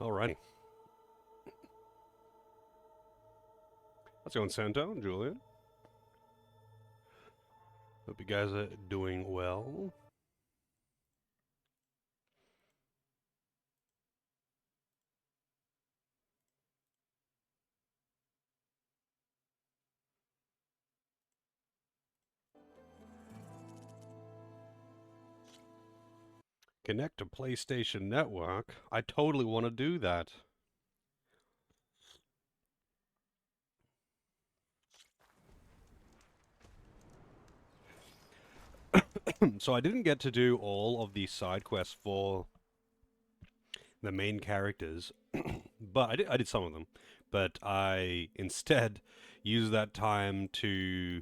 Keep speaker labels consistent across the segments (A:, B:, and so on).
A: Alrighty. How's it going, Santo and Julian? Hope you guys are doing well. Connect to PlayStation Network? I totally want to do that. So I didn't get to do all of the side quests for the main characters, but I did some of them. But I instead used that time to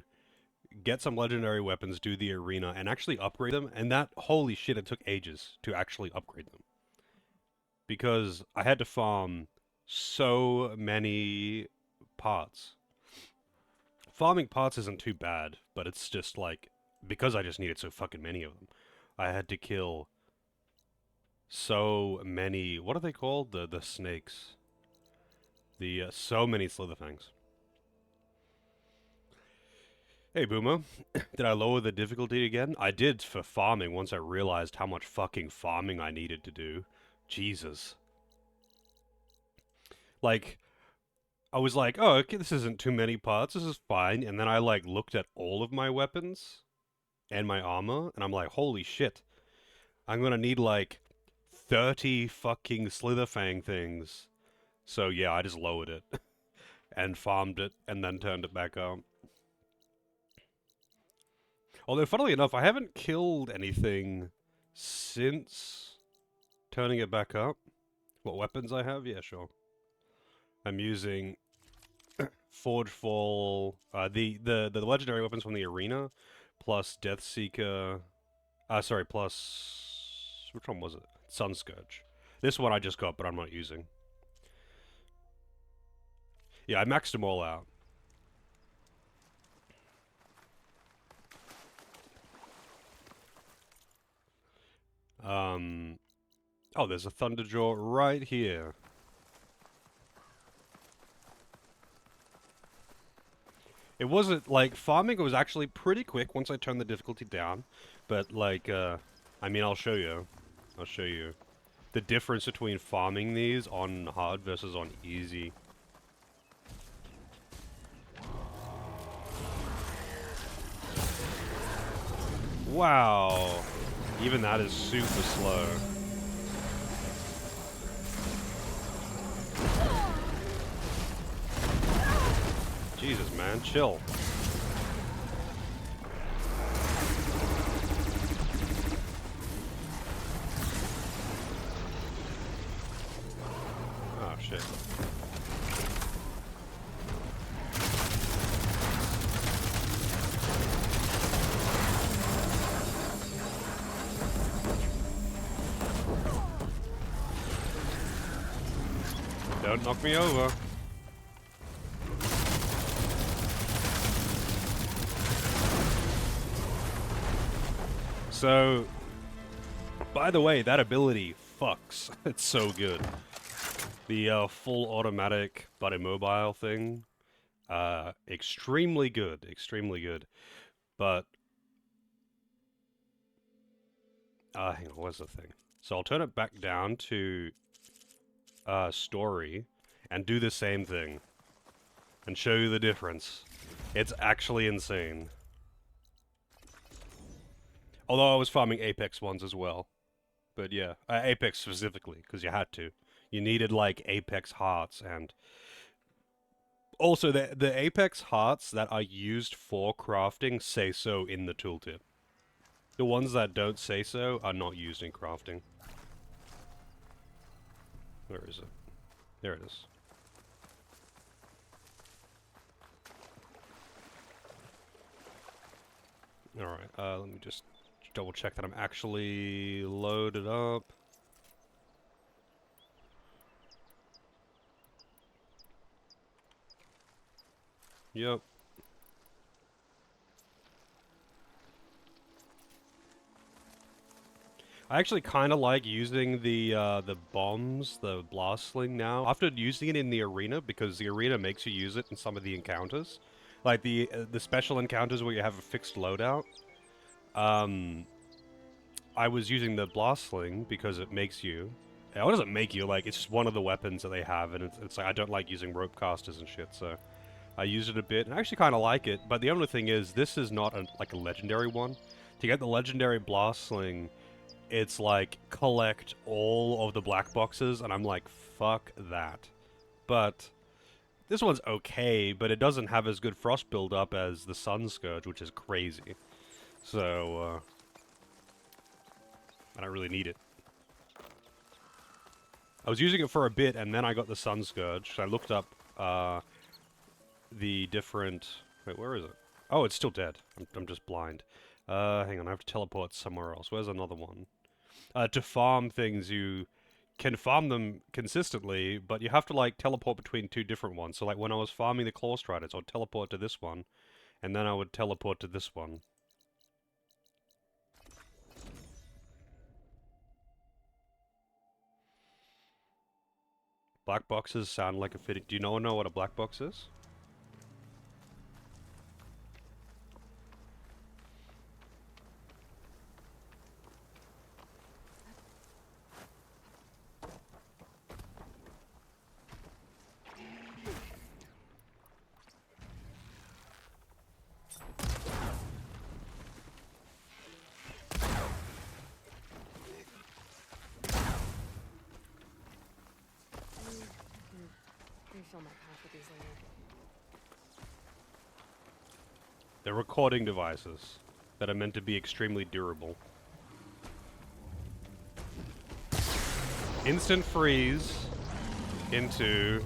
A: get some legendary weapons, do the arena, and actually upgrade them. And that, holy shit, it took ages to actually upgrade them. Because I had to farm so many parts. Farming parts isn't too bad, but it's just like, because I just needed so fucking many of them, I had to kill so many, what are they called? The snakes. So many Slitherfangs. Hey, Boomer. Did I lower the difficulty again? I did for farming once I realized how much fucking farming I needed to do. Jesus. Like, I was like, oh, okay, this isn't too many parts, this is fine. And then I, like, looked at all of my weapons and my armor, and I'm like, holy shit. I'm gonna need, like, 30 fucking Slitherfang things. So, yeah, I just lowered it. And farmed it, and then turned it back up. Although, funnily enough, I haven't killed anything since turning it back up. What weapons I have? Yeah, sure. I'm using Forgefall, the legendary weapons from the arena, plus Deathseeker. Sorry, plus which one was it? Sunscourge. This one I just got, but I'm not using. Yeah, I maxed them all out. Oh, there's a Thunderjaw right here. It wasn't, like, farming was actually pretty quick once I turned the difficulty down. But, like, I mean, I'll show you. I'll show you the difference between farming these on hard versus on easy. Wow. Even that is super slow. Jesus, man, chill. Oh, shit. Don't knock me over. So, by the way, that ability fucks. It's so good. The full automatic but immobile thing, extremely good, extremely good. But, hang on, what's the thing? So I'll turn it back down to story and do the same thing and show you the difference. It's actually insane. Although I was farming Apex ones as well. But yeah, Apex specifically, because you had to. You needed, like, Apex hearts, and also the Apex hearts that are used for crafting say so in the tooltip. The ones that don't say so are not used in crafting. Where is it? There it is. Alright, let me just double check that I'm actually loaded up. Yep. I actually kind of like using the bombs, the blast sling now. After using it in the arena, because the arena makes you use it in some of the encounters, like the special encounters where you have a fixed loadout. Um, I was using the blast sling because it makes you. What does it make you? Like, it's just one of the weapons that they have, and it's like I don't like using rope casters and shit, so I used it a bit, and I actually kind of like it. But the only thing is, this is not like a legendary one. To get the legendary blast sling, it's like collect all of the black boxes, and I'm like, fuck that. But this one's okay, but it doesn't have as good frost build-up as the Sun Scourge, which is crazy. So, I don't really need it. I was using it for a bit, and then I got the Sun Scourge. So I looked up the different... Wait, where is it? Oh, it's still dead. I'm just blind. Hang on, I have to teleport somewhere else. Where's another one? To farm things, you can farm them consistently, but you have to, like, teleport between two different ones. So, like, when I was farming the Claw Striders, I'd teleport to this one, and then I would teleport to this one. Black boxes sound like a fitting... Do you know what a black box is?
B: Refill my pack with these later.
A: They're recording devices that are meant to be extremely durable. Instant freeze into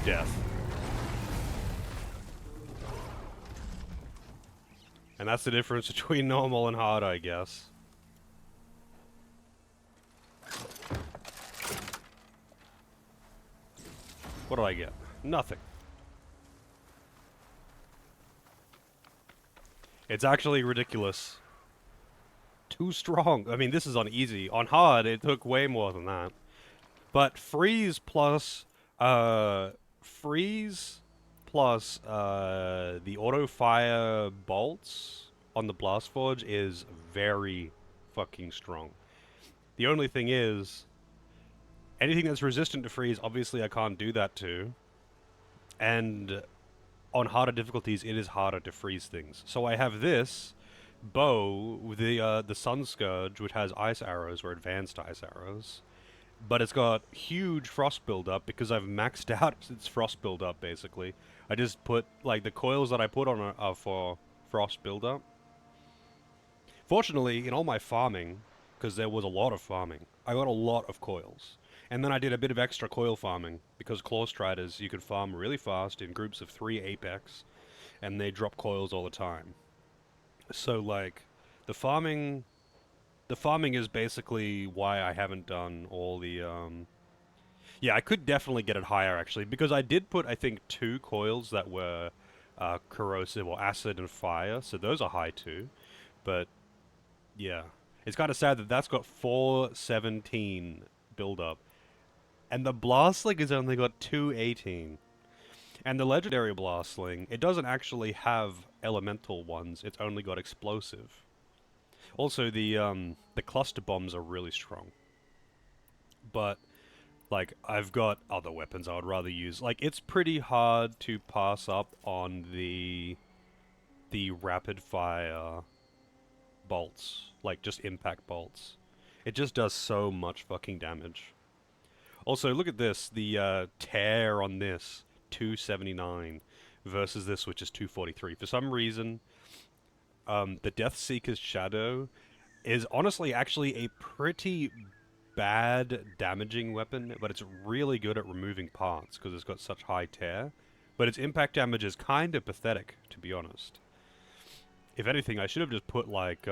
A: death. And that's the difference between normal and hard, I guess. What do I get? Nothing. It's actually ridiculous. Too strong. I mean, this is on easy. On hard, it took way more than that. But freeze plus the auto fire bolts on the blast forge is very fucking strong. The only thing is, anything that's resistant to freeze, obviously I can't do that to. And on harder difficulties, it is harder to freeze things. So I have this bow with the Sun Scourge, which has ice arrows or advanced ice arrows, but it's got huge frost buildup because I've maxed out its frost buildup. Basically, I just put like the coils that I put on are for frost buildup. Fortunately, in all my farming, because there was a lot of farming, I got a lot of coils. And then I did a bit of extra coil farming, because Claw Striders you could farm really fast in groups of 3 apex, and they drop coils all the time. So, like, the farming... The farming is basically why I haven't done all the, Yeah, I could definitely get it higher, actually, because I did put, I think, 2 coils that were corrosive, or acid and fire, so those are high too. But yeah. It's kind of sad that that's got 417 build up. And the Blast Sling has only got 218. And the Legendary Blast Sling, it doesn't actually have elemental ones, it's only got explosive. Also, the cluster bombs are really strong. But, like, I've got other weapons I would rather use. Like, it's pretty hard to pass up on the rapid fire bolts, like just impact bolts. It just does so much fucking damage. Also, look at this, the tear on this, 279, versus this, which is 243. For some reason, the Deathseeker's Shadow is honestly actually a pretty bad damaging weapon, but it's really good at removing parts because it's got such high tear. But its impact damage is kind of pathetic, to be honest. If anything, I should have just put, like,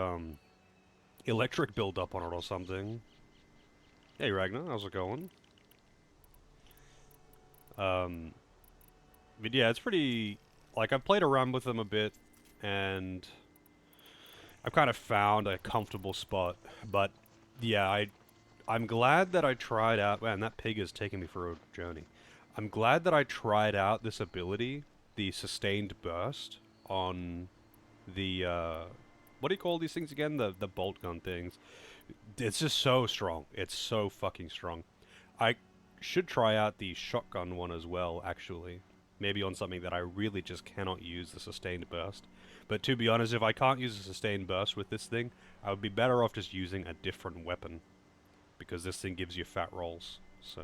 A: electric build-up on it or something. Hey, Ragnar, how's it going? But yeah, it's pretty... Like, I've played around with them a bit, and... I've kind of found a comfortable spot, but yeah, I'm glad that I tried out. Man, that pig is taking me for a journey. I'm glad that I tried out this ability, the sustained burst, on the what do you call these things again? The bolt gun things. It's just so strong. It's so fucking strong. I should try out the shotgun one as well, actually. Maybe on something that I really just cannot use the sustained burst. But to be honest, if I can't use the sustained burst with this thing, I would be better off just using a different weapon. Because this thing gives you fat rolls, so...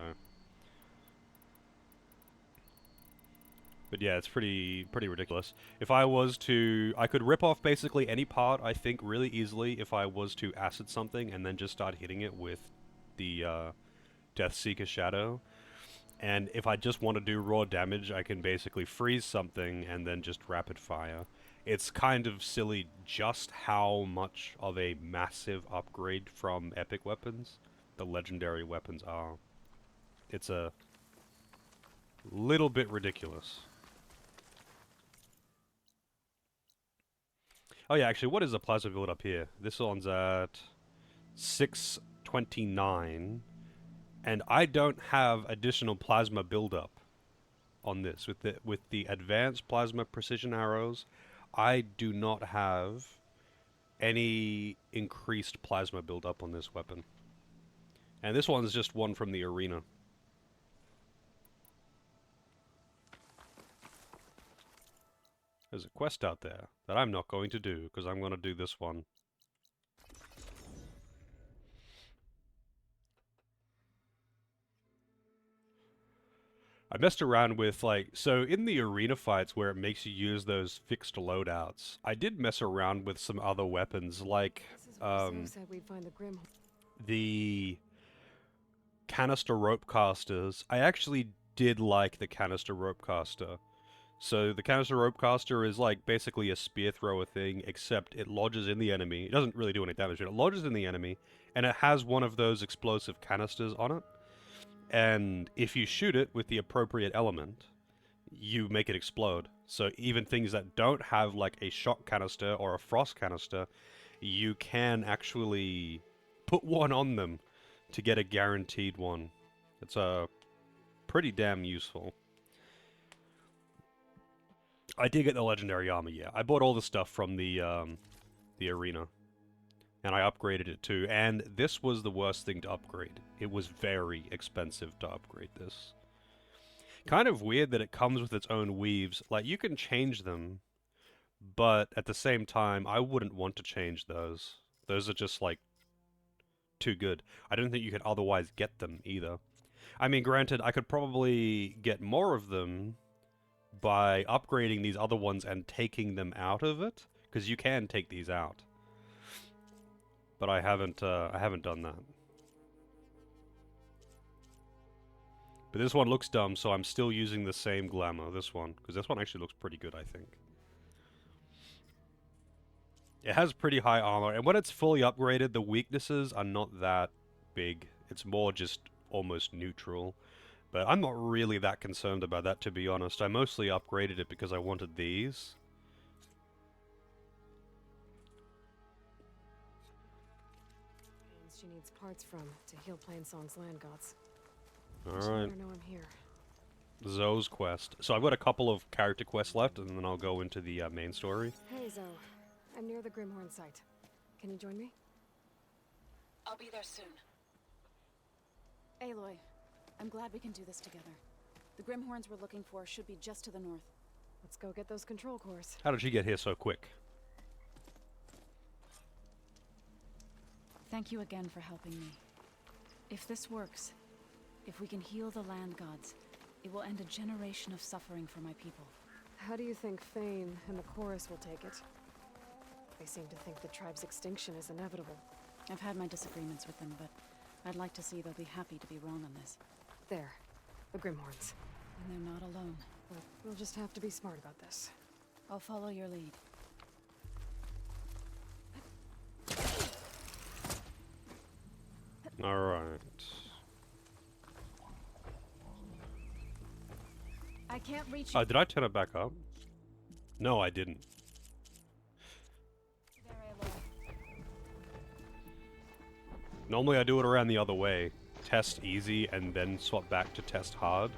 A: But yeah, it's pretty ridiculous. If I was to... I could rip off basically any part, I think, really easily if I was to acid something and then just start hitting it with the Deathseeker Shadow. And if I just want to do raw damage, I can basically freeze something and then just rapid fire. It's kind of silly just how much of a massive upgrade from epic weapons the legendary weapons are. It's a little bit ridiculous. Oh yeah, actually, what is the plasma build up here? This one's at 629, and I don't have additional plasma buildup on this. With the advanced plasma precision arrows, I do not have any increased plasma buildup on this weapon. And this one's just one from the arena. There's a quest out there that I'm not going to do, because I'm going to do this one. I messed around with, like, so in the arena fights where it makes you use those fixed loadouts, I did mess around with some other weapons, like,
B: This is where Zoe said we'd find the Grim.
A: the canister rope casters. I actually did like the canister rope caster. So the canister rope caster is like basically a spear thrower thing, except it lodges in the enemy. It doesn't really do any damage, but it lodges in the enemy, and it has one of those explosive canisters on it. And if you shoot it with the appropriate element, you make it explode. So even things that don't have like a shock canister or a frost canister, you can actually put one on them to get a guaranteed one. It's pretty damn useful. I did get the legendary armor, yeah. I bought all the stuff from the arena. And I upgraded it too. And this was the worst thing to upgrade. It was very expensive to upgrade this. Kind of weird that it comes with its own weaves. Like, you can change them, but at the same time, I wouldn't want to change those. Those are just, like, too good. I don't think you could otherwise get them either. I mean, granted, I could probably get more of them by upgrading these other ones and taking them out of it, because you can take these out. But I haven't done that. But this one looks dumb, so I'm still using the same glamour, this one, because this one actually looks pretty good, I think. It has pretty high armor, and when it's fully upgraded, the weaknesses are not that big. It's more just almost neutral. But I'm not really that concerned about that, to be honest. I mostly upgraded it because I wanted these.
B: She needs parts from to heal Plainsong's land gods.
A: Alright.
B: I know I'm here.
A: Zoe's quest. So I've got a couple of character quests left, and then I'll go into the main story.
B: Hey, Zoe. I'm near the Grimhorn site. Can you join me?
C: I'll be there soon. Aloy, I'm glad we can do this together. The Grimhorns we're looking for should be just to the north.
B: Let's go get those control cores.
A: How did she get here so quick?
C: Thank you again for helping me. If this works, if we can heal the land gods, it will end a generation of suffering for my people.
B: How do you think Fane and the chorus will take it? They seem to think the tribe's extinction is inevitable.
C: I've had my disagreements with them, but I'd like to see they'll be happy to be wrong on this.
B: There. The Grimhorns.
C: And they're not alone.
B: But we'll just have to be smart about this.
C: I'll follow your lead.
A: Alright.
C: I can't reach you.
A: Did I turn it back up? No, I didn't.
C: There, Aloy.
A: Normally I do it around the other way. Test easy and then swap back to test hard.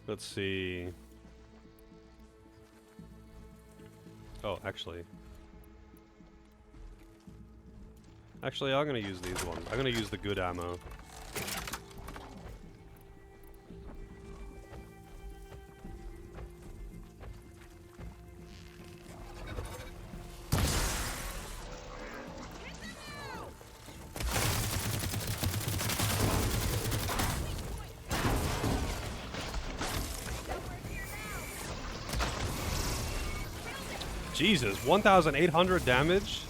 A: Let's see. Oh, actually. Actually, I'm gonna use these ones. I'm gonna use the good ammo. Jesus, 1,800 damage?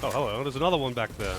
A: Oh, hello, there's another one back there.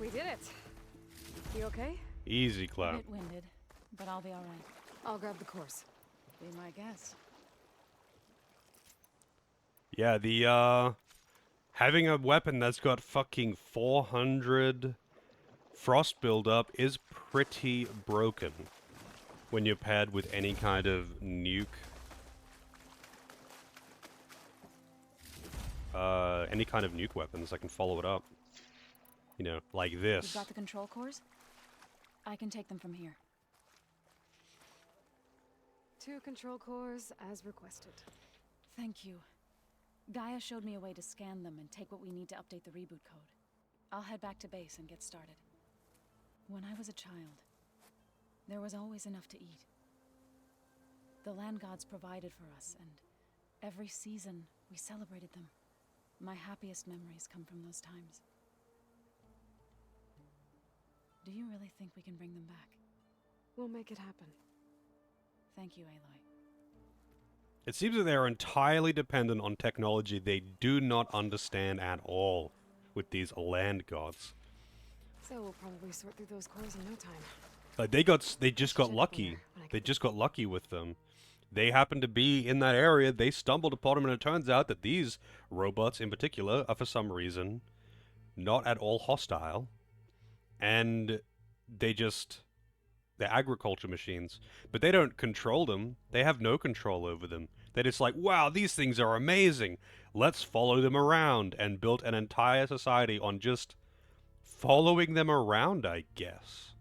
B: We did it. You okay?
A: Easy
C: A
A: clap.
C: bit winded, but I'll be alright.
B: I'll grab the course.
C: Be my guest.
A: Yeah, the, having a weapon that's got fucking 400 frost buildup is pretty broken when you're paired with any kind of nuke. Any kind of nuke weapons that can follow it up. You know, like
C: You've
A: this.
C: got the control cores? I can take them from here.
B: 2 control cores as requested.
C: Thank you. Gaia showed me a way to scan them and take what we need to update the reboot code. I'll head back to base and get started. When I was a child, there was always enough to eat. The land gods provided for us, and every season we celebrated them. My happiest memories come from those times. Do you really think we can bring them back?
B: We'll make it happen.
C: Thank you, Aloy.
A: It seems that they're entirely dependent on technology they do not understand at all with these land gods.
B: So we'll probably sort through those cores in no time.
A: Like they just got
B: Check
A: lucky.
B: there when I
A: They
B: get
A: just got lucky with them. They happened to be in that area. They stumbled upon them, and it turns out that these robots, in particular, are for some reason not at all hostile, and they're agriculture machines, but they don't control them. They have no control over them. They're just like, wow, these things are amazing. Let's follow them around, and built an entire society on just following them around, I guess.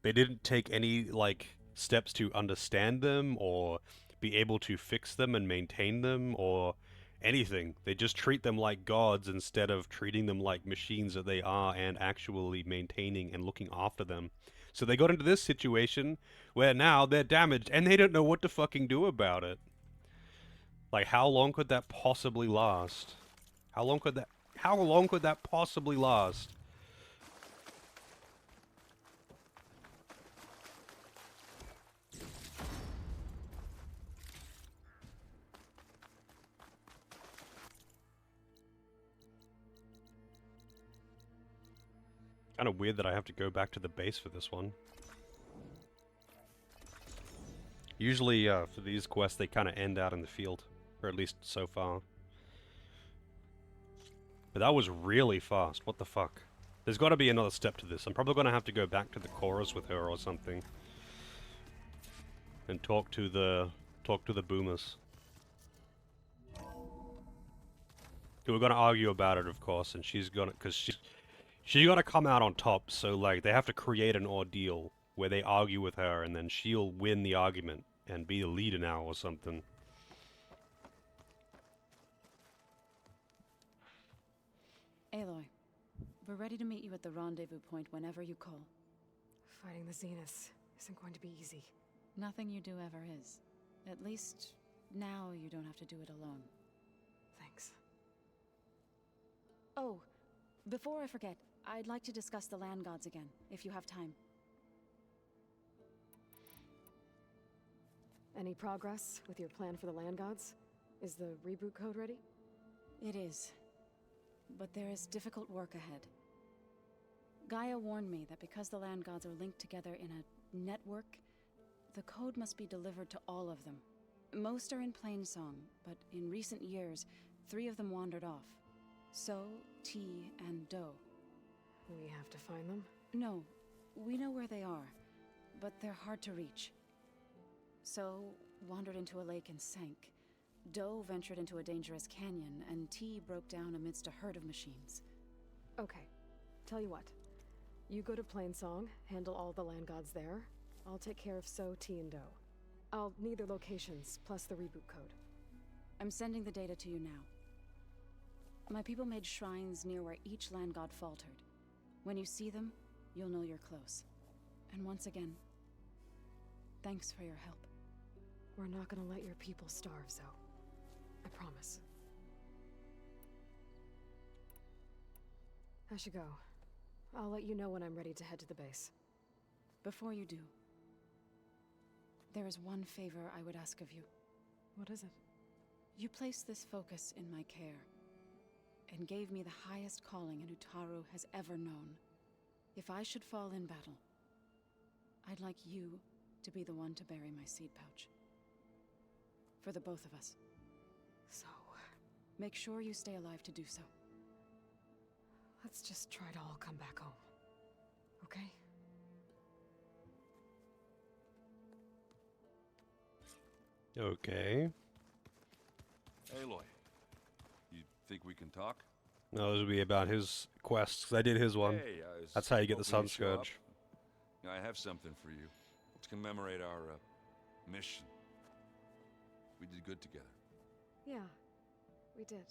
A: They didn't take any, like, steps to understand them or be able to fix them and maintain them or anything. They just treat them like gods instead of treating them like machines that they are and actually maintaining and looking after them. So they got into this situation where now they're damaged and they don't know what to fucking do about it. Like, how long could that possibly last? How long could that possibly last? Kind of weird that I have to go back to the base for this one. Usually, for these quests, they kind of end out in the field. Or at least so far. But that was really fast. What the fuck? There's got to be another step to this. I'm probably going to have to go back to the chorus with her or something. And talk to the boomers. We're going to argue about it, of course, and she's going to... Because she's going to come out on top, so, like, they have to create an ordeal where they argue with her, and then she'll win the argument and be the leader now or something.
C: Aloy, we're ready to meet you at the rendezvous point whenever you call.
B: Fighting the Zeniths isn't going to be easy.
C: Nothing you do ever is. At least, now you don't have to do it alone.
B: Thanks.
C: Oh, before I forget, I'd like to discuss the land gods again, if you have time.
B: Any progress with your plan for the land gods? Is the reboot code ready?
C: It is. But there is difficult work ahead. Gaia warned me that because the land gods are linked together in a network, the code must be delivered to all of them. Most are in Plainsong, but in recent years, 3 of them wandered off. So, T, and Do.
B: We have to find them?
C: No, we know where they are, but they're hard to reach. So, wandered into a lake and sank. Do ventured into a dangerous canyon, and T broke down amidst a herd of machines.
B: Okay. Tell you what. You go to Plainsong, handle all the land gods there. I'll take care of So, T, and Do. I'll need their locations, plus the reboot code.
C: I'm sending the data to you now. My people made shrines near where each land god faltered. When you see them, you'll know you're close. And once again, thanks for your help.
B: We're not gonna let your people starve, Zoe. I promise. I should go. I'll let you know when I'm ready to head to the base.
C: Before you do, there is one favor I would ask of you.
B: What is it?
C: You placed this focus in my care, and gave me the highest calling an Utaru has ever known. If I should fall in battle, I'd like you to be the one to bury my seed pouch. For the both of us.
B: So...
C: Make sure you stay alive to do so.
B: let's just try to all come back home. Okay?
A: Okay.
D: Aloy, you think we can talk?
A: No, this will be about his quests, 'cause I did his one.
D: Hey, I was
A: That's how you get the
D: hoping
A: Sun
D: you'd show up.
A: Scourge.
D: I have something for you to commemorate our mission. We did good together.
B: Yeah, we did.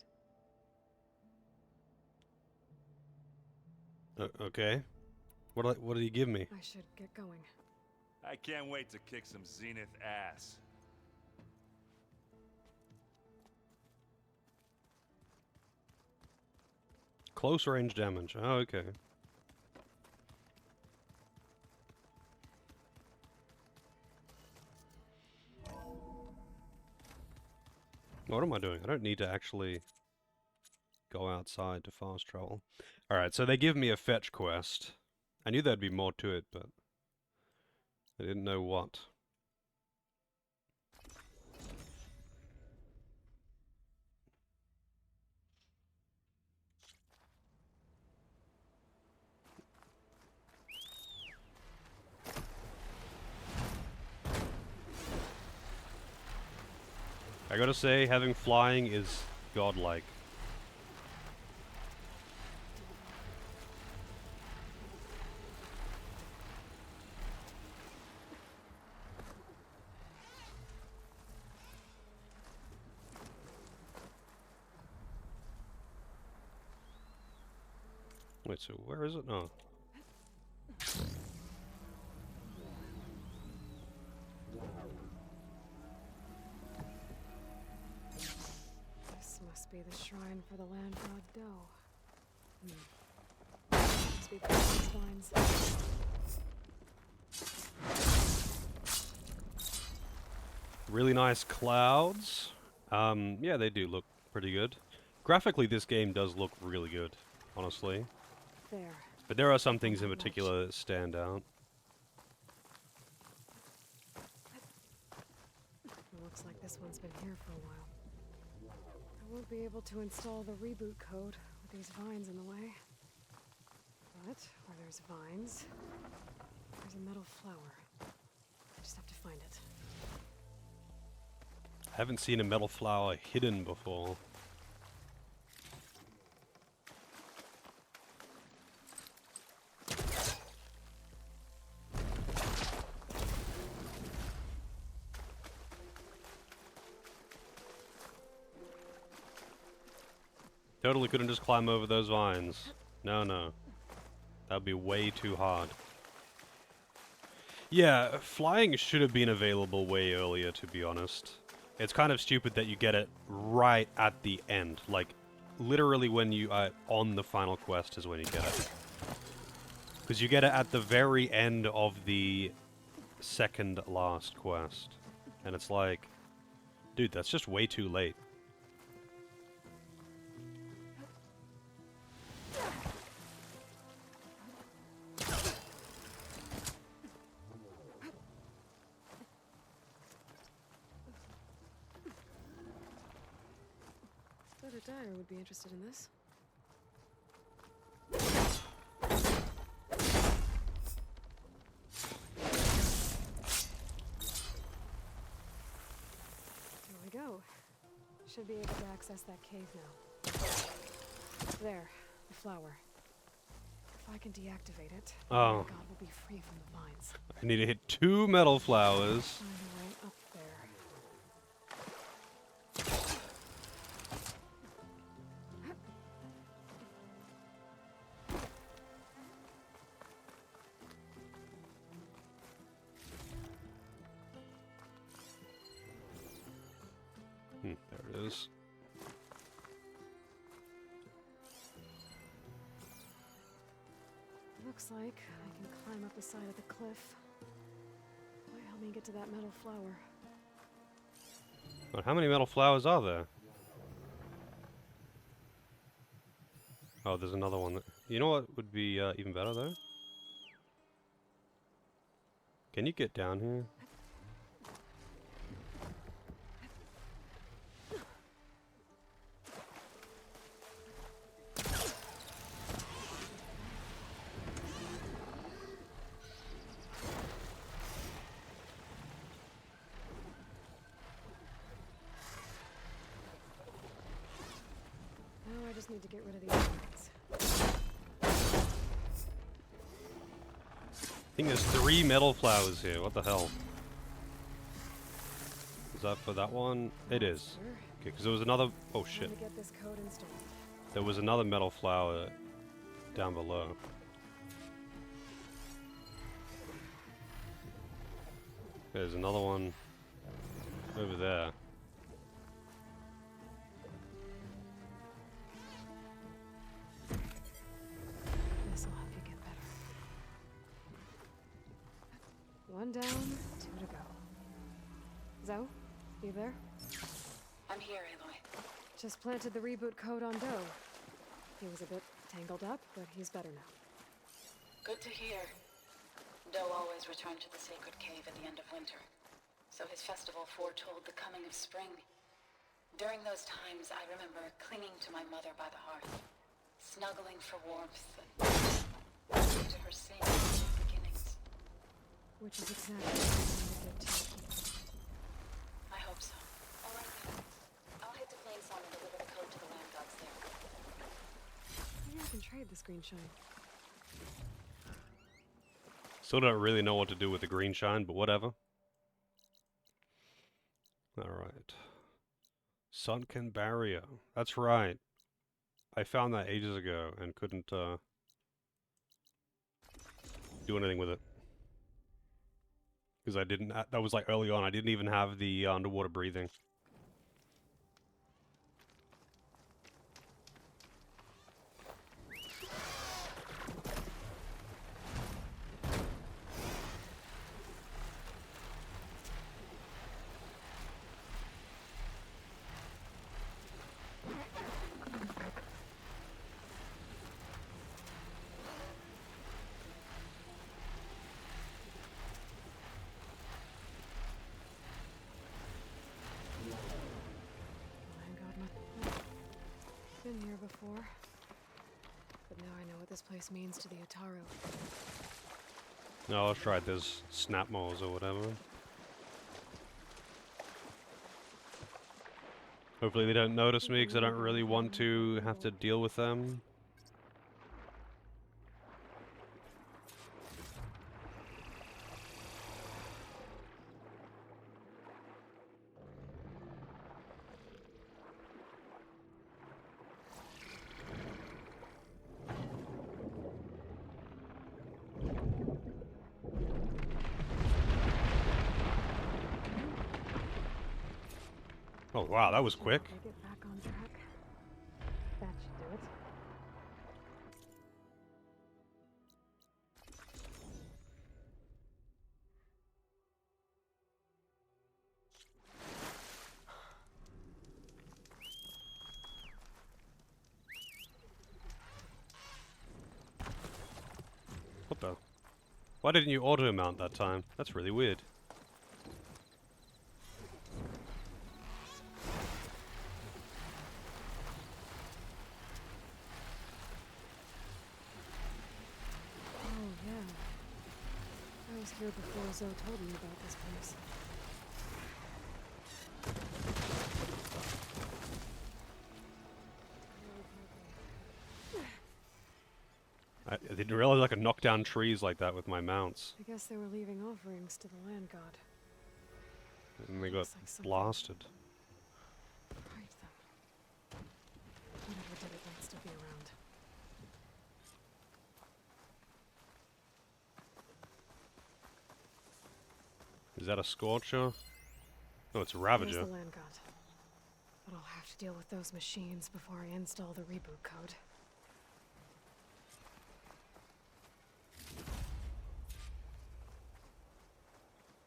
A: Okay. What did he give me?
B: I should get going.
D: I can't wait to kick some Zenith ass.
A: Close range damage. Oh, okay. What am I doing? I don't need to actually go outside to fast travel. Alright, so they give me a fetch quest. I knew there'd be more to it, but I didn't know what. I gotta say, having flying is godlike. Wait, so where is it? Oh.
B: This must be the shrine for the land god Do. Must be the lines.
A: Really nice clouds. Yeah, they do look pretty good. Graphically, this game does look really good, honestly.
B: There.
A: But there are some things in particular that stand out.
B: It looks like this one's been here for a while. I won't be able to install the reboot code with these vines in the way. But where there's vines, there's a metal flower. I just have to find it.
A: I haven't seen a metal flower hidden before. Totally couldn't just climb over those vines. No, no. That'd be way too hard. Yeah, flying should have been available way earlier, to be honest. It's kind of stupid that you get it right at the end. Like, literally when you are on the final quest is when you get it. Because you get it at the very end of the second last quest. And it's like, dude, that's just way too late.
B: Thought a dyer would be interested in this. There we go. Should be able to access that cave now. There, the flower. If I can deactivate it,
A: Oh.
B: God will be free from the vines.
A: I need to hit 2 metal flowers.
B: Find a way up there.
A: There it is.
B: Looks like I can climb up the side of the cliff. Might help me get to that metal flower.
A: But how many metal flowers are there? Oh, there's another one. You know what would be even better though? Can you get down here?
B: Now I just need to get rid of these vines.
A: I think there's 3 metal flowers here. What the hell? Is that for that one? It is.
B: Sure.
A: Okay, because there was another... Oh shit.
B: Time to get this code installed.
A: There was another metal flower down below. There's another one over there.
B: This will help you get better. One down, 2 to go. Zoe, you there?
C: I'm here, Aloy.
B: Just planted the reboot code on Doe. He was a bit tangled up, but he's better now.
C: Good to hear. Doe always returned to the sacred cave at the end of winter, so his festival foretold the coming of spring. During those times, I remember clinging to my mother by the hearth, snuggling for warmth, and listening to her sing new beginnings.
B: Which is exactly what I'm going to get to.
C: I hope so. All right, then. I'll head to Plainsong and deliver the code to the land gods there.
B: Maybe I can trade this green shine.
A: Still don't really know what to do with the green shine, but whatever. Alright. Sunken Barrier. That's right. I found that ages ago and couldn't do anything with it. Because I didn't... that was like early on. I didn't even have the underwater breathing.
B: Been here before, but Now I know what this place means to the Utaru.
A: No, let's try this snap moles or whatever. Hopefully they don't notice me, because I don't really want to have to deal with them. Oh wow, that was quick.
B: Get back on track. That should do it.
A: What the? Why didn't you auto mount that time? That's really weird.
B: Oh, yeah. I was here before Zoe told me about this place.
A: I didn't realize I could knock down trees like that with my mounts.
B: I guess they were leaving offerings to the land god.
A: And they got
B: Looks like something
A: blasted.
B: Right them. Whatever did it might still be around.
A: Is that a Scorcher? No, it's a
B: There's
A: Ravager.
B: the land god. But I'll have to deal with those machines before I install the reboot code.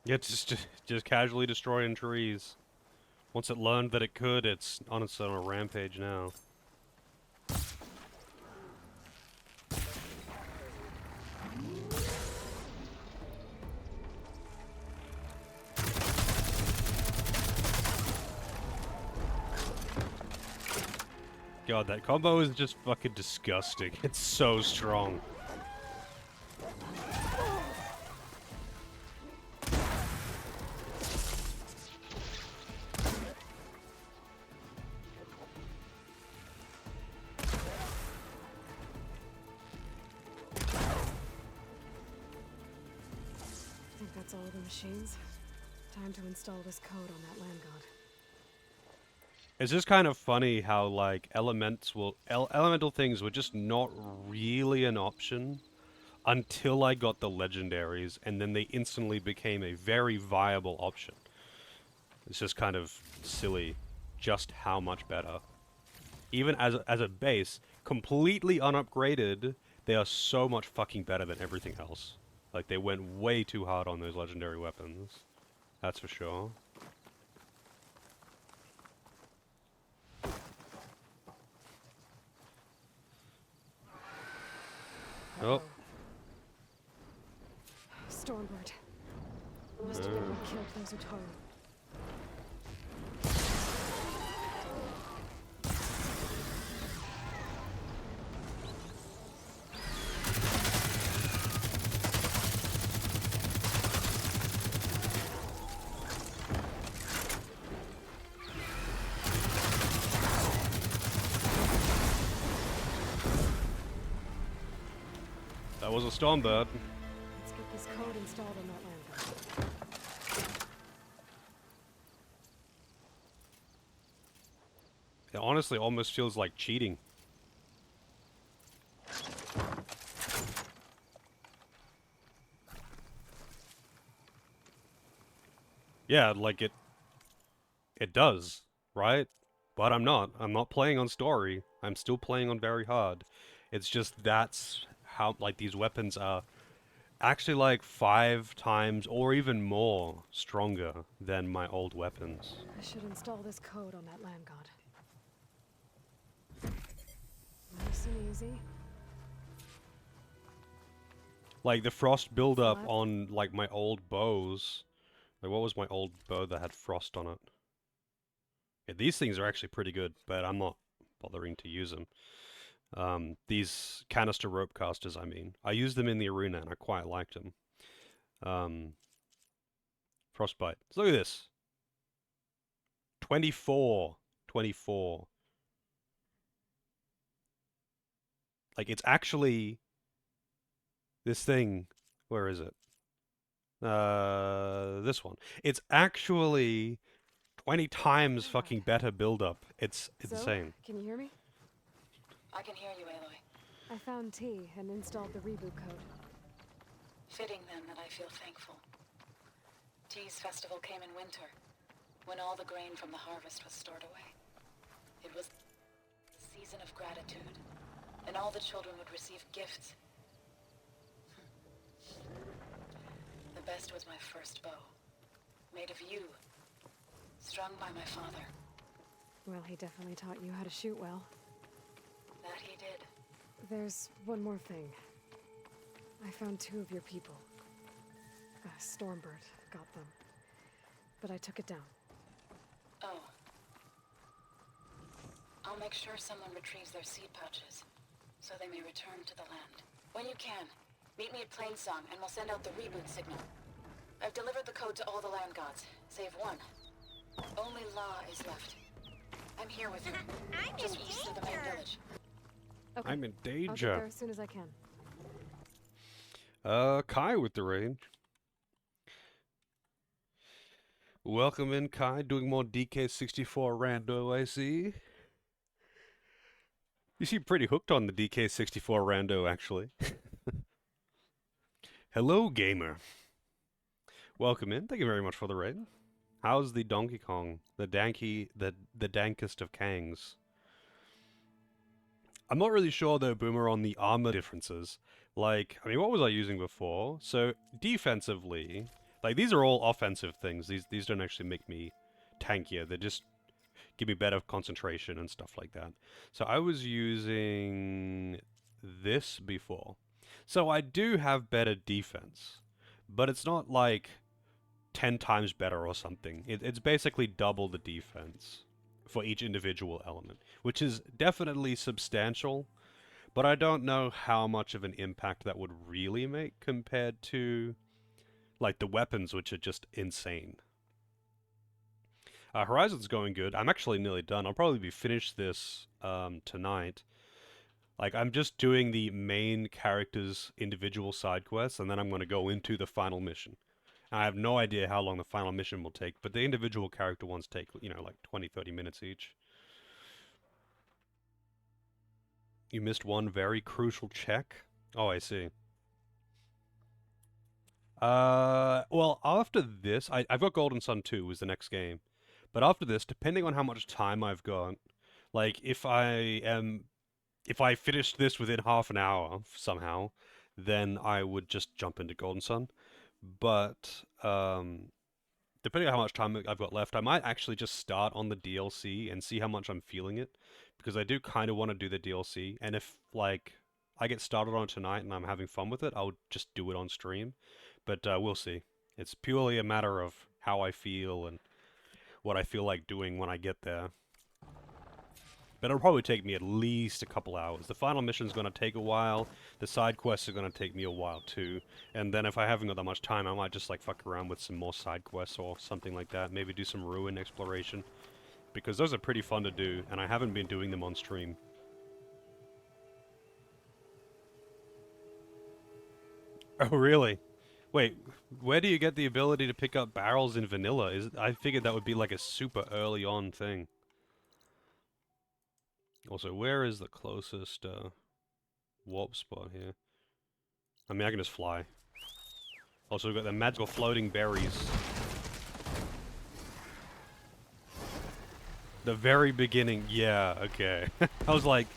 A: Yeah, it's just casually destroying trees. Once it learned that it could, it's on a rampage now. God, that combo is just fucking disgusting. It's so strong.
B: I think that's all of the machines. Time to install this code on that land god.
A: It's just kind of funny how, like, elemental things were just not really an option until I got the legendaries, and then they instantly became a very viable option. It's just kind of silly just how much better. Even as a base, completely unupgraded, they are so much fucking better than everything else. Like, they went way too hard on those legendary weapons. That's for sure. Oh.
B: Stormbird. Must have been what killed those Utaru.
A: That was a Stormbird.
B: Let's get this code installed on that land god.
A: It honestly almost feels like cheating. Yeah, like it does, right? But I'm not. I'm not playing on story. I'm still playing on very hard. It's just that's how, like, these weapons are actually like 5 times or even more stronger than my old weapons.
B: I should install this code on that land god. Nice and easy.
A: Like the frost buildup
B: What?
A: on like my old bows. Like, what was my old bow that had frost on it? Yeah, these things are actually pretty good, but I'm not bothering to use them. These canister rope casters, I mean. I used them in the arena and I quite liked them. Frostbite. So look at this. 24. 24. Like, it's actually... This thing... Where is it? This one. It's actually 20 times fucking better build-up. It's
B: So,
A: insane.
B: can you hear me?
C: I can hear you, Aloy.
B: I found T and installed the reboot code.
C: Fitting then that I feel thankful. T's festival came in winter, when all the grain from the harvest was stored away. It was a season of gratitude, and all the children would receive gifts. The best was my first bow, made of yew, strung by my father.
B: Well, he definitely taught you how to shoot well.
C: That he did.
B: There's one more thing. I found 2 of your people. Stormbird got them. But I took it down.
C: Oh. I'll make sure someone retrieves their seed pouches, so they may return to the land. When you can, meet me at Plainsong, and we'll send out the reboot signal. I've delivered the code to all the land gods, save one. Only La is left. I'm here with you, just east of the main village.
B: Okay.
A: I'm in
B: I'll get
A: danger.
B: there as soon as I can.
A: Kai with the raid. Welcome in, Kai. Doing more DK64 rando, I see. You seem pretty hooked on the DK64 rando, actually. Hello, gamer. Welcome in. Thank you very much for the raid. How's the Donkey Kong? The dankest of Kangs. I'm not really sure, though, Boomer, on the armor differences. Like, I mean, what was I using before? So, defensively, like, these are all offensive things. These don't actually make me tankier. They just give me better concentration and stuff like that. So, I was using this before. So, I do have better defense. But it's not, like, 10 times better or something. It's basically double the defense for each individual element, which is definitely substantial, but I don't know how much of an impact that would really make compared to, like, the weapons, which are just insane. Horizon's going good. I'm actually nearly done. I'll probably be finished this tonight. Like, I'm just doing the main character's individual side quests, and then I'm going to go into the final mission. I have no idea how long the final mission will take, but the individual character ones take, you know, like 20-30 minutes each. You missed one very crucial check? Oh, I see. Well, after this, I've got Golden Sun 2 was the next game. But after this, depending on how much time I've got, like, if I finished this within half an hour, somehow, then I would just jump into Golden Sun. But, depending on how much time I've got left, I might actually just start on the DLC and see how much I'm feeling it. Because I do kind of want to do the DLC. And if, like, I get started on it tonight and I'm having fun with it, I'll just do it on stream. But, we'll see. It's purely a matter of how I feel and what I feel like doing when I get there. But it'll probably take me at least a couple hours. The final mission's going to take a while. The side quests are going to take me a while too. And then if I haven't got that much time, I might just like fuck around with some more side quests or something like that. Maybe do some ruin exploration. Because those are pretty fun to do, and I haven't been doing them on stream. Oh, really? Wait, where do you get the ability to pick up barrels in vanilla? I figured that would be like a super early on thing. Also, where is the closest warp spot here? I mean, I can just fly. Also, we've got the magical floating berries. The very beginning, yeah, okay. I was like,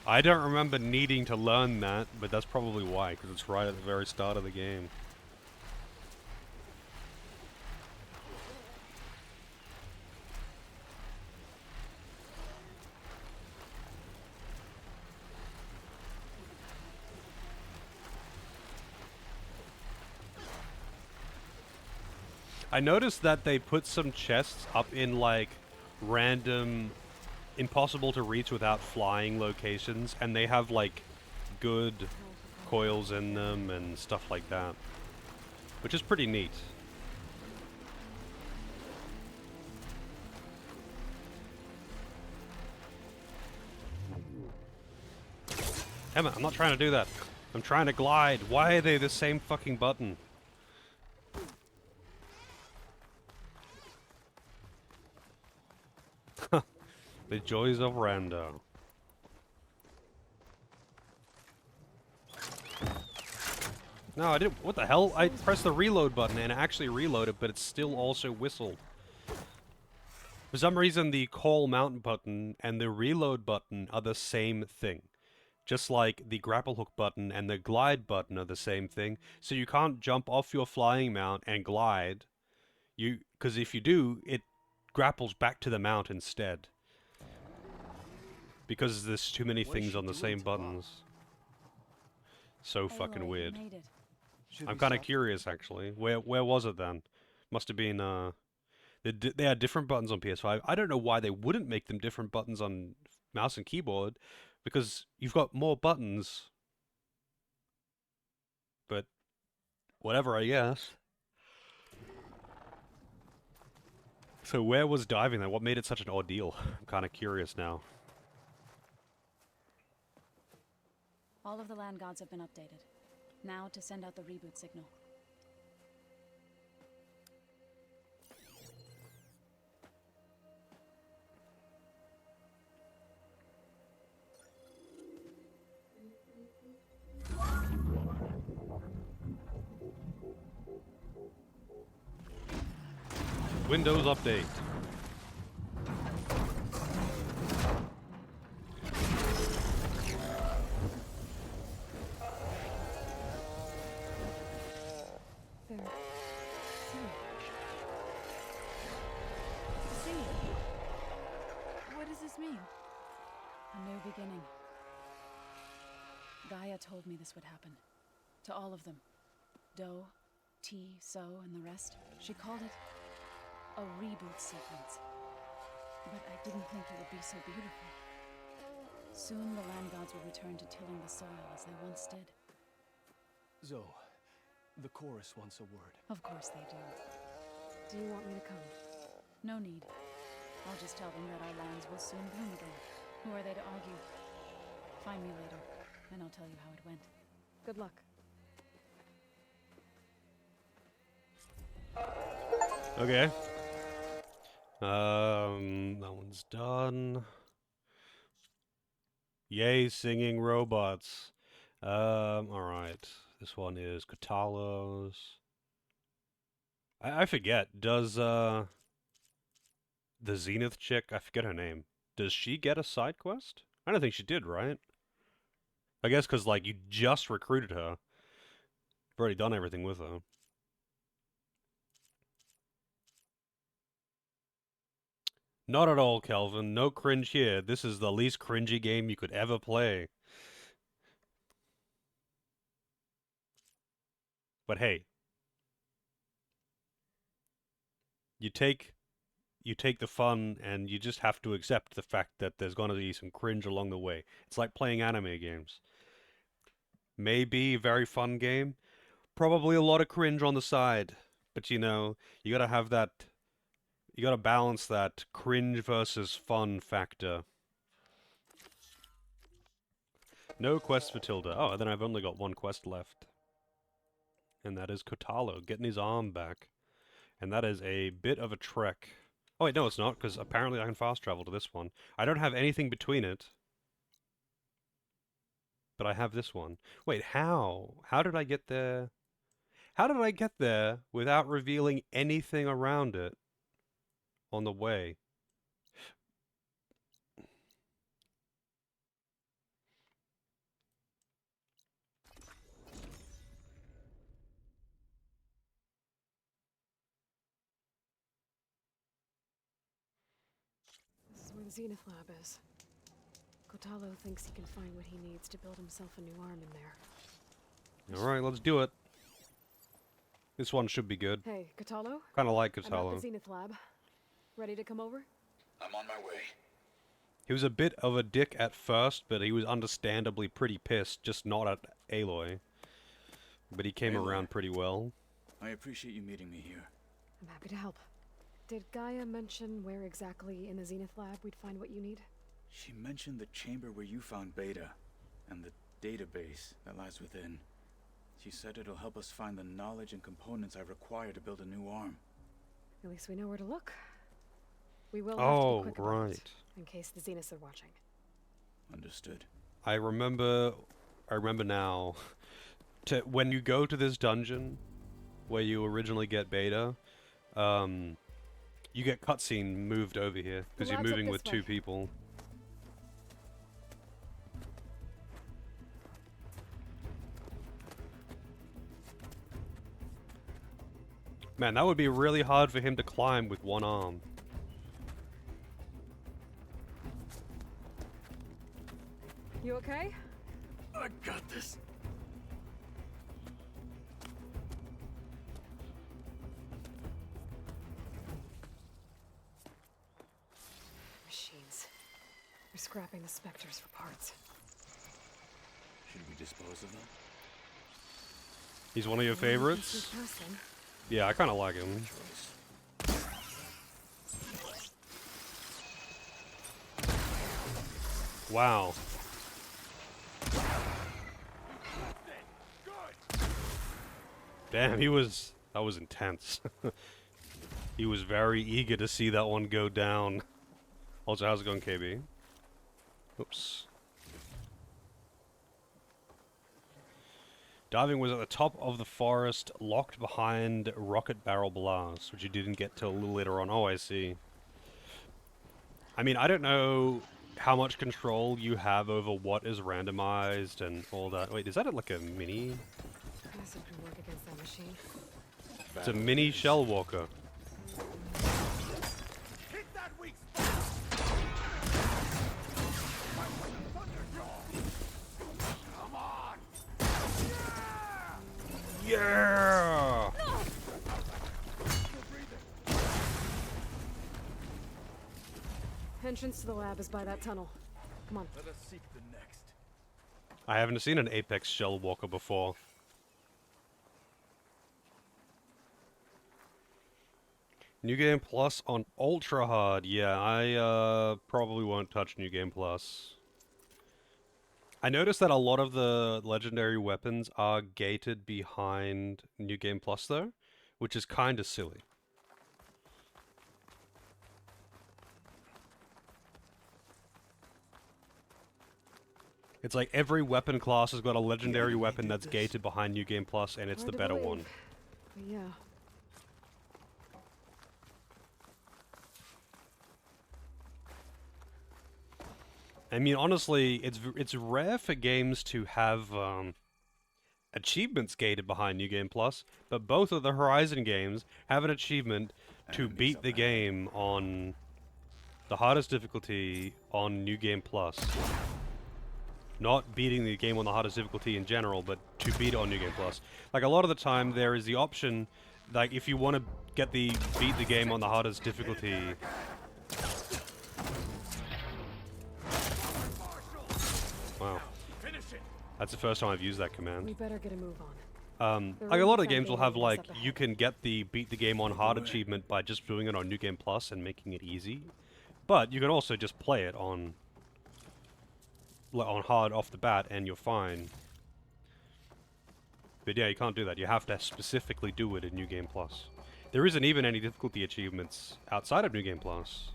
A: I don't remember needing to learn that, but that's probably why, because it's right at the very start of the game. I noticed that they put some chests up in, like, random impossible to reach without flying locations, and they have like good coils in them and stuff like that, which is pretty neat. Emma, I'm not trying to do that. I'm trying to glide. Why are they the same fucking button? The joys of rando. No, I didn't. What the hell? I pressed the reload button and it actually reloaded, but it still also whistled. For some reason, the call mount button and the reload button are the same thing. Just like the grapple hook button and the glide button are the same thing. So you can't jump off your flying mount and glide. Because if you do, it grapples back to the mount instead. Because there's too many things on the same buttons. So fucking
C: Aloy,
A: weird.
C: you made it.
A: I'm kind of curious, actually. Where was it then? Must have been, they had different buttons on PS5. I don't know why they wouldn't make them different buttons on mouse and keyboard, because you've got more buttons. But, whatever, I guess. So where was diving then? What made it such an ordeal? I'm kind of curious now.
C: All of the land gods have been updated. Now to send out the reboot signal.
A: Windows update.
B: There.
C: See. What does this mean? A new beginning. Gaia told me this would happen. To all of them. Do, T, So, and the rest. She called it a reboot sequence. But I didn't think it would be so beautiful. Soon the land gods will return to tilling the soil as they once did.
E: Zoe, the chorus wants a word.
C: Of course they do.
B: Do you want me to come?
C: No need. I'll just tell them that our lands will soon bloom again. Who are they to argue? Find me later, and I'll tell you how it went.
B: Good luck.
A: Okay. That one's done. Yay, singing robots. Alright. This one is Kotalos. I forget. Does, the Zenith chick, I forget her name. Does she get a side quest? I don't think she did, right? I guess because, like, you just recruited her. You've already done everything with her. Not at all, Kelvin. No cringe here. This is the least cringy game you could ever play. But hey, you take the fun and you just have to accept the fact that there's going to be some cringe along the way. It's like playing anime games. Maybe a very fun game, probably a lot of cringe on the side, but you know, you gotta have that, you gotta balance that cringe versus fun factor. No quest for Tilda. Oh, then I've only got one quest left. And that is Kotalo, getting his arm back. And that is a bit of a trek. Oh wait, no it's not, because apparently I can fast travel to this one. I don't have anything between it. But I have this one. Wait, how? How did I get there? How did I get there without revealing anything around it on the way?
B: This is where the Zenith lab is. Kotalo thinks he can find what he needs to build himself a new arm in there.
A: Alright, let's do it. This one should be good.
B: Hey, Kotalo?
A: Kind of like
B: I'm at
A: Kotalo.
B: the Zenith lab. Ready to come over?
F: I'm on my way.
A: He was a bit of a dick at first, but he was understandably pretty pissed, just not at Aloy. But he came
F: Aloy.
A: around pretty well.
F: I appreciate you meeting me here.
B: I'm happy to help. Did Gaia mention where exactly in the Zenith lab we'd find what you need?
F: She mentioned the chamber where you found Beta, and the database that lies within. She said it'll help us find the knowledge and components I require to build a new arm.
B: At least we know where to look. We will have to be quick about
A: right.
B: it, in case the Zeniths are watching.
F: Understood.
A: I remember now. When you go to this dungeon, where you originally get Beta, you get cutscene moved over here because you're
B: lab's up
A: moving
B: this
A: with
B: way.
A: 2 people. Man, that would be really hard for him to climb with one arm.
B: You okay?
F: I got this.
B: Machines. They're scrapping the specters for parts.
F: Should we dispose of them?
A: He's one of your
B: Well, we can
A: favorites?
B: see past them.
A: Yeah, I kind of like him. Wow. Damn, that was intense. He was very eager to see that one go down. Also, how's it going, KB? Oops. Diving was at the top of the forest, locked behind rocket barrel blast, which you didn't get till a little later on. Oh, I see. I mean, I don't know how much control you have over what is randomized and all that. Wait, is that like a mini?
B: Acid can work against that machine.
A: It's a mini shell walker. Yeah!
B: Entrance to the lab is by that tunnel. Come on.
F: Let us seek the next.
A: I haven't seen an Apex shell walker before. New Game Plus on Ultra Hard. Yeah, I probably won't touch New Game Plus. I noticed that a lot of the legendary weapons are gated behind New Game Plus though, which is kind of silly. It's like every weapon class has got a legendary weapon that's gated behind New Game Plus, and it's
B: Hard
A: the
B: to
A: better
B: believe,
A: one.
B: but yeah.
A: I mean, honestly, it's rare for games to have achievements gated behind New Game Plus, but both of the Horizon games have an achievement to
F: Enemies
A: beat
F: up
A: the
F: ahead.
A: game on the hardest difficulty on New Game Plus. Not beating the game on the hardest difficulty in general, but to beat it on New Game Plus. Like, a lot of the time, there is the option, like, if you want to beat the game on the hardest difficulty... Wow. That's the first time I've used that
B: We
A: command.
B: better get a move on. The
A: Like, a
B: room
A: lot of
B: for
A: games will
B: fighting
A: have,
B: is
A: like,
B: up
A: you
B: ahead.
A: can get the beat the game on hard achievement by just doing it on New Game Plus and making it easy. But you can also just play it on hard off the bat and you're fine. But yeah, you can't do that. You have to specifically do it in New Game Plus. There isn't even any difficulty achievements outside of New Game Plus.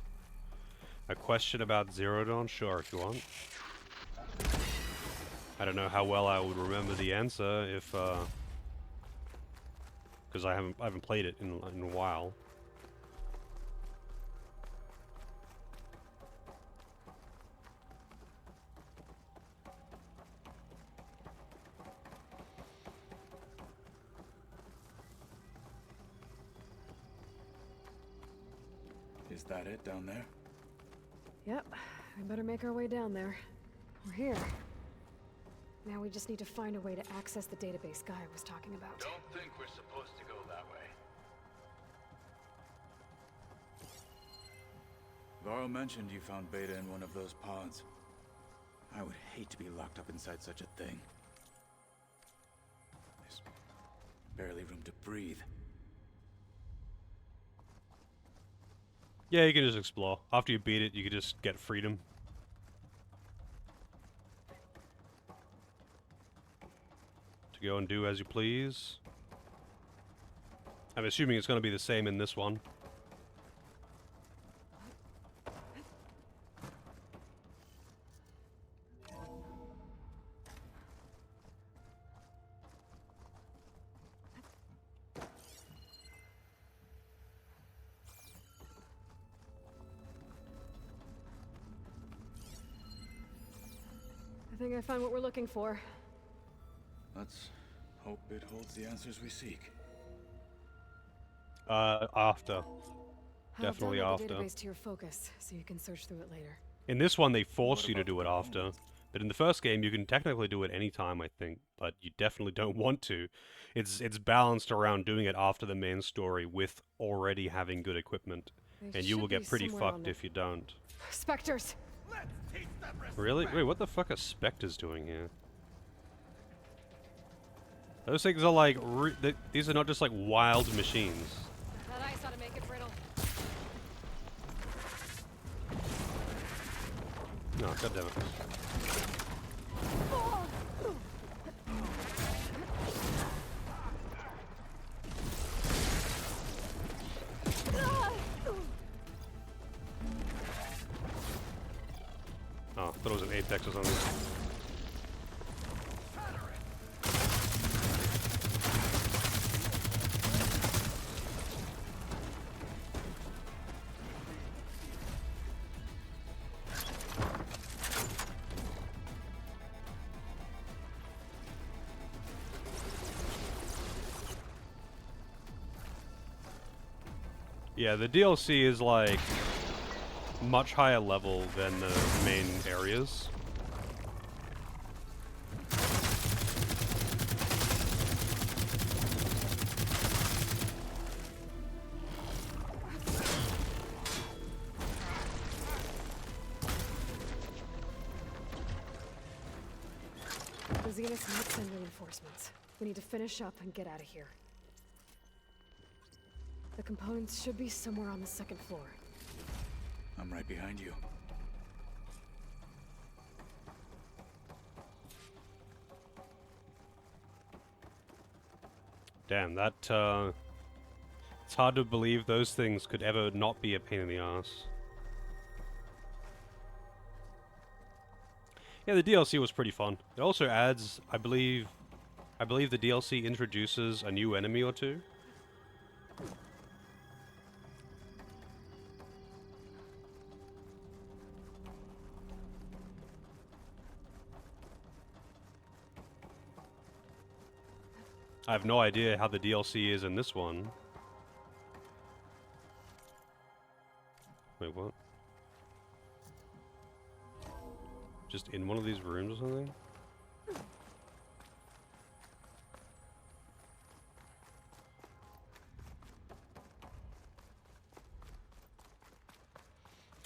A: A question about Zero Dawn? Sure, if you want. I don't know how well I would remember the answer if, because I haven't played it in a while.
F: Is that it down there?
B: Yep, we better make our way down there. We're here. Now we just need to find a way to access the database Gaia was talking about.
E: Don't think we're supposed to go that way.
F: Varl mentioned you found Beta in one of those pods. I would hate to be locked up inside such a thing. There's barely room to breathe.
A: Yeah, you can just explore. After you beat it, you can just get freedom. To go and do as you please. I'm assuming it's going to be the same in this one.
B: I think I found what we're looking for.
F: Let's hope it holds the answers we seek.
A: After.
B: I'll
A: Definitely
B: download
A: after.
B: the database to your focus, so you can search through it later.
A: In this one, they force
F: What
A: you to
F: about
A: do it
F: the
A: after.
F: components?
A: But in the first game, you can technically do it anytime, I think. But you definitely don't want to. It's balanced around doing it after the main story with already having good equipment.
B: They
A: And you will
B: should
A: get
B: be
A: pretty
B: somewhere on
A: fucked
B: the-
A: if you don't.
B: Spectres!
A: Really? Wait, what the fuck are Spectres doing here? Those things are like... these are not just like wild machines.
B: That ice ought to make it brittle.
A: No, goddammit. Oh, I thought it was an Apex or something. Yeah, the DLC is like much higher level than the main areas.
B: The Zeniths might send reinforcements. We need to finish up and get out of here. The components should be somewhere on the second floor.
F: I'm right behind you.
A: Damn, that, it's hard to believe those things could ever not be a pain in the ass. Yeah, the DLC was pretty fun. It also adds, I believe the DLC introduces a new enemy or two. I have no idea how the DLC is in this one. Wait, what? Just in one of these rooms or something?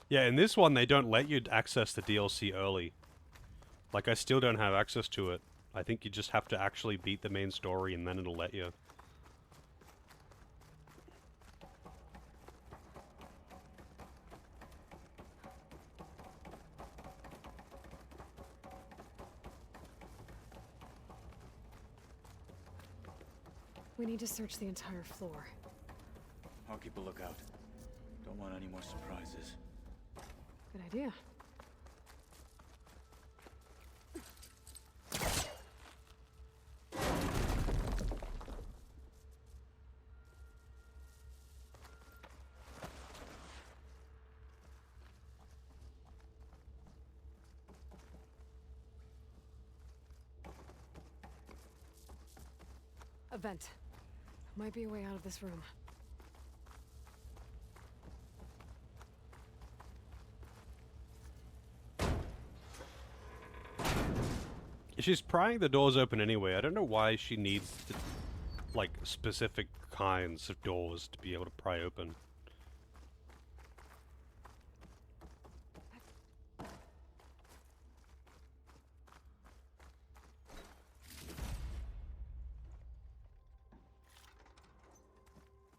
A: Yeah, in this one they don't let you access the DLC early. Like, I still don't have access to it. I think you just have to actually beat the main story and then it'll let you.
B: We need to search the entire floor.
F: I'll keep a lookout. Don't want any more surprises.
B: Good idea. A vent. Might be a way out of this room.
A: She's prying the doors open anyway. I don't know why she needs, like, specific kinds of doors to be able to pry open.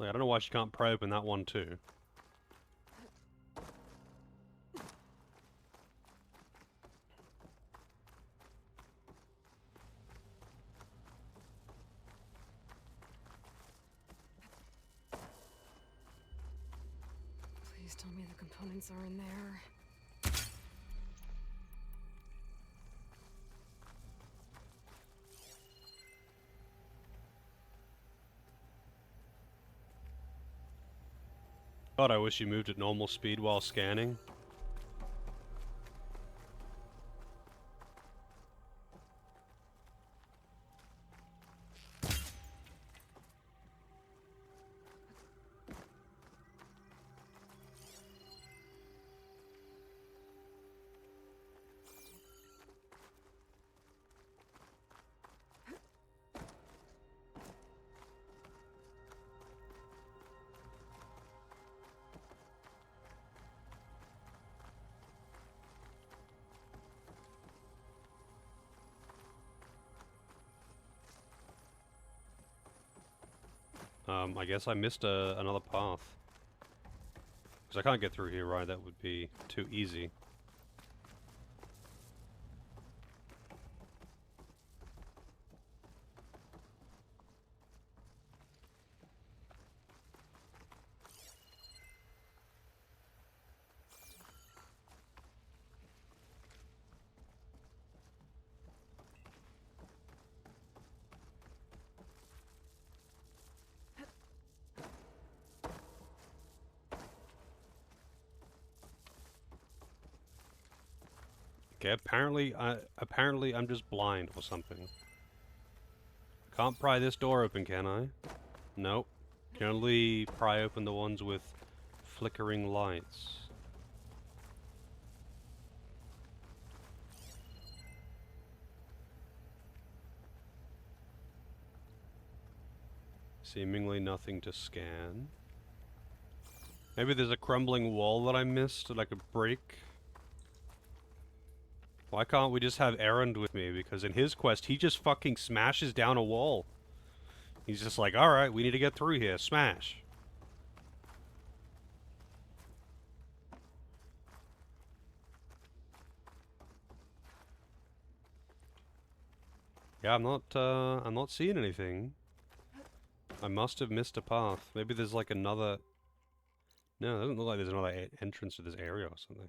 A: Like, I don't know why she can't pry open that one too.
B: Please tell me the components are in there.
A: God, I wish you moved at normal speed while scanning. I guess I missed another path. Because I can't get through here, right? That would be too easy. Okay, apparently I'm just blind or something. Can't pry this door open, can I? Nope. Can only pry open the ones with flickering lights. Seemingly nothing to scan. Maybe there's a crumbling wall that I missed that I could break. Why can't we just have Erend with me? Because in his quest, he just fucking smashes down a wall. He's just like, alright, we need to get through here. Smash. Yeah, I'm not seeing anything. I must have missed a path. Maybe there's like another... No, it doesn't look like there's another entrance to this area or something.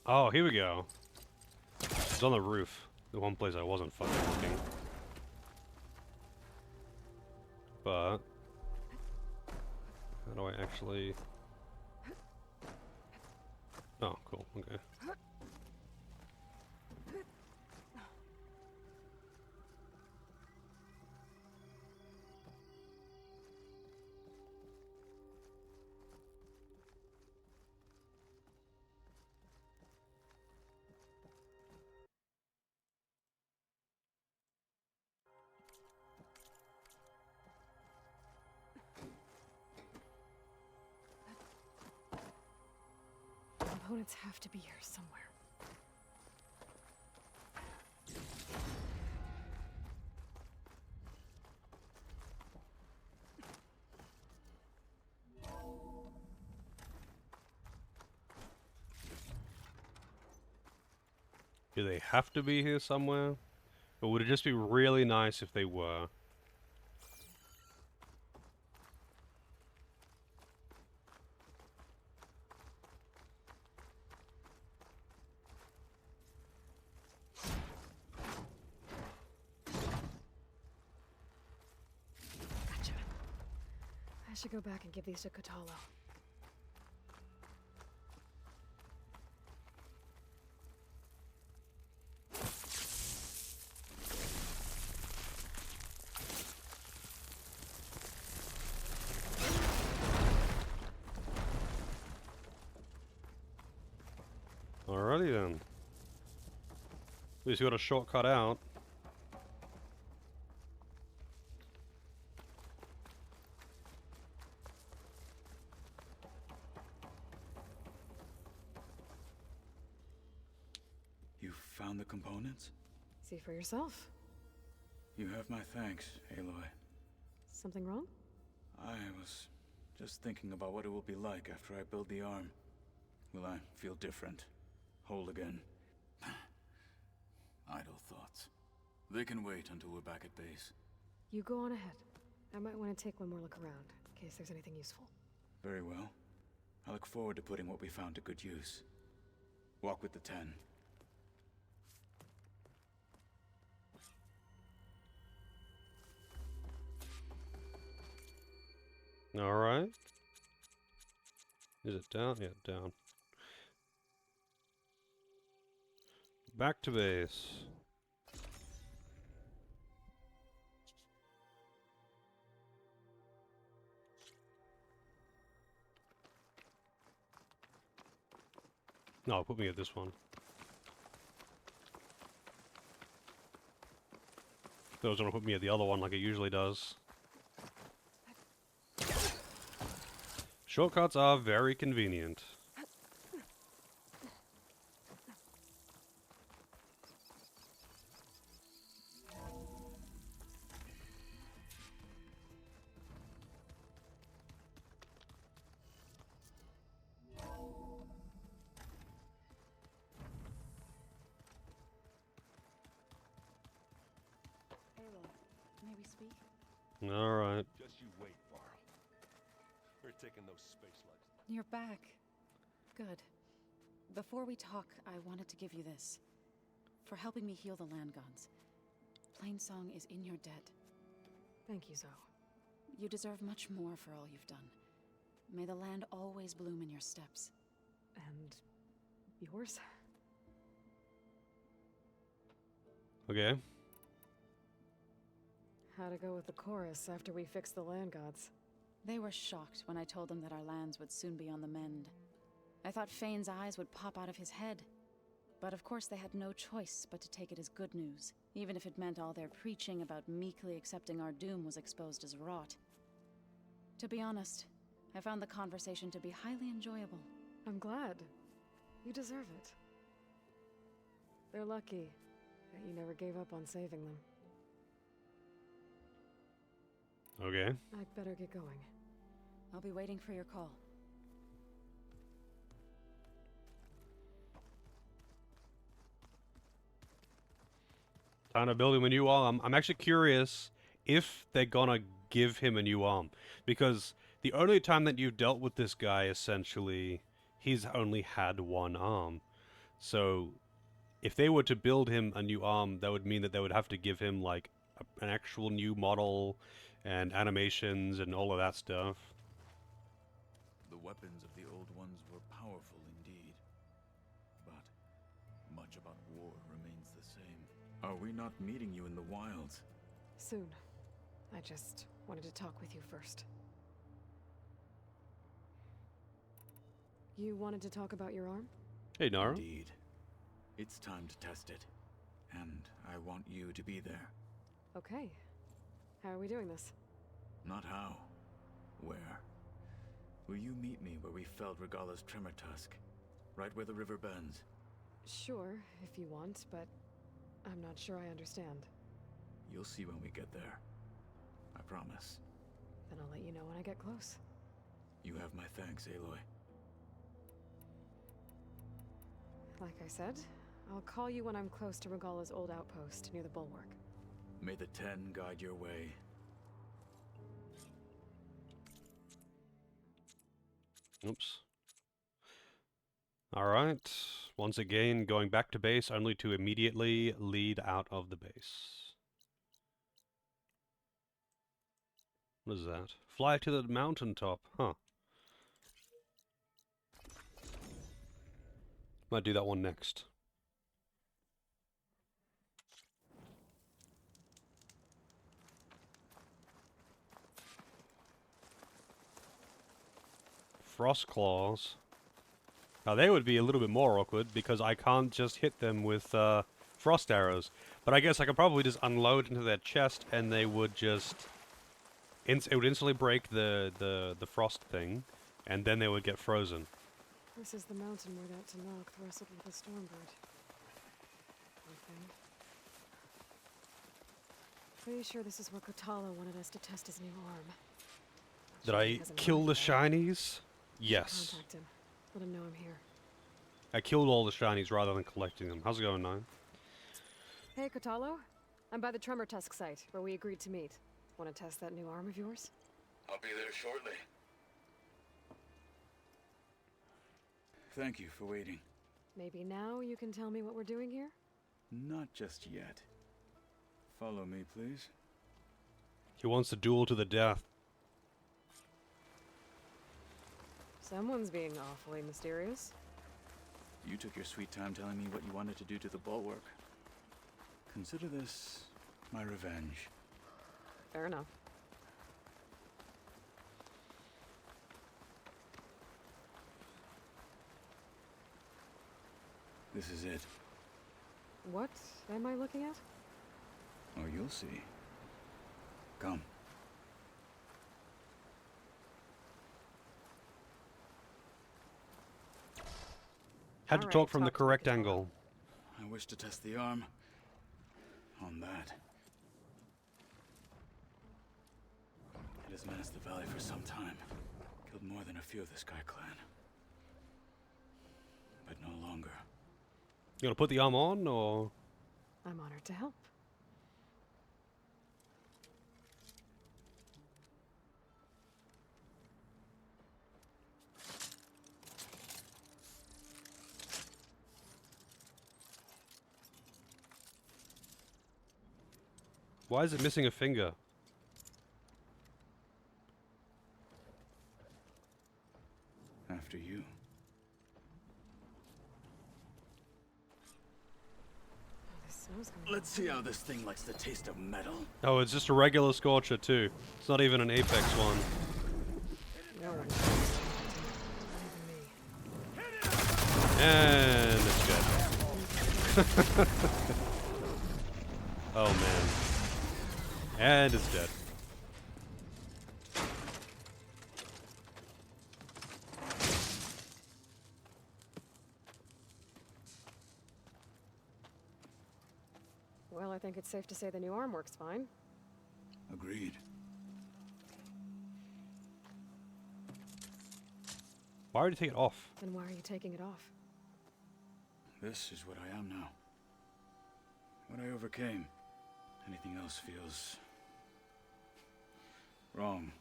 A: Oh, here we go. It's on the roof. The one place I wasn't fucking looking. But... how do I actually... Oh, cool. Okay.
B: Components have to be here somewhere.
A: Do they have to be here somewhere? Or would it just be really nice if they were?
B: Gotcha. I should go back and give these to Kotallo.
A: Alrighty then. At least we got a shortcut out.
F: You found the components?
B: See for yourself.
F: You have my thanks, Aloy.
B: Something wrong?
F: I was just thinking about what it will be like after I build the arm. Will I feel different? Whole again? Idle thoughts. They can wait until we're back at base.
B: You go on ahead. I might want to take one more look around, in case there's anything useful.
F: Very well. I look forward to putting what we found to good use. Walk with the 10.
A: Alright. Is it down? Yeah, down. Back to base. No, put me at this one. Those don't put me at the other one like it usually does. Shortcuts are very convenient.
C: Aloy, may we speak?
A: Alright.
E: Just you wait, Varl. We're taking those space lugs.
C: You're back. Good. Before we talk, I wanted to give you this. For helping me heal the land gods. Plainsong is in your debt.
B: Thank you, Zoe.
C: You deserve much more for all you've done. May the land always bloom in your steps.
B: And yours?
A: Okay.
B: How to go with the chorus after we fix the land gods?
C: They were shocked when I told them that our lands would soon be on the mend. I thought Fane's eyes would pop out of his head. But of course they had no choice but to take it as good news, even if it meant all their preaching about meekly accepting our doom was exposed as rot. To be honest, I found the conversation to be highly enjoyable.
B: I'm glad. You deserve it. They're lucky that you never gave up on saving them.
A: Okay.
B: I'd better get going.
C: I'll be waiting for your call.
A: Time to build him a new arm. I'm actually curious if they're gonna give him a new arm. Because the only time that you've dealt with this guy, essentially, he's only had one arm. So, if they were to build him a new arm, that would mean that they would have to give him, like, an actual new model and animations and all of that stuff.
F: The weapons of the old ones were powerful indeed. But much about war remains the same. Are we not meeting you in the wilds?
B: Soon. I just wanted to talk with you first. You wanted to talk about your arm?
A: Hey, Nara.
F: Indeed. It's time to test it. And I want you to be there.
B: Okay. How are we doing this?
F: Not how. Where? Will you meet me where we felled Regalla's tremor tusk? Right where the river bends?
B: Sure, if you want, but I'm not sure I understand.
F: You'll see when we get there. I promise.
B: Then I'll let you know when I get close.
F: You have my thanks, Aloy.
B: Like I said, I'll call you when I'm close to Regalla's old outpost near the bulwark.
F: May the 10 guide your way.
A: Oops. Alright. Once again, going back to base, only to immediately lead out of the base. What is that? Fly to the mountaintop. Huh. Might do that one next. Frost Claws. Now they would be a little bit more awkward because I can't just hit them with frost arrows. But I guess I could probably just unload into their chest, and they would just... it would instantly break the frost thing, and then they would get frozen.
B: This is the mountain where that Tanakh wrestled with the Stormbird. Okay. Pretty sure this is where Kotala wanted us to test his new arm.
A: Did
B: Sure he
A: I
B: hasn't
A: kill
B: learned
A: the
B: yet.
A: shinies? Yes.
B: Contact him. Let him know I'm here.
A: I killed all the shinies rather than collecting them. How's it going, Nine?
B: Hey, Kotalo. I'm by the Tremor Tusk site, where we agreed to meet. Want to test that new arm of yours?
F: I'll be there shortly. Thank you for waiting.
B: Maybe now you can tell me what we're doing here?
F: Not just yet. Follow me, please.
A: He wants a duel to the death.
B: Someone's being awfully mysterious.
F: You took your sweet time telling me what you wanted to do to the bulwark. Consider this my revenge.
B: Fair enough.
F: This is it.
B: What am I looking at?
F: Oh, you'll see. Come.
A: Had to
B: Alright,
A: talk from the
B: talk to me,
A: correct
B: Kotala.
A: angle.
F: I wish to test the arm on that. It has menaced the valley for some time. Killed more than a few of the Sky Clan. But no longer.
A: You gonna put the arm on, or...?
B: I'm honored to help.
A: Why is it missing a finger?
F: After you.
B: Oh, this snow's going
F: Let's see how this thing likes the taste of metal.
A: Oh, it's just a regular Scorcher too. It's not even an Apex one.
B: No one knows. Not even me.
A: And it's dead. Oh man. And it's dead.
B: Well, I think it's safe to say the new arm works fine.
F: Agreed.
A: Why would you take it off?
B: Then why are you taking it off?
F: This is what I am now. What I overcame. Anything else feels... wrong.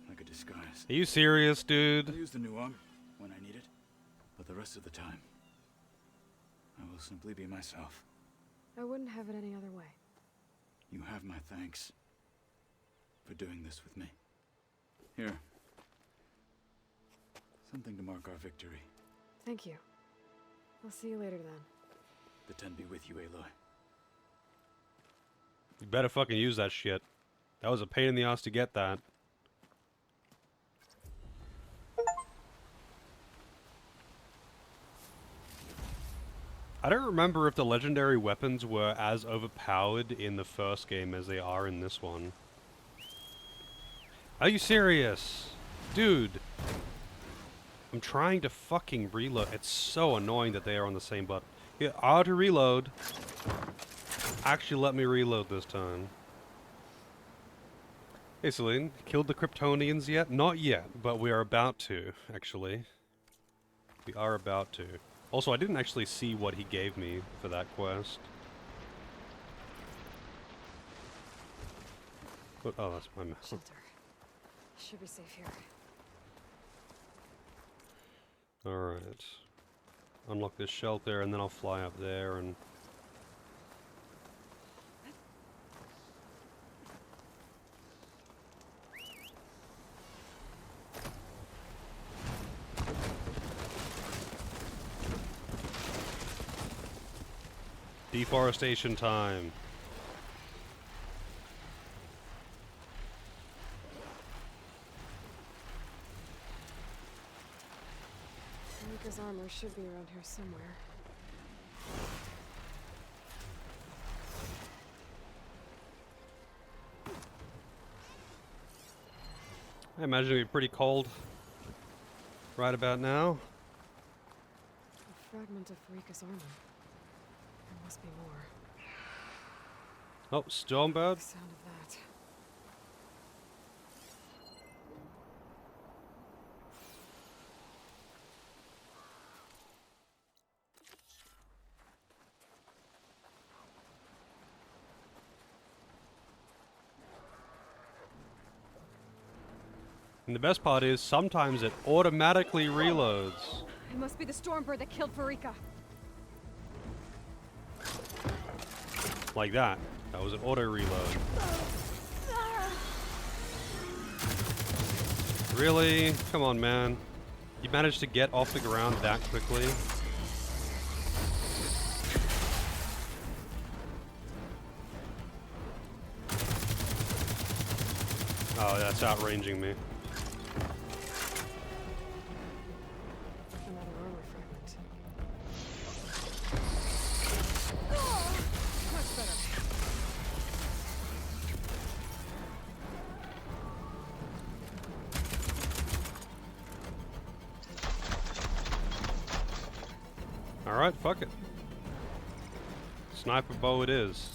F: Like a disguise.
A: Are you serious,
F: I'll
A: dude?
F: use the new arm when I need it, but the rest of the time, I will simply be myself.
B: I wouldn't have it any other way.
F: You have my thanks for doing this with me. Here. Something to mark our victory.
B: Thank you. I'll see you later then.
F: The Ten be with you, Aloy.
A: You better fucking use that shit. That was a pain in the ass to get that. I don't remember if the legendary weapons were as overpowered in the first game as they are in this one. Are you serious? Dude. I'm trying to fucking reload. It's so annoying that they are on the same button. Yeah, R to reload. Actually let me reload this time. Hey Celine, killed the Kryptonians yet? Not yet, but we are about to, actually. We are about to. Also, I didn't actually see what he gave me for that quest. But, oh, that's my mess.
B: Shelter. Should be safe here.
A: Alright. Unlock this shelter, and then I'll fly up there and... Deforestation time.
B: Mika's armor should be around here somewhere.
A: imagine it'd be pretty cold right about now.
B: A fragment of Farika's armor. There must be more.
A: Oh, Stormbird.
B: The sound of that.
A: And the best part is sometimes it automatically reloads.
B: It must be the Stormbird that killed Farika.
A: Like that. That was an auto reload. Really? Come on, man. You managed to get off the ground that quickly? Oh, that's outranging me.
B: Another armor fragment. Much better.
A: Alright, fuck it. Sniper bow it is.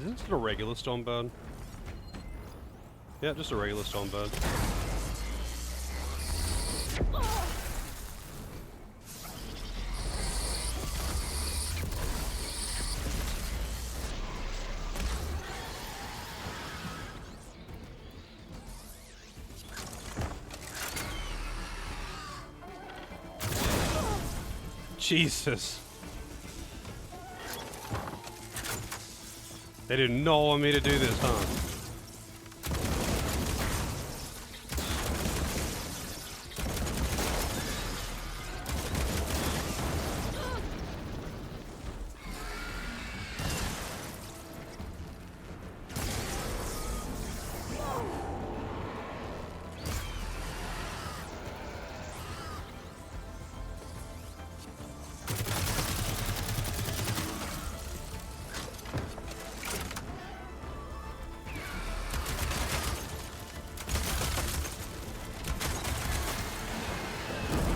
A: Isn't it a regular Stormbird? Yeah, just a regular Stormbird. Jesus. They did not want me to do this, huh?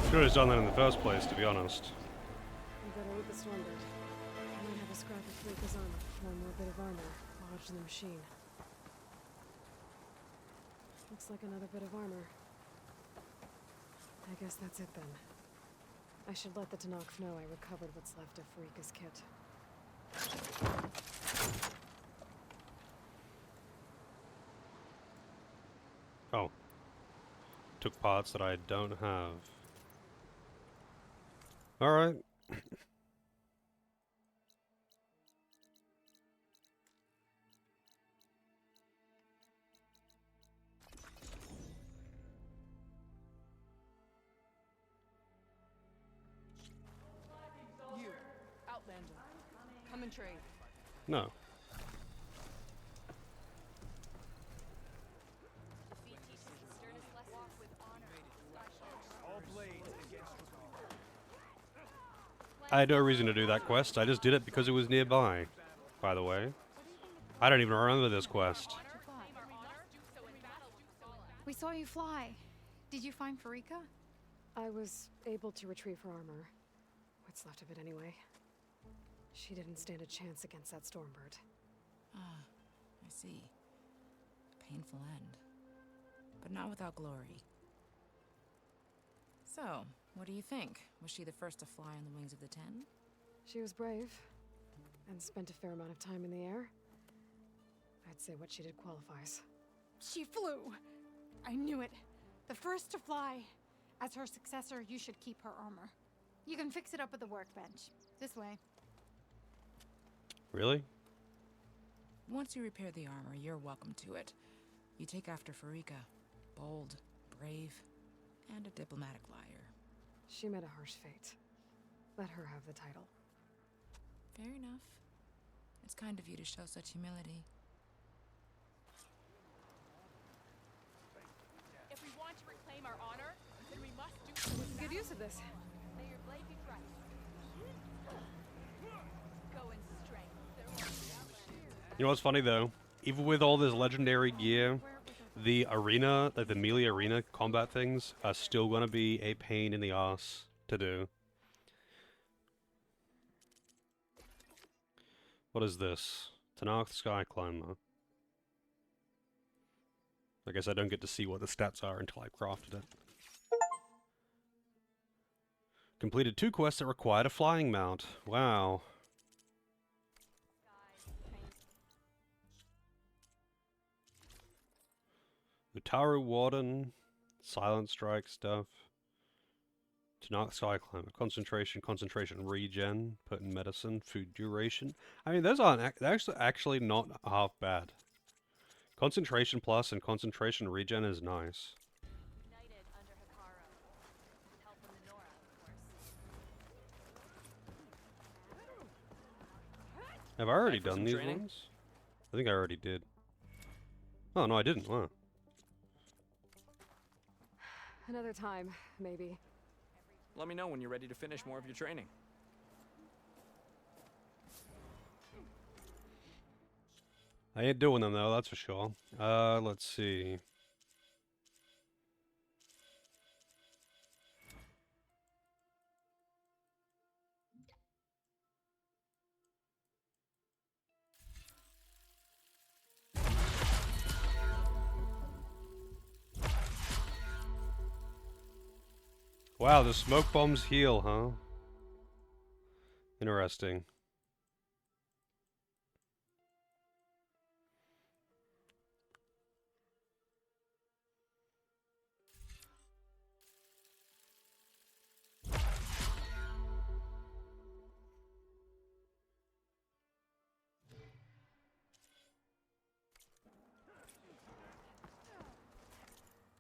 A: Should have done that in the first place, to be honest.
B: We better loot the Stormbird. I might have a scrap of Farika's armor. One more bit of armor lodged in the machine. Looks like another bit of armor. I guess that's it then. I should let the Tenakth know I recovered what's left of Farika's kit.
A: Oh. Took parts that I don't have. Alright.
G: You, Outlander, come and trade.
A: No.
E: All blades against
A: I had no reason to do that quest. I just did it because it was nearby, by the way. I don't even remember this quest.
H: We saw you fly. Did you find Farika?
B: I was able to retrieve her armor. What's left of it anyway. She didn't stand a chance against that Stormbird.
I: Ah, I see. Painful end. But not without glory. So, what do you think? Was she the first to fly on the wings of the Ten?
B: She was brave, and spent a fair amount of time in the air. I'd say what she did qualifies.
H: She flew! I knew it. The first to fly. As her successor, you should keep her armor. You can fix it up at the workbench. This way.
A: Really?
I: Once you repair the armor, you're welcome to it. You take after Farika. Bold, brave, and a diplomatic liar.
B: She met a harsh fate. Let her have the title.
I: Fair enough. It's kind of you to show such humility.
G: If we want to reclaim our honor, then we
B: We can get use of this.
G: May your blade be bright. Go in strength.
A: You know what's funny though? Even with all this legendary gear, the arena, like the melee arena combat things, are still gonna be a pain in the ass to do. What is this? Tanarth Sky Climber. I guess I don't get to see what the stats are until I've crafted it. Completed 2 quests that required a flying mount. Wow. Utaru Warden, Silent Strike stuff. Tanarth Sky Climber, concentration, regen, put in medicine, food duration. I mean, those aren't they're actually not half bad. Concentration plus and concentration regen is nice.
G: United under Hikaru. With help from the Nora, of course.
A: Have I already
E: Back for
A: done
E: some
A: these
E: training?
A: ones? I think I already did. Oh, no, I didn't. Wow.
B: Another time, maybe.
E: Let me know when you're ready to finish more of your training.
A: I ain't doing them, though, that's for sure. Let's see. Wow, the smoke bombs heal, huh? Interesting.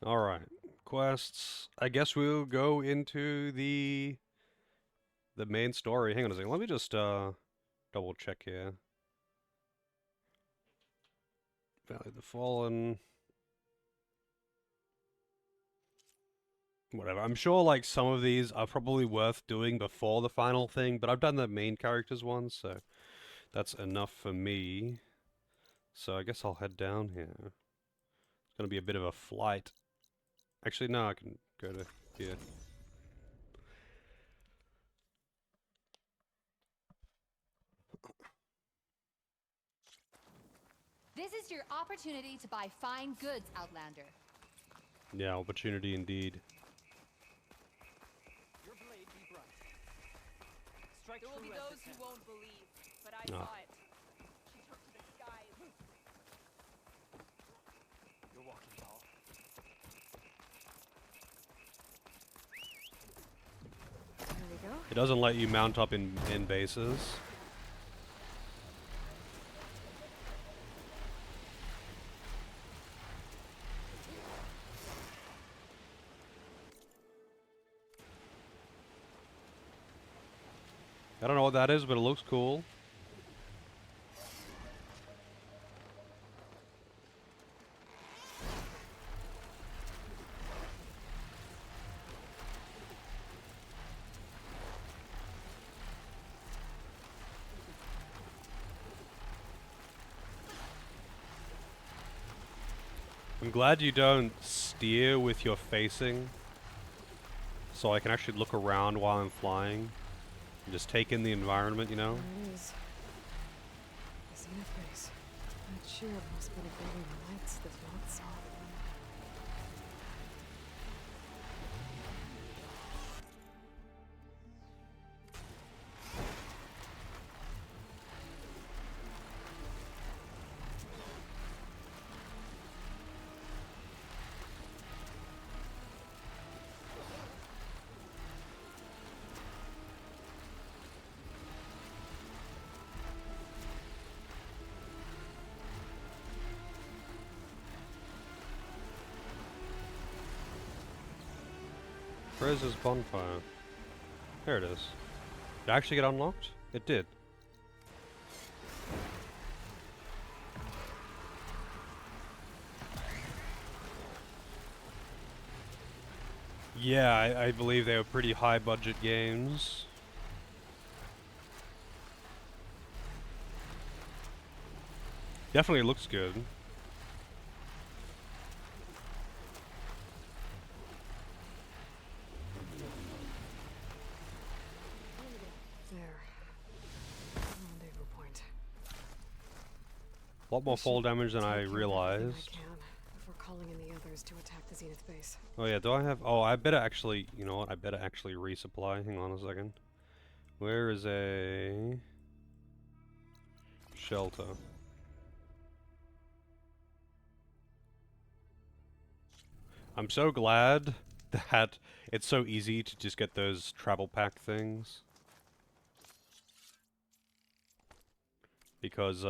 A: Alright, quests. I guess we'll go into the main story. Hang on a second, let me just double check here. Valley of the Fallen. Whatever, I'm sure like some of these are probably worth doing before the final thing, but I've done the main characters ones, so that's enough for me. So I guess I'll head down here. It's gonna be a bit of a flight. Actually, no, I can go to here.
J: This is your opportunity to buy fine goods, Outlander.
A: Yeah, opportunity indeed.
E: Your blade be bright. Strike
G: There will be
E: true as
G: those
E: the
G: who won't believe, but I
A: Ah.
G: saw it. She took to the skies.
E: You're walking tall.
B: There we go.
A: It doesn't let you mount up in bases. I don't know what that is, but it looks cool. I'm glad you don't steer with your facing, so I can actually look around while I'm flying and just take in the environment, you know?
B: There it is. The zenith base. That shield must be the building the lights that Vought saw.
A: Where's this bonfire? There it is. Did it actually get unlocked? It did. Yeah, I believe they were pretty high budget games. Definitely looks good.
B: There. Rendezvous point.
A: A lot more
B: I should
A: fall damage than
B: take
A: I
B: care of everything
A: realized.
B: I can before calling in the others to attack the Zenith base.
A: Oh yeah, do I have... Oh, I better actually... You know what? I better actually resupply. Hang on a second. Where is a... shelter? I'm so glad that it's so easy to just get those travel pack things. Because,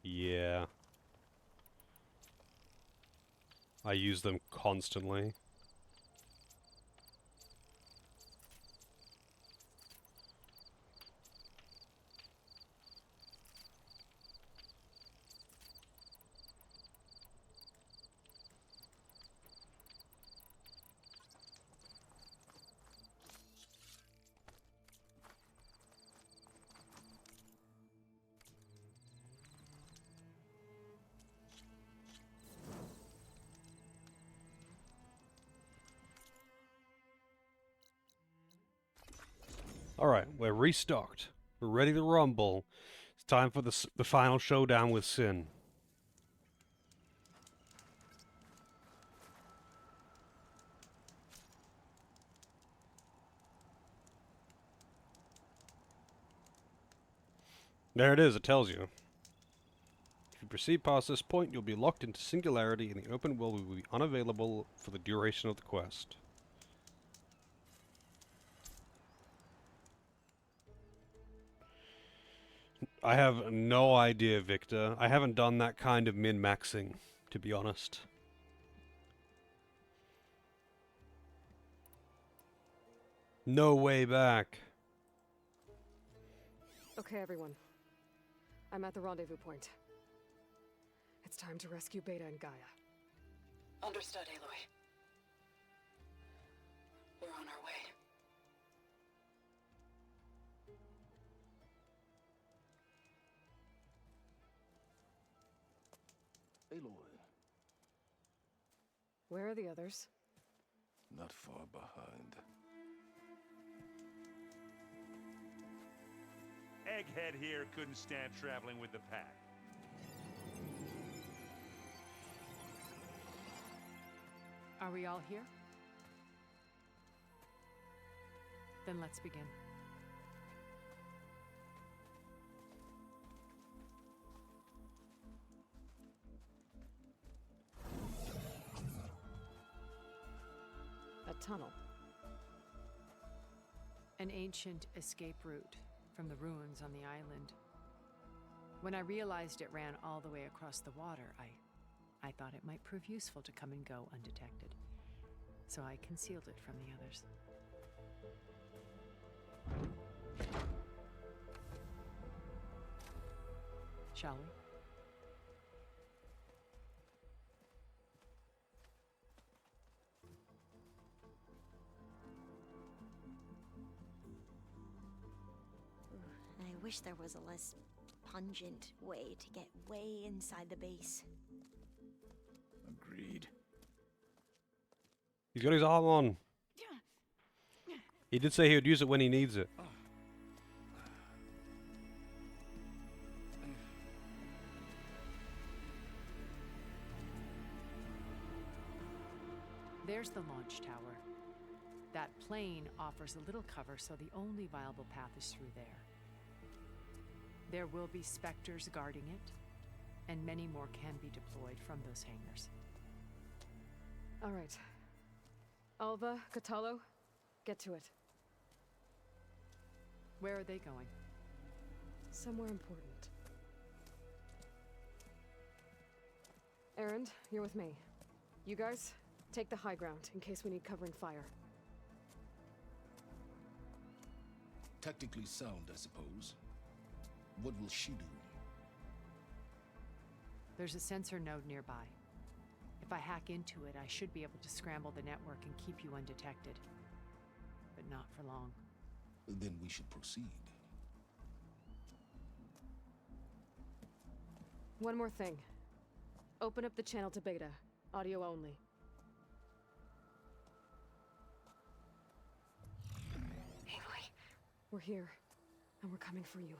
A: yeah. I use them constantly. Alright, we're restocked. We're ready to rumble. It's time for the final showdown with Sin. There it is, it tells you. If you proceed past this point, you'll be locked into Singularity and the open world will be unavailable for the duration of the quest. I have no idea, Victor. I haven't done that kind of min-maxing, to be honest. No way back.
B: Okay, everyone. I'm at the rendezvous point. It's time to rescue Beta and Gaia.
I: Understood, Aloy. We're on our way.
E: Aloy,
B: Where are the others?
E: not far behind.
K: Egghead here couldn't stand traveling with the pack.
L: Are we all here? Then let's begin.
B: A tunnel.
L: An ancient escape route from the ruins on the island. When I realized it ran all the way across the water, I thought it might prove useful to come and go undetected. So I concealed it from the others. Shall we?
M: I wish there was a less pungent way to get way inside the base.
F: Agreed.
A: He's got his arm on. He did say he would use it when he needs it.
L: There's the launch tower. That plane offers a little cover, so the only viable path is through there. There will be Spectres guarding it, and many more can be deployed from those hangars.
B: All right. Alva, Catalo, get to it.
L: Where are they going?
B: Somewhere important. Erend, you're with me. You guys, take the high ground in case we need covering fire.
E: Tactically sound, I suppose. What will she do?
L: There's a sensor node nearby. If If I hack into it, I should be able to scramble the network and keep you undetected. But not for long.
N: Then we should proceed.
B: One more thing. Open up the channel to Beta. Audio only. Aloy, we're here, and we're coming for you.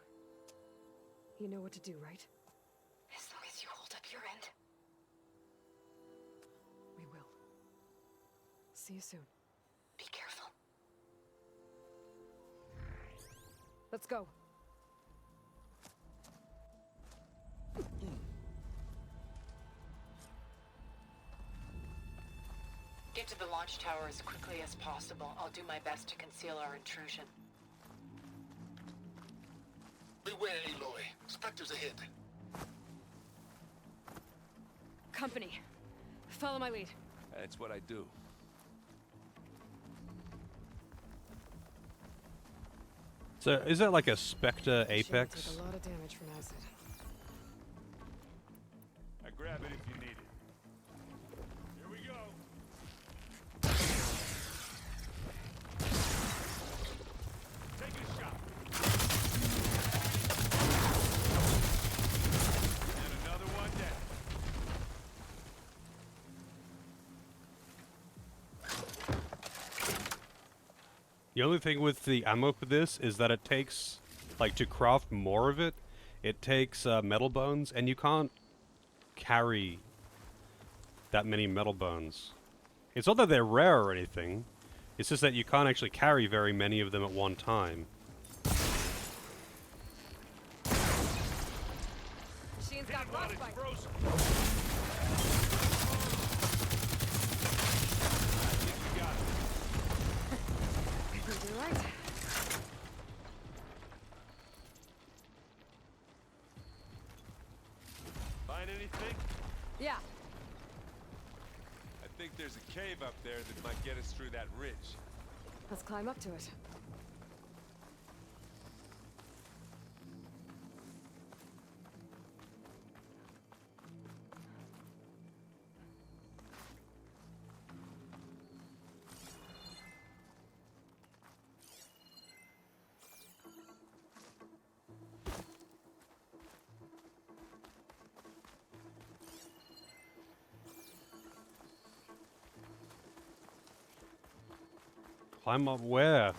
B: You know what to do, right? As long as you hold up your end. We will. See you soon. Be careful. Let's go.
L: Get to the launch tower as quickly as possible. I'll do my best to conceal our intrusion.
N: Beware, Aloy. Spectres ahead.
B: Company. Follow my lead.
D: That's what I do.
A: So, is that like a Spectre Apex?
B: Take a lot of damage from acid.
K: I grab it if you need it. Here we go. Take a shot. And another one down.
A: The only thing with the ammo for this is that it takes, like, to craft more of it, it takes metal bones, and you can't carry that many metal bones. It's not that they're rare or anything, it's just that you can't actually carry very many of them at one time.
B: Machine's got frostbite. You're right.
K: Find anything?
B: Yeah.
K: I think there's a cave up there that might get us through that ridge.
B: Let's climb up to it.
A: Climb up where?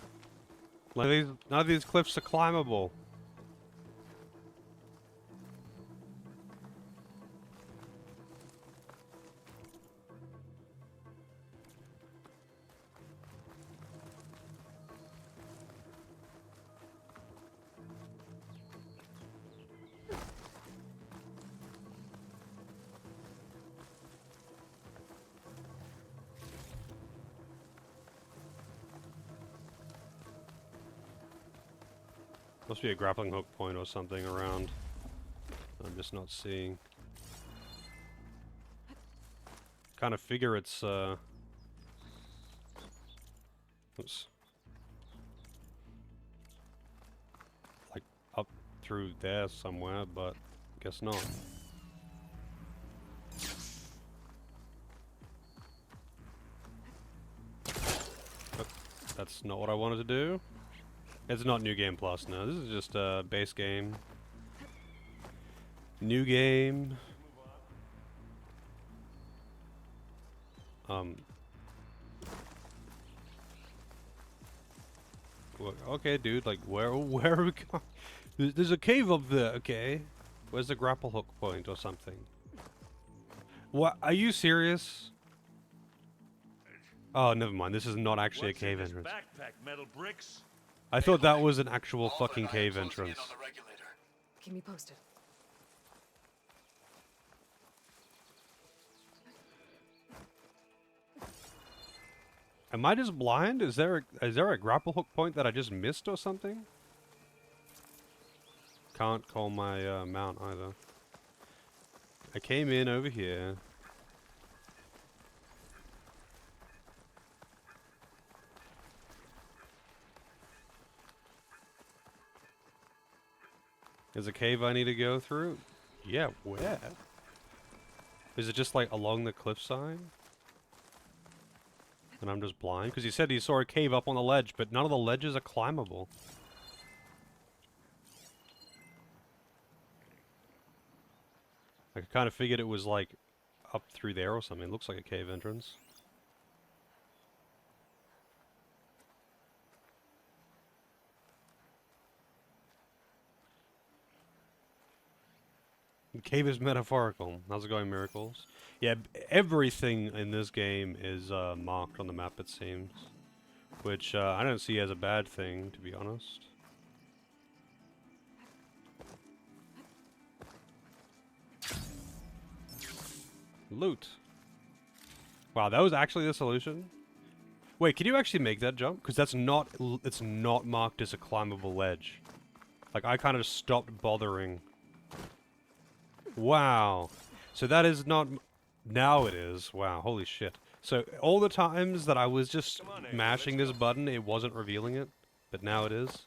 A: None of these cliffs are climbable. Must be a grappling hook point or something around. I'm just not seeing. Kind of figure it's oops. Like up through there somewhere, but guess not. But that's not what I wanted to do. It's not New Game Plus, no. This is just a base game. New game. Okay, dude, like, where are we going? There's a cave up there, okay? Where's the grapple hook point or something? What? Are you serious? Oh, never mind. This is not actually a cave entrance.
K: Backpack, metal bricks.
A: I thought that was an actual fucking cave entrance.
B: Keep me posted.
A: Am I just blind? Is there a grapple hook point that I just missed or something? Can't call my mount either. I came in over here. There's a cave I need to go through? Yeah, where? Is it just like along the cliffside? And I'm just blind? Because he said he saw a cave up on the ledge, but none of the ledges are climbable. I kind of figured it was like up through there or something. It looks like a cave entrance. The cave is metaphorical. How's it going, Miracles? Yeah, everything in this game is marked on the map, it seems. Which I don't see as a bad thing, to be honest. Loot. Wow, that was actually the solution? Wait, can you actually make that jump? Because that's not, it's not marked as a climbable ledge. Like, I kind of just stopped bothering. Wow. So that is not... Now it is. Wow, holy shit. So all the times that I was just mashing this button, it wasn't revealing it. But now it is.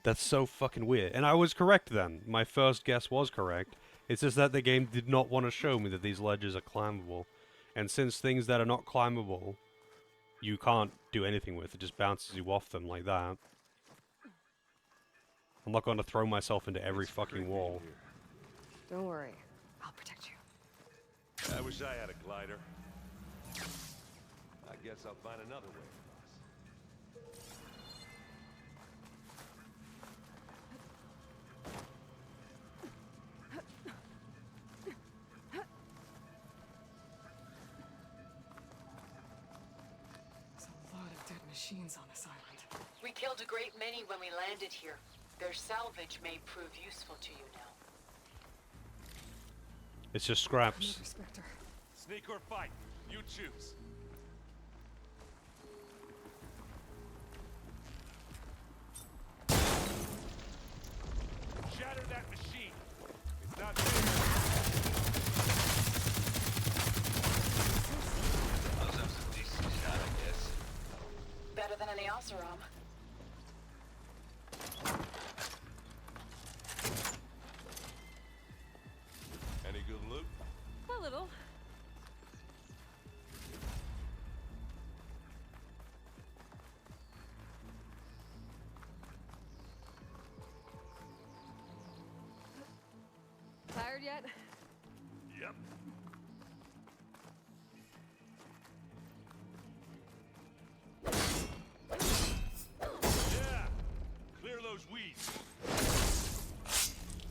A: That's so fucking weird. And I was correct then. My first guess was correct. It's just that the game did not want to show me that these ledges are climbable. And since things that are not climbable, you can't do anything with, it just bounces you off them like that. I'm not going to throw myself into every fucking wall.
B: Don't worry. I'll protect you.
K: I wish I had a glider. I guess I'll find another way across.
B: There's a lot of dead machines on this island.
O: We killed a great many when we landed here. Their salvage may prove useful to you now.
A: It's just scraps.
B: Another Spectre.
K: Sneak or fight, you choose. Shatter that machine. It's not there.
P: Must have some decent shot, I guess.
O: Better than any Oseram.
K: Any good loot?
B: A little. Tired yet?
K: Yep. Yeah. Clear those weeds.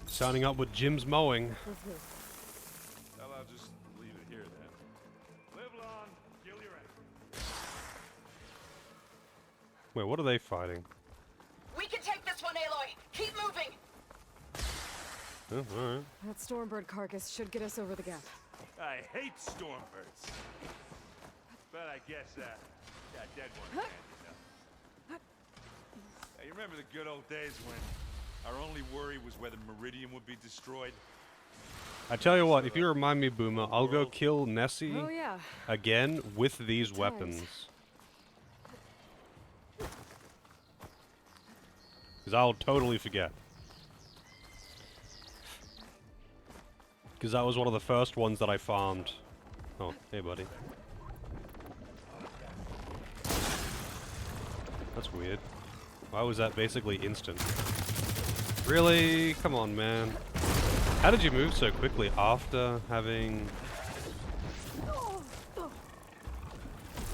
A: Signing up with Jim's Mowing.
K: Well, I'll just leave it here then. Live long, kill your enemies.
A: Wait, what are they fighting?
O: We can take this one, Aloy. Keep moving.
A: Oh, alright.
B: That Stormbird carcass should get us over the gap.
K: I hate Stormbirds. But I guess that dead one can't enough. Hey, you remember the good old days when our only worry was whether Meridian would be destroyed?
A: I tell you what, if you remind me, Boomer, I'll go kill Nessie
B: Oh, yeah.
A: again with these weapons. Because I'll totally forget. Because that was one of the first ones that I farmed. Oh, hey buddy. That's weird. Why was that basically instant? Really? Come on, man. How did you move so quickly after having...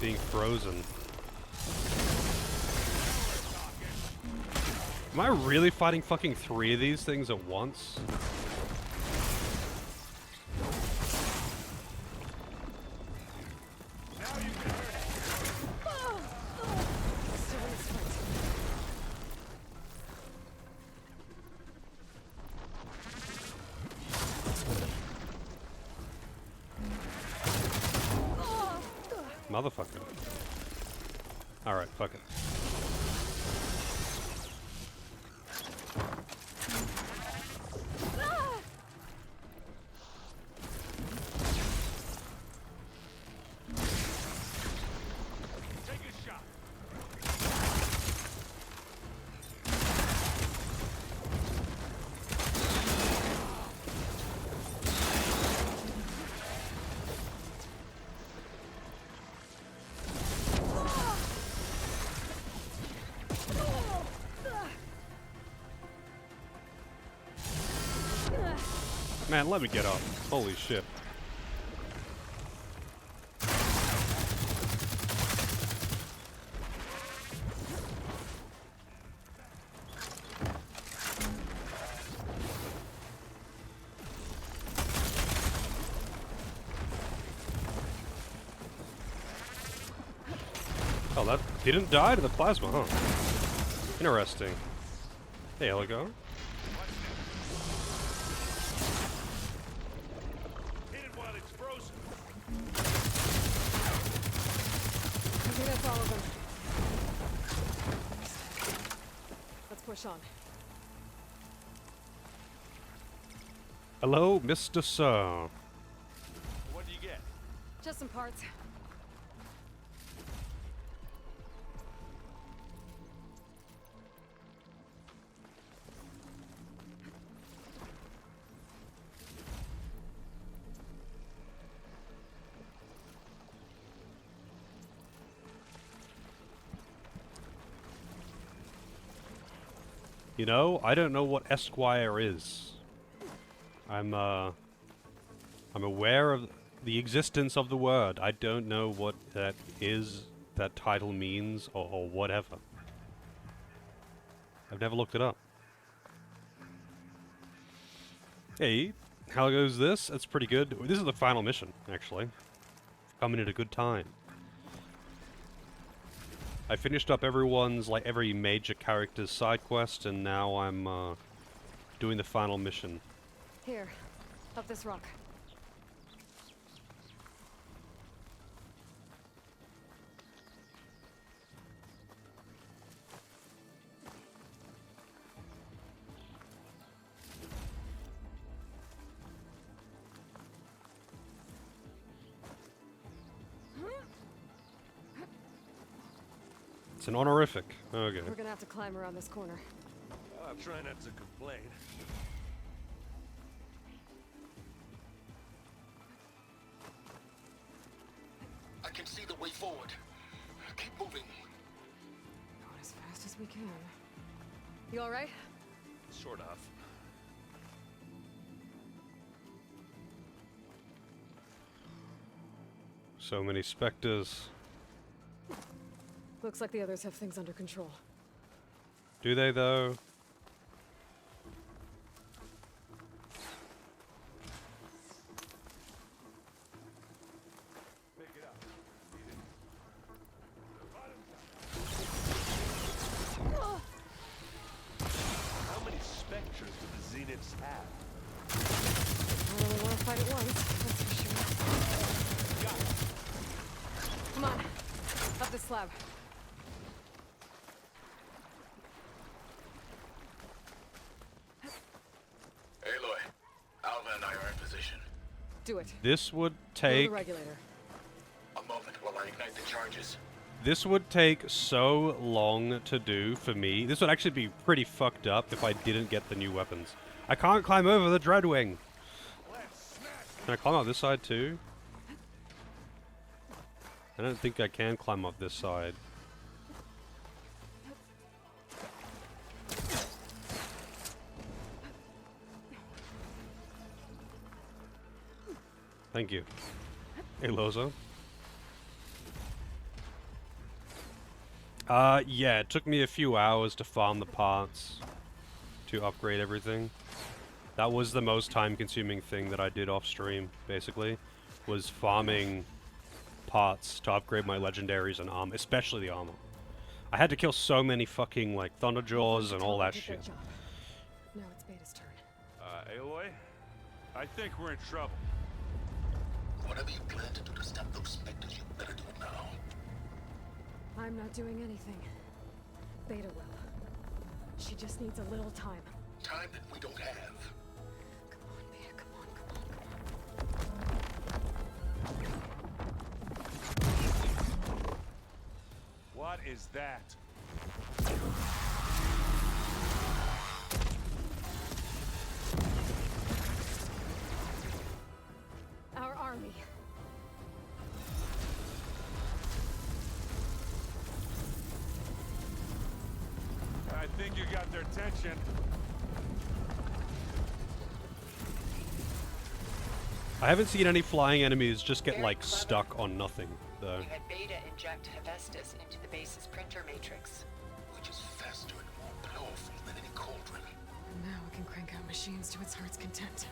A: being frozen? Am I really fighting fucking 3 of these things at once? Motherfucker. Alright, fuck it.
K: Take a shot.
A: Man, let me get up. Holy shit. Oh, that didn't die to the plasma, huh? Interesting. Hey, Helico.
K: Hit it while it's frozen.
B: I think that's all of them. Let's push on.
A: Hello, Mr. Sir.
K: What do you get?
B: Just some parts.
A: You know, I don't know what Esquire is. I'm aware of the existence of the word. I don't know what that is, that title means, or whatever. I've never looked it up. Hey, how goes this? That's pretty good. This is the final mission, actually. Coming at a good time. I finished up everyone's, like, every major character's side quest, and now I'm, doing the final mission.
B: Here, up this rock.
A: It's an honorific. Okay.
B: We're gonna have to climb around this corner.
K: I'll try not to complain.
N: I can see the way forward. Keep moving.
B: Going as fast as we can. You alright?
K: Sort of.
A: So many specters.
B: Looks like the others have things under control.
A: Do they, though?
K: How many specters do the Zeniths have?
B: I only want to fight at once, that's for sure. Come on, up this slab.
N: Aloy, Alva and I are in position.
B: Do it.
A: This would
B: Blow
A: take...
B: the regulator.
N: A moment while I ignite the charges.
A: This would take so long to do for me. This would actually be pretty fucked up if I didn't get the new weapons. I can't climb over the Dreadwing. Can I climb up this side too? I don't think I can climb up this side. Thank you. Hey, Loza. Yeah, it took me a few hours to farm the parts to upgrade everything. That was the most time-consuming thing that I did off-stream, basically, was farming parts to upgrade my legendaries and armor, especially the armor. I had to kill so many fucking, like, Thunderjaws and all that shit.
B: Now it's Beta's turn.
K: Aloy? I think we're in trouble.
N: Whatever you plan to do to stop those specters, you better do it now.
B: I'm not doing anything. Beta will. She just needs a little time.
N: Time that we don't have.
B: Come on, Beta, come on, come on.
K: What is that?
B: Our army.
K: I think you got their attention.
A: I haven't seen any flying enemies just get like stuck on nothing though.
O: You had Beta inject Hephaestus into the base's printer matrix.
N: Which is faster and more powerful than any cauldron.
B: Now it can crank out machines to its heart's content.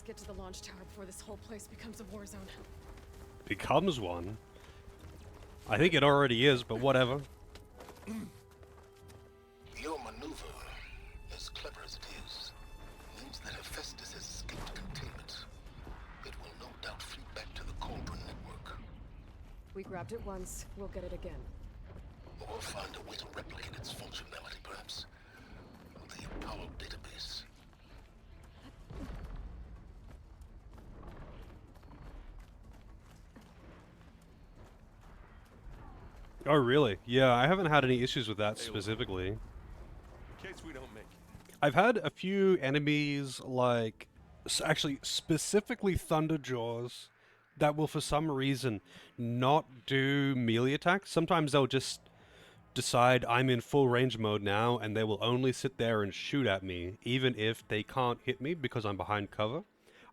B: Get to the launch tower before this whole place becomes a war zone.
A: Becomes one? I think it already is, but whatever.
N: Your maneuver, as clever as it is, means that Hephaestus has escaped containment. It will no doubt flee back to the Cauldron network.
B: We grabbed it once, we'll get it again.
N: Or find a way to replicate its functionality, perhaps. The Apollo database.
A: Oh, really? Yeah, I haven't had any issues with that specifically.
K: In case we don't make it.
A: I've had a few enemies, like, actually specifically Thunderjaws, that will for some reason not do melee attacks. Sometimes they'll just decide I'm in full range mode now, and they will only sit there and shoot at me, even if they can't hit me because I'm behind cover.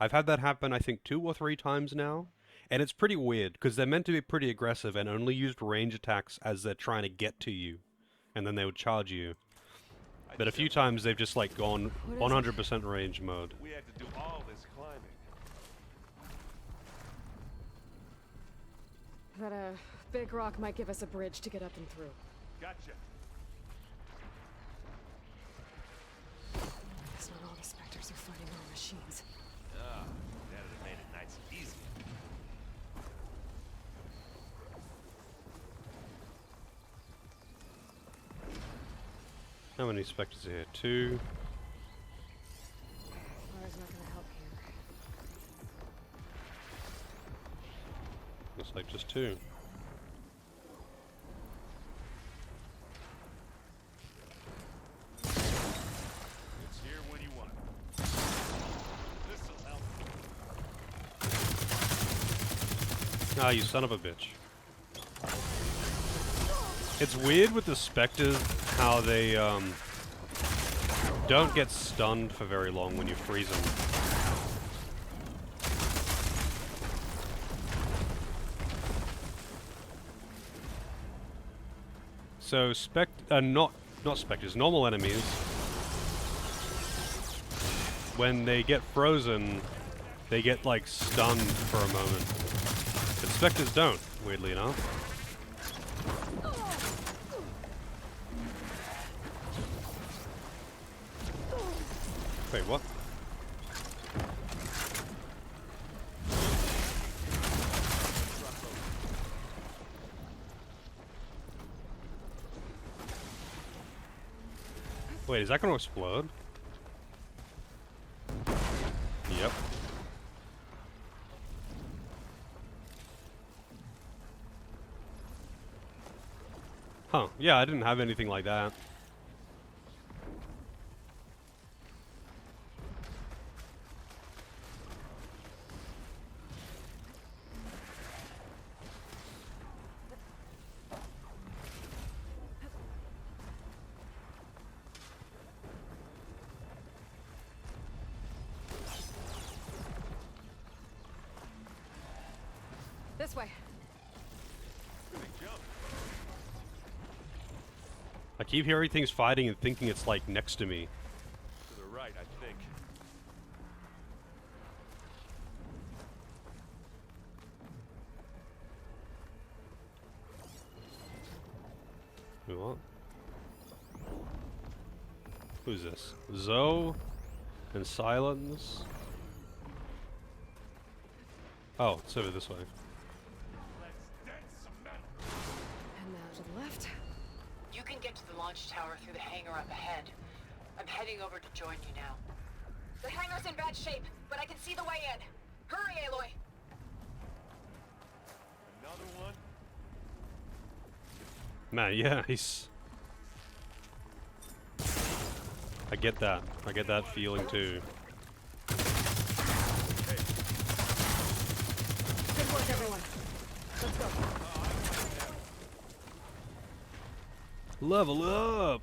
A: I've had that happen, I think, 2 or 3 times now. And it's pretty weird, because they're meant to be pretty aggressive and only used range attacks as they're trying to get to you. And then they would charge you. But a few times they've just like gone 100% range mode.
K: We had to do all this climbing.
B: That big rock might give us a bridge to get up and through.
K: Gotcha.
B: Guess not all the specters are fighting our machines.
K: Ah, that'd have made it nice and easy.
A: How many specters are here? 2.
B: Fire's not gonna help here.
A: Looks like just 2.
K: It's here when you want it. This'll help.
A: Ah, you son of a bitch. It's weird with the specters how they don't get stunned for very long when you freeze them. So not specters, normal enemies, when they get frozen, they get like stunned for a moment. But specters don't, weirdly enough. Wait, what? Wait, is that gonna explode? Yep. Huh, yeah, I didn't have anything like that.
B: This way.
A: I keep hearing things fighting and thinking it's like next to me.
K: To the right, I think.
A: What? Who's this? Zoe and Silence? Oh, it's over this way.
B: And now to the left.
O: You can get to the launch tower through the hangar up ahead. I'm heading over to join you now. The hangar's in bad shape, but I can see the way in. Hurry, Aloy!
K: Another one?
A: Man, yeah, he's... I get that. I get that feeling too.
B: Good work, everyone. Let's go.
A: Level up!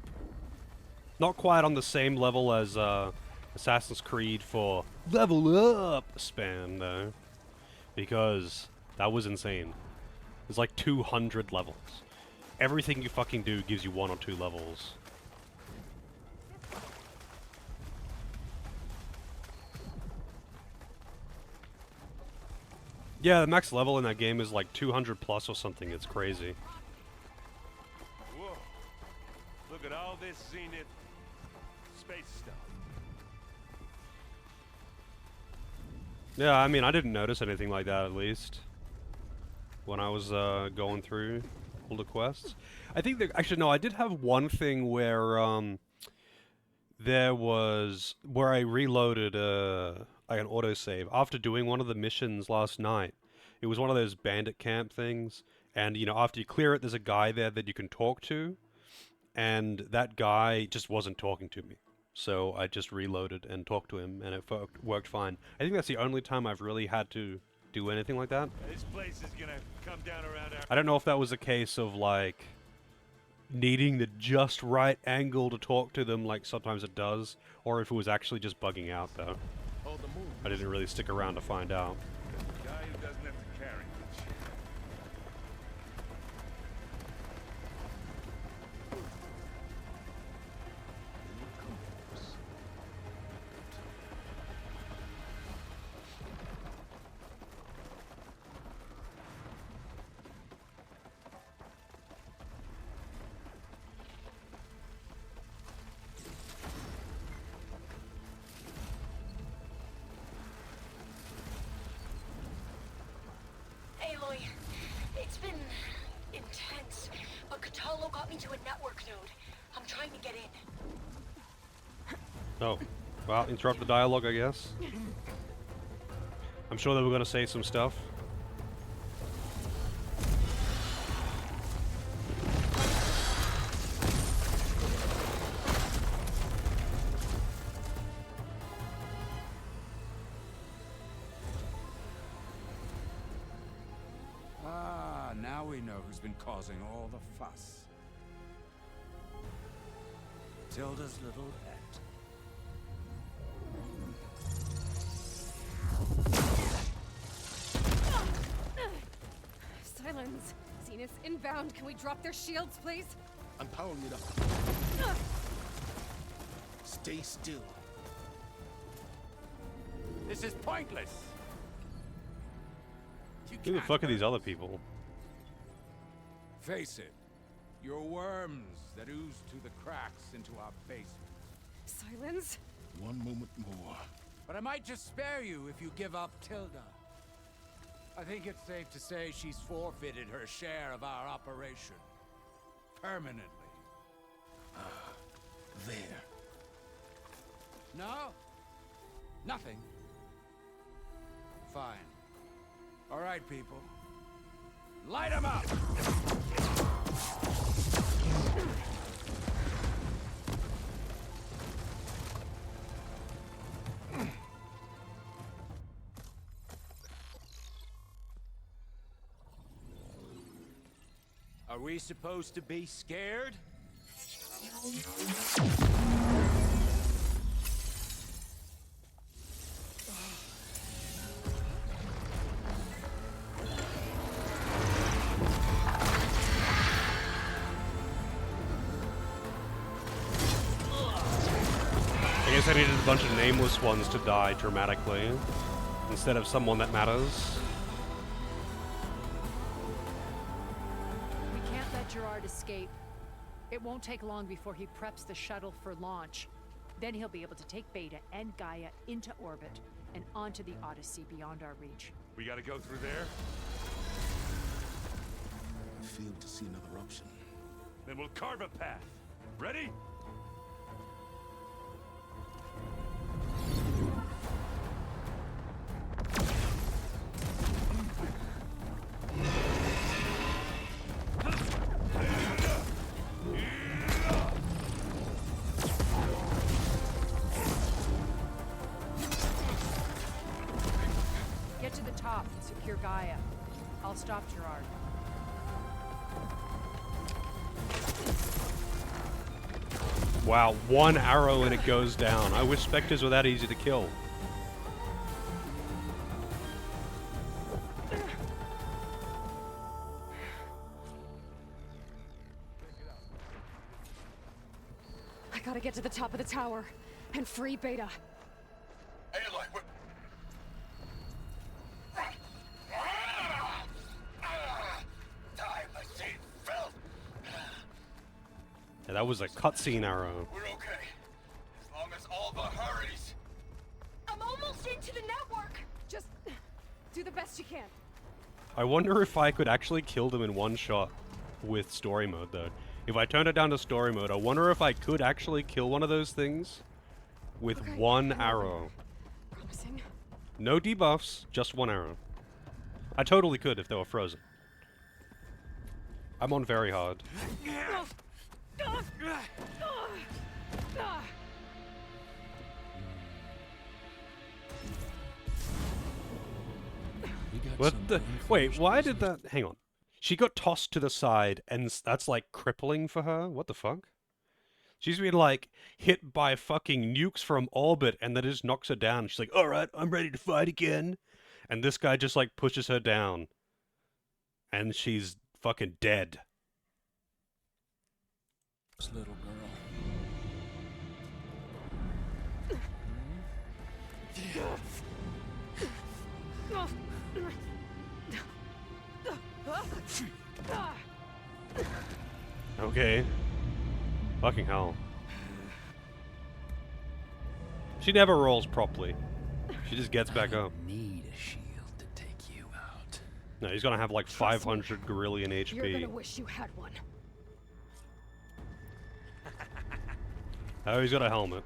A: Not quite on the same level as Assassin's Creed for level up span though, because that was insane. There's like 200 levels. Everything you fucking do gives you 1 or 2 levels. Yeah, the max level in that game is like 200 plus or something. It's crazy.
K: Whoa. Look at all this Zenith space stuff.
A: Yeah, I mean, I didn't notice anything like that, at least, when I was going through all the quests. I think that, actually, no, I did have one thing where, there was, where I reloaded, like an autosave after doing one of the missions last night. It was one of those bandit camp things, and, you know, after you clear it, there's a guy there that you can talk to, and that guy just wasn't talking to me. So I just reloaded and talked to him, and it worked fine. I think that's the only time I've really had to do anything like that.
K: This place is gonna come down around our...
A: I don't know if that was a case of, like, needing the just right angle to talk to them, like sometimes it does, or if it was actually just bugging out, though. I didn't really stick around to find out.
K: Guy who doesn't have to carry much.
O: Aloy, it's been intense, but Cthulhu got me to a network node. I'm trying to get in.
A: Oh. Well, interrupt the dialogue, I guess. I'm sure they were going to say some stuff.
Q: Ah, now we know who's been causing all the fuss. Tilda's little pet.
B: Silence. Zenith inbound. Can we drop their shields, please?
N: I'm powering it up. Stay still.
Q: This is pointless.
A: Who the fuck are these other people?
Q: Face it, you're worms that ooze through the cracks into our basement.
B: Silence.
N: One moment more.
Q: But I might just spare you if you give up Tilda. I think it's safe to say she's forfeited her share of our operation. Permanently.
N: There.
Q: No? Nothing? Fine. All right, people. Light 'em up! Are we supposed to be scared?
A: I guess I needed a bunch of nameless ones to die dramatically, instead of someone that matters.
L: We can't let Gerard escape. It won't take long before he preps the shuttle for launch. Then he'll be able to take Beta and Gaia into orbit and onto the Odyssey beyond our reach.
K: We gotta go through there?
N: I failed to see another option.
K: Then we'll carve a path. Ready?
L: the top and secure Gaia. I'll stop Gerard.
A: Wow, one arrow and it goes down. I wish specters were that easy to kill.
B: I gotta get to the top of the tower and free Beta.
N: Aloy, what?
A: Yeah, that was a cutscene arrow.
N: We're okay. As long as Alba hurries.
B: I'm almost into the network! Just do the best you can.
A: I wonder if I could actually kill them in one shot with story mode, though. If I turn it down to story mode, I wonder if I could actually kill one of those things with one arrow.
B: Promising.
A: No debuffs, just one arrow. I totally could if they were frozen. I'm on very hard. What the? Wait, why did that? Hang on. She got tossed to the side, and that's like crippling for her? What the fuck? She's been like hit by fucking nukes from orbit, and that just knocks her down. She's like, alright, I'm ready to fight again. And this guy just like pushes her down. And she's fucking dead.
E: This little girl.
A: Okay. Fucking hell. She never rolls properly. She just gets back up.
E: Need a shield to take you out.
A: No, he's gonna have like 500 gorillion HP.
B: You're gonna wish you had one.
A: Oh, he's got a helmet.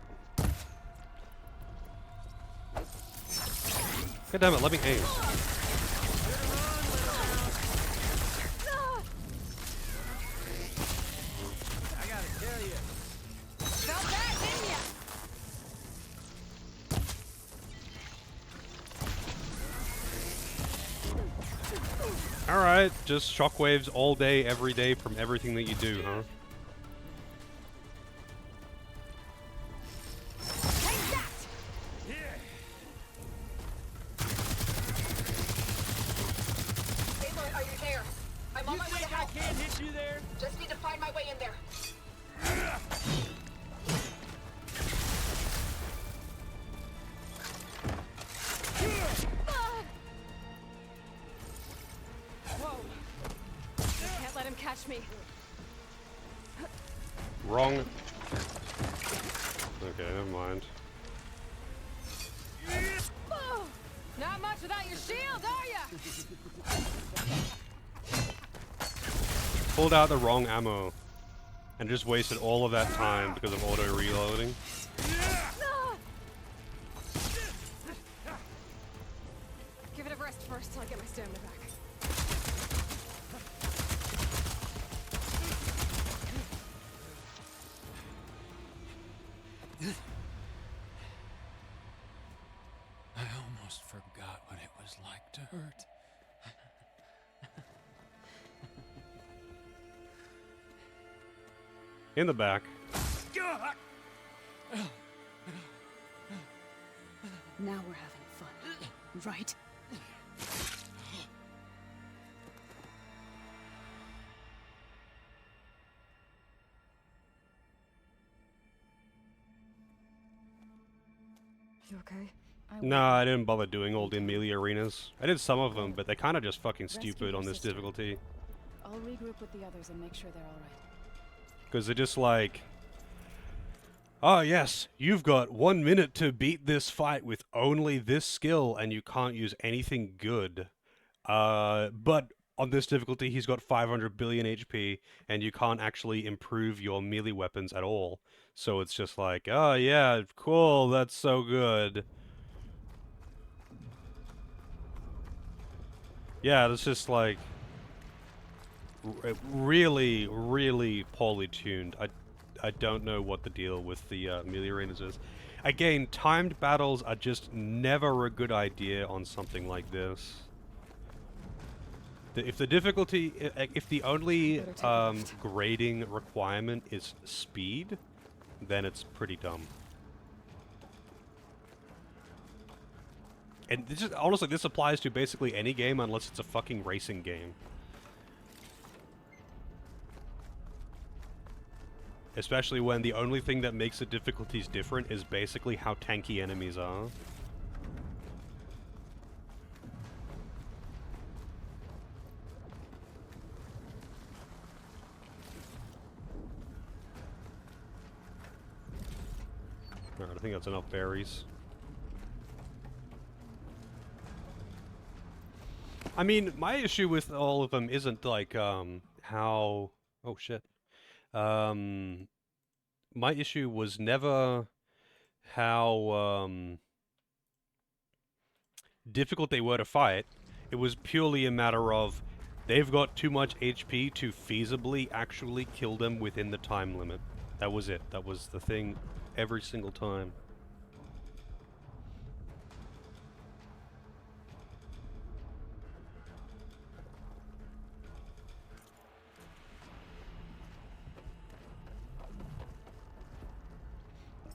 A: God damn it, let me aim.
Q: I gotta tell you.
H: Felt that, didn't ya?
A: Alright, just shockwaves all day, every day from everything that you do, huh?
O: Aloy, are you there? I'm on my way to help.
Q: I can't hit you there?
O: Just need to find my way in there.
B: Whoa. I can't let him catch me.
A: Wrong. Okay, never mind.
B: Not much without your shield, are ya?
A: Pulled out the wrong ammo. And just wasted all of that time because of auto-reloading.
B: Give it a rest first till I get my stamina back.
E: I almost forgot what it was like to hurt.
A: In the back.
B: Now we're having fun, right? You okay?
A: No, I didn't bother doing all the melee arenas. I did some of them, but they're kind of just fucking stupid on this difficulty.
C: I'll regroup with the others and make sure they're all right.
A: Because they're just like, oh yes, you've got 1 minute to beat this fight with only this skill, and you can't use anything good. But on this difficulty, he's got 500 billion HP, and you can't actually improve your melee weapons at all. So it's just like, oh yeah, cool, that's so good. Yeah, it's just like really, really poorly tuned. I don't know what the deal with the melee arenas is. Again, timed battles are just never a good idea on something like this. If the difficulty, if the only grading requirement is speed, then it's pretty dumb. And this is, honestly, this applies to basically any game unless it's a fucking racing game. Especially when the only thing that makes the difficulties different is basically how tanky enemies are. Alright, I think that's enough berries. I mean, my issue with all of them isn't like, how... Oh, shit. My issue was never how, difficult they were to fight. It was purely a matter of, they've got too much HP to feasibly actually kill them within the time limit. That was it. That was the thing every single time.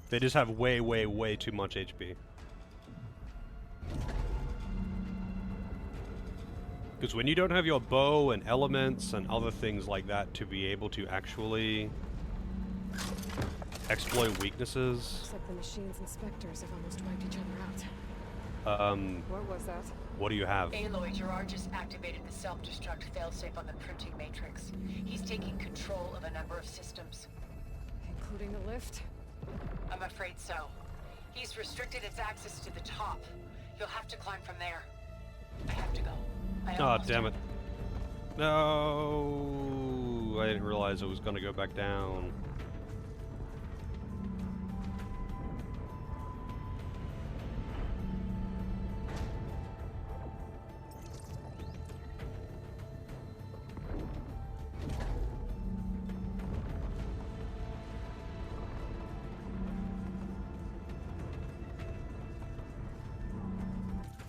A: They just have way, way, way too much HP. Because when you don't have your bow and elements and other things like that to be able to actually exploit weaknesses...
B: Looks like the machines and specters have almost wiped each other out. What was that?
A: What do you have?
O: Aloy, Gerard just activated the self-destruct failsafe on the printing matrix. He's taking control of a number of systems.
B: Including the lift?
O: I'm afraid so. He's restricted its access to the top. You'll have to climb from there. I have to go.
A: Oh, damn it. No, I didn't realize it was going to go back down.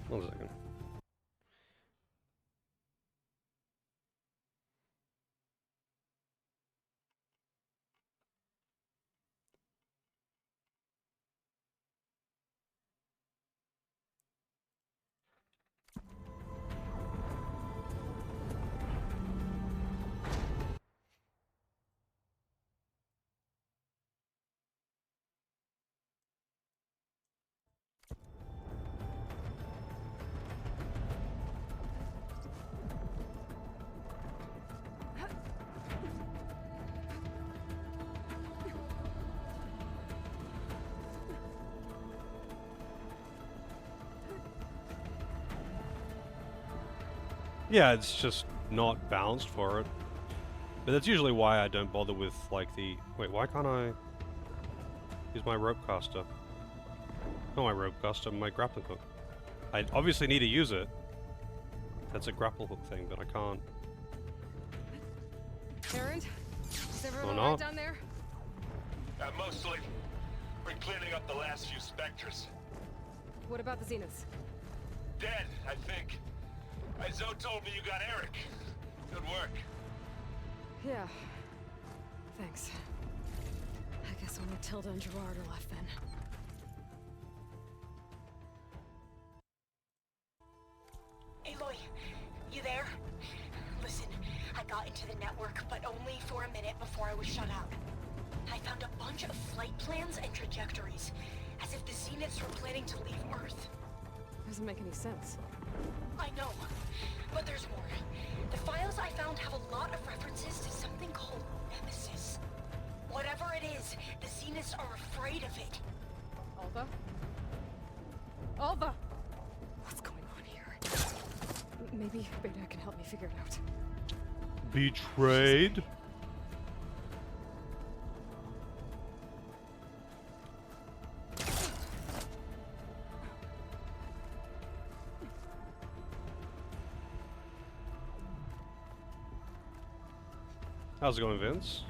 A: One second. Yeah, it's just not balanced for it. But that's usually why I don't bother with, like, the... Wait, why can't I use my rope caster? Not my rope caster, my grappling hook. I obviously need to use it. That's a grapple hook thing, but I can't.
B: Erend? Is everyone
A: not?
B: alright down there?
K: Mostly. We're cleaning up the last few specters.
B: What about the Zeniths?
K: Dead, I think. Zoe told me you got Eric. Good work.
B: Yeah. Thanks. I guess only Tilda and Gerard are left then.
M: Aloy, you there? Listen, I got into the network, but only for a minute before I was shut out. I found a bunch of flight plans and trajectories, as if the Zeniths were planning to leave Earth.
B: Doesn't make any sense.
M: I know, but there's more. The files I found have a lot of references to something called Nemesis. Whatever it is, the Zeniths are afraid of it.
B: Alva? Alva! What's going on here? Maybe Beta can help me figure it out.
A: Betrayed? How's it going, Vince?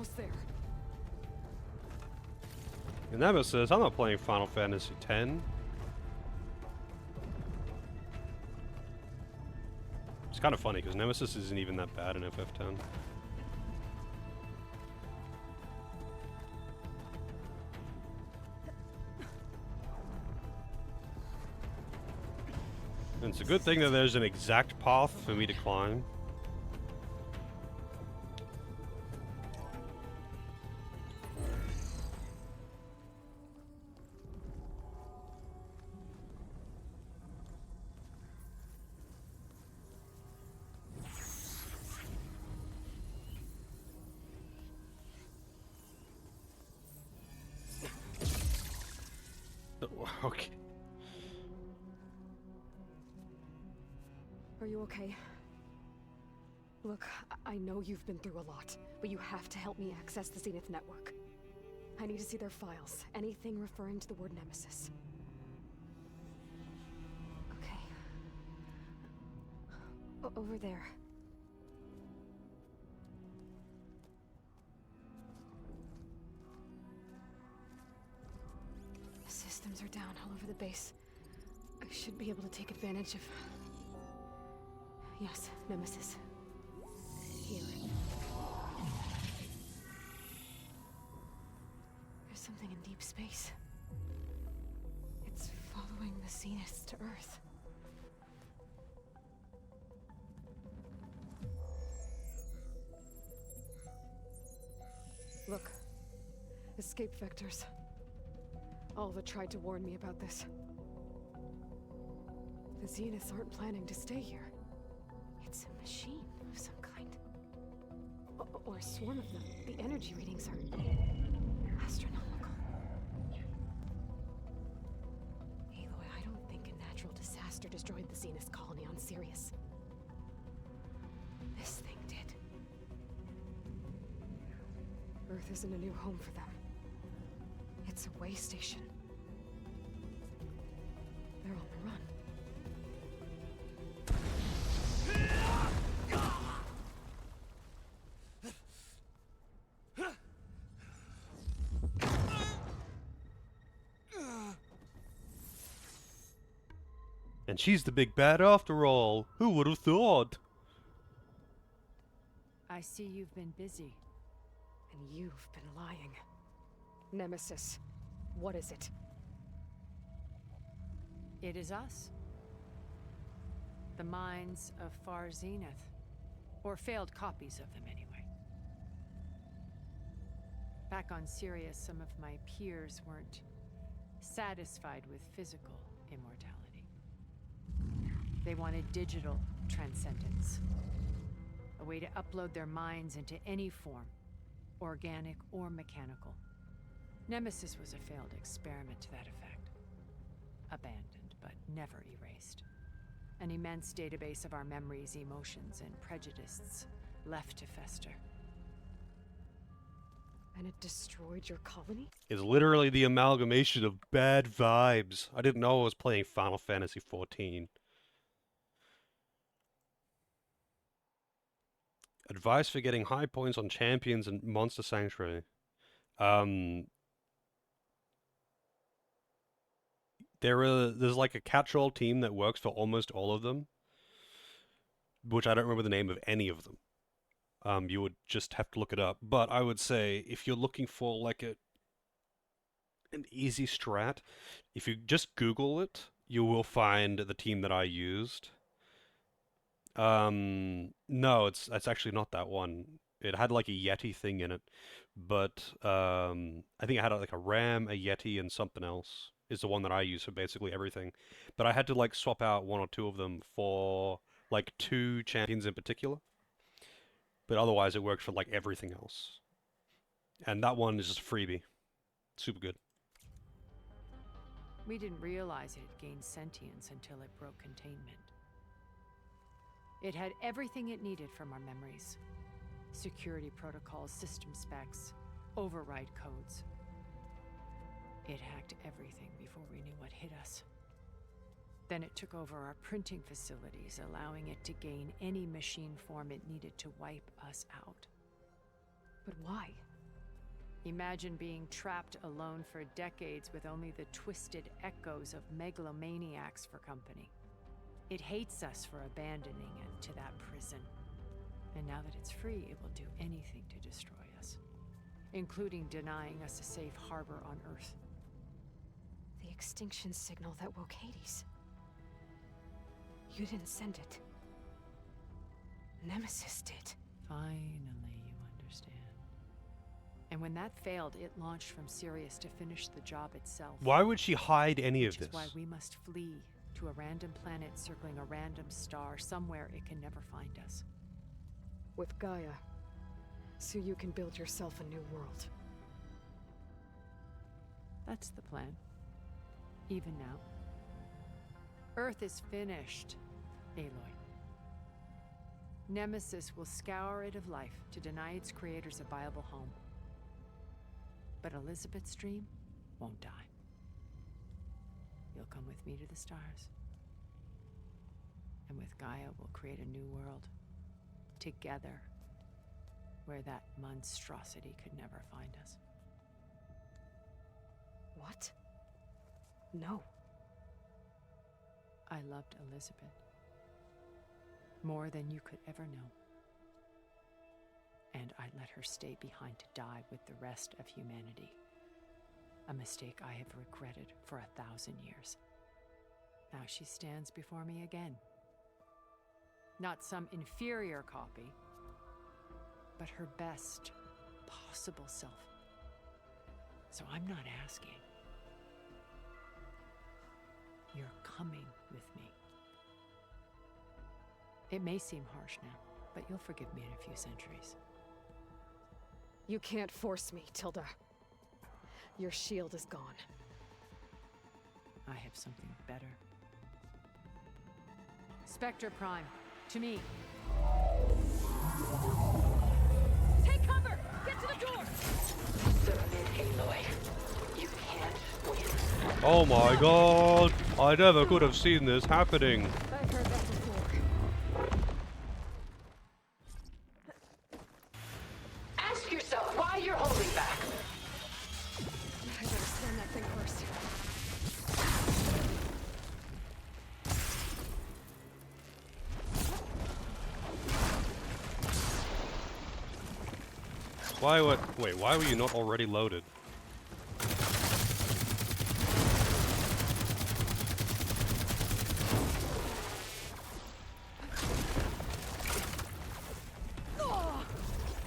B: almost there.
A: In Nemesis, I'm not playing Final Fantasy X. It's kind of funny because Nemesis isn't even that bad in FF10. And it's a good thing that there's an exact path for me to climb. Okay.
B: Are you okay? Look, I know you've been through a lot, but you have to help me access the Zenith network. I need to see their files, anything referring to the word Nemesis. Okay. Over there. The systems are down all over the base. I should be able to take advantage of... Yes, Nemesis. Here. There's something in deep space. It's following the Zeniths to Earth. Look. Escape vectors. Alva tried to warn me about this. The Zeniths aren't planning to stay here. It's a machine of some kind. Or a swarm of them. The energy readings are astronomical. Aloy, I don't think a natural disaster destroyed the Zenith colony on Sirius. This thing did. Earth isn't a new home for them. It's a way station. They're on the run.
A: And she's the big bad after all. Who would have thought?
L: I see you've been busy.
B: And you've been lying. Nemesis, what is it?
L: It is us. The minds of Far Zenith. Or failed copies of them, anyway. Back on Sirius, some of my peers weren't satisfied with physical immortality. They wanted digital transcendence. A way to upload their minds into any form, organic or mechanical. Nemesis was a failed experiment to that effect. Abandoned, but never erased. An immense database of our memories, emotions, and prejudices left to fester.
B: And it destroyed your colony?
A: It's literally the amalgamation of bad vibes. I didn't know I was playing Final Fantasy XIV. Advice for getting high points on champions and Monster Sanctuary. There's like a catch-all team that works for almost all of them, which I don't remember the name of any of them. You would just have to look it up. But I would say if you're looking for like an easy strat, if you just Google it, you will find the team that I used. No, it's actually not that one. It had like a Yeti thing in it, but I think it had like a Ram, a Yeti, and something else is the one that I use for basically everything. But I had to like swap out one or two of them for like 2 champions in particular. But otherwise it worked for like everything else. And that one is just a freebie. Super good.
L: We didn't realize it gained sentience until it broke containment. It had everything it needed from our memories. Security protocols, system specs, override codes. It hacked everything before we knew what hit us. Then it took over our printing facilities, allowing it to gain any machine form it needed to wipe us out.
B: But why?
L: Imagine being trapped alone for decades with only the twisted echoes of megalomaniacs for company. It hates us for abandoning it to that prison. And now that it's free, it will do anything to destroy us, including denying us a safe harbor on Earth.
B: The extinction signal that woke Hades. You didn't send it. Nemesis did.
L: Finally, you understand. And when that failed, it launched from Sirius to finish the job itself.
A: Why would she hide any of
L: Which is
A: this?
L: why we must flee to a random planet circling a random star, somewhere it can never find us.
B: With Gaia. So you can build yourself a new world.
L: That's the plan. Even now. Earth is finished, Aloy. Nemesis will scour it of life to deny its creators a viable home. But Elizabeth's dream won't die. You'll come with me to the stars. And with Gaia, we'll create a new world. Together. Where that monstrosity could never find us.
B: What? No.
L: I loved Elizabeth. More than you could ever know. And I let her stay behind to die with the rest of humanity. A mistake I have regretted for 1,000 years. Now she stands before me again. Not some inferior copy, but her best possible self. So I'm not asking. You're coming with me. It may seem harsh now, but you'll forgive me in a few centuries.
B: You can't force me, Tilda. Your shield is gone.
L: I have something better. Spectre Prime, to me.
M: Take cover! Get to the door! Submit, Aloy. You can't win.
A: Oh my god! I never could have seen this happening.
B: I've heard that before.
M: Ask yourself why you're holding back.
B: I better scan that thing first.
A: Why were you not already loaded?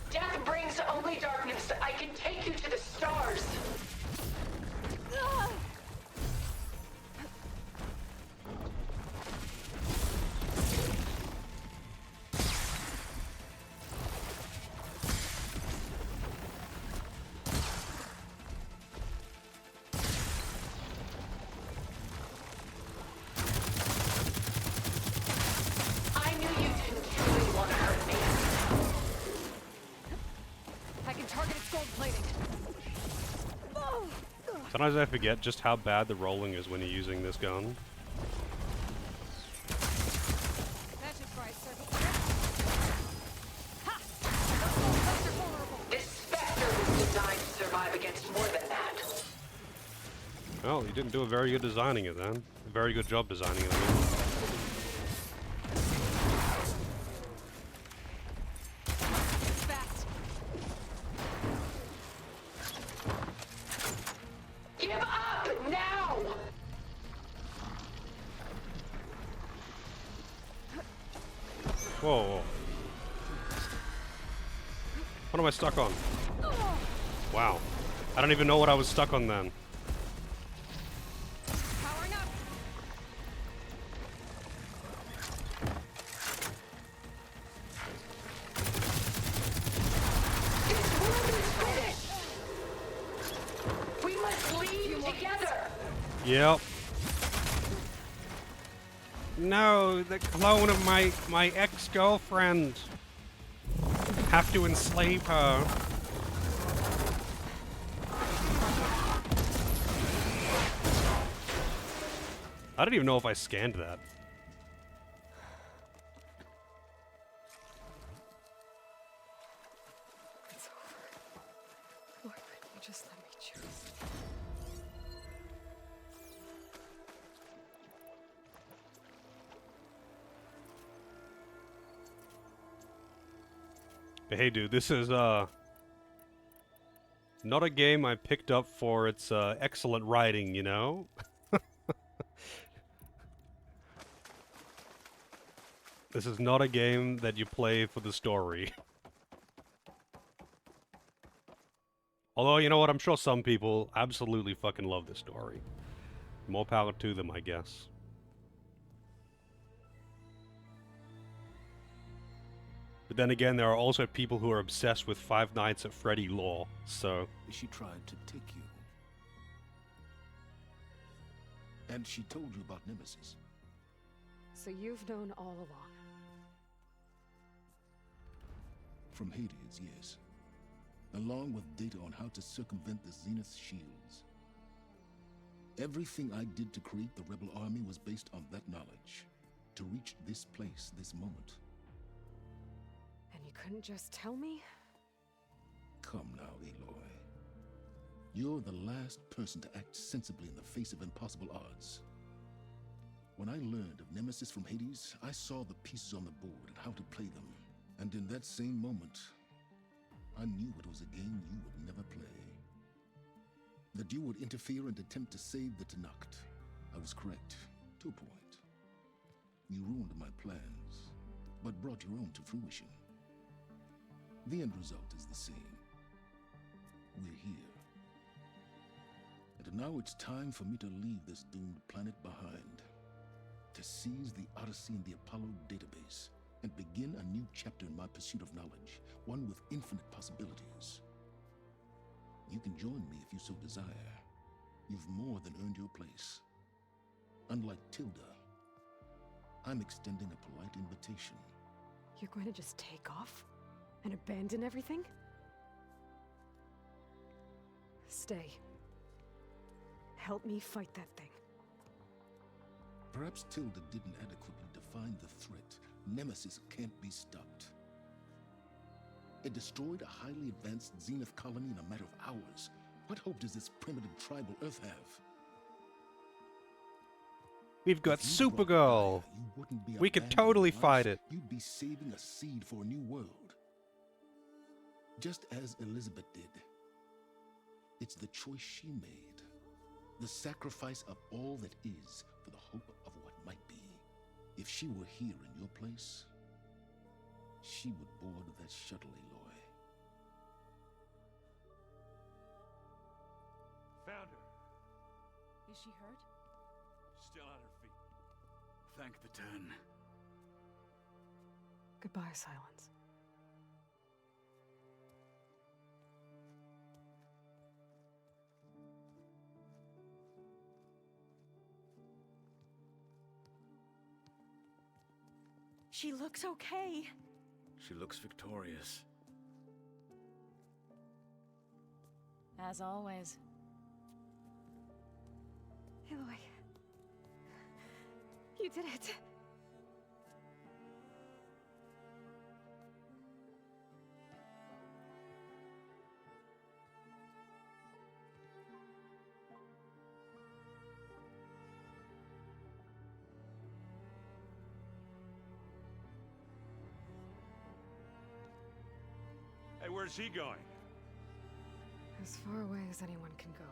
M: Death brings only darkness. I can take you to the stars. I knew you didn't truly want to hurt me.
B: I can target its gold plating.
A: Sometimes I forget just how bad the rolling is when you're using this gun.
B: That should fry its surface. Ha! Those are vulnerable.
M: This Spectre was designed to survive against more than that.
A: Well, you didn't do a very good designing it then. A very good job designing it, I mean.
B: Fast.
M: Give up now!
A: Whoa. What am I stuck on? Wow. I don't even know what I was stuck on then.
B: Powering up.
M: This world is finished! We must leave together!
A: Yep. No, the clone of my ex-girlfriend. Have to enslave her. I don't even know if I scanned that.
B: It's over. Margaret.
A: But hey, dude, this is not a game I picked up for its excellent writing, you know? This is not a game that you play for the story. Although, you know what, I'm sure some people absolutely fucking love this story. More power to them, I guess. But then again, there are also people who are obsessed with Five Nights at Freddy lore, so...
N: She tried to take you. And she told you about Nemesis.
B: So you've known all along.
N: From Hades, yes. Along with data on how to circumvent the Zenith shields. Everything I did to create the rebel army was based on that knowledge. To reach this place, this moment.
B: And you couldn't just tell me?
N: Come now, Aloy. You're the last person to act sensibly in the face of impossible odds. When I learned of Nemesis from Hades, I saw the pieces on the board and how to play them. And in that same moment, I knew it was a game you would never play. That you would interfere and attempt to save the Tenakth. I was correct, to a point. You ruined my plans, but brought your own to fruition. The end result is the same. We're here. And now it's time for me to leave this doomed planet behind. To seize the Odyssey and the Apollo database, and begin a new chapter in my pursuit of knowledge, one with infinite possibilities. You can join me if you so desire. You've more than earned your place. Unlike Tilda, I'm extending a polite invitation.
B: You're going to just take off? And abandon everything? Stay. Help me fight that thing.
N: Perhaps Tilda didn't adequately define the threat. Nemesis can't be stopped. It destroyed a highly advanced Zenith colony in a matter of hours. What hope does this primitive tribal Earth have?
A: We've got Supergirl! We could totally fight it.
N: You'd be saving a seed for a new world. Just as Elizabeth did. It's the choice she made. The sacrifice of all that is for the hope of what might be. If she were here in your place, she would board that shuttle, Aloy.
K: Found her.
C: Is she hurt?
K: Still on her feet.
F: Thank the turn.
B: Goodbye, Silence.
M: She looks okay.
F: She looks victorious.
C: As always.
B: Aloy. You did it.
K: Hey, where's he going?
B: As far away as anyone can go.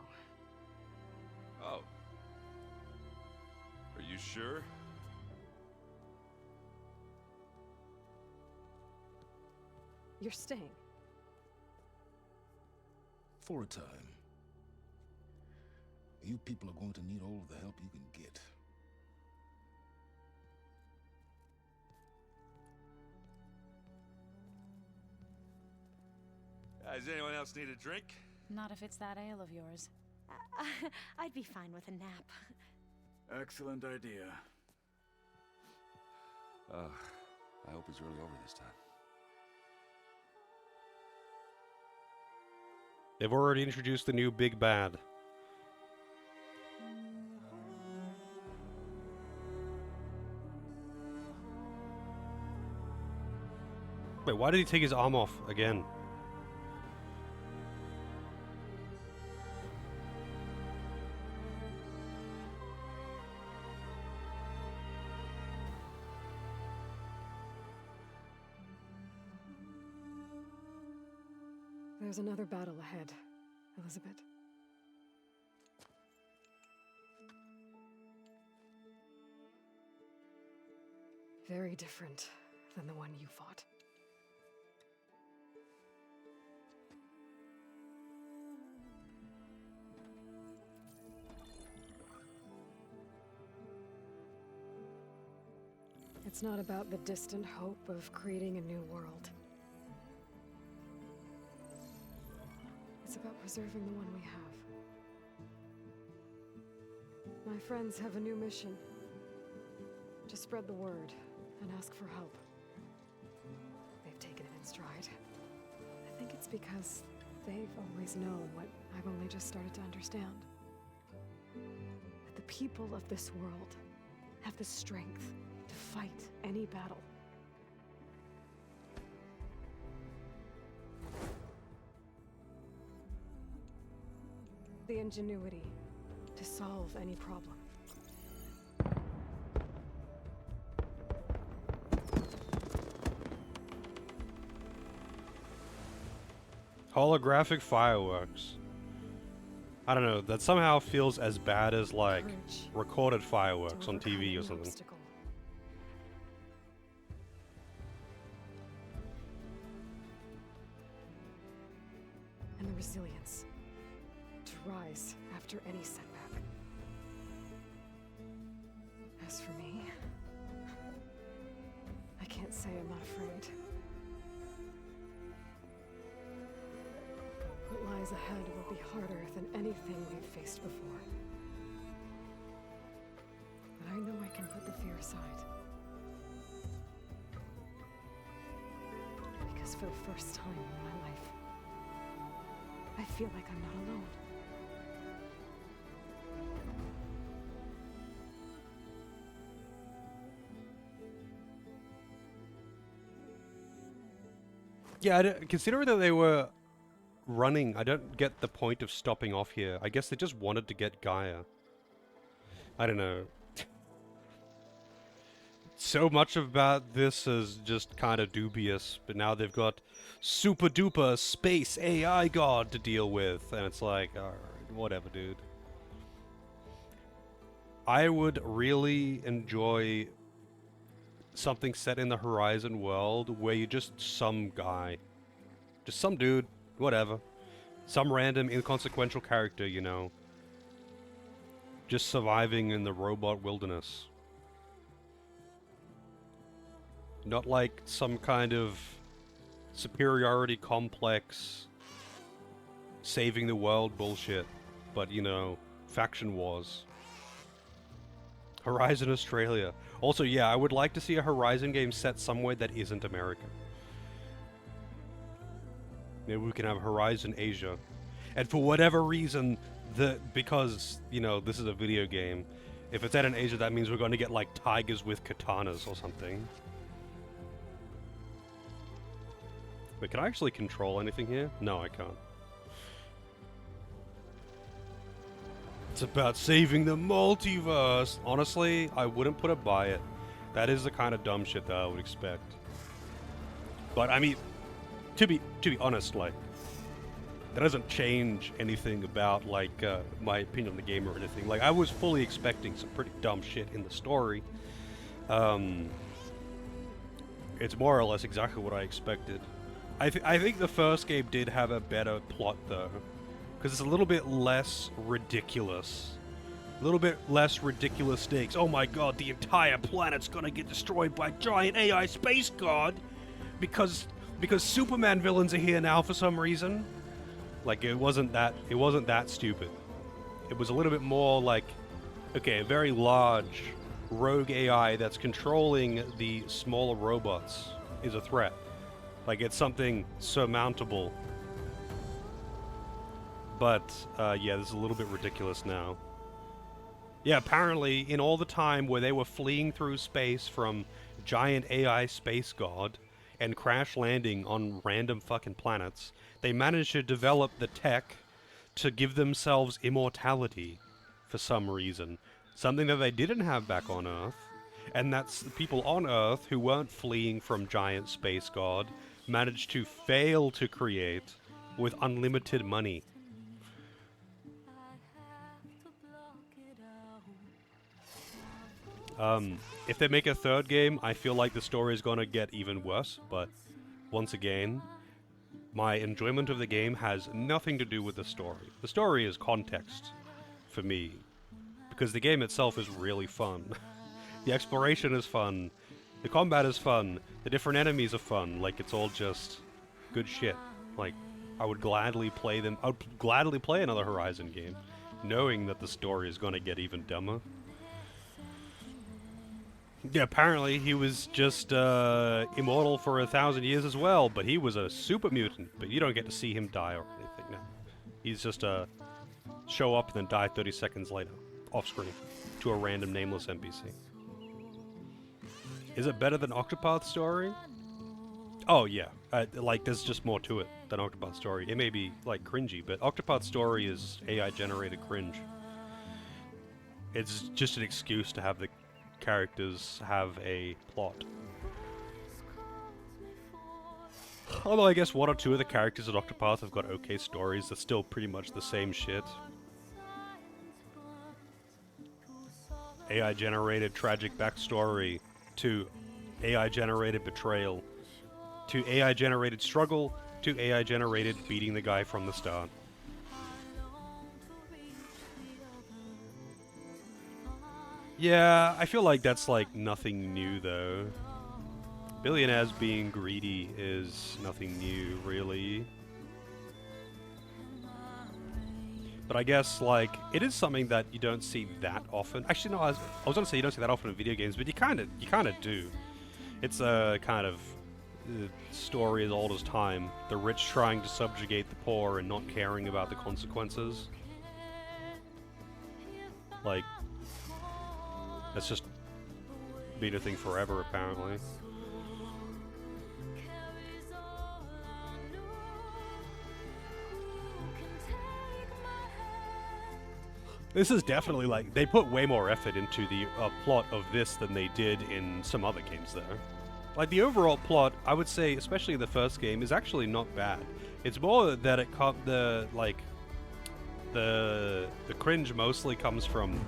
D: Oh. Are you sure?
B: You're staying.
N: For a time. You people are going to need all of the help you can get.
K: Does anyone else need a drink?
C: Not if it's that ale of yours.
M: I'd be fine with a nap.
F: Excellent idea.
D: I hope it's really over this time.
A: They've already introduced the new big bad. Wait, why did he take his arm off again?
B: There's another battle ahead, Elizabeth. Very different than the one you fought. It's not about the distant hope of creating a new world. It's about preserving the one we have. My friends have a new mission. To spread the word and ask for help. They've taken it in stride. I think it's because they've always known what I've only just started to understand. That the people of this world have the strength to fight any battle. The ingenuity to solve any problem.
A: Holographic fireworks. I don't know, that somehow feels as bad as, like, recorded fireworks on TV or something.
B: And the resilience to rise after any setback. As for me, I can't say I'm not afraid. What lies ahead will be harder than anything we've faced before. But I know I can put the fear aside. Because for the first time in my life, I feel like I'm not alone.
A: Yeah, considering that they were running, I don't get the point of stopping off here. I guess they just wanted to get Gaia. I don't know. So much about this is just kind of dubious, but now they've got super duper space AI god to deal with, and it's like, alright, whatever, dude. I would really enjoy something set in the Horizon world where you're just some guy. Just some dude. Whatever. Some random inconsequential character, you know. Just surviving in the robot wilderness. Not like some kind of superiority complex, saving the world bullshit, but, you know, faction wars. Horizon Australia. Also, yeah, I would like to see a Horizon game set somewhere that isn't America. Maybe we can have Horizon Asia. And for whatever reason, because, you know, this is a video game, if it's set in Asia, that means we're going to get, like, tigers with katanas or something. Wait, can I actually control anything here? No, I can't. It's about saving the multiverse! Honestly, I wouldn't put it by it. That is the kind of dumb shit that I would expect. But, I mean, to be honest, like, that doesn't change anything about, like, my opinion on the game or anything. Like, I was fully expecting some pretty dumb shit in the story. It's more or less exactly what I expected. I think the first game did have a better plot, though. Because it's a little bit less ridiculous. A little bit less ridiculous stakes. Oh my god, the entire planet's gonna get destroyed by giant AI space god! Because Superman villains are here now for some reason. Like, it wasn't that stupid. It was a little bit more like, okay, a very large rogue AI that's controlling the smaller robots is a threat. Like, it's something surmountable. But, yeah, this is a little bit ridiculous now. Yeah, apparently, in all the time where they were fleeing through space from giant AI space god and crash landing on random fucking planets, they managed to develop the tech to give themselves immortality for some reason. Something that they didn't have back on Earth. And that's the people on Earth who weren't fleeing from giant space god managed to fail to create with unlimited money. If they make a third game, I feel like the story is gonna get even worse, but once again, my enjoyment of the game has nothing to do with the story. The story is context for me, because the game itself is really fun. The exploration is fun, the combat is fun, the different enemies are fun, like it's all just good shit. Like, I would gladly play them, I would gladly play another Horizon game, knowing that the story is gonna get even dumber. Yeah, apparently he was just immortal for 1,000 years as well, but he was a super mutant, but you don't get to see him die or anything. No. He's just show up and then die 30 seconds later, off screen, to a random nameless NPC. Is it better than Octopath Story? Oh yeah, like there's just more to it than Octopath Story. It may be like cringy, but Octopath Story is AI generated cringe. It's just an excuse to have the characters have a plot. Although I guess one or two of the characters in Octopath have got okay stories, they're still pretty much the same shit. AI generated tragic backstory to AI generated betrayal to AI generated struggle to AI generated beating the guy from the start. Yeah, I feel like that's like nothing new though. Billionaires being greedy is nothing new, really. But I guess, like, it is something that you don't see that often. Actually, no, I was gonna say you don't see that often in video games, but you kind of do. It's a kind of story as old as time. The rich trying to subjugate the poor and not caring about the consequences. Like, that's just been a thing forever, apparently. This is definitely like, they put way more effort into the plot of this than they did in some other games though. Like the overall plot, I would say, especially the first game, is actually not bad. It's more that it the cringe mostly comes from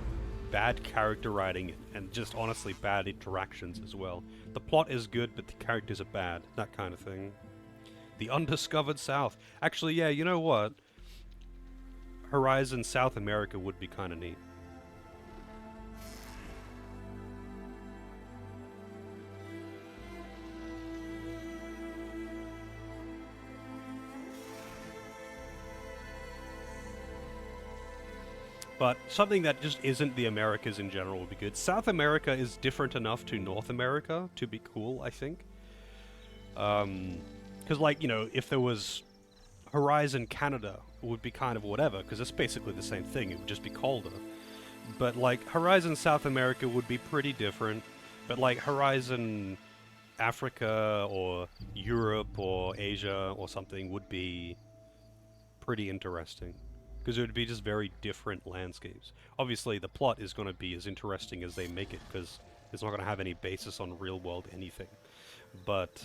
A: bad character writing and just honestly bad interactions as well. The plot is good, but the characters are bad. That kind of thing. The Undiscovered South. Actually, yeah, you know what? Horizon South America would be kind of neat. But something that just isn't the Americas in general would be good. South America is different enough to North America to be cool, I think. Because, like, you know, if there was Horizon Canada, it would be kind of whatever, because it's basically the same thing, it would just be colder. But, like, Horizon South America would be pretty different. But, like, Horizon Africa or Europe or Asia or something would be pretty interesting. Because it would be just very different landscapes. Obviously, the plot is going to be as interesting as they make it, because it's not going to have any basis on real-world anything. But,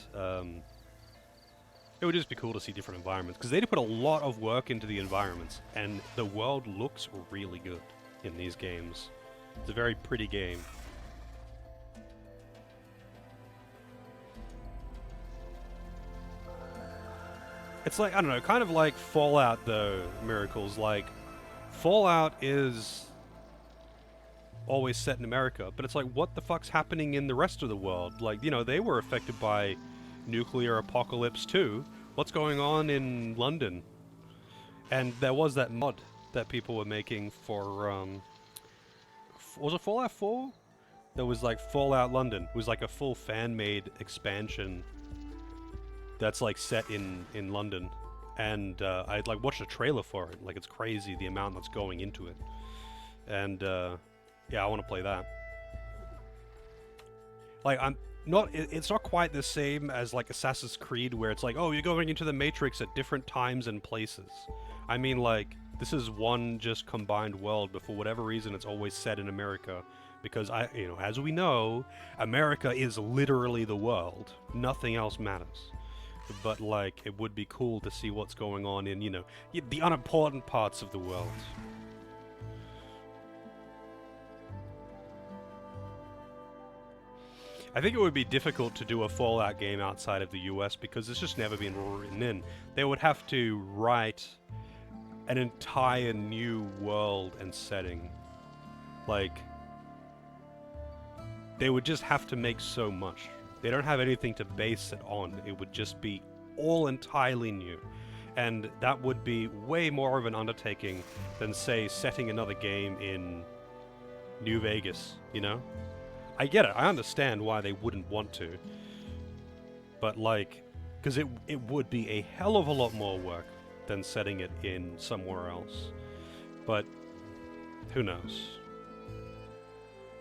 A: it would just be cool to see different environments, because they did put a lot of work into the environments, and the world looks really good in these games. It's a very pretty game. It's like, I don't know, kind of like Fallout though, Miracles. Like, Fallout is always set in America, but it's like, what the fuck's happening in the rest of the world? Like, you know, they were affected by nuclear apocalypse too. What's going on in London? And there was that mod that people were making for, was it Fallout 4? There was like Fallout London. It was like a full fan-made expansion that's like set in London. And I'd like watched a trailer for it. Like, it's crazy the amount that's going into it. And yeah, I want to play that. Like, it's not quite the same as like Assassin's Creed, where it's like, oh, you're going into the Matrix at different times and places. I mean, like, this is one just combined world, but for whatever reason it's always set in America, because you know, as we know, America is literally the world. Nothing else matters. but like it would be cool to see what's going on in, you know, the unimportant parts of the world. I think it would be difficult to do a Fallout game outside of the US because it's just never been written in. They would have to write an entire new world and setting. Like, they would just have to make so much. They don't have anything to base it on. It would just be all entirely new. And that would be way more of an undertaking than, say, setting another game in New Vegas, you know? I get it. I understand why they wouldn't want to. But, like, because it would be a hell of a lot more work than setting it in somewhere else. But, who knows?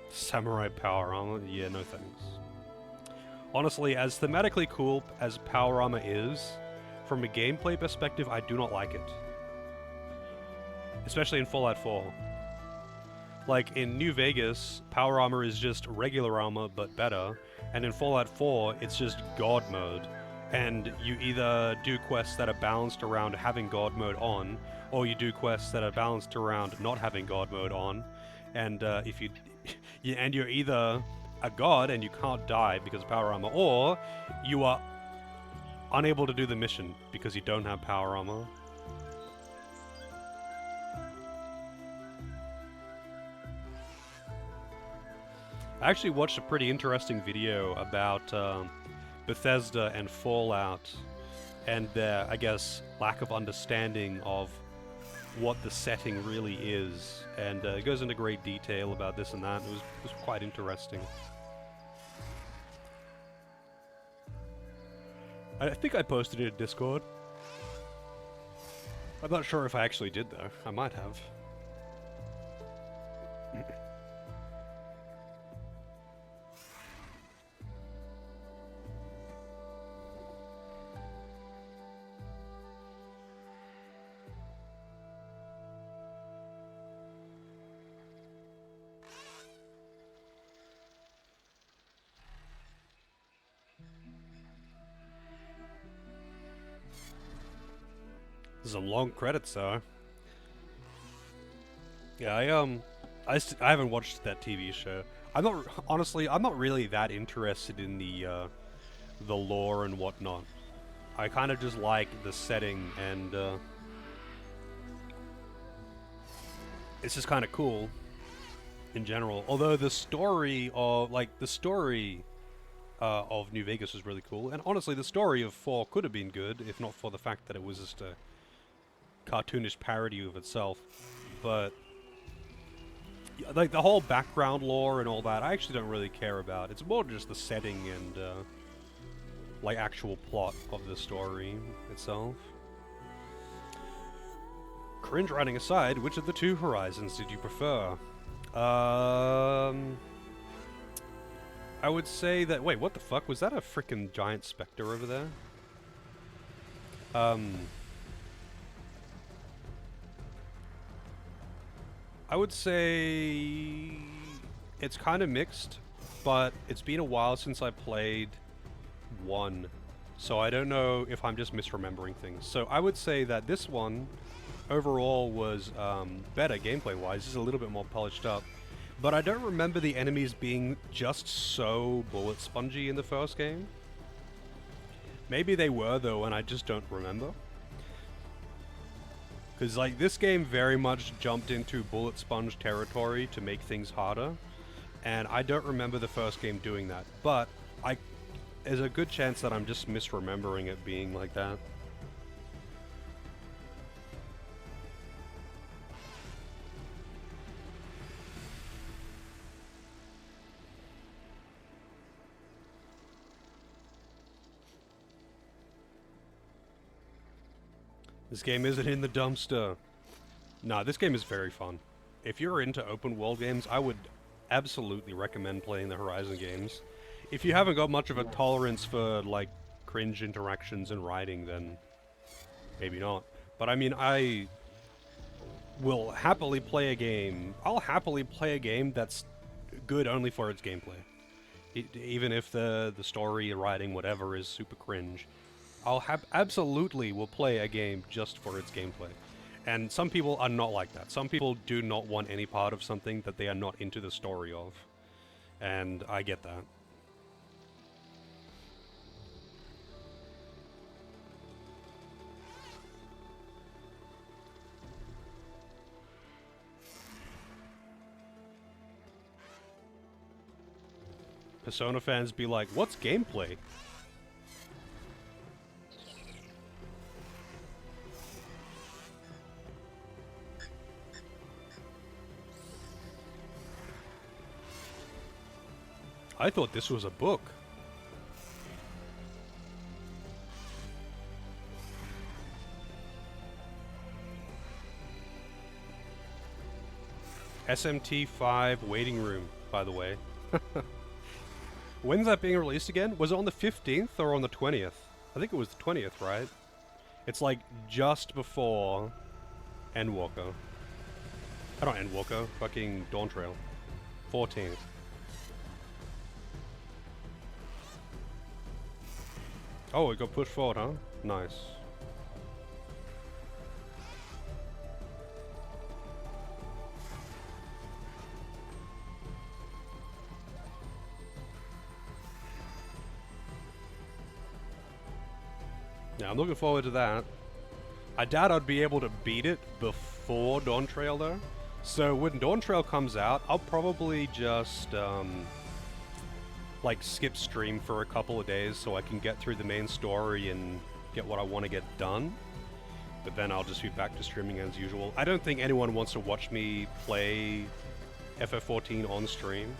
A: Samurai power armor? Yeah, no thanks. Honestly, as thematically cool as power armor is, from a gameplay perspective, I do not like it. Especially in Fallout 4. Like, in New Vegas, power armor is just regular armor, but better. And in Fallout 4, it's just God mode. And you either do quests that are balanced around having God mode on, or you do quests that are balanced around not having God mode on. And if you... and you're either a god and you can't die because of power armor, or you are unable to do the mission because you don't have power armor. I actually watched a pretty interesting video about Bethesda and Fallout and their, I guess, lack of understanding of what the setting really is, and it goes into great detail about this and that. It was quite interesting. I think I posted it in Discord. I'm not sure if I actually did though. I might have. Some long credits though. Yeah, I haven't watched that TV show. I'm not really that interested in the lore and whatnot. I kind of just like the setting, and it's just kind of cool in general. Although the story of of New Vegas was really cool, and honestly, the story of 4 could have been good if not for the fact that it was just a cartoonish parody of itself. But like the whole background lore and all that, I actually don't really care about. It's more just the setting and like actual plot of the story itself. Cringe writing aside, which of the two Horizons did you prefer? I would say that... Wait, what the fuck? Was that a frickin' giant specter over there? I would say it's kind of mixed, but it's been a while since I played 1, so I don't know if I'm just misremembering things. So I would say that this one overall was better gameplay-wise, just a little bit more polished up. But I don't remember the enemies being just so bullet spongy in the first game. Maybe they were though, and I just don't remember. Because like this game very much jumped into bullet sponge territory to make things harder, and I don't remember the first game doing that. But there's a good chance that I'm just misremembering it being like that. This game isn't in the dumpster. Nah, this game is very fun. If you're into open world games, I would absolutely recommend playing the Horizon games. If you haven't got much of a tolerance for, like, cringe interactions and writing, then maybe not. But I mean, I will happily play a game. I'll happily play a game that's good only for its gameplay. Even if the story, writing, whatever is super cringe. absolutely will play a game just for its gameplay. And some people are not like that. Some people do not want any part of something that they are not into the story of. And I get that. Persona fans be like, what's gameplay? I thought this was a book. SMT5 waiting room, by the way. When's that being released again? Was it on the 15th or on the 20th? I think it was the 20th, right? It's like just before Endwalker. Not Endwalker, fucking Dawntrail. 14th. Oh, it got pushed forward, huh? Nice. Yeah, I'm looking forward to that. I doubt I'd be able to beat it before Dawntrail, though. So when Dawntrail comes out, I'll probably just, like, skip stream for a couple of days so I can get through the main story and get what I want to get done. But then I'll just be back to streaming as usual. I don't think anyone wants to watch me play FF14 on stream.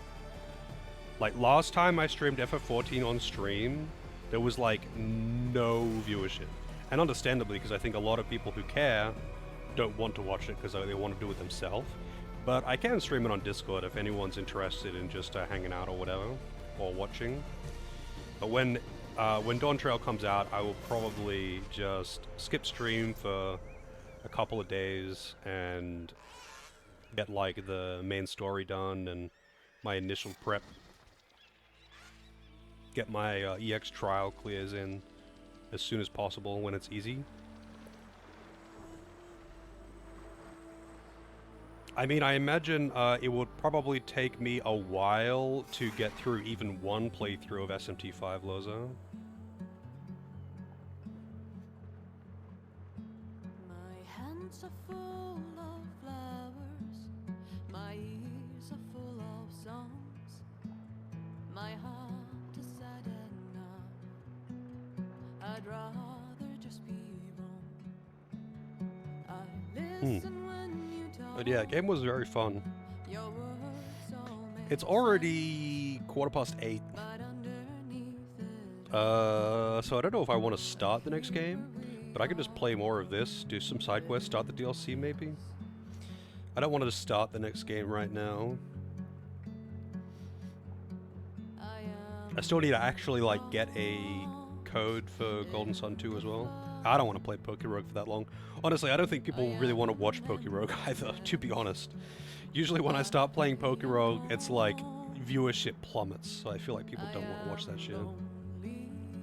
A: Like, last time I streamed FF14 on stream, there was, like, no viewership. And understandably, because I think a lot of people who care don't want to watch it because they want to do it themselves. But I can stream it on Discord if anyone's interested in just hanging out or whatever, or watching. But when Dawntrail comes out, I will probably just skip stream for a couple of days and get, like, the main story done and my initial prep. Get my EX trial clears in as soon as possible when it's easy. I mean, I imagine it would probably take me a while to get through even one playthrough of SMT5, Loza.
R: My hands are full of flowers, my ears are full of songs, my heart is sad enough, I'd rather just be wrong. I listen when you talk.
A: But yeah, game was very fun.
R: Your words all make
A: It's already 8:15. So I don't know if I want to start the next game, but I can just play more of this, do some side quests, start the DLC maybe. I don't want to start the next game right now. I still need to actually, like, get a code for Golden Sun 2 as well. I don't want to play Pokérogue for that long. Honestly, I don't think people really want to watch Pokérogue either, to be honest. Usually when I start playing Pokérogue, it's like viewership plummets, so I feel like people don't want to watch that shit.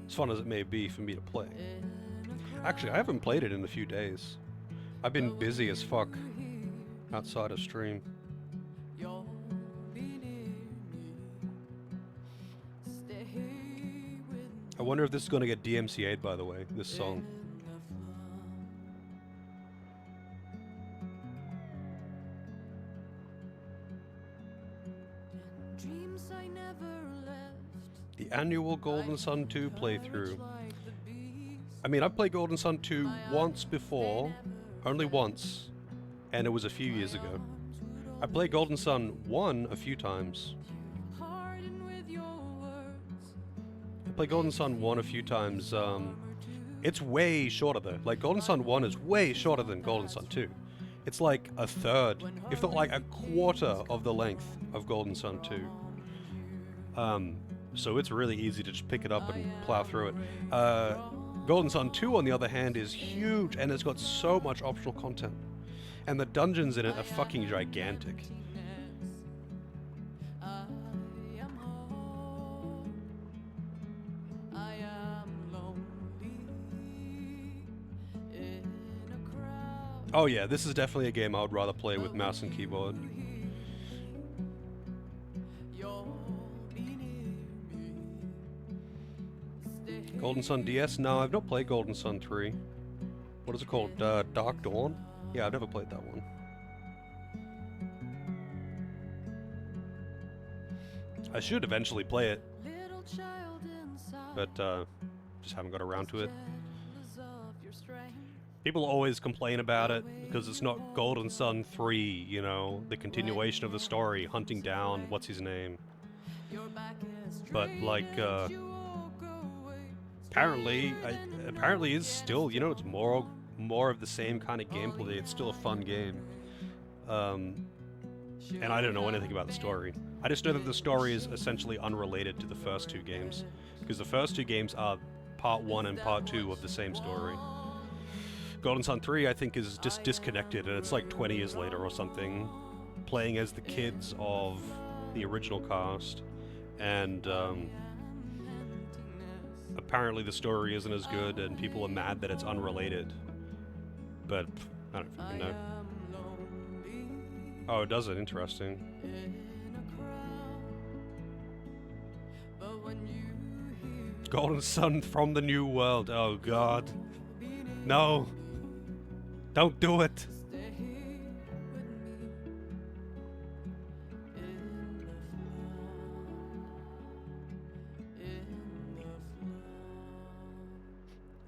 A: As fun as it may be for me to play. Actually, I haven't played it in a few days. I've been busy as fuck outside of stream. I wonder if this is going to get DMCA'd, by the way, this song.
R: dreams I never left.
A: The annual Golden Sun 2 playthrough. I mean, I've played Golden Sun 2 once before, only once, and it was a few years ago. I played Golden Sun 1 a few times. I played Golden Sun 1 a few times. It's way shorter though. Like, Golden Sun 1 is way shorter than Golden Sun 2. It's like a third, if not like a quarter of the length of Golden Sun 2. So it's really easy to just pick it up and plow through it. Golden Sun 2, on the other hand, is huge, and it's got so much optional content. And the dungeons in it are fucking gigantic. Oh yeah, this is definitely a game I would rather play with mouse and keyboard. Golden Sun DS? No, I've not played Golden Sun 3. What is it called? Dark Dawn? Yeah, I've never played that one. I should eventually play it, but just haven't got around to it. People always complain about it because it's not Golden Sun 3, you know, the continuation of the story, hunting down what's his name. But like, apparently it's still, you know, it's more of the same kind of gameplay. It's still a fun game. And I don't know anything about the story. I just know that the story is essentially unrelated to the first two games, because the first two games are part 1 and part 2 of the same story. Golden Sun 3, I think, is just disconnected, and it's like 20 years later or something, playing as the kids of the original cast, and apparently the story isn't as good, and people are mad that it's unrelated. But I don't fucking know. Oh, it does it. Interesting. Golden Sun from the New World. Oh god. No. Don't do it.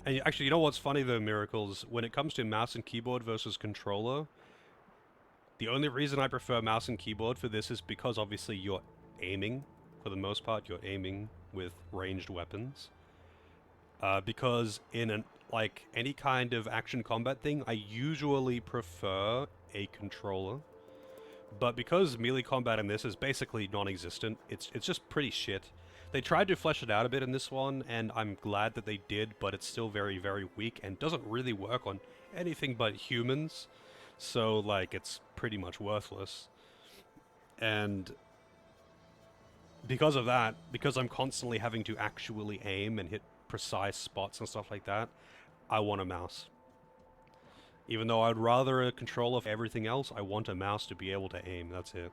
A: And actually, you know what's funny though, Miracles? When it comes to mouse and keyboard versus controller, the only reason I prefer mouse and keyboard for this is because obviously you're aiming, for the most part, you're aiming with ranged weapons. Because in like any kind of action combat thing, I usually prefer a controller. But because melee combat in this is basically non-existent, it's just pretty shit. They tried to flesh it out a bit in this one, and I'm glad that they did, but it's still very, very weak and doesn't really work on anything but humans. So, like, it's pretty much worthless. And because of that, because I'm constantly having to actually aim and hit precise spots and stuff like that, I want a mouse. Even though I'd rather a controller for everything else, I want a mouse to be able to aim, that's it.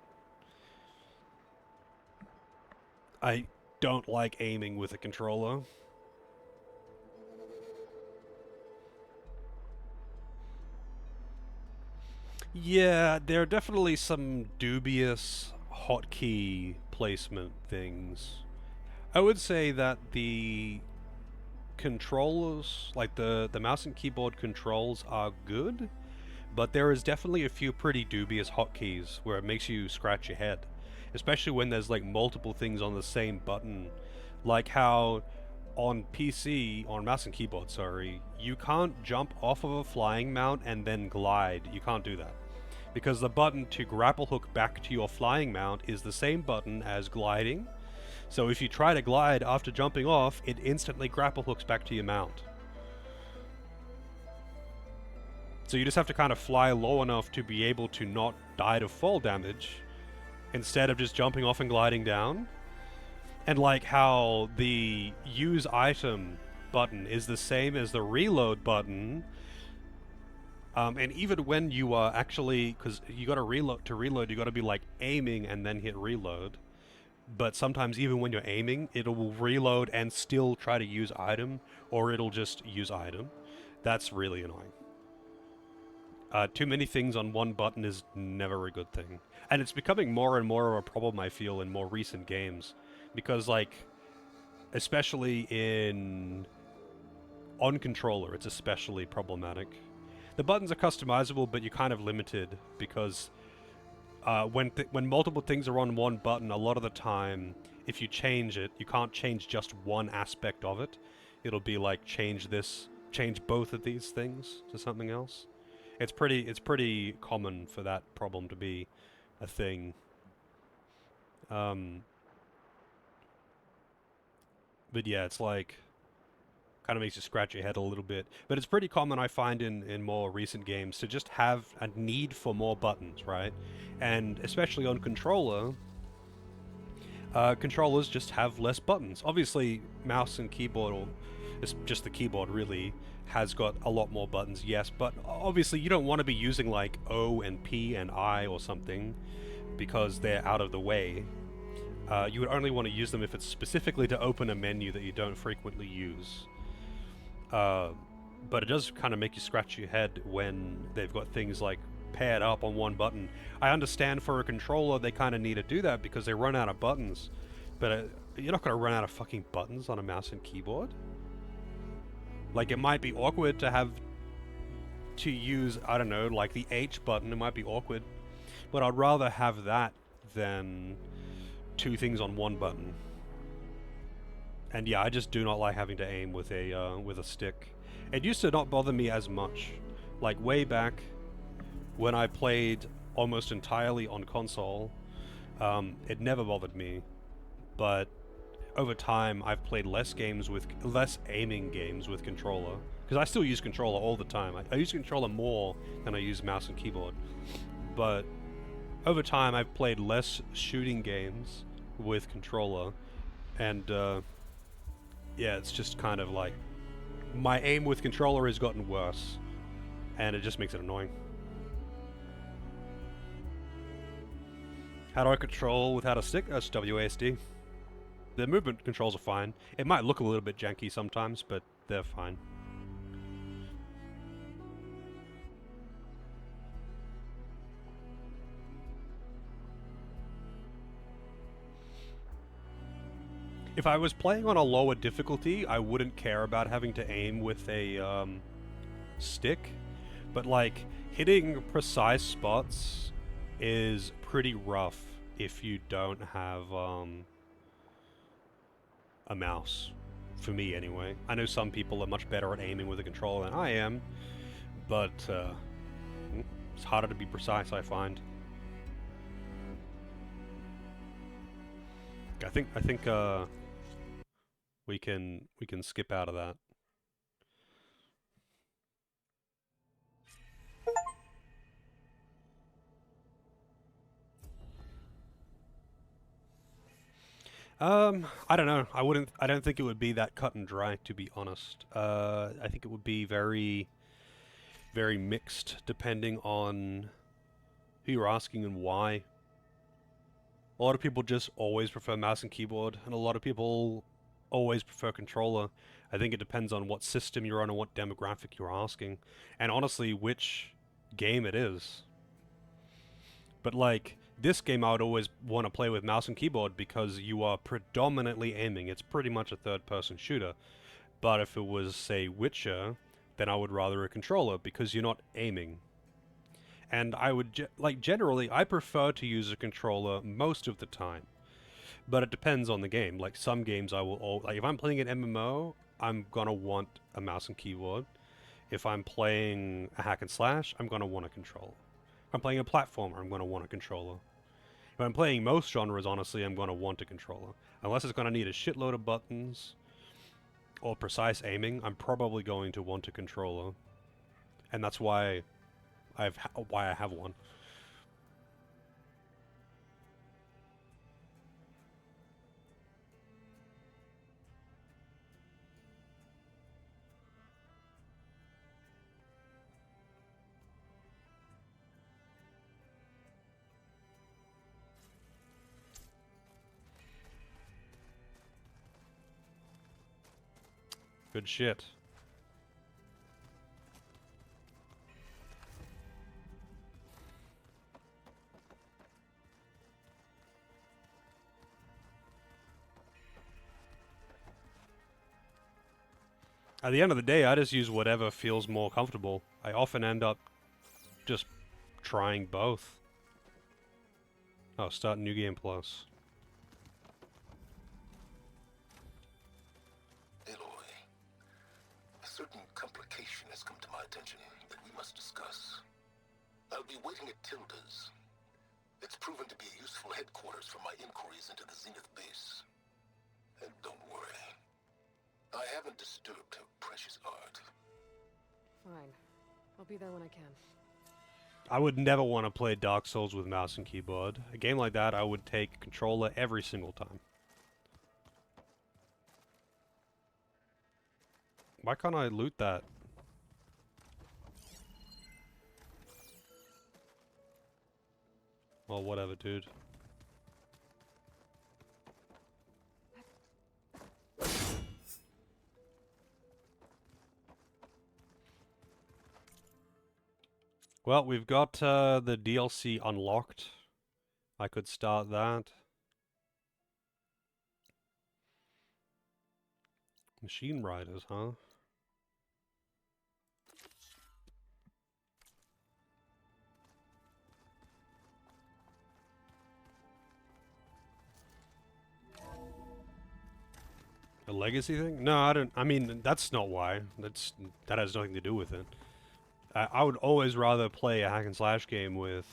A: I don't like aiming with a controller. Yeah, there are definitely some dubious hotkey placement things. I would say that the controllers, like the mouse and keyboard controls, are good, but there is definitely a few pretty dubious hotkeys where it makes you scratch your head, especially when there's like multiple things on the same button, like how on PC, on mouse and keyboard, sorry, you can't jump off of a flying mount and then glide. You can't do that. Because the button to grapple hook back to your flying mount is the same button as gliding. So if you try to glide after jumping off, it instantly grapple hooks back to your mount. So you just have to kind of fly low enough to be able to not die to fall damage, instead of just jumping off and gliding down. And like how the use item button is the same as the reload button. And even when you are actually, because you got to reload, you got to be like aiming and then hit reload. But sometimes even when you're aiming, it'll reload and still try to use item, or it'll just use item. That's really annoying. Too many things on one button is never a good thing. And it's becoming more and more of a problem, I feel, in more recent games. Because, like, especially on controller, it's especially problematic. The buttons are customizable, but you're kind of limited, because when multiple things are on one button, a lot of the time, if you change it, you can't change just one aspect of it. It'll be like, change both of these things to something else. It's pretty common for that problem to be a thing. But yeah, it's like, kind of makes you scratch your head a little bit. But it's pretty common, I find, in more recent games to just have a need for more buttons, right? And especially on controller, controllers just have less buttons. Obviously, mouse and keyboard, or it's just the keyboard really, has got a lot more buttons, yes, but obviously you don't want to be using like O and P and I or something because they're out of the way. You would only want to use them if it's specifically to open a menu that you don't frequently use. But it does kind of make you scratch your head when they've got things like paired up on one button. I understand for a controller they kind of need to do that because they run out of buttons, but you're not going to run out of fucking buttons on a mouse and keyboard. Like, it might be awkward to have to use, I don't know, like the H button. It might be awkward, but I'd rather have that than two things on one button. And yeah, I just do not like having to aim with a stick. It used to not bother me as much. Like way back when I played almost entirely on console, it never bothered me. But over time, I've played less aiming games with controller, because I still use controller all the time. I use controller more than I use mouse and keyboard. But over time, I've played less shooting games with controller, and yeah, it's just kind of like my aim with controller has gotten worse, and it just makes it annoying. How do I control without a stick? That's WASD. The movement controls are fine. It might look a little bit janky sometimes, but they're fine. If I was playing on a lower difficulty, I wouldn't care about having to aim with a stick, but like hitting precise spots is pretty rough if you don't have a mouse. For me, anyway. I know some people are much better at aiming with a controller than I am, but it's harder to be precise, I find. I think we can skip out of that. I don't know. I don't think it would be that cut and dry, to be honest. I think it would be very, very mixed, depending on who you're asking and why. A lot of people just always prefer mouse and keyboard, and a lot of people always prefer controller. I think it depends on what system you're on and what demographic you're asking, and honestly, which game it is. But like, this game I would always want to play with mouse and keyboard because you are predominantly aiming. It's pretty much a third-person shooter. But if it was, say, Witcher, then I would rather a controller because you're not aiming. And I would, generally, I prefer to use a controller most of the time. But it depends on the game. Like, some games I will, like, if I'm playing an MMO, I'm gonna want a mouse and keyboard. If I'm playing a hack and slash, I'm gonna want a controller. If I'm playing a platformer, I'm gonna want a controller. If I'm playing most genres, honestly, I'm gonna want a controller. Unless it's gonna need a shitload of buttons or precise aiming, I'm probably going to want a controller. And that's why I have one. Good shit. At the end of the day, I just use whatever feels more comfortable. I often end up just trying both. Oh, start New Game Plus.
N: A certain complication has come to my attention that we must discuss. I'll be waiting at Tilda's. It's proven to be a useful headquarters for my inquiries into the Zenith base. And don't worry, I haven't disturbed her precious art.
B: Fine. I'll be there when I can.
A: I would never want to play Dark Souls with mouse and keyboard. A game like that, I would take controller every single time. Why can't I loot that? Well, whatever, dude. Well, we've got the DLC unlocked. I could start that. Machine Riders, huh? A legacy thing? No, I don't. I mean, that's not why. That has nothing to do with it. I would always rather play a hack and slash game with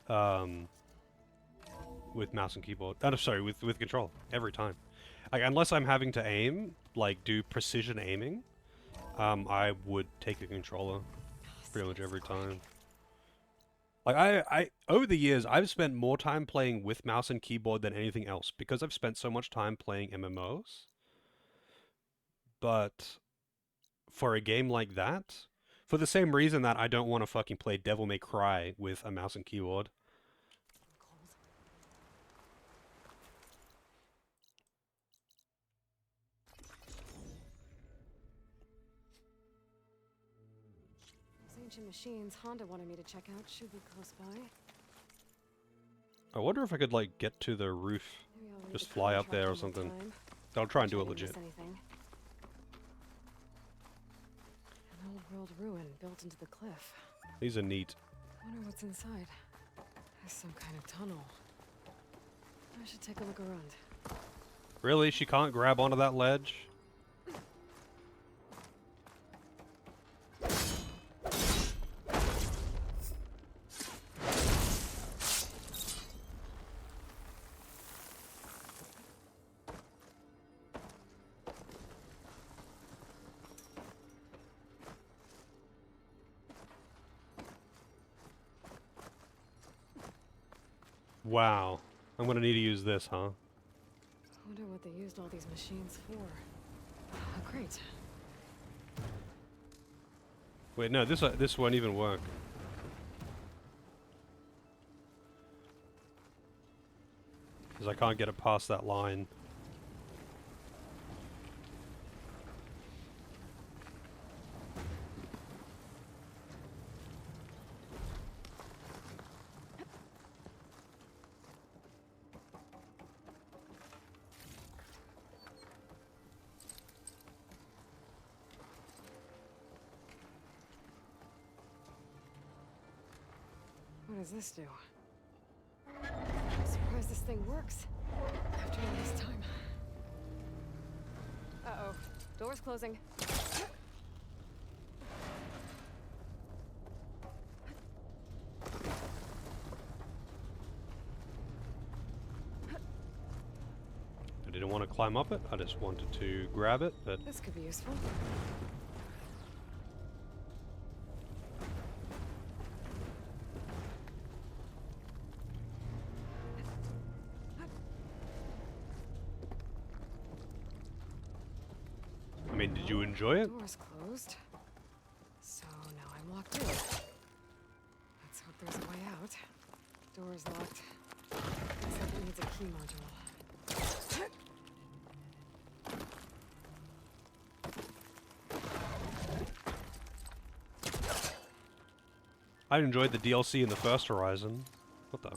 A: mouse and keyboard. I'm sorry, with control every time. Like, unless I'm having to aim, like do precision aiming, I would take a controller pretty much every time. Like I over the years, I've spent more time playing with mouse and keyboard than anything else because I've spent so much time playing MMOs. But for a game like that, for the same reason that I don't want to fucking play Devil May Cry with a mouse and keyboard.
B: Those ancient machines Honda wanted me to check out should be close by.
A: I wonder if I could, like, get to the roof, just fly up there or something. I'll try and do it legit.
B: An old world ruin built into the cliff.
A: These are neat.
B: Wonder what's inside. There's some kind of tunnel. I should take a look around.
A: Really? She can't grab onto that ledge? Wow. I'm gonna need to use this, huh?
B: I wonder what they used all these machines for. Oh, great.
A: Wait, no, this won't even work. Because I can't get it past that line.
B: What does this do? I'm surprised this thing works. After all this time. Uh-oh. Door's closing.
A: I didn't want to climb up it, I just wanted to grab it, but...
B: This could be useful.
A: I mean, did you enjoy it?
B: Door's closed. So now I'm locked in. Let's hope there's a way out. Door's locked. Looks like it needs a key module.
A: I enjoyed the DLC in the first Horizon. What the?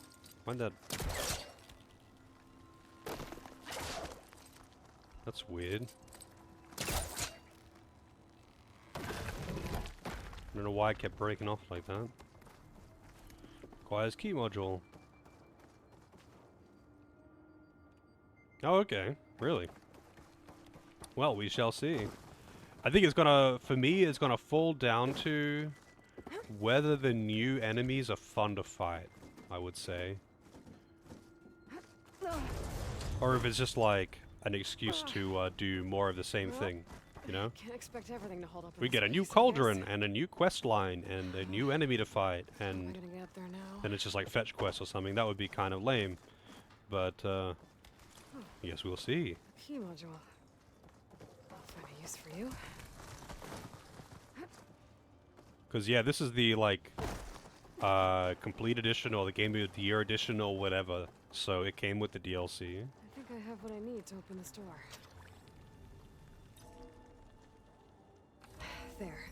A: Why'd that... That's weird. I don't know why it kept breaking off like that. Requires key module. Oh, okay. Really? Well, we shall see. I think it's gonna, for me, it's gonna fall down to whether the new enemies are fun to fight, I would say. Or if it's just like an excuse to do more of the same thing, you know?
B: Can't expect everything to hold up.
A: We get a new cauldron and a new quest line and a new enemy to fight, and
B: gonna get up there now?
A: then it's just like fetch quests or something. That would be kind of lame. But yes, we'll see.
B: Key module. I'll find a use for you.
A: Because yeah, this is the like complete edition or the Game of the Year edition or whatever. So it came with the DLC.
B: I think I have what I need to open this door. There.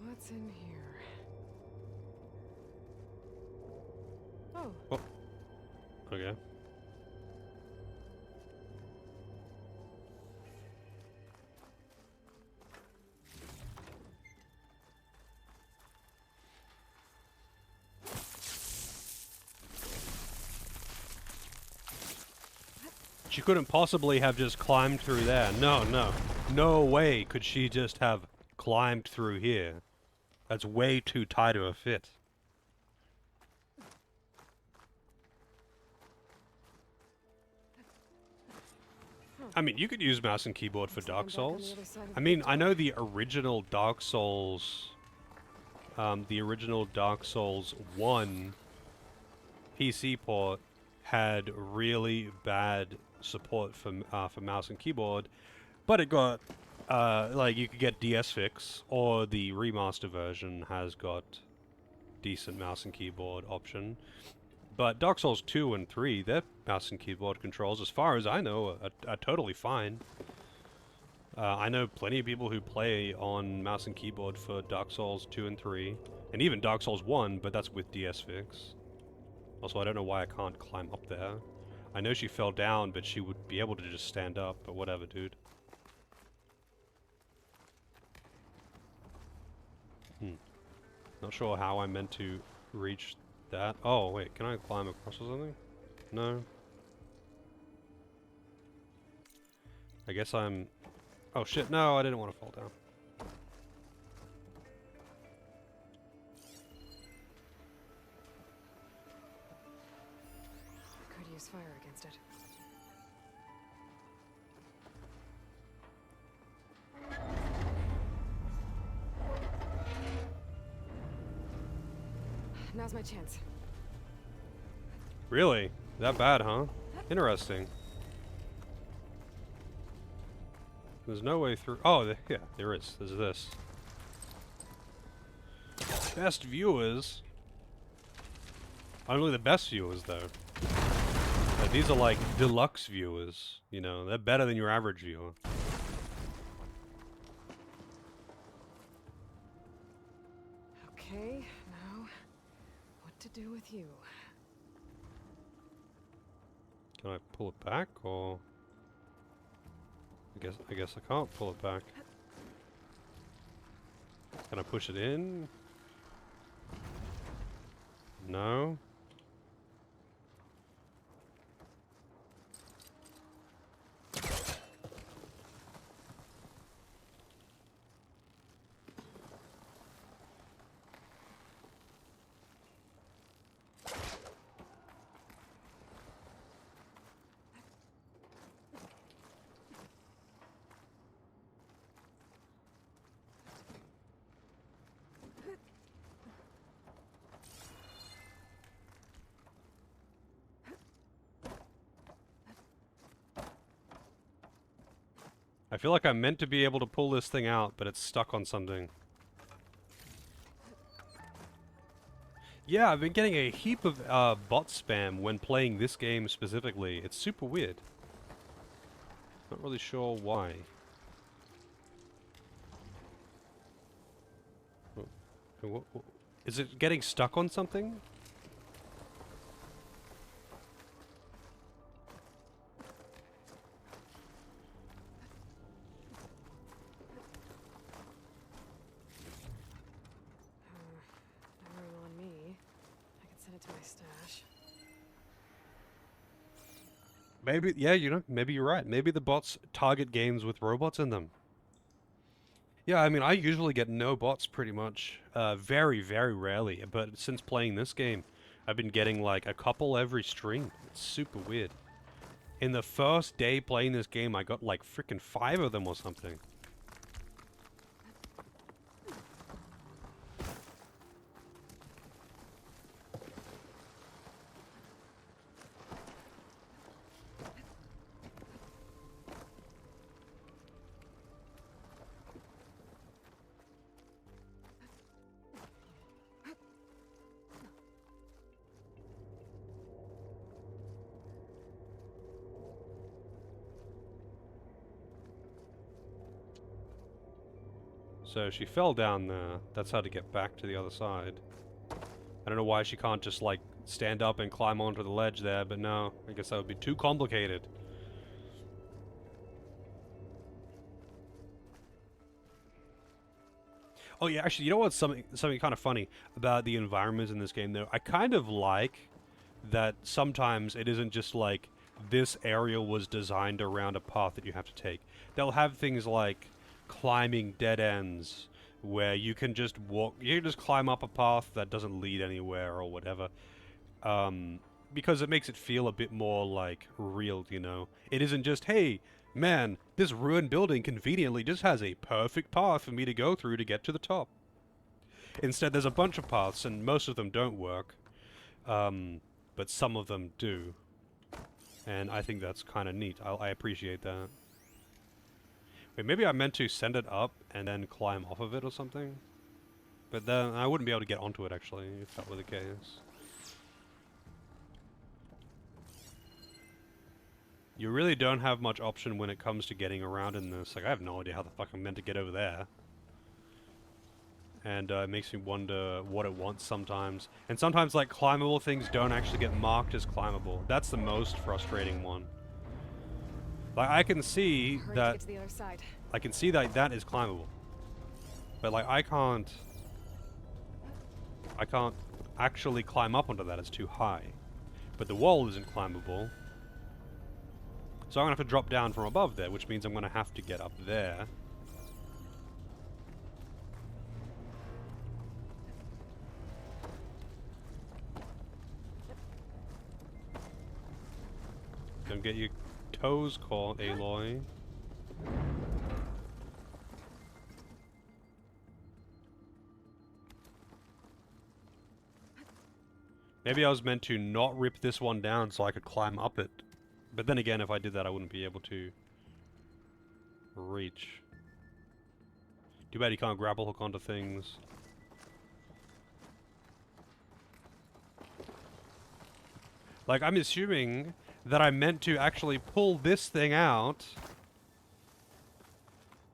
B: What's in here? Oh.
A: Oh. Okay. She couldn't possibly have just climbed through there. No, no. No way could she just have climbed through here. That's way too tight of a fit. I mean, you could use mouse and keyboard for Dark Souls. I mean, I know the original Dark Souls... the original Dark Souls 1 PC port had really bad support for mouse and keyboard, but it got, like, you could get DS Fix, or the remaster version has got decent mouse and keyboard option. But Dark Souls 2 and 3, their mouse and keyboard controls, as far as I know, are totally fine. I know plenty of people who play on mouse and keyboard for Dark Souls 2 and 3, and even Dark Souls 1, but that's with DS Fix. Also, I don't know why I can't climb up there. I know she fell down, but she would be able to just stand up, but whatever, dude. Not sure how I meant to reach that. Oh, wait, can I climb across or something? No. I guess I'm... Oh shit, no, I didn't want to fall down.
B: I could use fire against it. Now's my chance.
A: Really? That bad, huh? Interesting. There's no way through. Oh, yeah, there is. There's this. Best viewers. Only the best viewers, though. These are like deluxe viewers. You know, they're better than your average viewer.
B: Okay, now, what to do with you?
A: Can I pull it back, or? I guess I can't pull it back. Can I push it in? No. I feel like I'm meant to be able to pull this thing out, but it's stuck on something. Yeah, I've been getting a heap of bot spam when playing this game specifically. It's super weird. Not really sure why. Is it getting stuck on something? Maybe, yeah, you know, maybe you're right. Maybe the bots target games with robots in them. Yeah, I mean, I usually get no bots pretty much. Very, very rarely. But since playing this game, I've been getting like a couple every stream. It's super weird. In the first day playing this game, I got like freaking 5 of them or something. So she fell down there. That's how to get back to the other side. I don't know why she can't just, like, stand up and climb onto the ledge there, but no. I guess that would be too complicated. Oh yeah, actually, you know what's something kind of funny about the environments in this game, though? I kind of like that sometimes it isn't just like, this area was designed around a path that you have to take. They'll have things like climbing dead ends, where you can just walk, you can just climb up a path that doesn't lead anywhere or whatever. Because it makes it feel a bit more, like, real, you know? It isn't just, hey, man, this ruined building conveniently just has a perfect path for me to go through to get to the top. Instead, there's a bunch of paths, and most of them don't work. But some of them do. And I think that's kind of neat. I appreciate that. Wait, maybe I meant to send it up and then climb off of it or something? But then I wouldn't be able to get onto it, actually, if that were the case. You really don't have much option when it comes to getting around in this. Like, I have no idea how the fuck I'm meant to get over there. And it makes me wonder what it wants sometimes. And sometimes, like, climbable things don't actually get marked as climbable. That's the most frustrating one. Like, I can see
B: Hurry to
A: that...
B: get to the other side.
A: I can see that that is climbable. But, like, I can't actually climb up onto that. It's too high. But the wall isn't climbable. So I'm going to have to drop down from above there, which means I'm going to have to get up there. Don't get your toes caught, Aloy. Maybe I was meant to not rip this one down so I could climb up it. But then again, if I did that, I wouldn't be able to reach. Too bad you can't grapple hook onto things. Like, I'm assuming that I meant to actually pull this thing out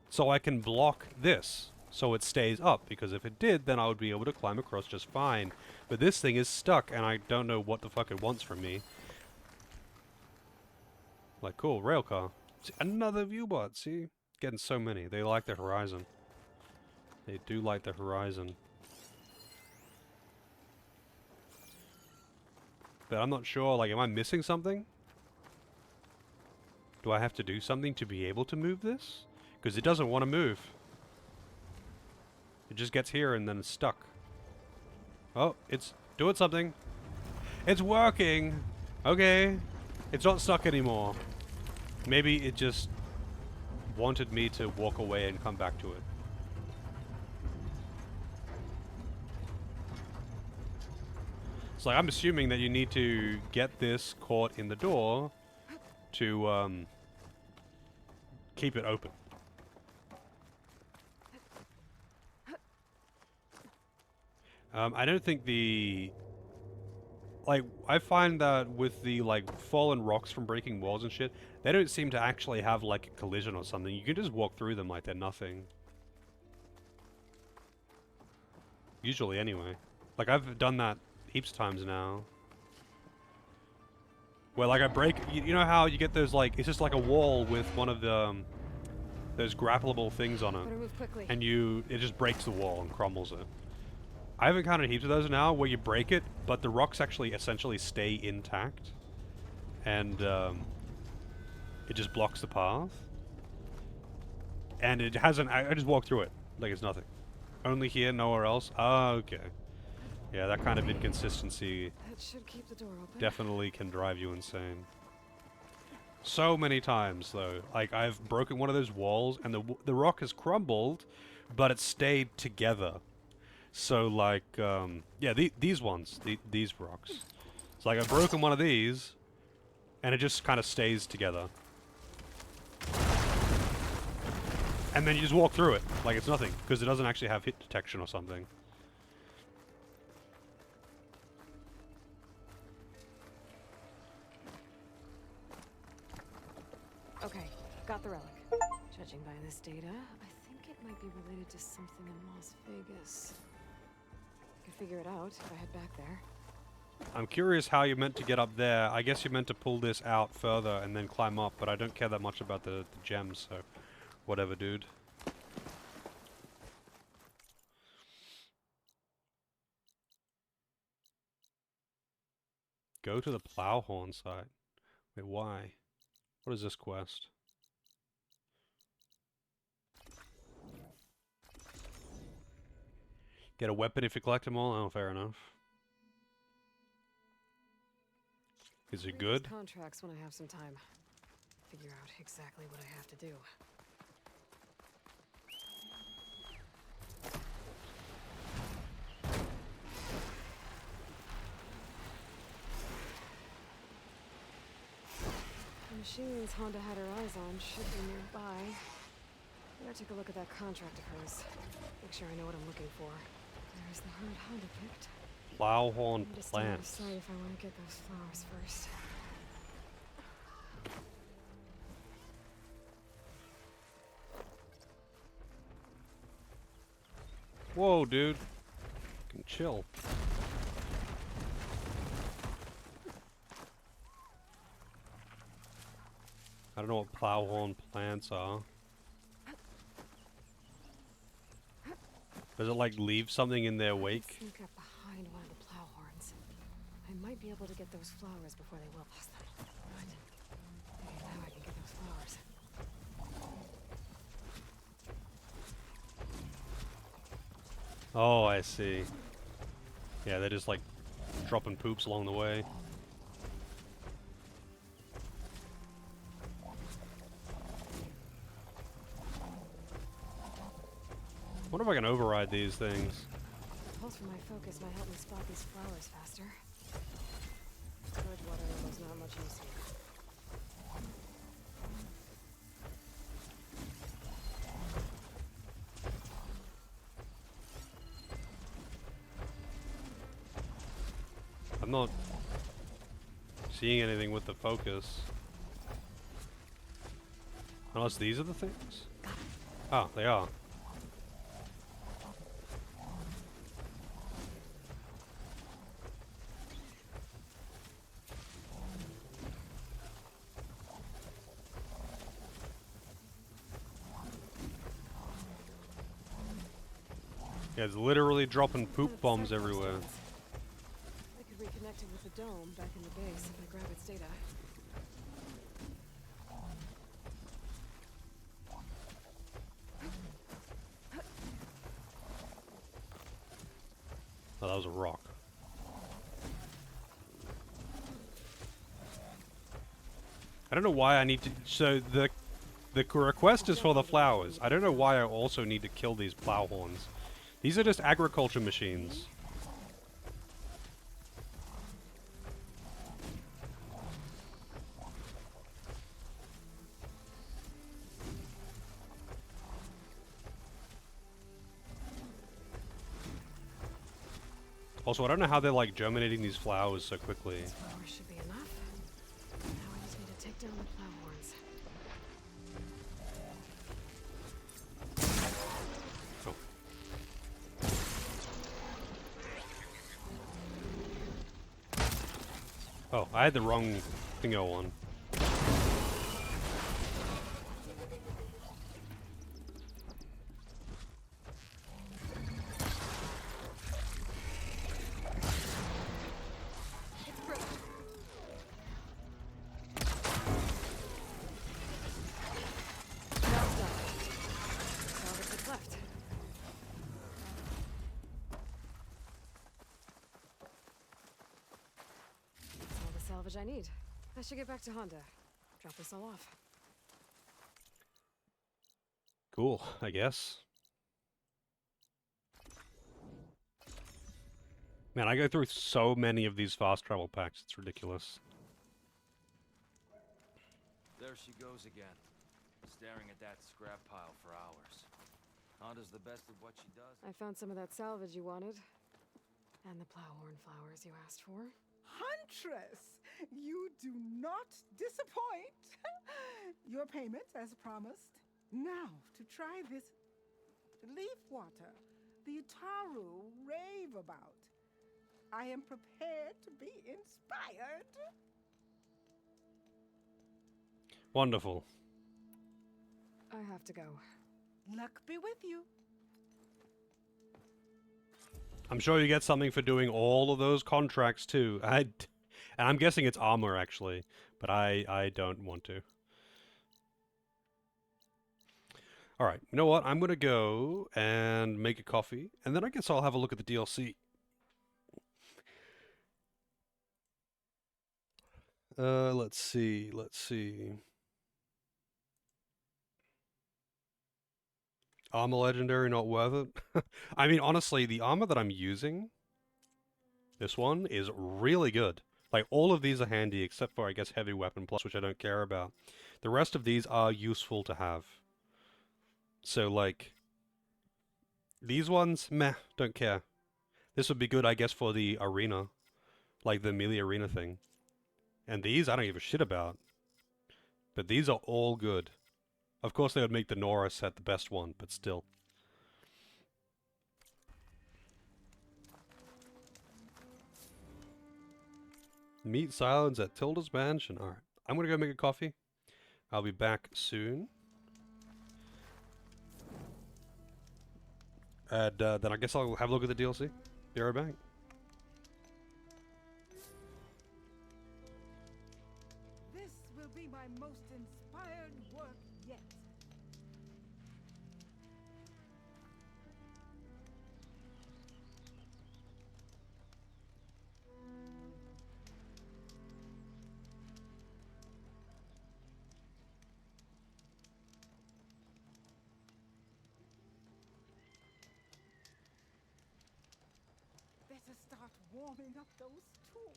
A: so I can block this, so it stays up, because if it did, then I would be able to climb across just fine. But this thing is stuck, and I don't know what the fuck it wants from me. Like, cool, railcar. See, another viewbot, see? Getting so many. They like the horizon. They do like the horizon. But I'm not sure, like, am I missing something? Do I have to do something to be able to move this? Because it doesn't want to move. It just gets here and then it's stuck. Oh, it's doing something. It's working! Okay. It's not stuck anymore. Maybe it just wanted me to walk away and come back to it. It's like, I'm assuming that you need to get this caught in the door to keep it open. I don't think the... Like, I find that with the, like, fallen rocks from breaking walls and shit, they don't seem to actually have, like, a collision or something. You can just walk through them like they're nothing. Usually, anyway. Like, I've done that heaps of times now. Where, like, I break... You know how you get those, like... It's just like a wall with one of the... those grappleable things on it.
B: Better move quickly.
A: And it just breaks the wall and crumbles it. I've encountered heaps of those now where you break it, but the rocks actually essentially stay intact. And it just blocks the path. And it hasn't... I just walked through it like it's nothing. Only here, nowhere else? Oh, okay. Yeah, that kind of inconsistency
B: That should keep the door open.
A: definitely can drive you insane. So many times, though. Like, I've broken one of those walls, and the rock has crumbled, but it stayed together. So, like, yeah, these ones, these rocks. It's like I've broken one of these, and it just kind of stays together. And then you just walk through it, like it's nothing, because it doesn't actually have hit detection or something.
B: Okay, got the relic. Judging by this data, I think it might be related to something in Las Vegas. I could figure it out if I head back there.
A: I'm curious how you're meant to get up there. I guess you're meant to pull this out further and then climb up, but I don't care that much about the gems, so whatever, dude. Go to the Plowhorn site. Wait, why? What is this quest? Get a weapon if you collect them all? Oh, fair enough. Is it good?
B: Contracts when I have some time. Figure out exactly what I have to do. The machines Honda had her eyes on should be nearby. Better take a look at that contract of hers. Make sure I know what I'm looking for. There's the herd Honda picked.
A: Plowhorn
B: Just
A: plants.
B: decide if I want to get those flowers first.
A: Whoa, dude. Can chill. I don't know what Plowhorn plants are. Does it like leave something in their wake?
B: Sneak up behind one of the Plowhorns. I might be able to get those flowers before they will past them. But maybe now I can get those flowers.
A: Oh, I see. Yeah, they're just like dropping poops along the way. I wonder if I can override these things.
B: Pulse from my focus might help me spot these flowers faster. Bridgewater was not much use here.
A: I'm not seeing anything with the focus. Unless these are the things? Oh, they are. Yeah, it's literally dropping poop bombs everywhere.
B: I could reconnect it with the dome back in the base if I grab its data.
A: Oh, that was a rock. I don't know why I need to... So the request is for the flowers. I don't know why I also need to kill these Plowhorns. These are just agriculture machines. Also, I don't know how they're like germinating these flowers so quickly.
B: These flowers should be enough. Now I just need to take down the Plowhorns.
A: Oh, I had the wrong thingo on.
B: Salvage I need. I should get back to Honda. Drop this all off.
A: Cool, I guess. Man, I go through so many of these fast travel packs, it's ridiculous.
S: There she goes again, staring at that scrap pile for hours. Honda's the best at what she does.
B: I found some of that salvage you wanted. And the Plowhorn flowers you asked for.
T: Huntress, you do not disappoint. Your payment, as promised. Now, to try this Leafwater, the Utaru rave about. I am prepared to be inspired.
A: Wonderful.
B: I have to go.
T: Luck be with you.
A: I'm sure you get something for doing all of those contracts too. And I'm guessing it's armor actually, but I don't want to. All right, you know what? I'm gonna go and make a coffee, and then I guess I'll have a look at the DLC. Let's see. Armor legendary, not worth it. I mean, honestly, the armor that I'm using, this one, is really good. Like, all of these are handy, except for, I guess, Heavy Weapon Plus, which I don't care about. The rest of these are useful to have. So, like, these ones, meh, don't care. This would be good, I guess, for the arena. Like, the melee arena thing. And these, I don't give a shit about. But these are all good. Of course, they would make the Nora set the best one, but still. Meet Silence at Tilda's mansion. Alright, I'm gonna go make a coffee. I'll be back soon. And then I guess I'll have a look at the DLC. Be right back.
T: This will be my most inspired work yet. Better start warming up those tools.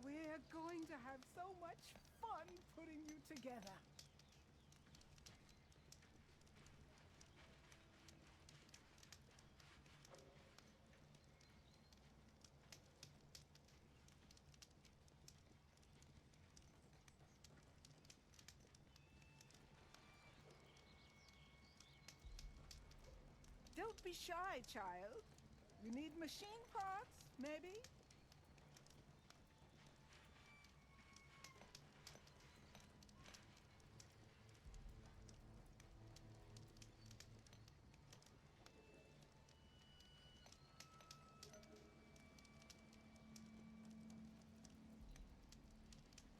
T: We're going to have so much fun putting you together. Don't be shy, child. You need machine parts, maybe?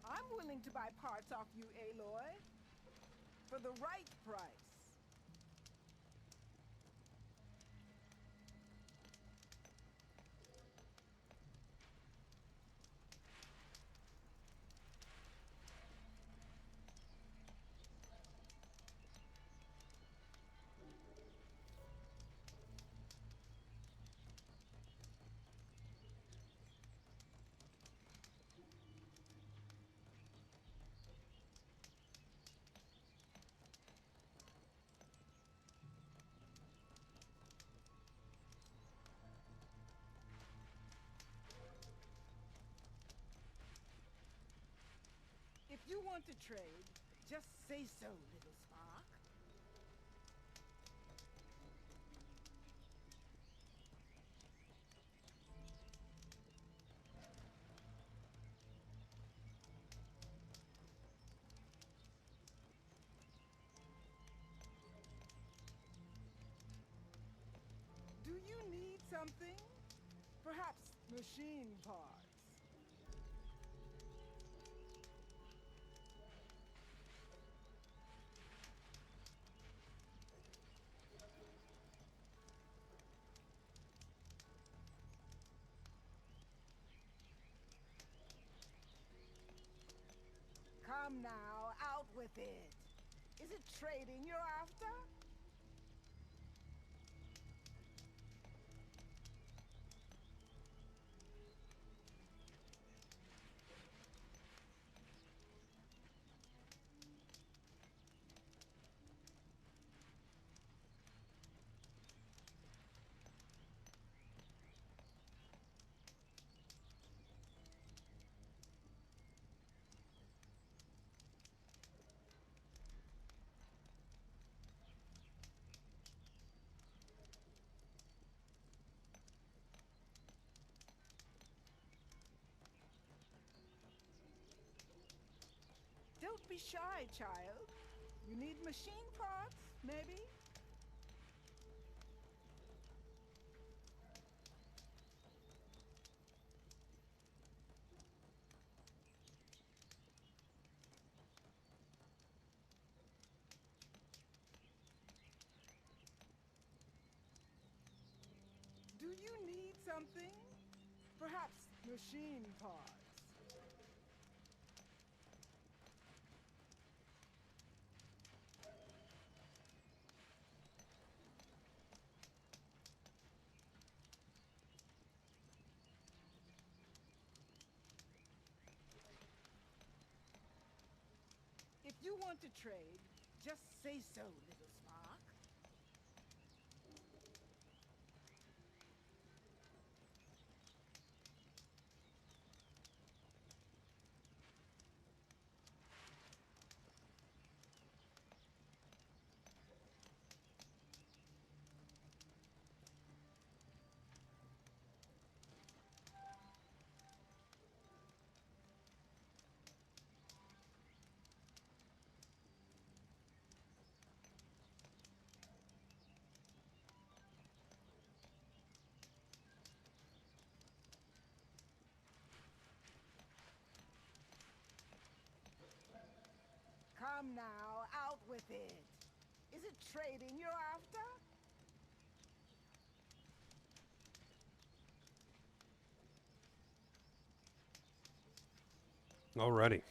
T: I'm willing to buy parts off you, Aloy. For the right price. If you want to trade, just say so, little Spark. Do you need something? Perhaps machine parts? Come now, out with it. Is it trading you're after? Don't be shy, child. You need machine parts, maybe? Do you need something? Perhaps machine parts? If you want to trade, just say so, little Spark. Come now, out with it. Is it trading you're after?
A: Alrighty.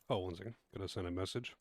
A: Oh, one second. Gotta send a message.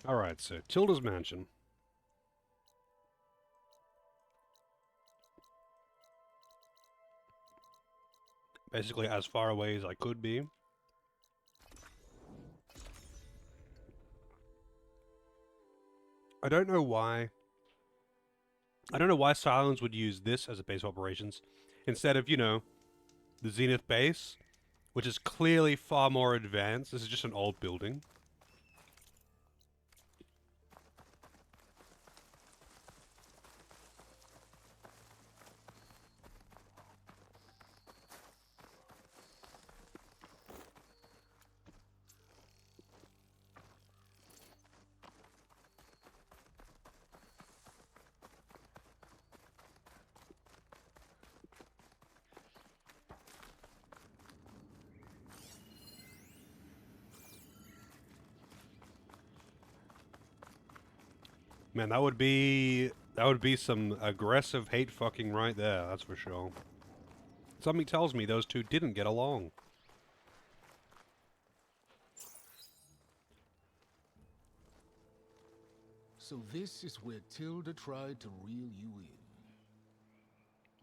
A: Alright, so Tilda's mansion. Basically as far away as I could be. I don't know why Silence would use this as a base of operations instead of, you know, the Zenith base, which is clearly far more advanced. This is just an old building. Man, that would be some aggressive hate fucking right there, that's for sure. Something tells me those two didn't get along.
N: So this is where Tilda tried to reel you in.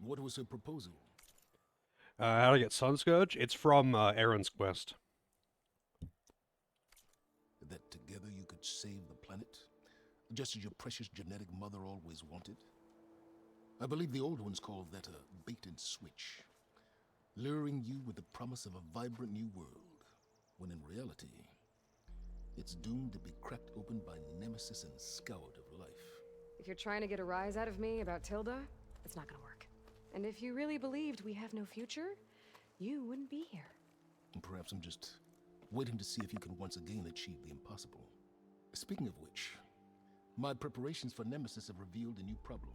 N: What was her proposal?
A: How to get Sunscourge? It's from Aaron's Quest.
N: That together you could save the planet? Just as your precious genetic mother always wanted? I believe the old ones called that a bait and switch. Luring you with the promise of a vibrant new world, when in reality, It's doomed to be cracked open by Nemesis and scoured of life.
B: If you're trying to get a rise out of me about Tilda, it's not gonna work. And if you really believed we have no future, you wouldn't be here.
N: And perhaps I'm just waiting to see if you can once again achieve the impossible. Speaking of which, my preparations for Nemesis have revealed a new problem.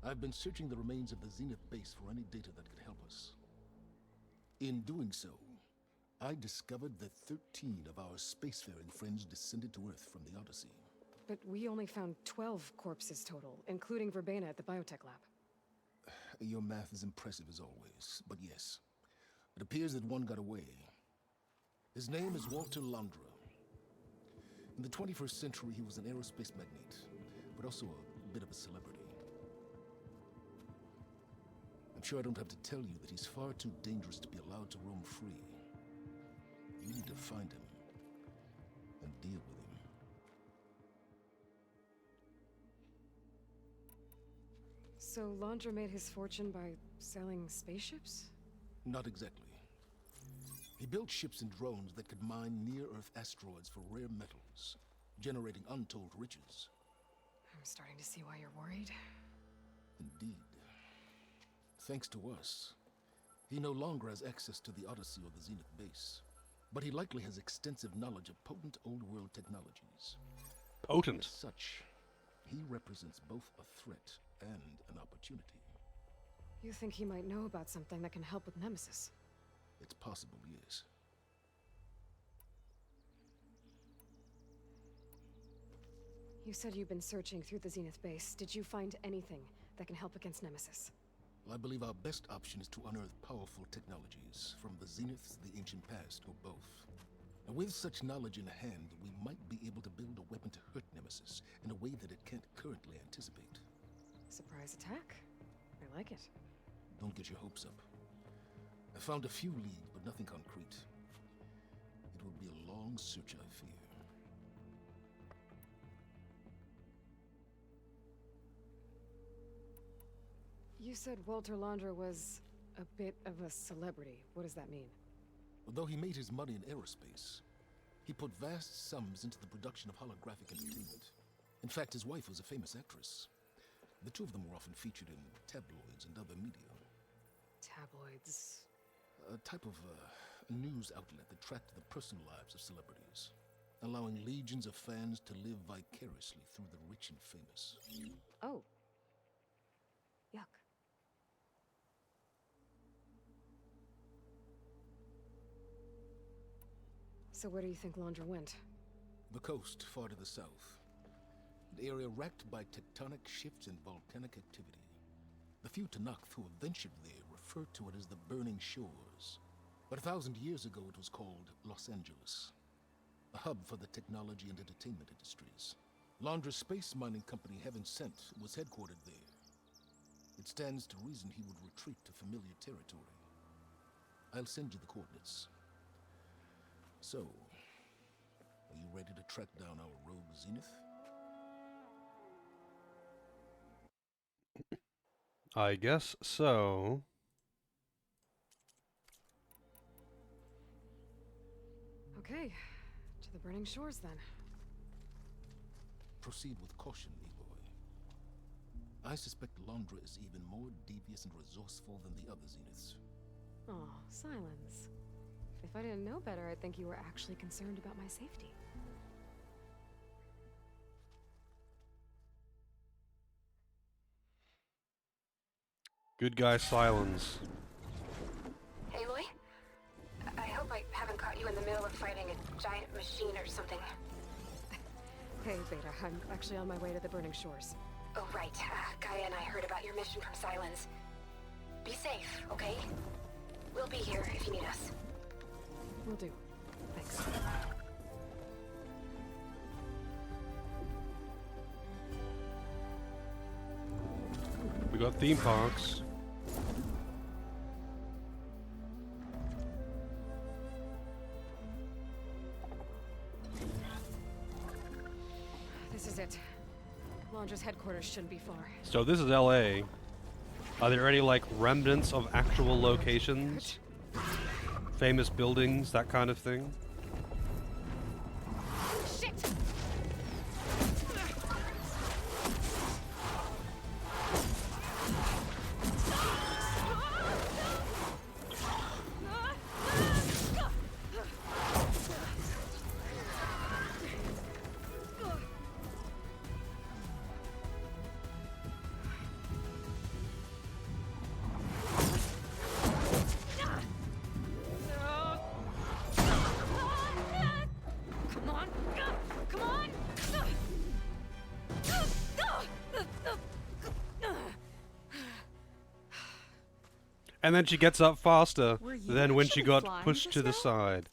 N: I've been searching the remains of the Zenith base for any data that could help us. In doing so, I discovered that 13 of our spacefaring friends descended to Earth from the Odyssey.
B: But we only found 12 corpses total, including Verbena at the biotech lab.
N: Your math is impressive as always, but yes. It appears that one got away. His name is Walter Londra. In the 21st century, he was an aerospace magnate, but also a bit of a celebrity. I'm sure I don't have to tell you that he's far too dangerous to be allowed to roam free. You need to find him and deal with him.
B: So Londra made his fortune by selling spaceships?
N: Not exactly. He built ships and drones that could mine near-Earth asteroids for rare metals, generating untold riches.
B: I'm starting to see why you're worried.
N: Indeed. Thanks to us, he no longer has access to the Odyssey or the Zenith base, but he likely has extensive knowledge of potent old-world technologies.
A: Potent?
N: As such, he represents both a threat and an opportunity.
B: You think he might know about something that can help with Nemesis?
N: It's possible, yes.
B: You said you've been searching through the Zenith base. Did you find anything that can help against Nemesis?
N: I believe our best option is to unearth powerful technologies, from the Zenith, the ancient past, or both. And with such knowledge in hand, we might be able to build a weapon to hurt Nemesis in a way that it can't currently anticipate.
B: Surprise attack? I like it.
N: Don't get your hopes up. I found a few leads, but nothing concrete. It will be a long search, I fear.
B: You said Walter Londra was a bit of a celebrity. What does that mean?
N: Although he made his money in aerospace, he put vast sums into the production of holographic entertainment. In fact, his wife was a famous actress. The two of them were often featured in tabloids and other media.
B: Tabloids?
N: A type of news outlet that tracked the personal lives of celebrities, allowing legions of fans to live vicariously through the rich and famous.
B: Oh. Yuck. So where do you think Londra went?
N: The coast, far to the south. An area racked by tectonic shifts and volcanic activity. The few Tenakth who have ventured there refer to it as the Burning Shores. But 1,000 years ago it was called Los Angeles, a hub for the technology and entertainment industries. Londra's space mining company, Heaven Sent, was headquartered there. It stands to reason he would retreat to familiar territory. I'll send you the coordinates. So, are you ready to track down our rogue Zenith?
A: I guess so.
B: Okay, to the Burning Shores then.
N: Proceed with caution, Aloy. I suspect Londra is even more devious and resourceful than the other Zeniths.
B: Oh, Silence. If I didn't know better, I'd think you were actually concerned about my safety.
A: Good guy Silence.
M: Aloy? I hope I haven't caught you in the middle of fighting a giant machine or something.
B: Hey, Beta, I'm actually on my way to the Burning Shores.
M: Oh, right. Gaia and I heard about your mission from Silence. Be safe, okay? We'll be here if you need us.
B: Will do. Thanks.
A: We got theme parks.
B: This is it. Londra's headquarters shouldn't be far.
A: So this is LA. Are there any like remnants of actual locations? Famous buildings, that kind of thing? And then she gets up faster
L: Were you
A: than when she
L: actually
A: got
L: flying
A: pushed
L: just
A: to the
L: now?
A: side.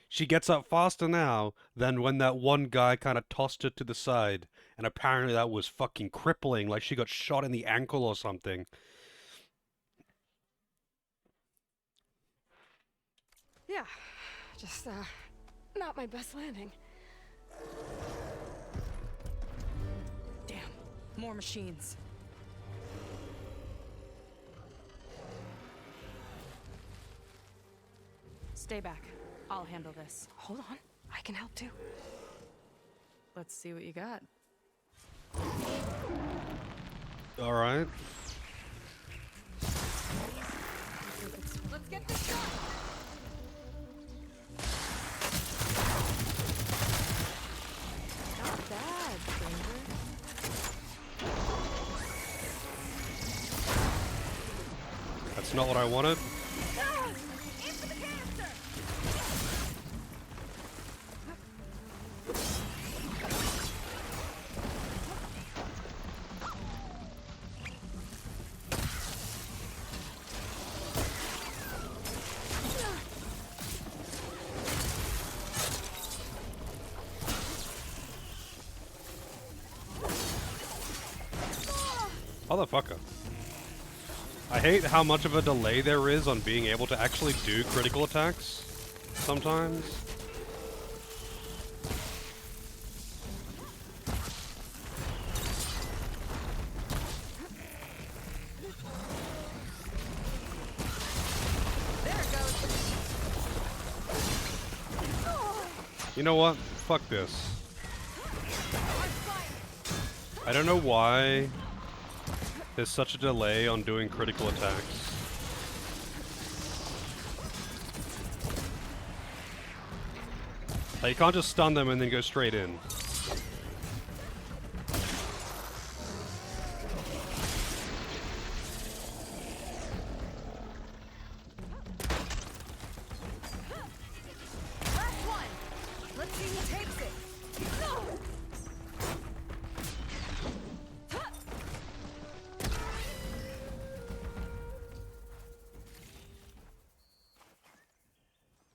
A: She gets up faster now than when that one guy kind of tossed her to the side. And apparently that was fucking crippling, like she got shot in the ankle or something.
B: Yeah, just, not my best landing.
I: Damn, more machines. Stay back. I'll handle this.
B: Hold on, I can help too.
L: Let's see what you got.
A: All right.
H: Let's get this done.
B: Not bad, stranger.
A: That's not what I wanted.
H: Into the canister.
A: Motherfucker. I hate how much of a delay there is on being able to actually do critical attacks sometimes. You know what? Fuck this. I don't know why there's such a delay on doing critical attacks. Like, you can't just stun them and then go straight in.
H: Last one. Let's see who takes it.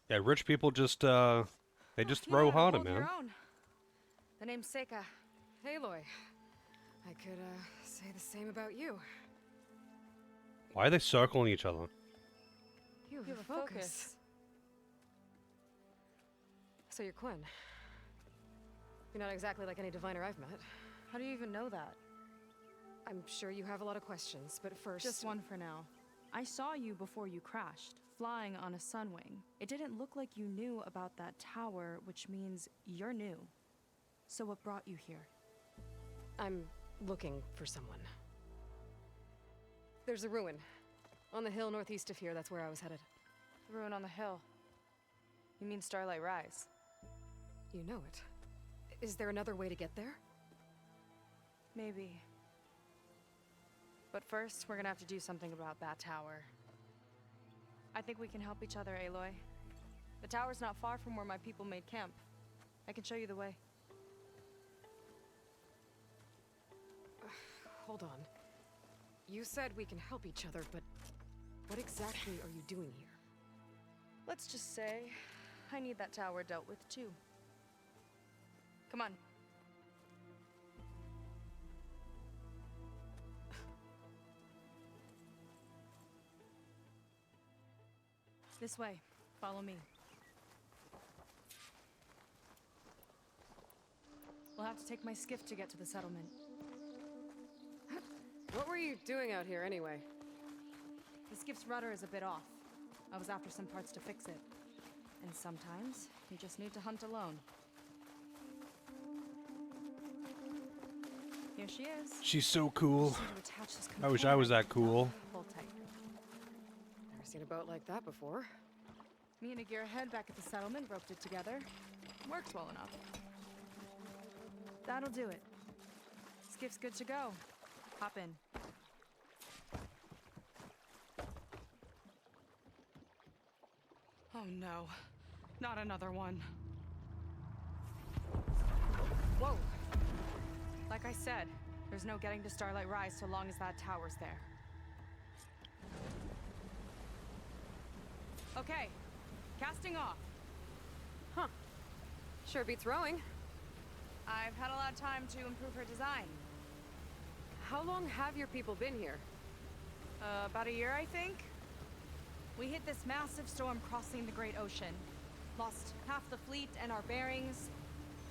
A: Yeah, rich people just, they just throw harder,
B: hold your
A: man.
B: own. The name's Seika. Aloy. I could, say the same about you.
A: Why are they circling each other?
B: You have a focus. So you're Quinn. You're not exactly like any diviner I've met.
I: How do you even know that?
B: I'm sure you have a lot of questions, but first...
U: Just one for now. I saw you before you crashed, flying on a Sunwing. It didn't look like you knew about that tower, which means you're new. So what brought you here?
B: I'm looking for someone. There's a ruin. On the hill northeast of here, that's where I was headed.
U: The ruin on the hill. You mean Starlight Rise?
B: You know it. Is there another way to get there?
U: Maybe. But first, we're gonna have to do something about that tower. I think we can help each other, Aloy. The tower's not far from where my people made camp. I can show you the way.
B: Hold on. You said we can help each other, but what exactly are you doing here?
U: Let's just say I need that tower dealt with too. Come on. This way. Follow me. We'll have to take my skiff to get to the settlement.
B: What were you doing out here anyway?
U: The skiff's rudder is a bit off. I was after some parts to fix it. And sometimes, you just need to hunt alone. Here she is.
A: She's so cool.
U: Just need to attach this
A: I wish I was that cool.
U: Hold tight.
B: Never seen a boat like that before.
U: Me and a gearhead back at the settlement roped it together. Worked well enough. That'll do it. Skiff's good to go. Hop in. Oh no. Not another one. Whoa. Like I said, there's no getting to Starlight Rise so long as that tower's there. Okay, casting off.
B: Huh. Sure beats rowing.
U: I've had a lot of time to improve her design.
B: How long have your people been here?
U: About a year, I think. We hit this massive storm crossing the Great Ocean. Lost half the fleet and our bearings.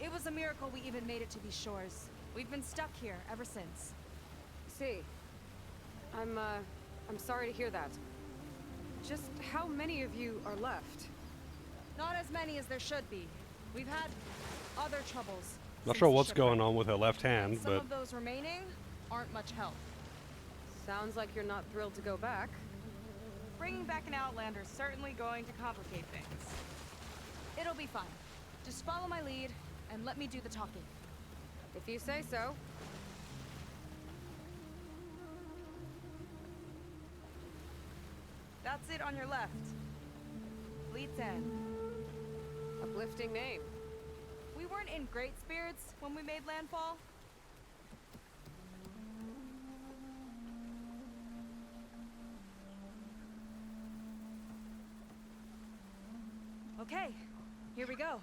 U: It was a miracle we even made it to these shores. We've been stuck here ever since.
B: See. I'm sorry to hear that. Just how many of you are left?
U: Not as many as there should be. We've had other troubles.
A: Not sure what's going on with her left hand,
U: Some
A: but
U: of those remaining aren't much help.
B: Sounds like you're not thrilled to go back.
U: Bringing back an Outlander is certainly going to complicate things. It'll be fine. Just follow my lead and let me do the talking.
B: If you say so.
U: That's it on your left. Fleet's End.
B: Uplifting name.
U: We weren't in great spirits when we made landfall. Okay, here we go.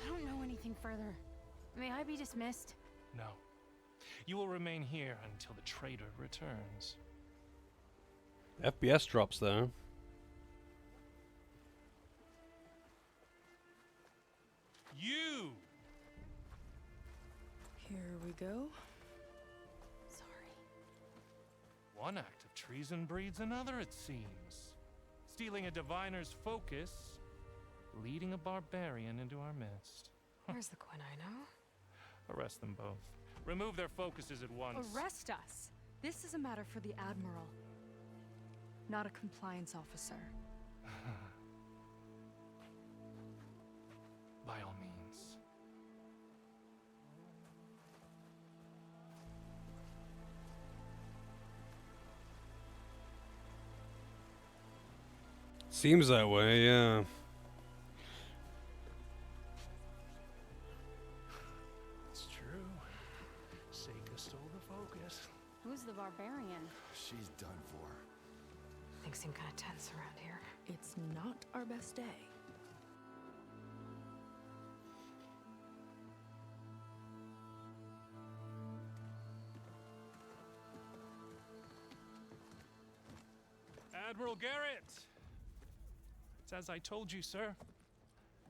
J: I don't know anything further. May I be dismissed?
V: No. You will remain here until the traitor returns.
A: FPS drops though.
V: You!
U: Here we go.
J: Sorry.
V: One act of treason breeds another, it seems. Stealing a diviner's focus, leading a barbarian into our midst.
B: Where's the Quinn I know?
V: Arrest them both. Remove their focuses at once.
U: Arrest us. This is a matter for the Admiral, not a compliance officer.
V: By all means.
A: Seems that way, yeah.
V: It's true. Seika stole the focus.
J: Who's the barbarian?
W: She's done for.
B: Things seem kind of tense around here.
U: It's not our best day.
V: Admiral Garrett! It's as I told you, sir.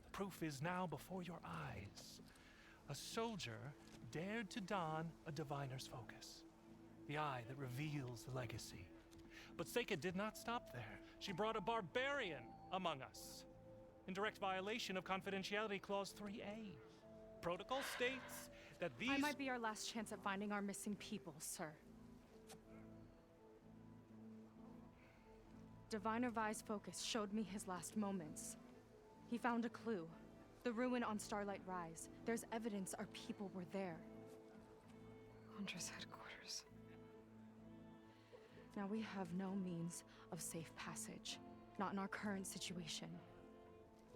V: The proof is now before your eyes. A soldier dared to don a diviner's focus. The eye that reveals the legacy. But Seika did not stop there. She brought a barbarian among us. In direct violation of Confidentiality Clause 3A. Protocol states that these—
U: I might be our last chance at finding our missing people, sir. Diviner Vi's focus showed me his last moments. He found a clue. The ruin on Starlight Rise. There's evidence our people were there.
B: Hunter's headquarters.
U: Now we have no means of safe passage. Not in our current situation.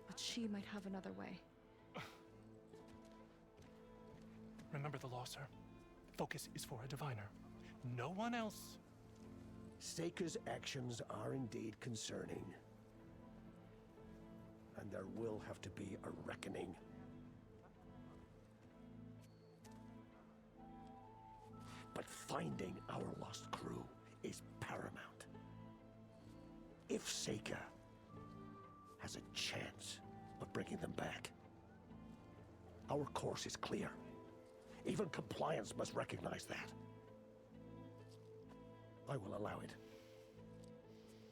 U: But she might have another way.
V: Remember the law, sir. Focus is for a diviner. No one else.
X: Seika's actions are indeed concerning. And there will have to be a reckoning. But finding our lost crew is paramount. If Seika has a chance of bringing them back, our course is clear. Even compliance must recognize that. I will allow it.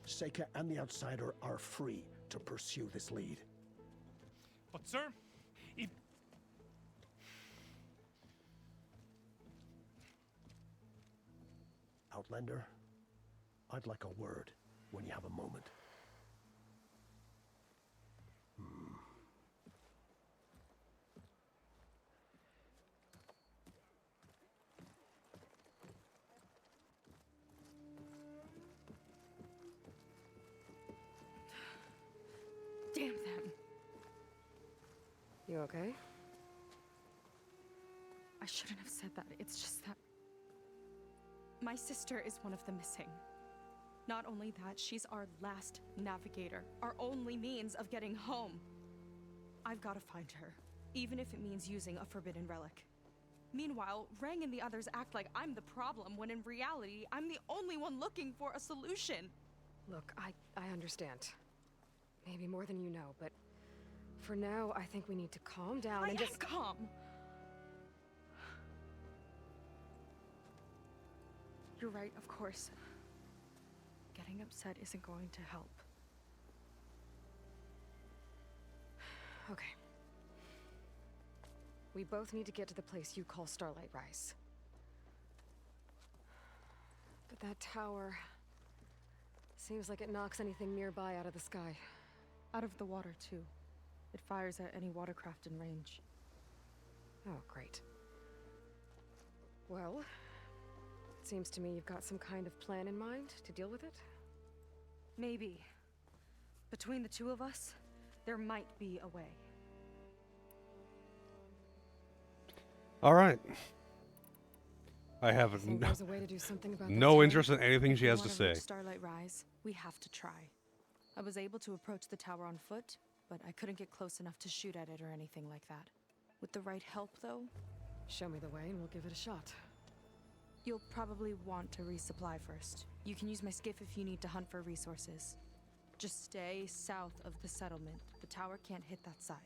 X: Seika and the Outsider are free to pursue this lead.
V: But sir, if...
X: Outlander, I'd like a word when you have a moment.
B: okay?
U: I shouldn't have said that. It's just that my sister is one of the missing. Not only that, she's our last navigator, our only means of getting home. I've got to find her, even if it means using a forbidden relic. Meanwhile, Rang and the others act like I'm the problem, when in reality, I'm the only one looking for a solution.
B: Look, I understand. Maybe more than you know, but for now, I think we need to calm down and just...
U: calm. You're right, of course. Getting upset isn't going to help.
B: Okay. We both need to get to the place you call Starlight Rise. But that tower... seems like it knocks anything nearby out of the sky.
U: Out of the water, too. It fires at any watercraft in range.
B: Oh, great. Well, it seems to me you've got some kind of plan in mind to deal with it?
U: Maybe. Between the two of us, there might be a way.
A: All right. I have
B: Think there's a way to do something about
A: no
B: that
A: interest in anything she
U: If we
A: has to
U: wanna
A: say.
U: reach Starlight Rise, we have to try. I was able to approach the tower on foot, but I couldn't get close enough to shoot at it or anything like that. With the right help, though,
B: show me the way and we'll give it a shot.
U: You'll probably want to resupply first. You can use my skiff if you need to hunt for resources. Just stay south of the settlement. The tower can't hit that side.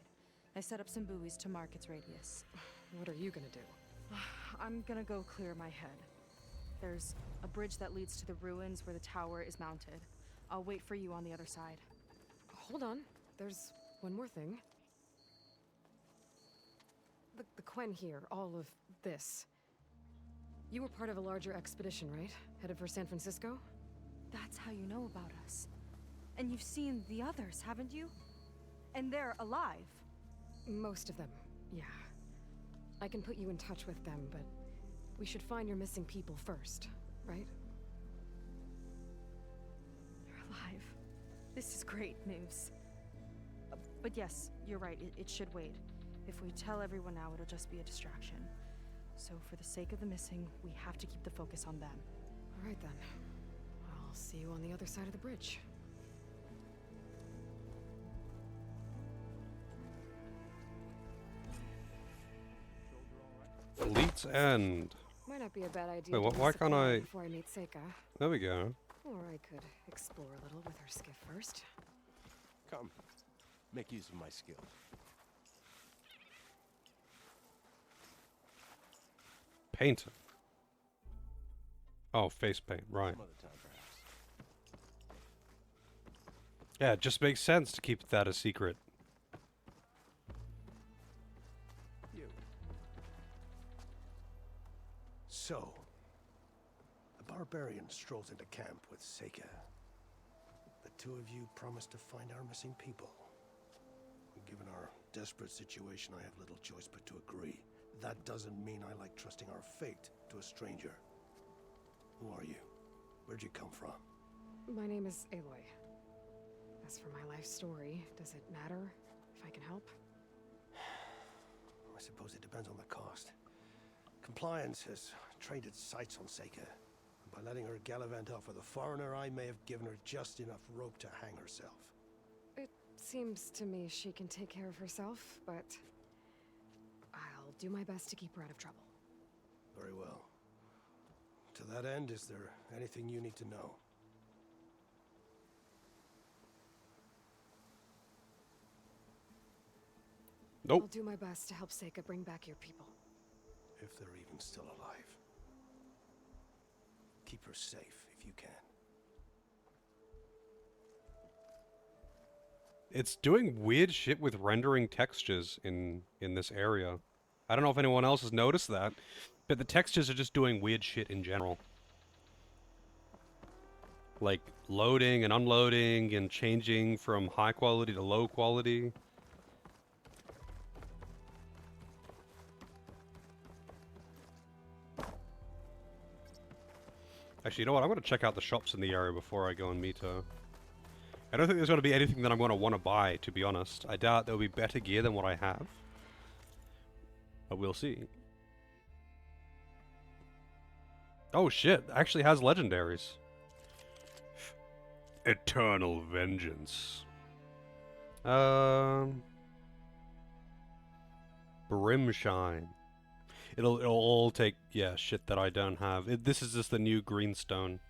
U: I set up some buoys to mark its radius.
B: What are you gonna do?
U: I'm gonna go clear my head. There's a bridge that leads to the ruins where the tower is mounted. I'll wait for you on the other side.
B: Hold on. There's one more thing. The Quen here, all of this. You were part of a larger expedition, right? Headed for San Francisco?
U: That's how you know about us. And you've seen the others, haven't you? And they're alive.
B: Most of them, yeah. I can put you in touch with them, but we should find your missing people first, right?
U: They're alive. This is great news. But yes, you're right, it should wait. If we tell everyone now, it'll just be a distraction. So for the sake of the missing, we have to keep the focus on them.
B: All right then. I'll see you on the other side of the bridge.
A: Fleet's End.
B: Might not be a bad idea.
A: Wait,
B: to
A: why can't
B: resupply
A: I...
B: Before I meet Seika.
A: There we go.
B: Or I could explore a little with her skiff first.
X: Come, make use of my skill.
A: Painter. Oh, face paint, right.
X: Some other time, perhaps.
A: Yeah, it just makes sense to keep that a secret.
X: You. So, the barbarian strolls into camp with Seika. The two of you promised to find our missing people. Given our desperate situation, I have little choice but to agree. That doesn't mean I like trusting our fate to a stranger. Who are you? Where'd you come from?
B: My name is Aloy. As for my life story, does it matter if I can help?
X: I suppose it depends on the cost. Compliance has traded sights on Seika. By letting her gallivant off with a foreigner, I may have given her just enough rope to hang herself.
B: It seems to me she can take care of herself, but I'll do my best to keep her out of trouble.
X: Very well. To that end, is there anything you need to know?
A: Nope.
B: I'll do my best to help Seika bring back your people.
X: If they're even still alive. Keep her safe if you can.
A: It's doing weird shit with rendering textures in this area. I don't know if anyone else has noticed that, but the textures are just doing weird shit in general. Like loading and unloading and changing from high quality to low quality. Actually, you know what? I'm going to check out the shops in the area before I go and meet her. I don't think there's going to be anything that I'm going to want to buy, to be honest. I doubt there'll be better gear than what I have. But we'll see. Oh shit, actually has legendaries. Eternal Vengeance. Brimshine. It'll all take, yeah, shit that I don't have. This is just the new greenstone.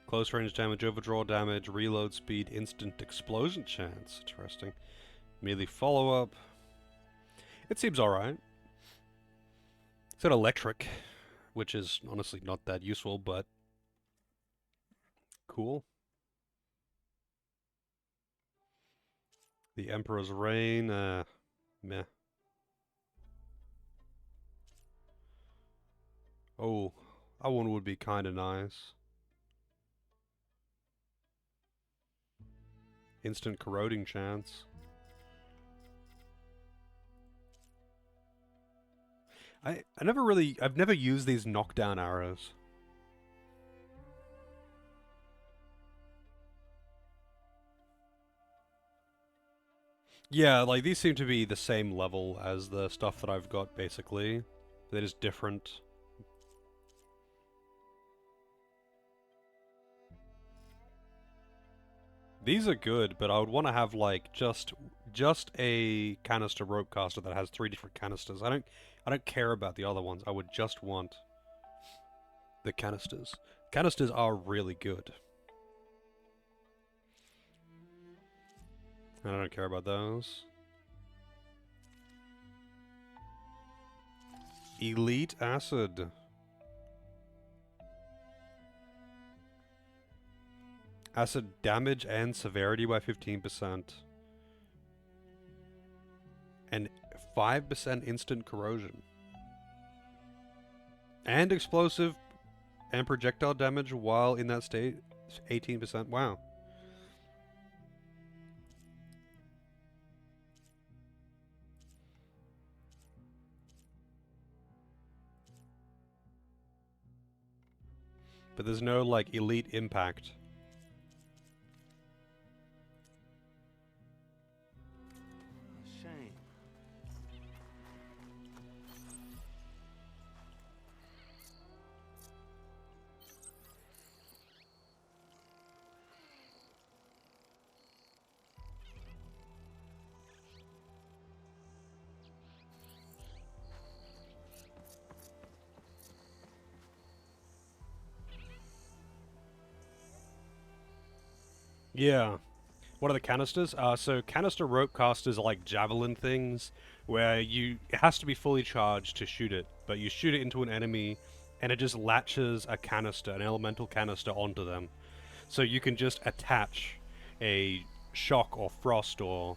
A: Close range damage, overdraw damage, reload speed, instant explosion chance. Interesting. Melee follow-up. It seems alright. It's an electric, which is honestly not that useful, but cool. The Emperor's Reign, meh. Oh, that one would be kinda nice. Instant corroding chance. I've never used these knockdown arrows. Yeah, like these seem to be the same level as the stuff that I've got basically. They're just different. These are good, but I would want to have like just a canister rope caster that has 3 different canisters. I don't care about the other ones. I would just want the canisters. Canisters are really good. I don't care about those. Elite Acid. Acid damage and severity by 15%. And 5% instant corrosion. And explosive and projectile damage while in that state. 18%. Wow. But there's no, like, elite impact.
X: Shame.
A: Yeah. What are the canisters? So canister rope casters are like javelin things, where it has to be fully charged to shoot it, but you shoot it into an enemy, and it just latches a canister, an elemental canister, onto them. So you can just attach a shock or frost or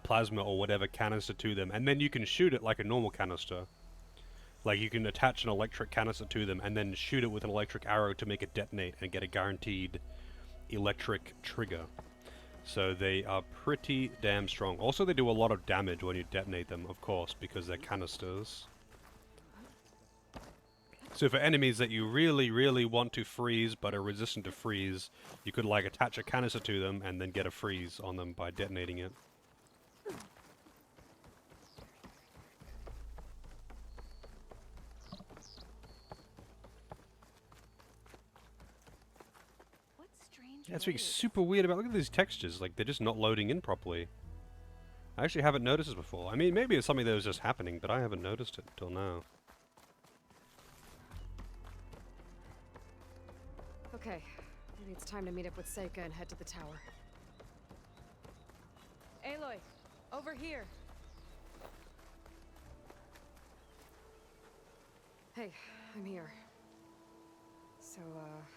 A: plasma or whatever canister to them, and then you can shoot it like a normal canister. Like you can attach an electric canister to them, and then shoot it with an electric arrow to make it detonate and get a guaranteed electric trigger. So they are pretty damn strong. Also, they do a lot of damage when you detonate them, of course, because they're canisters. So for enemies that you really, really want to freeze but are resistant to freeze, you could like attach a canister to them and then get a freeze on them by detonating it. That's what's super weird about. Look at these textures. Like they're just not loading in properly. I actually haven't noticed this before. I mean, maybe it's something that was just happening, but I haven't noticed it until now.
B: Okay, maybe it's time to meet up with Seika and head to the tower.
U: Aloy, over here.
B: Hey, I'm here. So,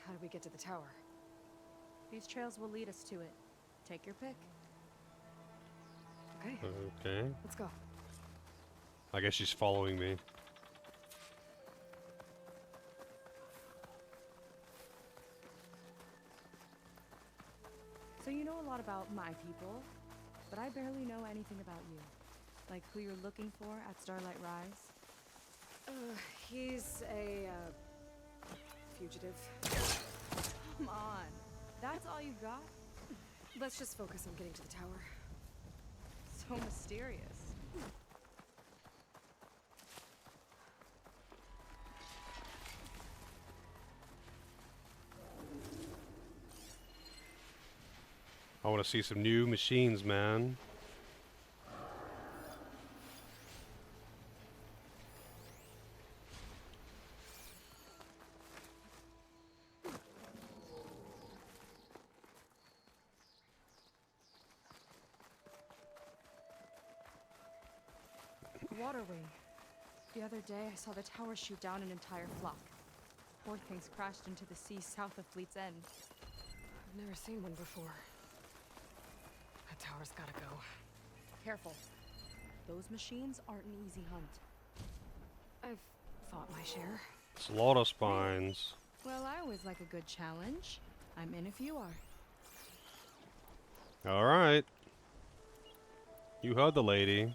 B: how do we get to the tower?
U: These trails will lead us to it. Take your pick.
B: Okay.
A: Okay.
B: Let's go.
A: I guess she's following me.
U: So you know a lot about my people, but I barely know anything about you. Like who you're looking for at Starlight Rise?
B: He's a, fugitive.
U: Come on. That's all you got?
B: Let's just focus on getting to the tower.
U: So So mysterious.
A: I want to see some new machines, man.
U: Waterway. The other day, I saw the tower shoot down an entire flock. Poor things crashed into the sea south of Fleet's End.
B: I've never seen one before. That tower's gotta go.
U: Careful. Those machines aren't an easy hunt.
B: I've fought my share.
A: Slaughter spines.
U: Well, I always like a good challenge. I'm in if you are.
A: Alright. You heard the lady.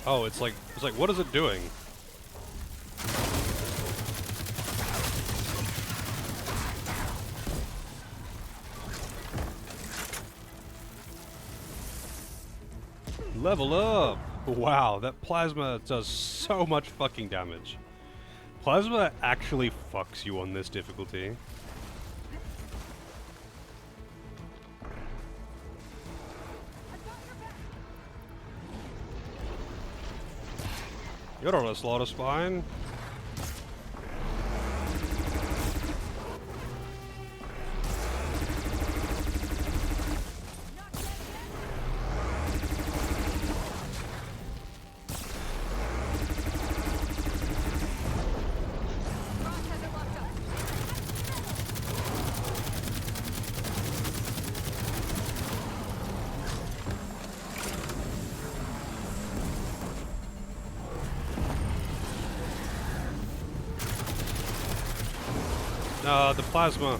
A: Oh, it's like, what is it doing? Level up! Wow, that plasma does so much fucking damage. Plasma actually fucks you on this difficulty. You're on a slaughter spine. The plasma.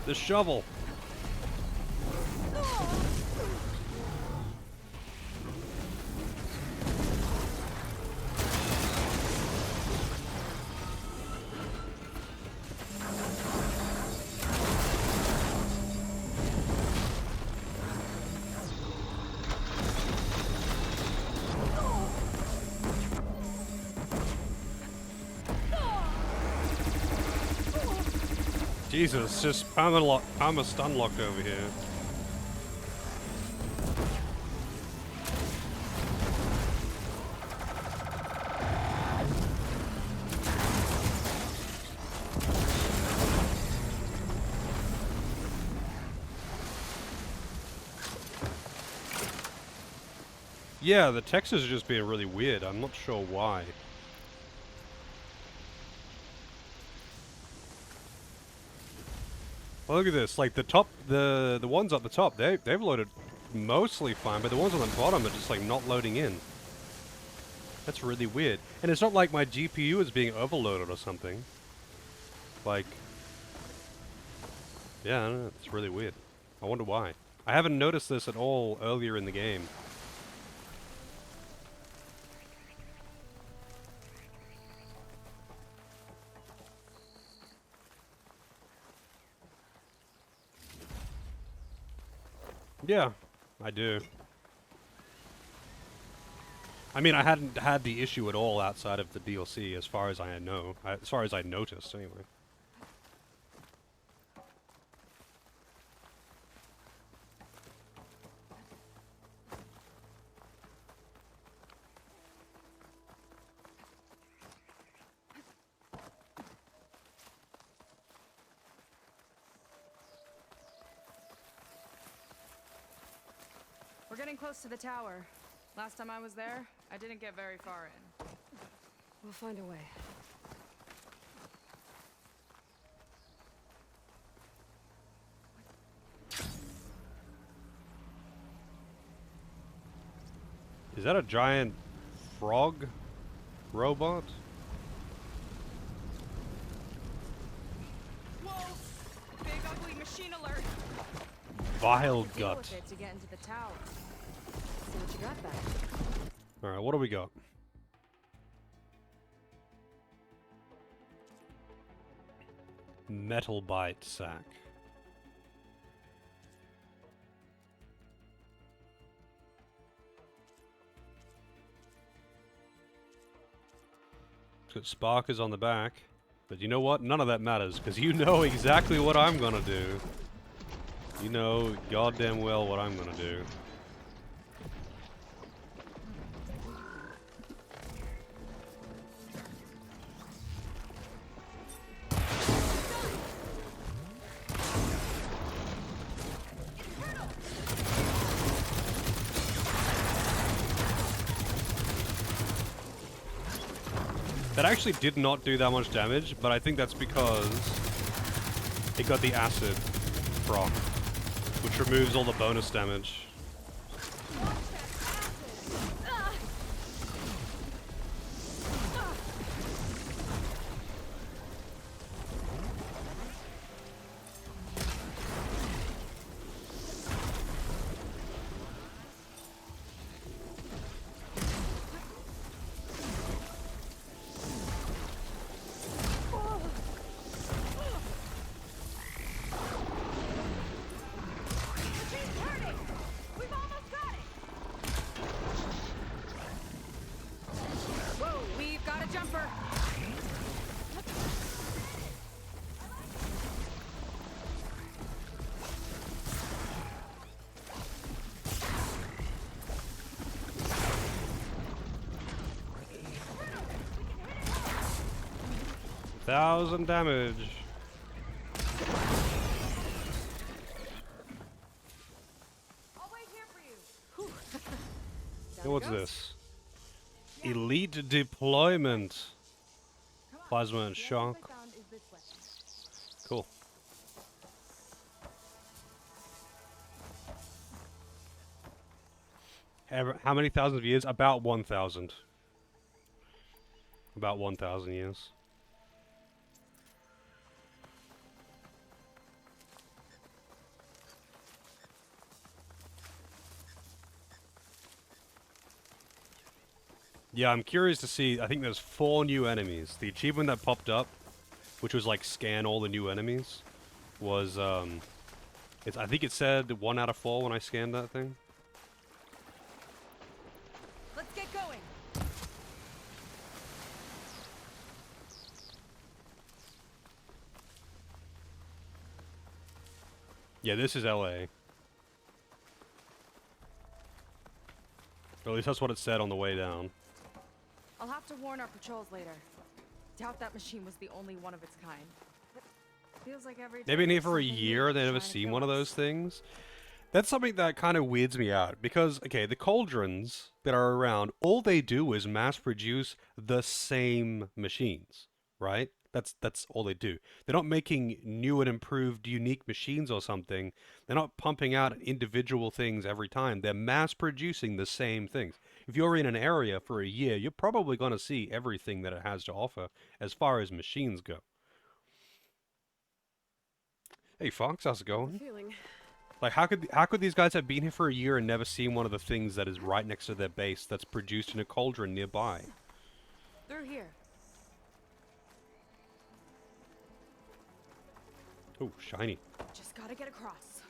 A: The shovel. Jesus, just I'm a stun locked over here. Yeah, the textures are just being really weird. I'm not sure why. Well, look at this. Like the ones up the top, they've loaded mostly fine, but the ones on the bottom are just like not loading in. That's really weird. And it's not like my GPU is being overloaded or something. Like, yeah, I don't know. It's really weird. I wonder why. I haven't noticed this at all earlier in the game. Yeah, I do. I mean, I hadn't had the issue at all outside of the DLC, as far as I know. As far as I noticed, anyway.
U: We're getting close to the tower. Last time I was there, I didn't get very far in.
B: We'll find a way.
A: Is that a giant frog robot?
U: Whoa! Big ugly machine alert!
A: Vile
U: Deal
A: gut.
U: with it to get into the tower.
B: See what you got back.
A: Alright, what do we got? Metal bite sack. It's got sparkers on the back. But you know what? None of that matters, because you know exactly what I'm gonna do. You know goddamn well what I'm gonna do. That actually did not do that much damage, but I think that's because it got the acid proc, which removes all the bonus damage.
U: Whoa, we've got a jumper!
A: $1,000 damage.
U: I'll wait here for you.
A: Hey, what's this? Elite deployment. Plasma and shock. Cool. How many thousands of years? About 1,000. About 1,000 years. Yeah, I'm curious to see. I think there's 4 new enemies. The achievement that popped up, which was like scan all the new enemies, was I think it said 1 out of 4 when I scanned that thing.
U: Let's get going.
A: Yeah, this is LA. Or at least that's what it said on the way down.
U: I'll have to warn our patrols later. Doubt that machine was the only one of its kind. But feels like every
A: They've been
U: day
A: here for a
U: something new
A: year,
U: is
A: they've never
U: trying to
A: seen
U: kill
A: one of
U: us.
A: those things. That's something that kind of weirds me out, because, okay, the cauldrons that are around, all they do is mass produce the same machines, right? That's all they do. They're not making new and improved unique machines or something. They're not pumping out individual things every time. They're mass producing the same things. If you're in an area for a year, you're probably going to see everything that it has to offer as far as machines go. Hey Fox, how's it going?
B: Feeling.
A: Like, how could these guys have been here for a year and never seen one of the things that is right next to their base that's produced in a cauldron nearby?
U: Through here.
A: Oh, shiny.
U: Just gotta get across.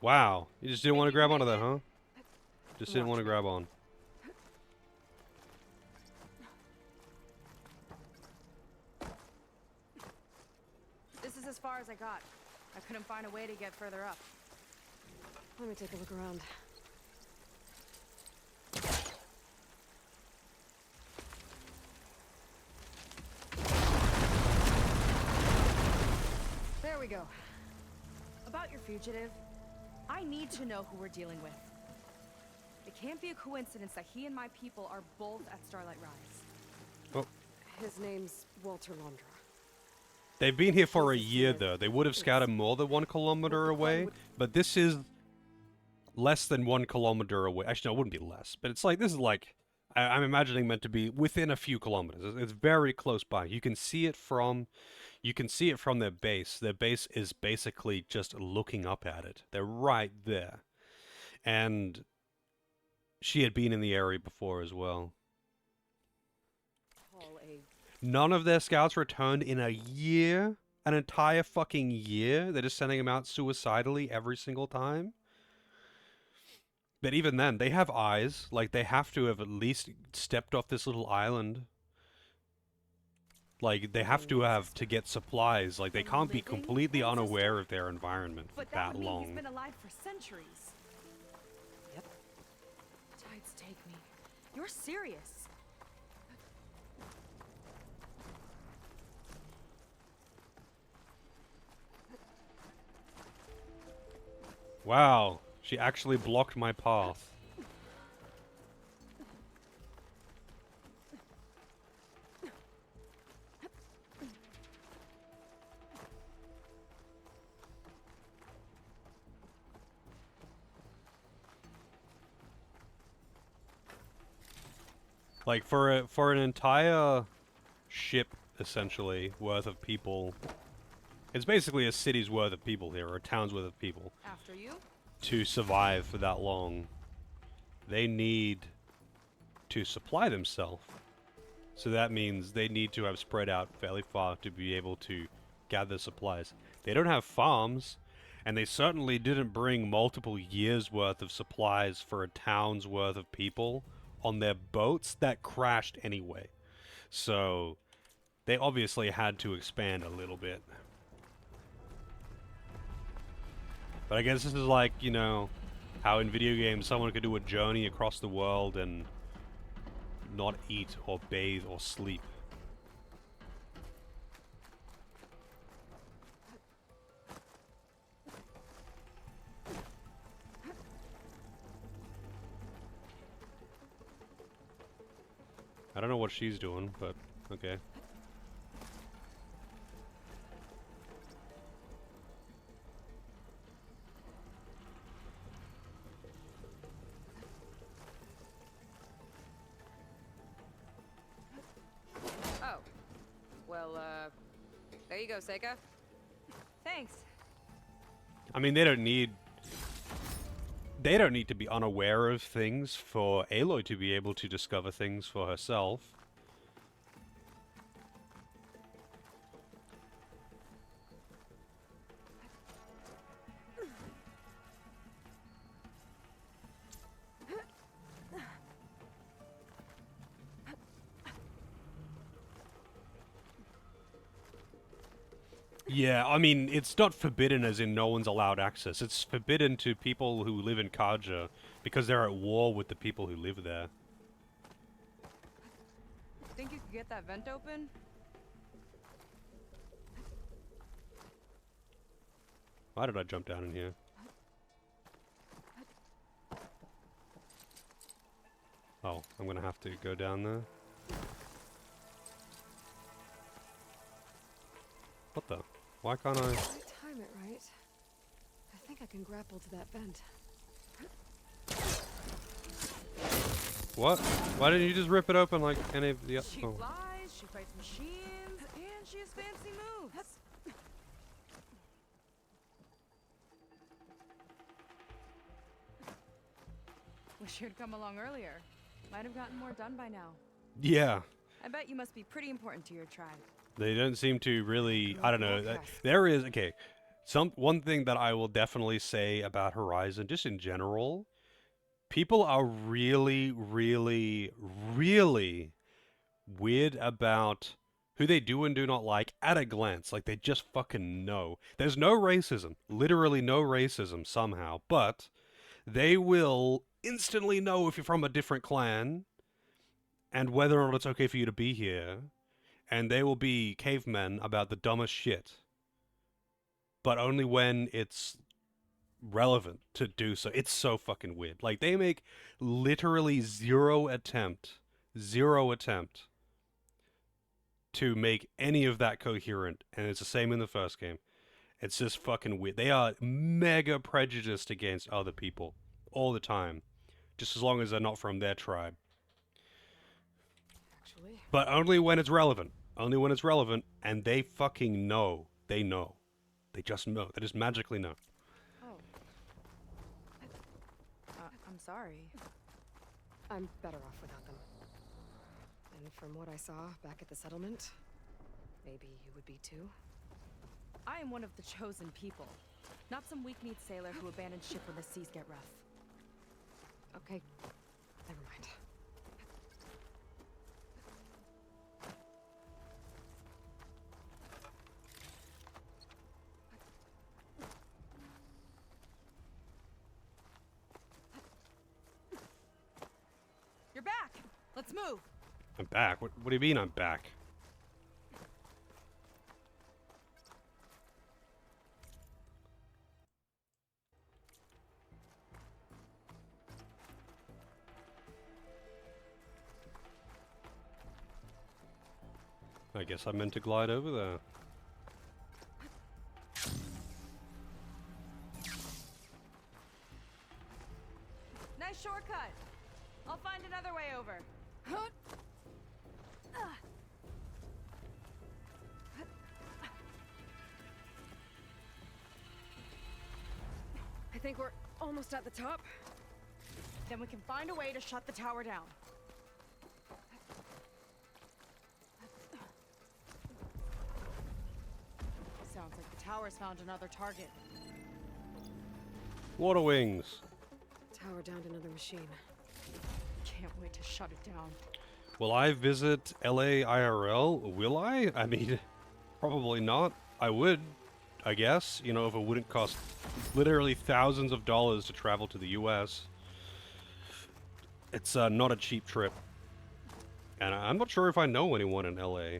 A: Wow, you just didn't want to grab onto that, huh? Just didn't want to grab on.
U: This is as far as I got. I couldn't find a way to get further up.
B: Let me take a look around. There we go.
U: About your fugitive, I need to know who we're dealing with. It can't be a coincidence that he and my people are both at Starlight Rise.
A: Oh.
B: His name's Walter Londra.
A: They've been here for a year, though. They would have scouted more than 1 kilometer away, but this is less than 1 kilometer away. Actually, no, it wouldn't be less, but it's like, this is like, I'm imagining meant to be within a few kilometers. It's very close by. You can see it from their base. Their base is basically just looking up at it. They're right there. And she had been in the area before as well. None of their scouts returned in a year. An entire fucking year. They're just sending them out suicidally every single time. But even then, they have eyes. Like, they have to have at least stepped off this little island. Like, they have to get supplies. Like, they can't be completely unaware of their environment for that long.
U: He's been alive for centuries. Yep. Tides take me. You're serious.
A: Wow, she actually blocked my path. Like, for an entire ship, essentially, worth of people, it's basically a city's worth of people here, or a town's worth of people.
U: After you?
A: To survive for that long, they need to supply themselves. So that means they need to have spread out fairly far to be able to gather supplies. They don't have farms, and they certainly didn't bring multiple years' worth of supplies for a town's worth of people on their boats that crashed anyway. So they obviously had to expand a little bit. But I guess this is like, you know, how in video games someone could do a journey across the world and not eat or bathe or sleep. I don't know what she's doing, but okay.
U: Oh. Well, there you go, Seika. Thanks.
A: I mean, they don't need to be unaware of things for Aloy to be able to discover things for herself. Yeah, I mean, it's not forbidden as in no one's allowed access. It's forbidden to people who live in Kaja because they're at war with the people who live there.
U: Think you could get that vent open?
A: Why did I jump down in here? Oh, I'm gonna have to go down there. What the? Why can't I?
B: If I time it right, I think I can grapple to that vent.
A: What? Why didn't you just rip it open like any of the
U: She
A: oh.
U: flies, she fights machines, and she has fancy moves. Wish you'd come along earlier. Might have gotten more done by now.
A: Yeah.
U: I bet you must be pretty important to your tribe.
A: They don't seem to really, I don't know. There is, okay, one thing that I will definitely say about Horizon, just in general, people are really, really, really weird about who they do and do not like at a glance. Like, they just fucking know. There's no racism, literally no racism somehow, but they will instantly know if you're from a different clan and whether or not it's okay for you to be here. And they will be cavemen about the dumbest shit. But only when it's relevant to do so. It's so fucking weird. Like, they make literally zero attempt to make any of that coherent, and it's the same in the first game. It's just fucking weird. They are mega prejudiced against other people all the time, just as long as they're not from their tribe.
B: Actually,
A: But only when it's relevant. Only when it's relevant, and they fucking know. They know. They just know. They just magically know.
B: oh,
U: I'm sorry.
B: I'm better off without them. And from what I saw back at the settlement, maybe you would be too.
U: I am one of the chosen people, not some weak-kneed sailor who abandoned ship when the seas get rough.
B: Okay, never mind.
U: You're back! Let's move!
A: I'm back. What do you mean I'm back? I guess I meant to glide over there.
U: Nice shortcut! I'll find another way over.
B: I think we're almost at the top.
U: Then we can find a way to shut the tower down. Sounds like the tower's found another target.
A: Water wings.
B: Tower downed another machine.
U: Can't wait to shut it down.
A: Will I visit LA IRL? Will I? I mean, probably not. I would, I guess. You know, if it wouldn't cost literally thousands of dollars to travel to the US. It's not a cheap trip. And I'm not sure if I know anyone in LA.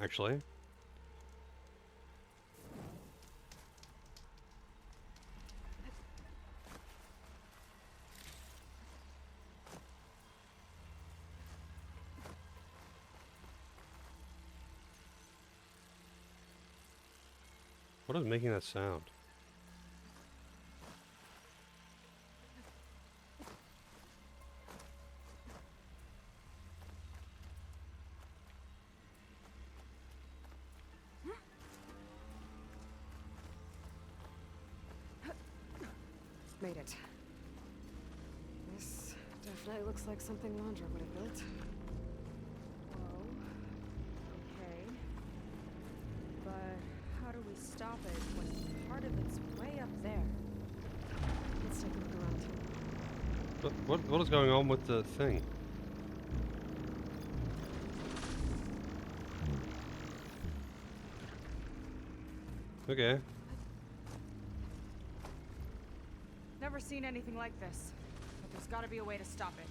A: Actually. What is making that sound?
B: Made it. This definitely looks like something Landra would have built.
U: Whoa. Okay. But how do we stop it when part of it's way up there?
B: Let's take a look around.
A: What is going on with the thing? Okay.
U: Never seen anything like this. But there's gotta be a way to stop it.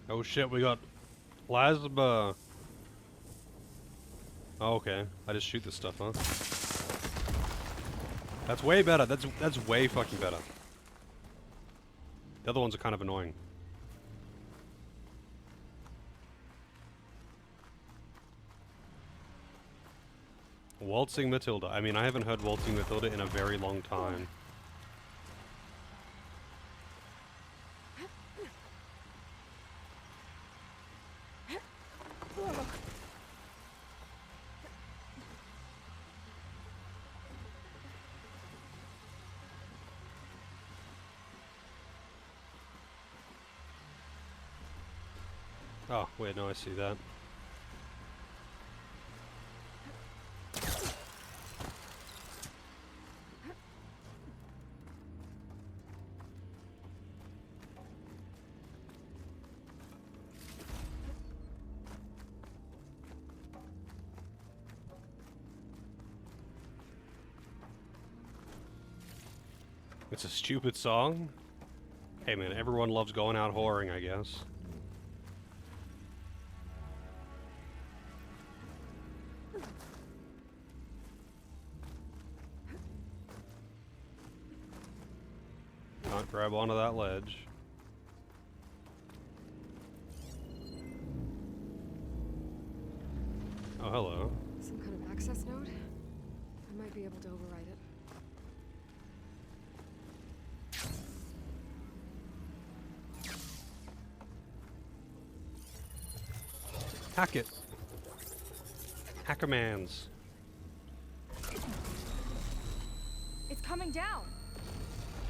A: Oh shit, we got plasma. Oh, okay. I just shoot this stuff, huh? That's way better. That's way fucking better. The other ones are kind of annoying. Waltzing Matilda. I mean, I haven't heard Waltzing Matilda in a very long time. Oh, wait, no, I see that. It's a stupid song? Hey man, everyone loves going out whoring, I guess. Can't grab onto that ledge. Oh, hello.
B: Some kind of access node? I might be able to override it.
A: Hack it. Hackermans.
U: It's coming down.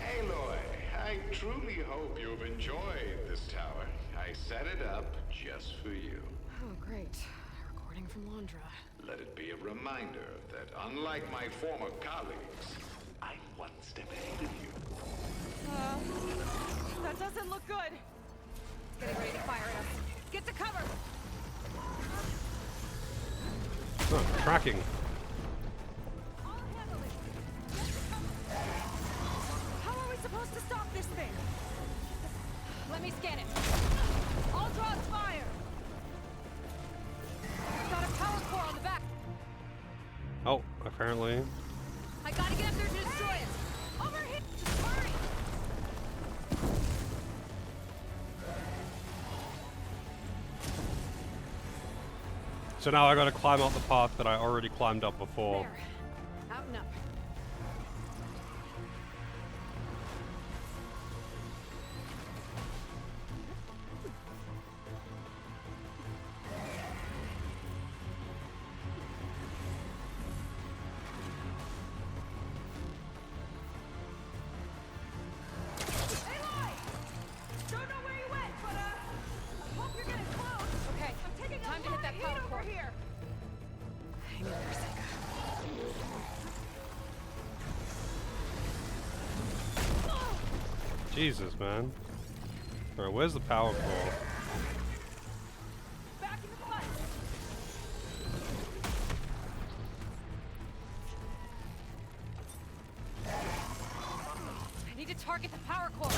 G: Aloy, I truly hope you've enjoyed this tower. I set it up just for you.
B: Oh, great. A recording from Londra.
G: Let it be a reminder that unlike my former colleagues, I'm one step ahead of you.
U: That doesn't look good. It's getting ready to fire at us. Get to cover.
A: Oh, tracking.
U: How are we supposed to stop this thing? Let me scan it. All drops fire. I've got a power core on the back.
A: Oh, apparently.
U: I gotta get up there to destroy it. Over here. Just hurry.
A: So now I gotta climb up the path that I already climbed up before.
B: There. Out and up.
U: Don't know where you went, but hope you're getting close. Okay, I'm taking time to hit that power core here.
B: Hang in there, Sega.
A: Jesus, man. Alright, where's the power core?
U: Back into the fight. I need to target the power core.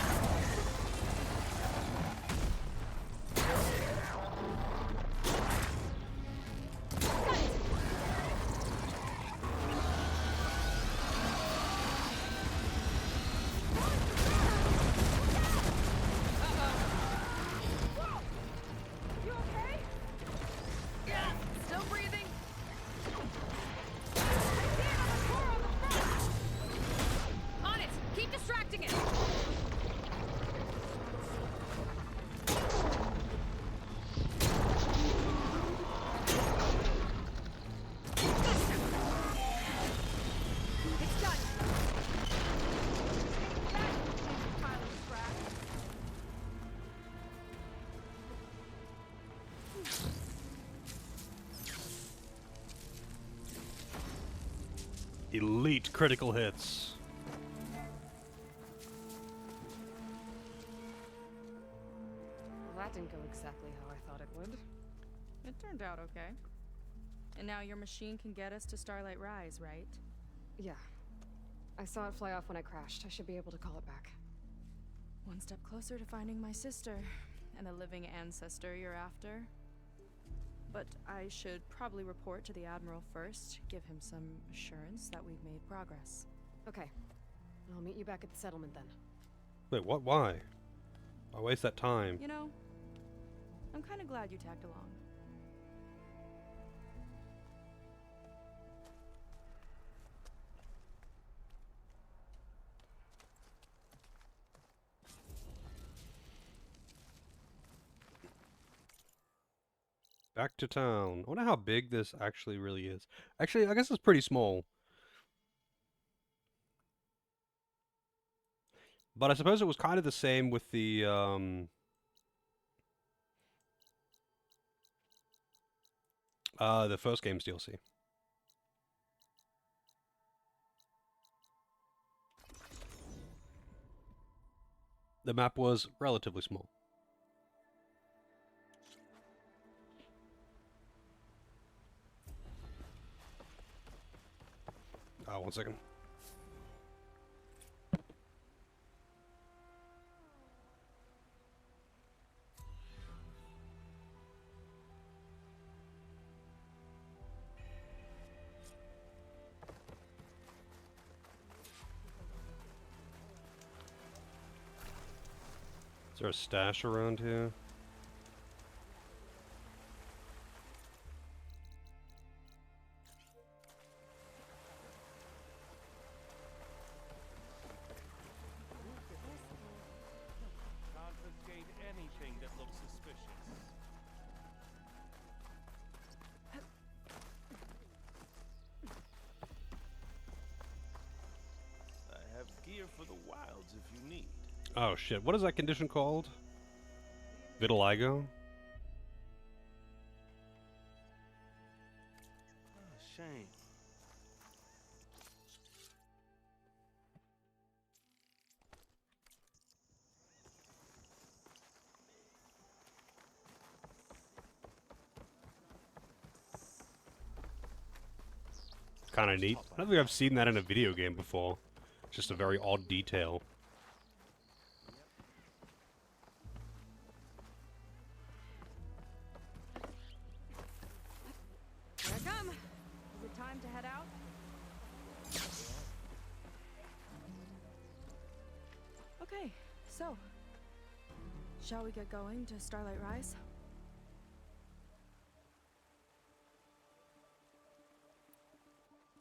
U: You okay? Yeah, still breathing. I see another core on the front. On it. Keep distracting it. It's done. Pile of scrap.
A: Elite critical hits.
B: Well, that didn't go exactly how I thought it would.
U: It turned out okay. And now your machine can get us to Starlight Rise, right?
B: Yeah. I saw it fly off when I crashed. I should be able to call it back.
U: One step closer to finding my sister and the living ancestor you're after. But I should probably report to the Admiral first, give him some assurance that we've made progress.
B: Okay. I'll meet you back at the settlement then.
A: Wait, what? Why? Why waste that time?
U: You know, I'm kind of glad you tagged along.
A: Back to town. I wonder how big this actually really is. Actually, I guess it's pretty small. But I suppose it was kind of the same with the first game's DLC. The map was relatively small. One second. Is there a stash around here?
V: Confiscate anything that looks suspicious. I have gear for the wilds if you need.
A: Oh shit, what is that condition called? Vitiligo?
V: Oh, shame.
A: Kind of neat. I don't think I've seen that in a video game before. Just a very odd detail.
U: Here I come. Is it time to head out? Okay, so shall we get going to Starlight Rise?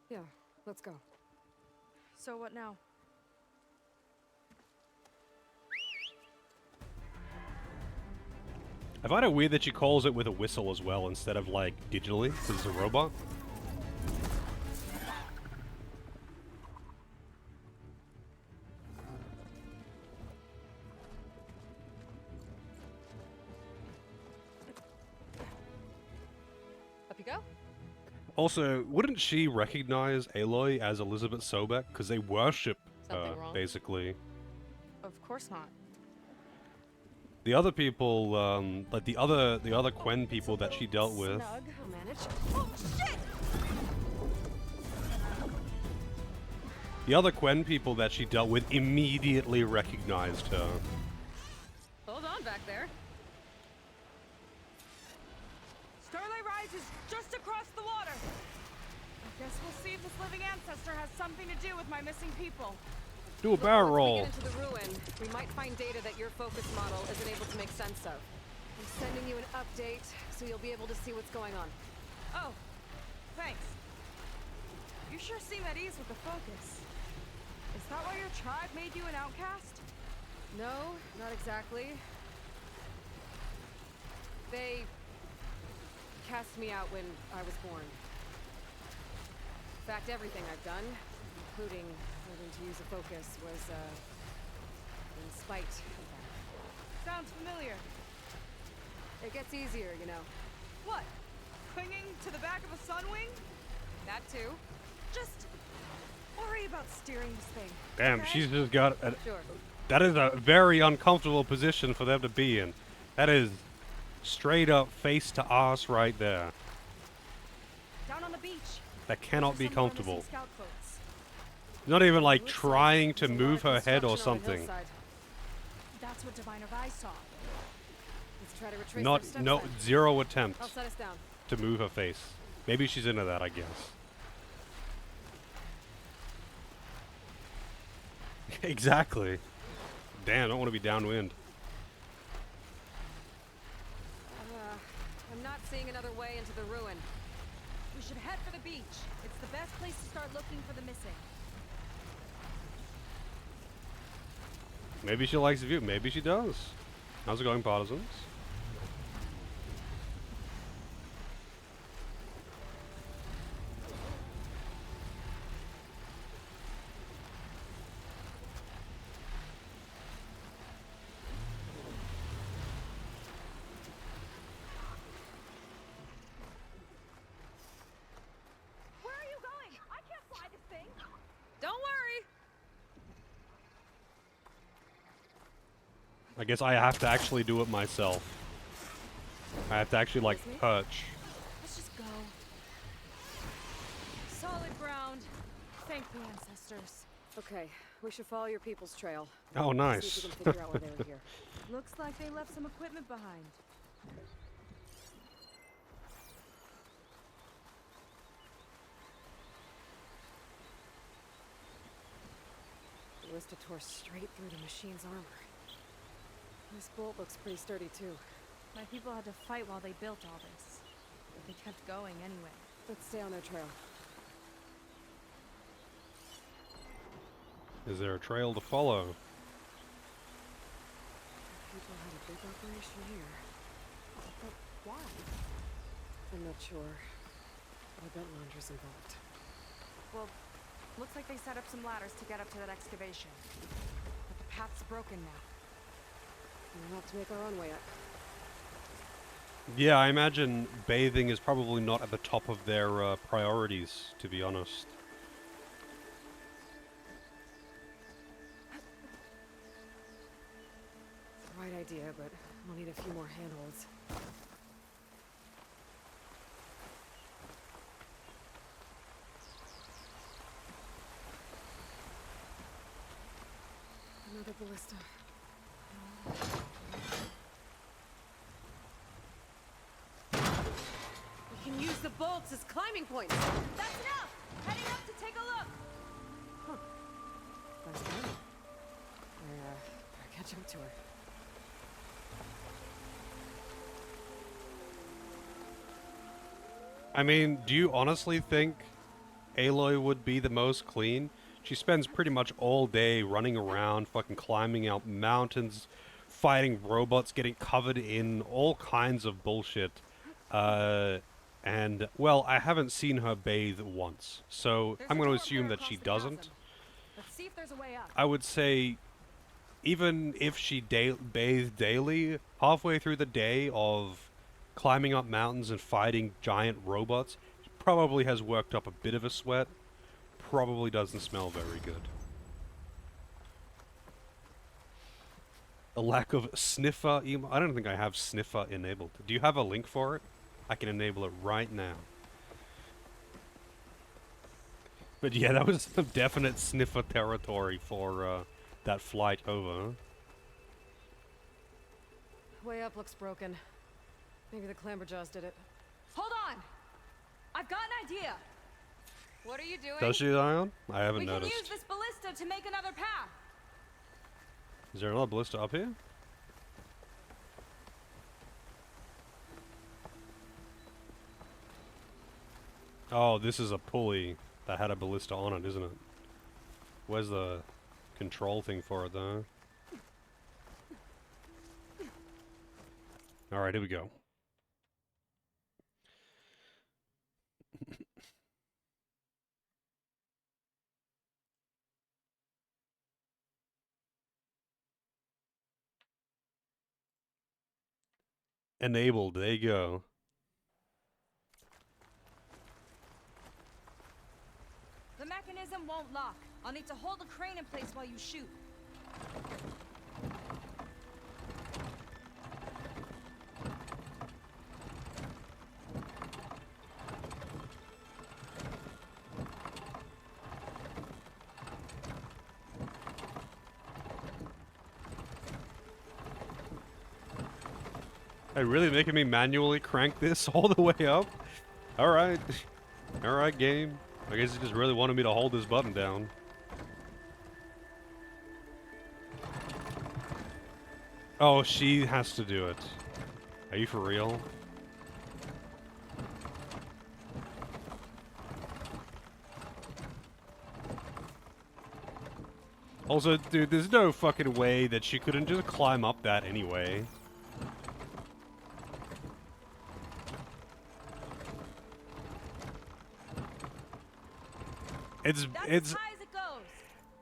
B: Yeah, let's go.
U: So what now?
A: I find it weird that she calls it with a whistle as well instead of like digitally, because it's a robot.
B: Up you go.
A: Also, wouldn't she recognize Aloy as Elizabeth Sobek? Because they worship her,
B: Something wrong?
A: basically.
U: Of course not.
A: The other people, like the other Quen people that she dealt with.
B: Snug. I'll manage. Oh, shit!
A: The other Quen people that she dealt with immediately recognized her.
B: Hold on back there.
U: Starlight Rise is just across the water. I guess we'll see if this living ancestor has something to do with my missing people.
A: Do a barrel roll.
B: Once we get into the ruin, we might find data that your focus model isn't able to make sense of. I'm sending you an update, so you'll be able to see what's going on.
U: Oh, thanks. You sure seem at ease with the focus. Is that why your tribe made you an outcast?
B: No, not exactly. They cast me out when I was born. In fact, everything I've done, including learning to use a focus, was in spite of that.
U: Sounds familiar.
B: It gets easier, you know.
U: What? Clinging to the back of a sunwing?
B: That too.
U: Just worry about steering this thing.
A: Damn,
U: okay?
A: she's just got a,
B: Sure.
A: that is a very uncomfortable position for them to be in. That is straight up face to ass right there.
U: Down on the beach.
A: That cannot be
U: Some of our missing
A: comfortable.
U: scout boats.
A: Not even like
B: Looks
A: trying
B: like
A: to
B: there's a lot
A: move
B: of
A: her head or
B: construction on the
A: something.
B: hillside.
U: That's what Diviner Vi saw.
B: Let's try to retrace
A: Not
B: their steps
A: no
B: then.
A: zero attempt
B: I'll set us down.
A: to move her face. Maybe she's into that, I guess. Exactly. Damn, I don't want to be downwind.
B: I'm not seeing another way into the ruin.
U: We should head for the beach. It's the best place to start looking for the missing.
A: Maybe she likes the view. Maybe she does. How's it going, partisans?
U: Where are you going? I can't fly this thing.
B: Don't worry.
A: I guess I have to actually do it myself. I have to actually, like, perch.
U: Let's just go. Solid ground. Thank the ancestors.
B: Okay, we should follow your people's trail.
A: Oh,
B: See
A: nice.
B: if we can figure out why they were here.
U: Looks like they left some equipment behind.
B: The Ballista tore straight through the machine's armor. This bolt looks pretty sturdy too.
U: My people had to fight while they built all this. But they kept going anyway.
B: Let's stay on their trail.
A: Is there a trail to follow?
B: People had a big operation here. But why? I'm not sure. I bet Laundra's involved.
U: Well, looks like they set up some ladders to get up to that excavation. But the path's broken now.
B: We'll have to make our own way up.
A: Yeah, I imagine bathing is probably not at the top of their priorities, to be honest.
B: It's the right idea, but we'll need a few more handholds. Another ballista. We can use the bolts as climbing points.
U: That's enough! Heading up to take a look!
B: Huh. Nice plan. Better catch up to her.
A: I mean, do you honestly think Aloy would be the most clean? She spends pretty much all day running around, fucking climbing out mountains, fighting robots, getting covered in all kinds of bullshit. And, well, I haven't seen her bathe once, so I'm going to assume that she doesn't.
U: Let's see if there's a way up.
A: I would say, even if she bathed daily, halfway through the day of climbing up mountains and fighting giant robots, she probably has worked up a bit of a sweat. Probably doesn't smell very good. A lack of sniffer emo. I don't think I have sniffer enabled. Do you have a link for it? I can enable it right now. But yeah, that was some definite sniffer territory for that flight over.
B: Way up looks broken. Maybe the Clamberjaws did it.
U: Hold on! I've got an idea! What are you doing?
A: Does she, Ion? I haven't
U: We
A: noticed.
U: can use this ballista to make another path!
A: Is there another ballista up here? Oh, this is a pulley that had a ballista on it, isn't it? Where's the control thing for it, though? Alright, here we go. Enabled, there you go.
U: The mechanism won't lock. I'll need to hold the crane in place while you shoot.
A: Are you really making me manually crank this all the way up? Alright. Alright, game. I guess you just really wanted me to hold this button down. Oh, she has to do it. Are you for real? Also, dude, there's no fucking way that she couldn't just climb up that anyway. It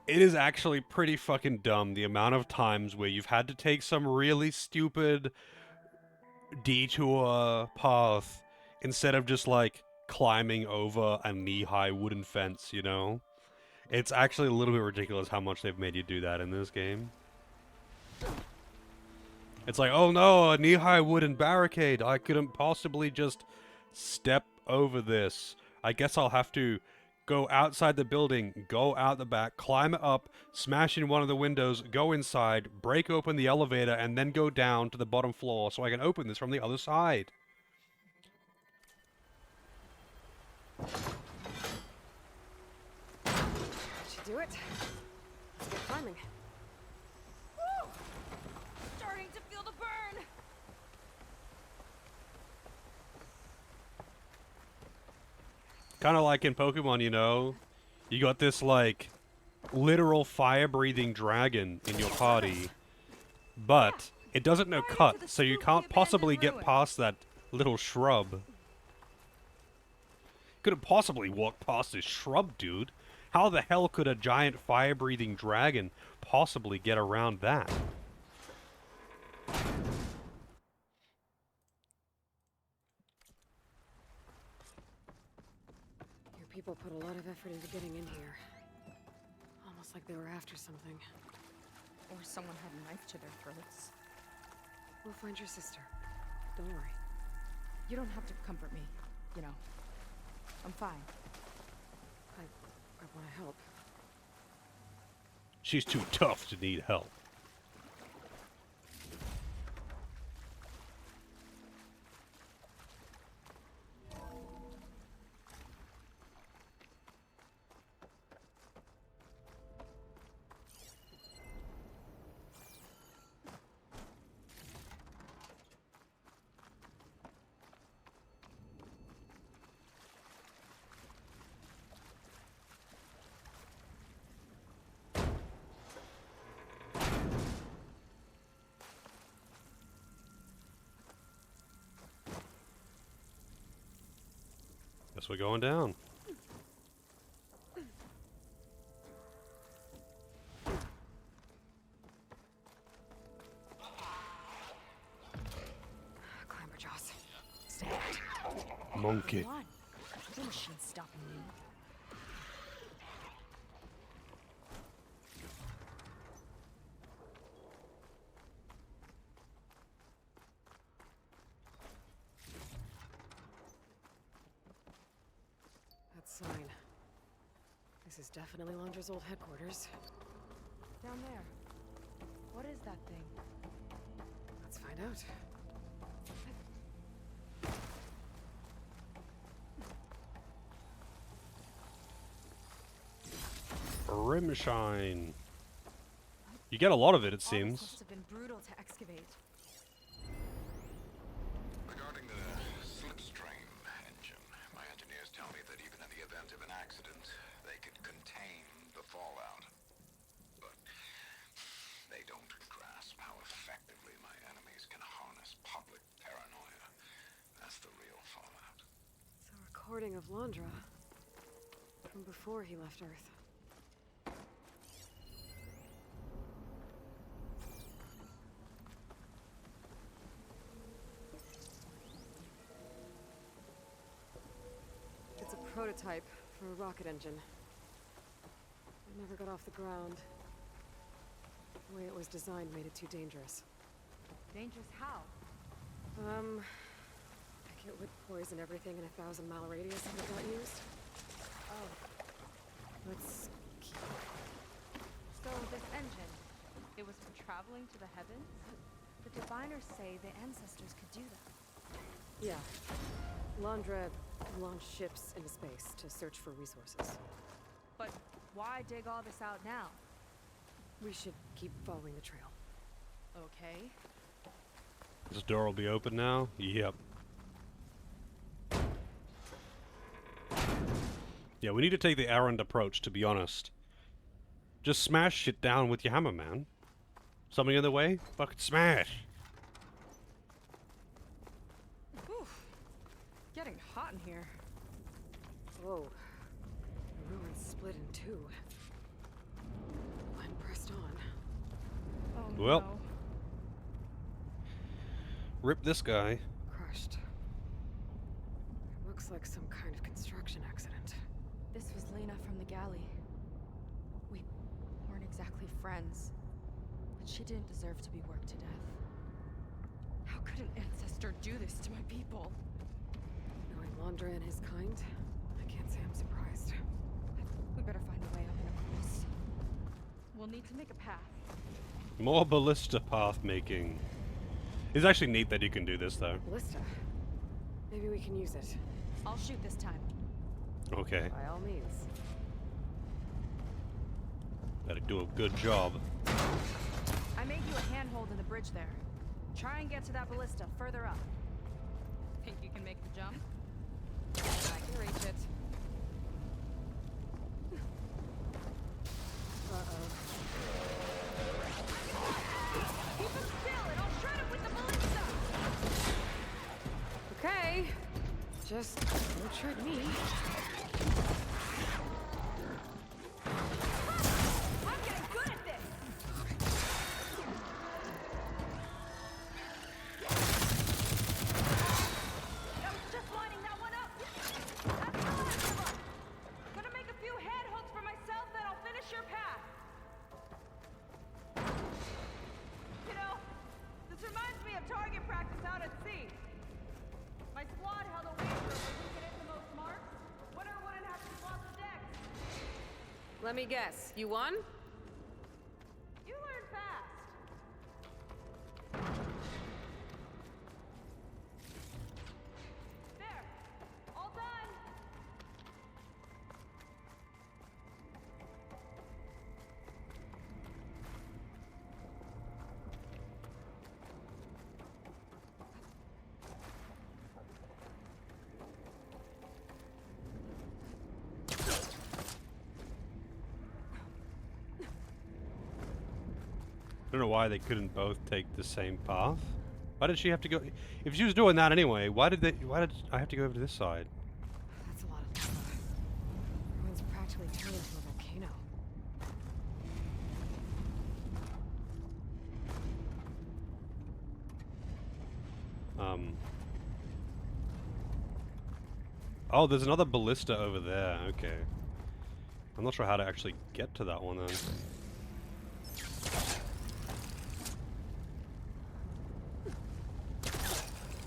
A: is actually pretty fucking dumb the amount of times where you've had to take some really stupid detour path instead of just like climbing over a knee-high wooden fence, you know? It's actually a little bit ridiculous how much they've made you do that in this game. It's like, oh no, a knee-high wooden barricade. I couldn't possibly just step over this. I guess I'll have to go outside the building, go out the back, climb up, smash in one of the windows, go inside, break open the elevator, and then go down to the bottom floor so I can open this from the other side.
B: Should do it. Let's get climbing.
U: Woo! Starting to feel the burn!
A: Kind of like in Pokemon, you know? You got this, like, literal fire-breathing dragon in your party, but it doesn't know cut, so you can't possibly get past that little shrub. Couldn't possibly walk past this shrub, dude. How the hell could a giant fire-breathing dragon possibly get around that?
B: Your people put a lot of effort into getting in here. Almost like they were after something.
U: Or someone had a knife to their throats.
B: We'll find your sister. Don't worry.
U: You don't have to comfort me, you know. I'm fine.
B: I want to help.
A: She's too tough to need help. Guess we're going down.
B: Clamberjaws. Stay out.
A: Monkey.
U: Come on. No machine stopping me.
B: That sign. This is definitely Londra's old headquarters.
U: Down there. What is that thing?
B: Let's find out.
A: Rimshine. You get a lot of it, it
U: All this
A: seems.
U: must have been brutal to excavate.
G: Regarding the slipstream engine, my engineers tell me that even in the event of an accident, they could contain the fallout. But they don't grasp how effectively my enemies can harness public paranoia. That's the real fallout.
B: It's a recording of Londra from before he left Earth. It's a prototype for a rocket engine. It never got off the ground. The way it was designed made it too dangerous.
U: Dangerous how?
B: Like it would poison everything in a 1,000-mile radius if it got used.
U: Oh.
B: Let's keep
U: So this engine, it was for traveling to the heavens? The diviners say the ancestors could do that.
B: Yeah. Londra launched ships into space to search for resources.
U: But why dig all this out now?
B: We should keep following the trail.
U: Okay.
A: This door will be open now? Yep. Yeah, we need to take the errand approach, to be honest. Just smash shit down with your hammer, man. Something in the way? Fucking smash!
U: Whew. Getting hot in here.
B: Whoa. The ruins split in two. Glenn pressed on.
U: Oh
A: Well.
U: no.
A: Rip this guy.
B: Crushed. It looks like some kind of construction accident.
U: This was Lena from the galley. We weren't exactly friends, but she didn't deserve to be worked to death. How could an ancestor do this to my people?
B: Knowing Londra and his kind, I can't say I'm surprised.
U: We better find a way up and across. We'll need to make a path.
A: More ballista path making. It's actually neat that you can do this, though.
B: Ballista. Maybe we can use it.
U: I'll shoot this time.
A: Okay.
B: By all means.
A: Better do a good job.
U: I made you a handhold in the bridge there. Try and get to that ballista further up. Think you can make the jump? I can reach it. Uh-oh. Keep him still and I'll shred him with the ballista!
B: Okay. Just don't shred me.
U: I'm getting good at this! I was just lining that one up! That's the last of them! Gonna make a few head hooks for myself, then I'll finish your path! You know, this reminds me of target practice out at sea. My squad held a wager for who could hit the most marks. Winner wouldn't have to swap the decks.
B: Let me guess. You won?
U: You learn fast. There. All done.
A: I don't know why they couldn't both take the same path. Why did she have to go? If she was doing that anyway, why did I have to go over to this side?
B: That's a lot of lava. Ruins practically turned into a volcano.
A: Oh, there's another ballista over there. Okay. I'm not sure how to actually get to that one then.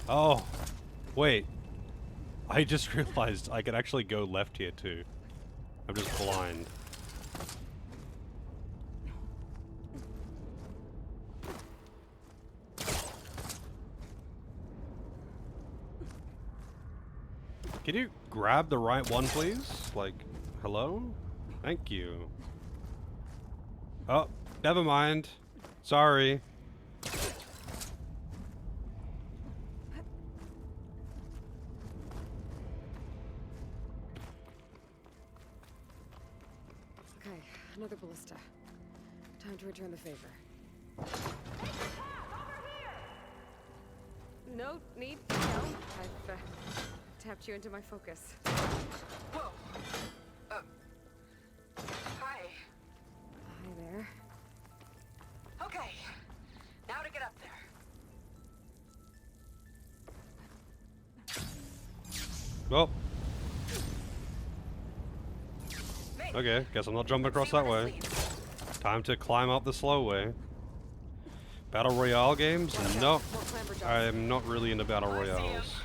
A: Oh, wait. I just realized I could actually go left here too. I'm just blind. Can you grab the right one, please? Like, hello? Thank you. Oh, never mind. Sorry.
B: Okay, another ballista. Time to return the favor. No need. No, I've tapped you into my focus.
M: Whoa. Hi.
B: Hi there.
M: Okay. Now to get up there.
A: Well. Okay, guess I'm not jumping across that way. Time to climb up the slow way. Battle Royale games? No. I'm not really into Battle Royales.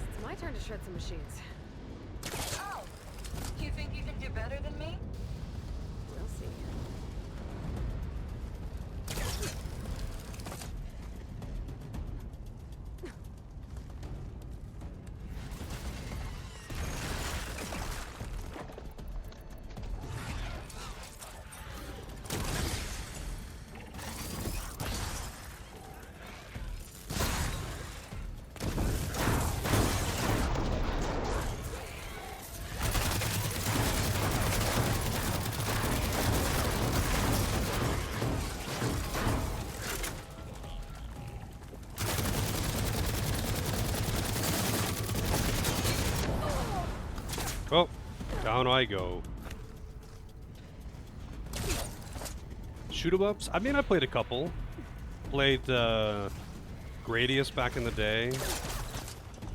B: It's my turn to shred some machines.
M: Oh. You think you can do better than me?
B: We'll see.
A: Oh, down I go. Shoot-em-ups? I mean, I played a couple. Played Gradius back in the day.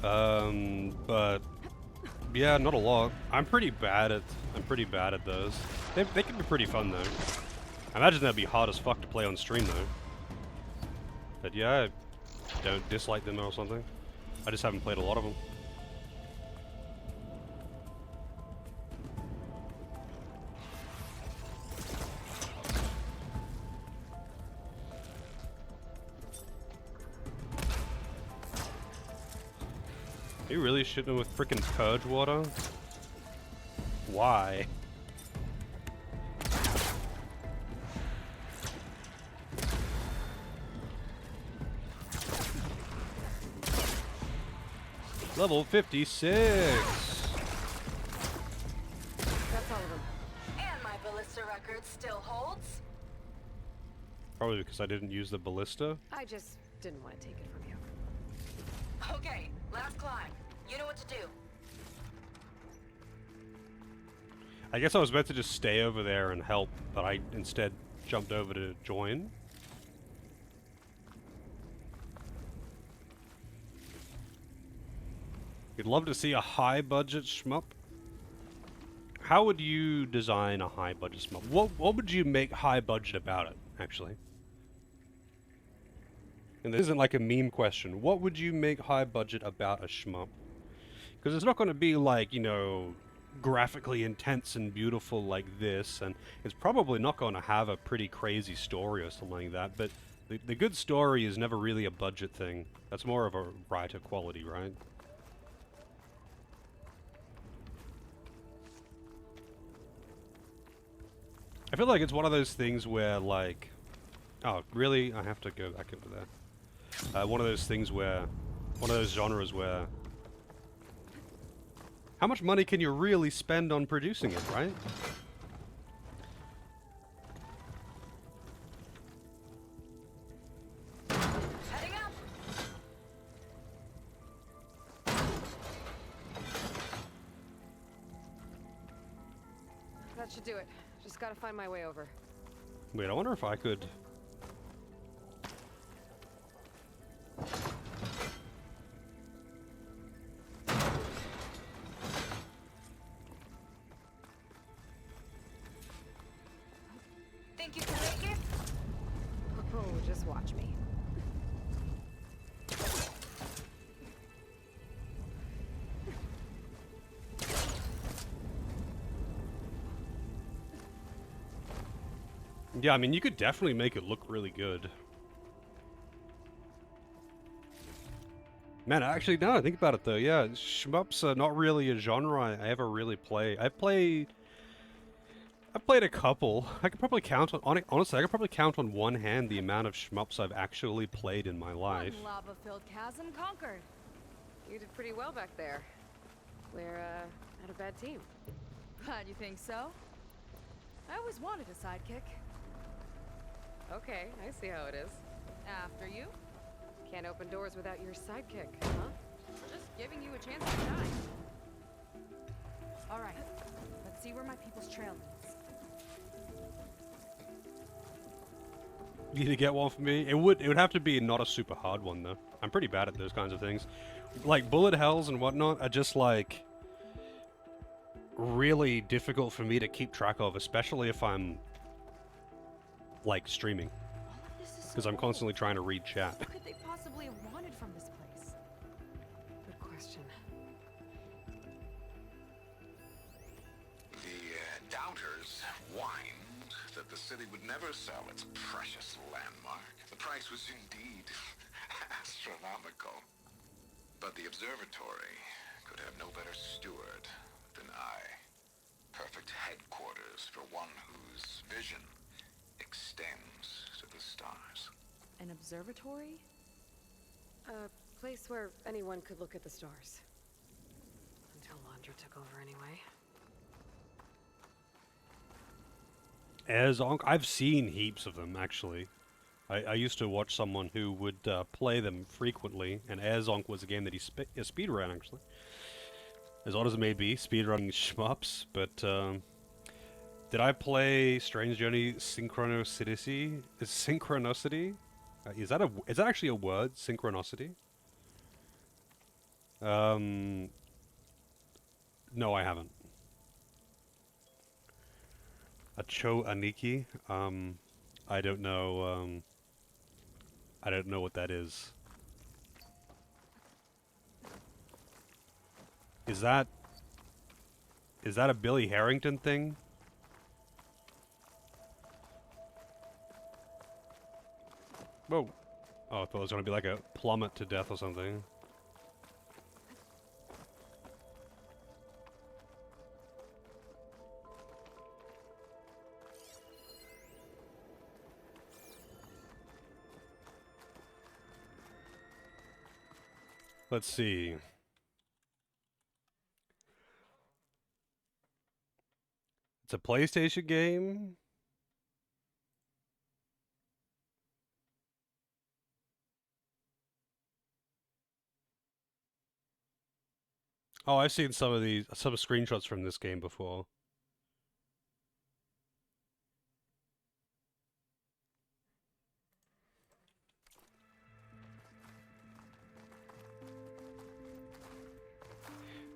A: But yeah, not a lot. I'm pretty bad at those. They can be pretty fun though. I imagine that'd be hard as fuck to play on stream though. But yeah, I don't dislike them or something. I just haven't played a lot of them. Are you really shooting with frickin' purge water? Why? Level 56!
B: That's all of them.
M: And my ballista record still holds.
A: Probably because I didn't use the ballista.
B: I just didn't want to take it from you.
M: Okay, last climb. You know what to do.
A: I guess I was meant to just stay over there and help, but I instead jumped over to join. You'd love to see a high-budget shmup. How would you design a high-budget shmup? What would you make high-budget about it, actually? And this isn't like a meme question. What would you make high-budget about a shmup? Because it's not going to be like, you know, graphically intense and beautiful like this, and it's probably not going to have a pretty crazy story or something like that, but the good story is never really a budget thing. That's more of a writer quality, right? I feel like it's one of those things where, like... Oh, really? I have to go back into there. One of those things where... One of those genres where... How much money can you really spend on producing it, right?
M: Heading up.
B: That should do it. Just gotta find my way over.
A: Wait, I wonder if I could...
M: Think you can make it?
B: Oh, just watch me.
A: Yeah, I mean, you could definitely make it look really good. Man, actually, now I think about it, though, yeah, shmups are not really a genre I ever really play. I've played a couple. I could probably count on it. Honestly, I could probably count on one hand the amount of shmups I've actually played in my life.
U: One lava-filled chasm conquered.
B: You did pretty well back there. We're, not a bad team.
U: Glad you think so. I always wanted a sidekick.
B: Okay, I see how it is.
U: After you?
B: Can't open doors without your sidekick, huh?
U: Just giving you a chance to shine. All right, let's see where my people's trail leads.
A: You need to get one for me? It would have to be not a super hard one, though. I'm pretty bad at those kinds of things. Like, bullet hells and whatnot are just, like, really difficult for me to keep track of, especially if I'm, like, streaming. Because I'm constantly trying to read chat.
U: What could they possibly have wanted from this place?
B: Good question.
G: The doubters whined that the city would never sell its precious landmark. The price was indeed astronomical. But the observatory could have no better steward than I. Perfect headquarters for one whose vision extends to the stars.
U: An observatory?
B: A place where anyone could look at the stars. Until Laundra took over anyway.
A: Azonk, I've seen heaps of them, actually. I used to watch someone who would play them frequently, and Azonk was a game that he speedran, actually. As odd as it may be, speedrunning shmups, but did I play Strange Journey Synchronicity? Synchronicity? Is that actually a word? Synchronicity? No, I haven't. Acho Aniki? I don't know, I don't know what that is. Is that a Billy Harrington thing? Whoa. Oh, I thought it was gonna be like a plummet to death or something. Let's see. It's a PlayStation game? Oh, I've seen some screenshots from this game before.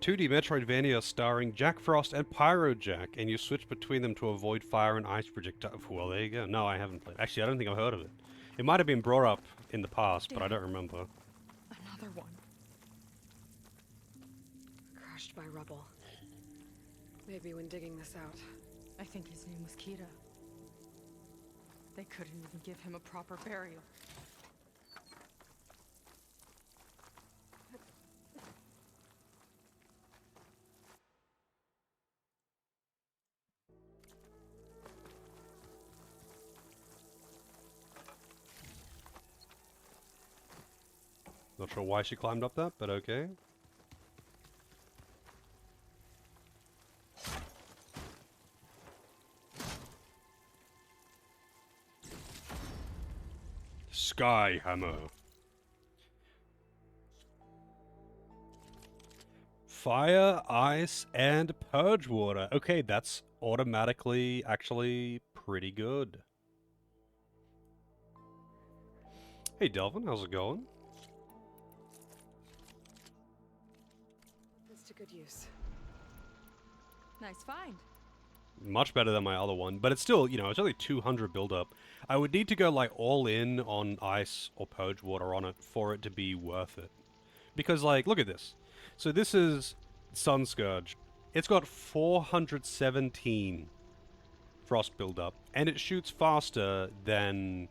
A: "2D Metroidvania starring Jack Frost and Pyrojack, and you switch between them to avoid fire and ice projectiles." Well, there you go. No, I haven't played. Actually, I don't think I've heard of it. It might have been brought up in the past, but I don't remember.
B: Another one. Crushed by rubble. Maybe when digging this out.
U: I think his name was Kira. They couldn't even give him a proper burial.
A: Not sure why she climbed up that, but okay. Sky Hammer. Fire, ice, and purge water. Okay, that's automatically actually pretty good. Hey Delvin, how's it going?
B: It's to good use.
U: Nice find.
A: Much better than my other one, but it's still, you know, it's only 200 build-up. I would need to go, like, all in on ice or purge water on it for it to be worth it. Because, like, look at this. So this is Sun Scourge. It's got 417 frost build-up, and it shoots faster than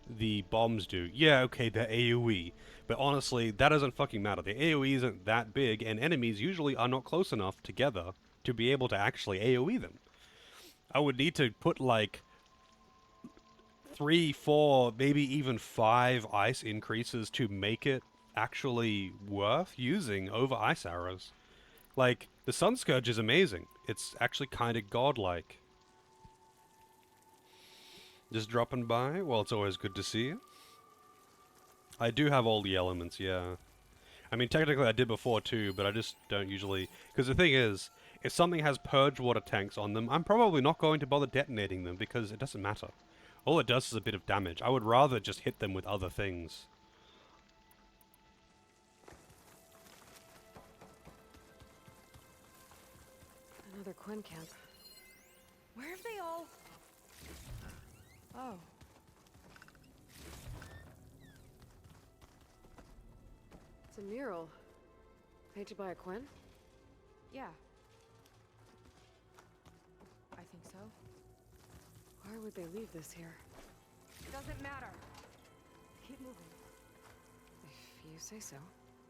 A: the bombs do. Yeah, okay, they're AoE, but honestly, that doesn't fucking matter. The AoE isn't that big, and enemies usually are not close enough together to be able to actually AoE them. I would need to put like 3, 4, maybe even 5 ice increases to make it actually worth using over ice arrows. Like, the Sun Scourge is amazing. It's actually kind of godlike. Just dropping by? Well, it's always good to see you. I do have all the elements, yeah. I mean, technically I did before too, but I just don't usually... Because the thing is, if something has purge water tanks on them, I'm probably not going to bother detonating them because it doesn't matter. All it does is a bit of damage. I would rather just hit them with other things.
B: Another Quinn camp.
U: Where have they all... Oh.
B: It's a mural. Painted by a Quinn?
U: Yeah. I think so.
B: Why would they leave this here?
U: Doesn't matter. Keep moving.
B: If you say so.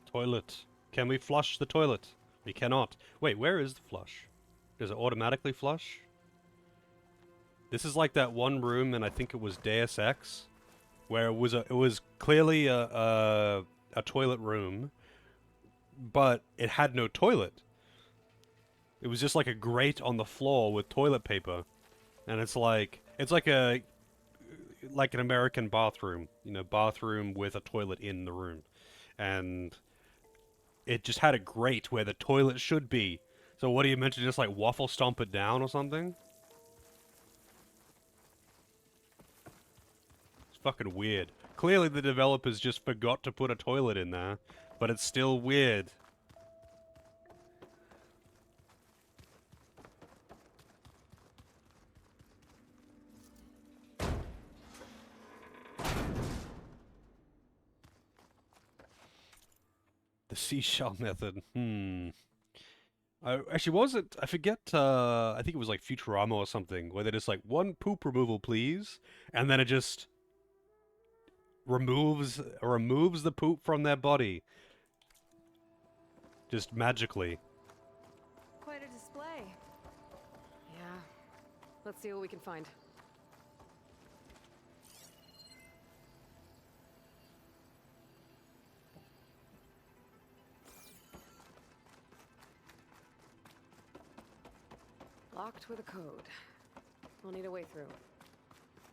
A: Toilet. Can we flush the toilet? We cannot. Wait, where is the flush? Does it automatically flush? This is like that one room, and I think it was Deus Ex, where it was clearly a toilet room, but it had no toilet. It was just like a grate on the floor with toilet paper, and it's like an American bathroom, you know, bathroom with a toilet in the room, and it just had a grate where the toilet should be. So what are you meant to just like waffle stomp it down or something? It's fucking weird. Clearly the developers just forgot to put a toilet in there, but it's still weird. The seashell method. Actually, what was it? I forget. I think it was like Futurama or something, where they're just like, one poop removal, please, and then it just removes the poop from their body, just magically.
U: Quite a display.
B: Yeah. Let's see what we can find. Locked with a code. We'll need a way through.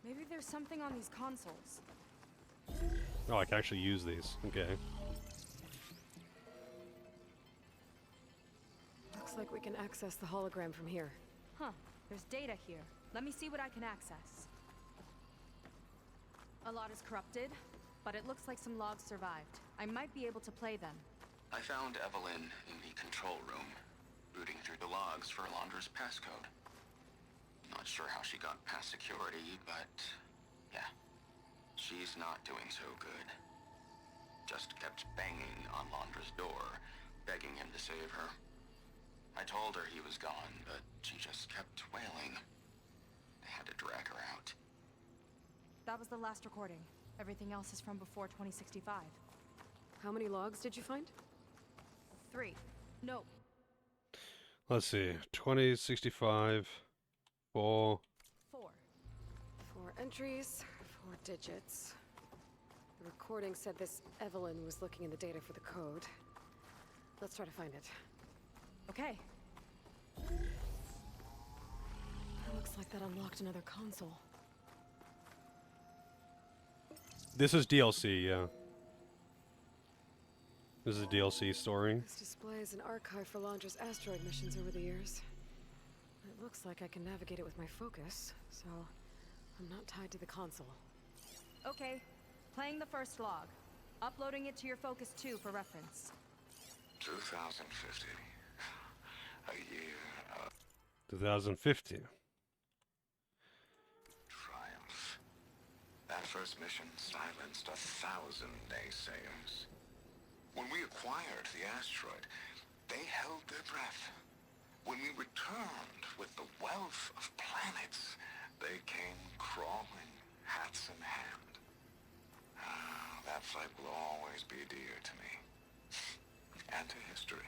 U: Maybe there's something on these consoles.
A: Oh, I can actually use these. Okay.
B: Looks like we can access the hologram from here.
U: Huh. There's data here. Let me see what I can access. A lot is corrupted, but it looks like some logs survived. I might be able to play them.
G: I found Evelyn in the control room, rooting through the logs for Alondra's passcode. Not sure how she got past security, but yeah, she's not doing so good. Just kept banging on Alondra's door, begging him to save her. I told her he was gone, but she just kept wailing. I had to drag her out.
U: That was the last recording. Everything else is from before 2065.
B: How many logs did you find?
U: 3. No.
A: Let's see. 2065. 4.
U: 4.
B: 4 entries, 4 digits. The recording said this Evelyn was looking in the data for the code. Let's try to find it.
U: Okay.
B: It looks like that unlocked another console.
A: This is DLC, yeah. This is a DLC story.
B: This displays an archive for Alondra's asteroid missions over the years. It looks like I can navigate it with my focus, so I'm not tied to the console.
U: Okay. Playing the first log. Uploading it to your Focus 2 for reference.
G: 2050. A year of
A: 2050.
G: triumph. That first mission silenced 1,000 naysayers. When we acquired the asteroid, they held their breath. When we returned with the wealth of planets, they came crawling, hats in hand. That fight will always be dear to me. And to history.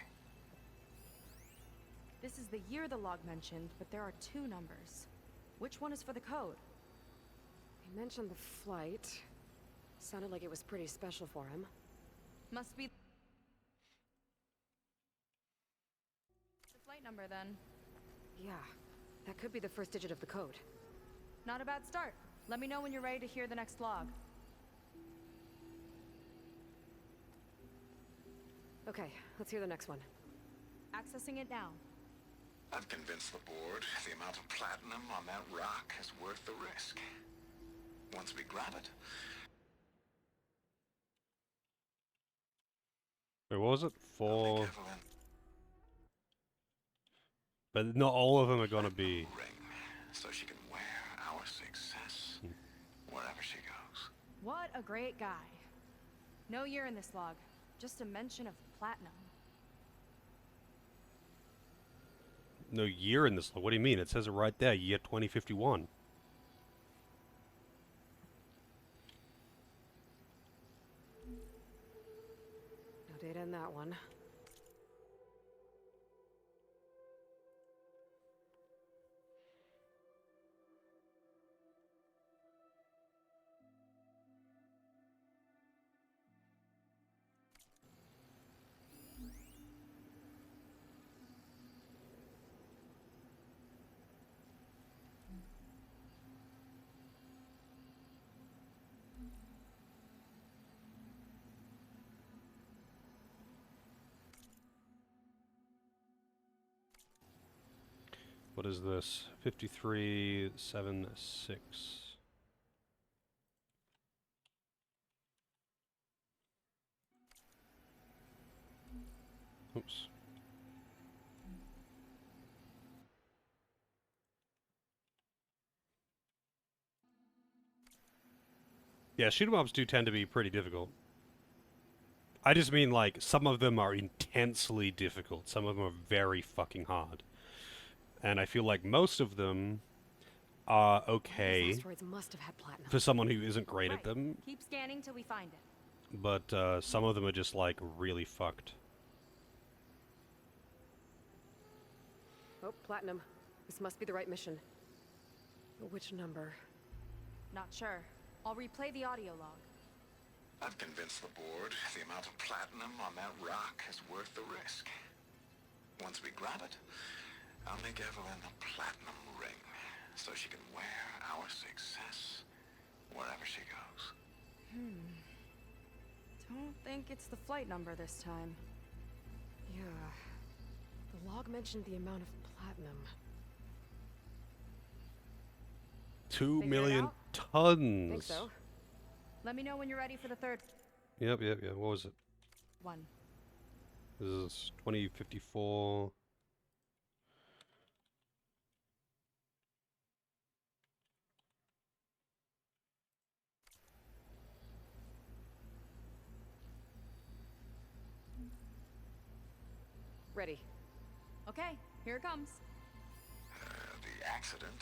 U: This is the year the log mentioned, but there are 2 numbers. Which one is for the code?
B: He mentioned the flight. Sounded like it was pretty special for him.
U: Must be the flight number, then.
B: Yeah, that could be the first digit of the code.
U: Not a bad start. Let me know when you're ready to hear the next log.
B: Okay, let's hear the next one.
U: Accessing it now.
G: I've convinced the board the amount of platinum on that rock is worth the risk. Once we grab it,
A: Wait, what was it? 4. But not all of them are gonna be.
G: so she can wear our success wherever she goes.
U: What a great guy. No year in this log. Just a mention of platinum.
A: No year in this. What do you mean? It says it right there. Year 2051.
B: No data in that one.
A: What is this? 5376. Oops. Yeah, shoot 'em ups do tend to be pretty difficult. I just mean, like, some of them are intensely difficult. Some of them are very fucking hard. And I feel like most of them are okay
B: These asteroids must have had platinum.
A: for someone who isn't great at them,
U: Keep scanning till we find it.
A: but some of them are just, like, really fucked.
B: Oh, platinum. This must be the right mission. But which number?
U: Not sure. I'll replay the audio log.
G: I've convinced the board the amount of platinum on that rock is worth the risk. Once we grab it, I'll make Evelyn a platinum ring, so she can wear our success wherever she goes.
U: Don't think it's the flight number this time.
B: Yeah. The log mentioned the amount of platinum.
A: 2
U: Figure it
A: million
U: out?
A: tons.
U: Think so. Let me know when you're ready for the third
A: Yep. What was it?
U: one.
A: This is 2054.
B: Ready.
U: Okay, here it comes.
G: The accident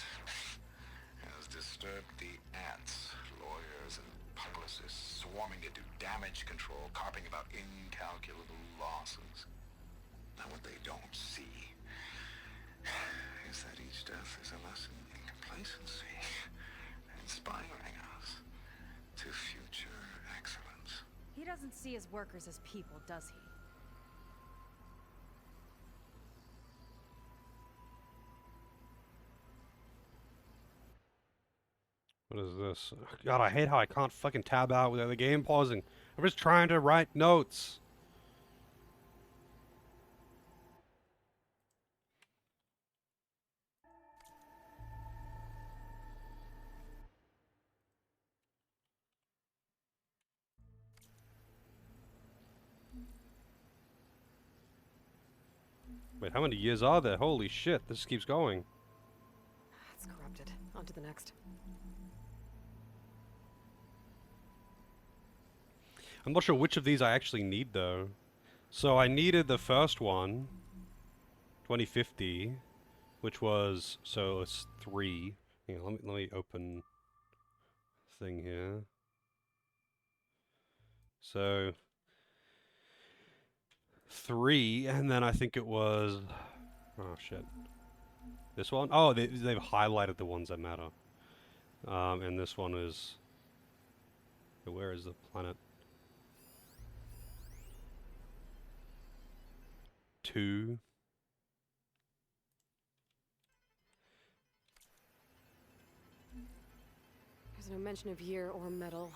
G: has disturbed the ants, lawyers and publicists swarming to do damage control, carping about incalculable losses. Now what they don't see is that each death is a lesson in complacency, inspiring us to future excellence.
U: He doesn't see his workers as people, does he?
A: What is this? God, I hate how I can't fucking tab out without the game pausing. I'm just trying to write notes. Wait, how many years are there? Holy shit, this keeps going.
B: It's corrupted. On to the next.
A: I'm not sure which of these I actually need, though. So I needed the first one, 2050, which was, so it's 3. Hang on, let me open thing here. So 3, and then I think it was, oh shit, this one. Oh, they've highlighted the ones that matter. And this one is, where is the planet? 2.
B: There's no mention of year or metal.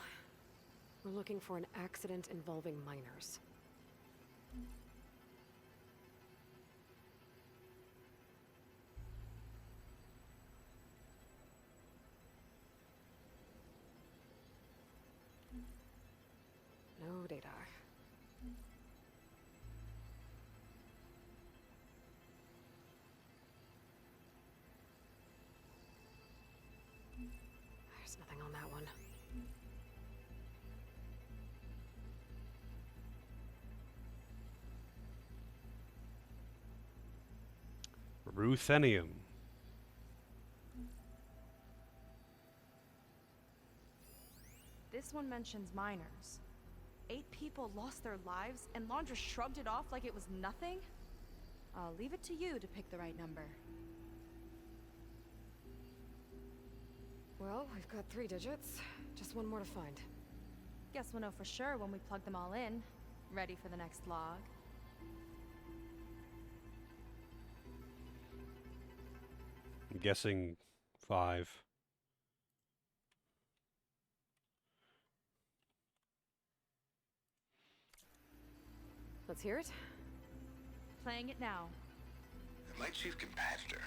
B: We're looking for an accident involving miners. No data. There's nothing on that one.
A: Ruthenium.
U: This one mentions miners. 8 people lost their lives, and Laundra shrugged it off like it was nothing? I'll leave it to you to pick the right number.
B: Well, we've got 3 digits. Just one more to find.
U: Guess we'll know for sure when we plug them all in. Ready for the next log.
A: I'm guessing 5.
B: Let's hear it.
U: Playing it now.
G: My chief competitor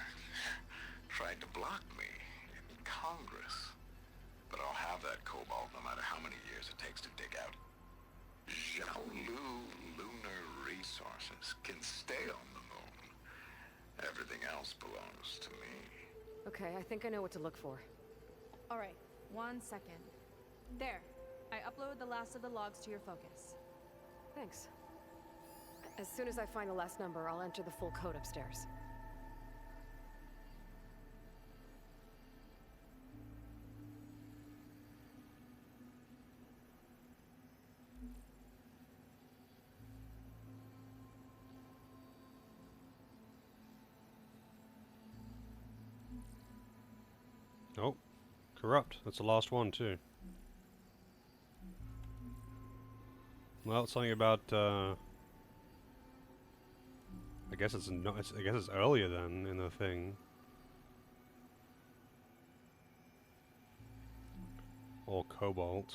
G: tried to block me in Congress. But I'll have that cobalt no matter how many years it takes to dig out. Xiaolu Lunar Resources can stay on the moon. Everything else belongs to me.
B: Okay, I think I know what to look for.
U: Alright, 1 second. There. I uploaded the last of the logs to your focus.
B: Thanks. As soon as I find the last number, I'll enter the full code upstairs.
A: Oh, corrupt. That's the last one, too. Well, it's something about, I guess it's not. I guess it's earlier than in the thing. Or cobalt.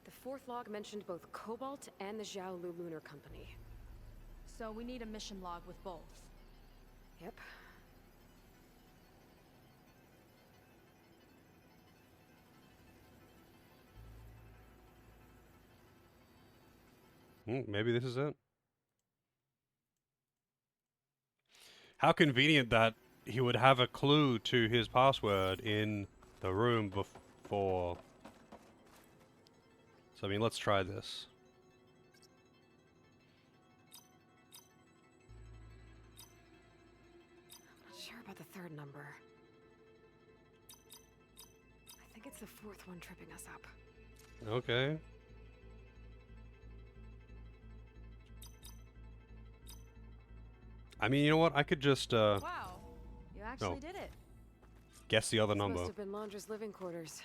B: The fourth log mentioned both Cobalt and the Xiaolu Lunar Company.
U: So we need a mission log with both.
B: Yep.
A: Maybe this is it. How convenient that he would have a clue to his password in the room before. So, I mean, let's try this.
B: I'm not sure about the third number. I think it's the fourth one tripping us up.
A: Okay. I mean, you know what? I could just,
U: Wow, you actually did it.
A: guess the other
B: This
A: number.
B: must have been Londra's living quarters.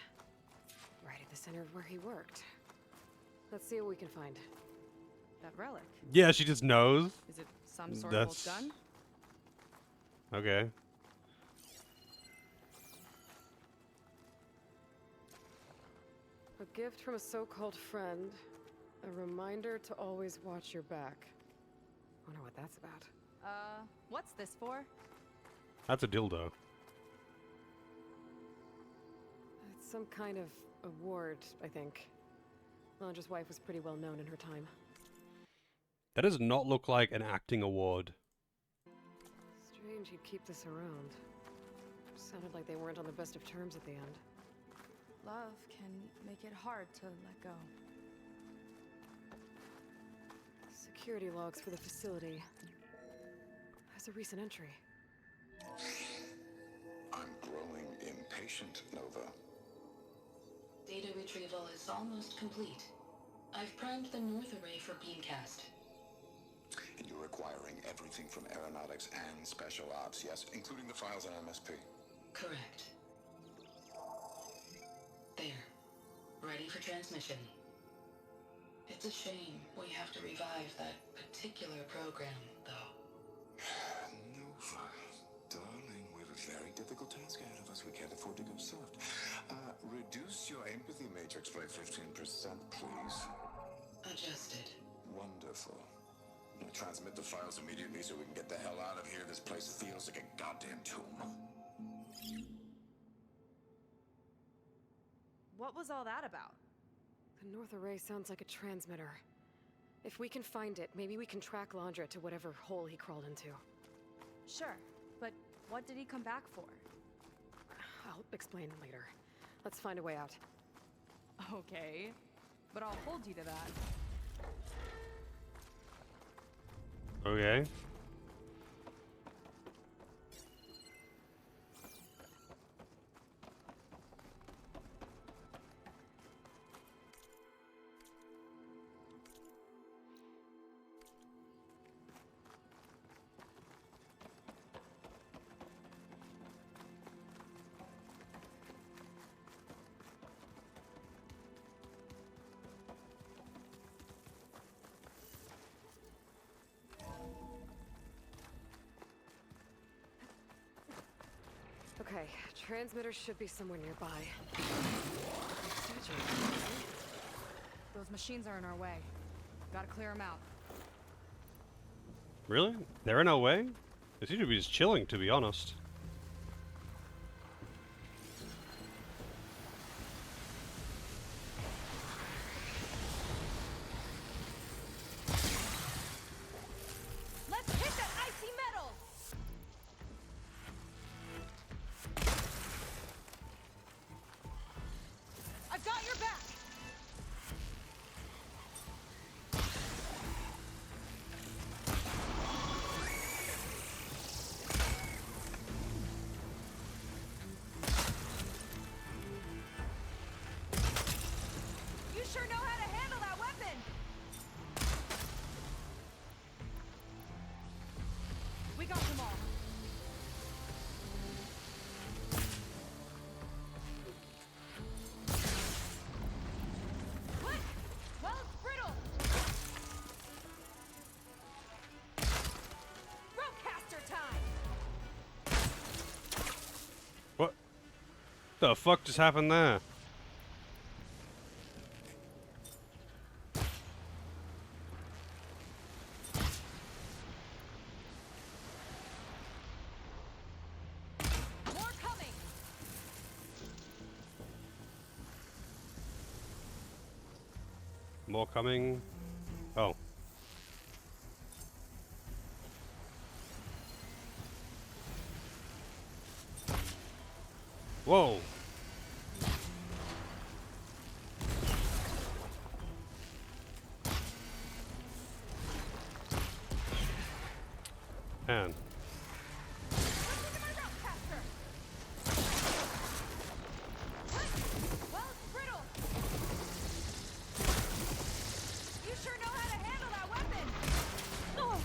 B: Right at the center of where he worked. Let's see what we can find.
U: That relic.
A: Yeah, she just knows.
U: Is it some sort of old gun?
A: Okay.
B: A gift from a so-called friend. A reminder to always watch your back. Wonder what that's about.
U: What's this for?
A: That's a dildo.
B: It's some kind of award, I think. Londra's wife was pretty well known in her time.
A: That does not look like an acting award.
B: Strange he'd keep this around. Sounded like they weren't on the best of terms at the end.
U: Love can make it hard to let go.
B: Security logs for the facility. There's a recent entry.
G: I'm growing impatient, Nova.
E: Data retrieval is almost complete. I've primed the North Array for beamcast.
G: And you're acquiring everything from aeronautics and special ops, yes, including the files on MSP.
E: Correct. There. Ready for transmission. It's a shame we have to revive that particular program, though.
G: Nova, darling, we have a very difficult task ahead of us. We can't afford to go soft. Reduce your empathy matrix by 15%, please.
E: Adjusted.
G: Wonderful. Now transmit the files immediately so we can get the hell out of here. This place feels like a goddamn tomb.
U: What was all that about?
B: The North Array sounds like a transmitter. If we can find it, maybe we can track Londra to whatever hole he crawled into.
U: Sure, but what did he come back for?
B: I'll explain later. Let's find a way out.
U: Okay, but I'll hold you to that.
A: Okay.
B: Okay, transmitter should be somewhere nearby.
U: Those machines are in our way. Gotta clear them out.
A: Really? They're in our way? They seem to be just chilling, to be honest.
U: Let's hit that icy metal! I've got your back! You sure know how to handle that weapon! We got them all.
A: The fuck just happened there?
U: More coming.
A: More coming. Oh. Whoa. Man.
U: Well, it's brittle. You sure know how to handle that weapon. Oh.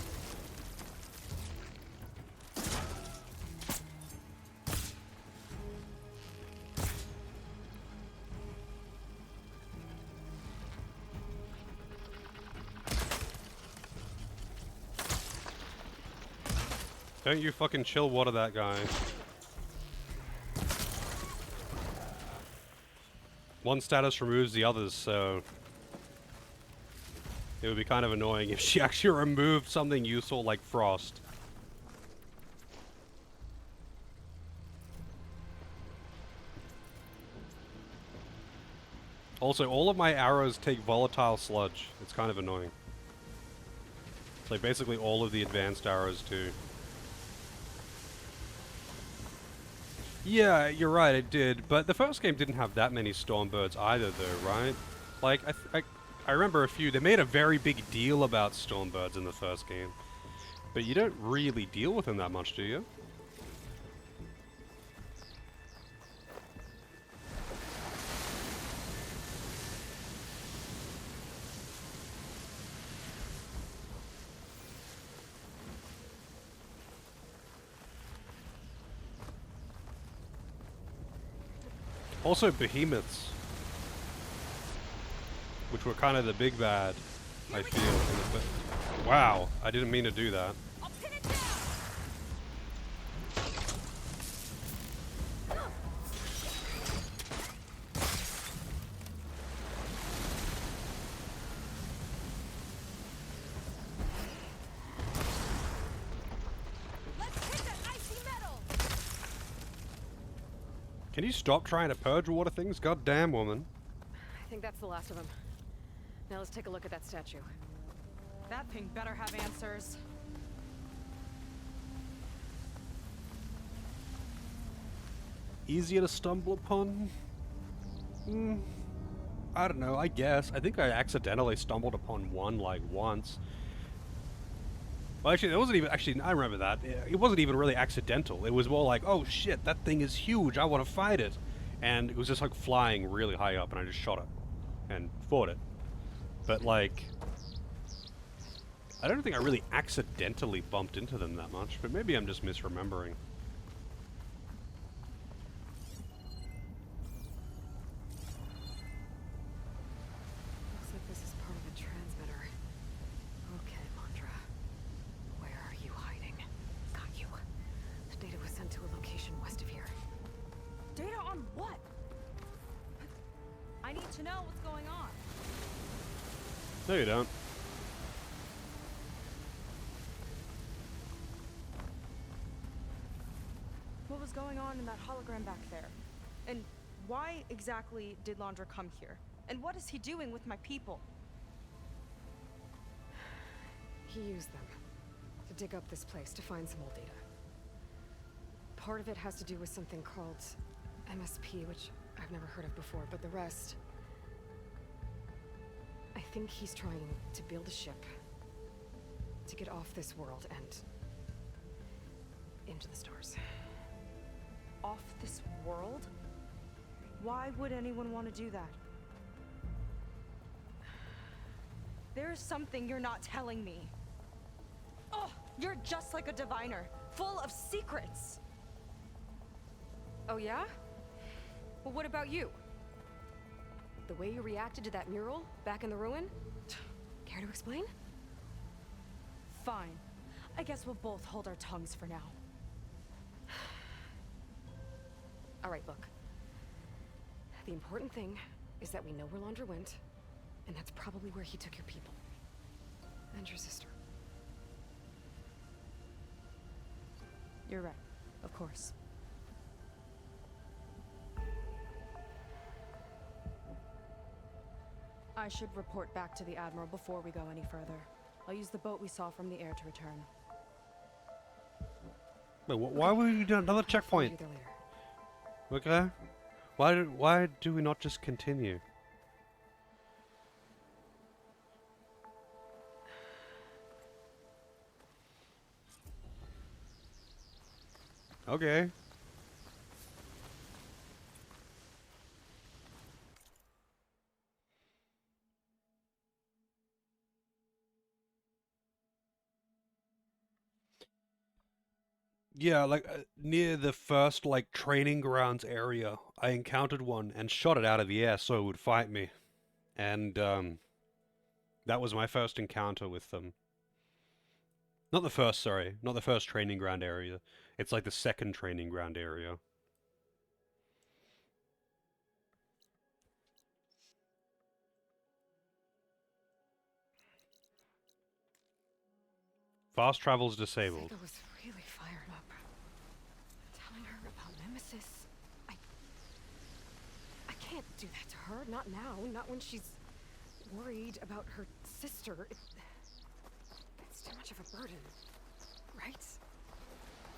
A: Don't you fucking chill water that guy. One status removes the others, so it would be kind of annoying if she actually removed something useful like frost. Also, all of my arrows take volatile sludge. It's kind of annoying. Like basically all of the advanced arrows too. Yeah, you're right, it did. But the first game didn't have that many Stormbirds either, though, right? Like, I remember a few. They made a very big deal about Stormbirds in the first game. But you don't really deal with them that much, do you? Also behemoths, which were kind of the big bad, I feel. In the wow, I didn't mean to do that. Can you stop trying to purge water things? God damn, woman.
B: I think that's the last of them. Now let's take a look at that statue.
U: That thing better have answers.
A: Easier to stumble upon? I don't know, I guess. I think I accidentally stumbled upon one, like, once. Well, actually, it wasn't even... Actually, I remember that. It wasn't even really accidental. It was more like, oh shit, that thing is huge, I want to fight it. And it was just, like, flying really high up, and I just shot it. And fought it. But, like... I don't think I really accidentally bumped into them that much, but maybe I'm just misremembering.
B: Looks like this is part of a transmitter. Okay, Mondra. Where are you hiding? Got you. The data was sent to a location west of here.
U: Data on what? I need to know what's going on.
A: No, you don't.
U: What was going on in that hologram back there? And why exactly did Landra come here? And what is he doing with my people?
B: He used them to dig up this place to find some old data. Part of it has to do with something called MSP, which I've never heard of before, but the rest... I think he's trying to build a ship to get off this world and into the stars.
U: Off this world? Why would anyone want to do that? There's something you're not telling me. Oh, you're just like a diviner, full of secrets.
B: Oh yeah? Well, what about you? The way you reacted to that mural back in the ruin? Care to explain?
U: Fine. I guess we'll both hold our tongues for now.
B: All right, look. The important thing is that we know where Laundra went, and that's probably where he took your people. And your sister.
U: You're right. Of course. I should report back to the Admiral before we go any further. I'll use the boat we saw from the air to return.
A: Wait, why would we do another checkpoint? Okay. Why do we not just continue? Okay. Yeah, like near the first like training grounds area, I encountered one and shot it out of the air so it would fight me. And that was my first encounter with them. Not the first, sorry, not the first training ground area. It's like the second training ground area. Fast travel's disabled.
B: Seika was really fired up. Telling her about Nemesis. I can't do that to her. Not now. Not when she's worried about her sister. It's too much of a burden. Right?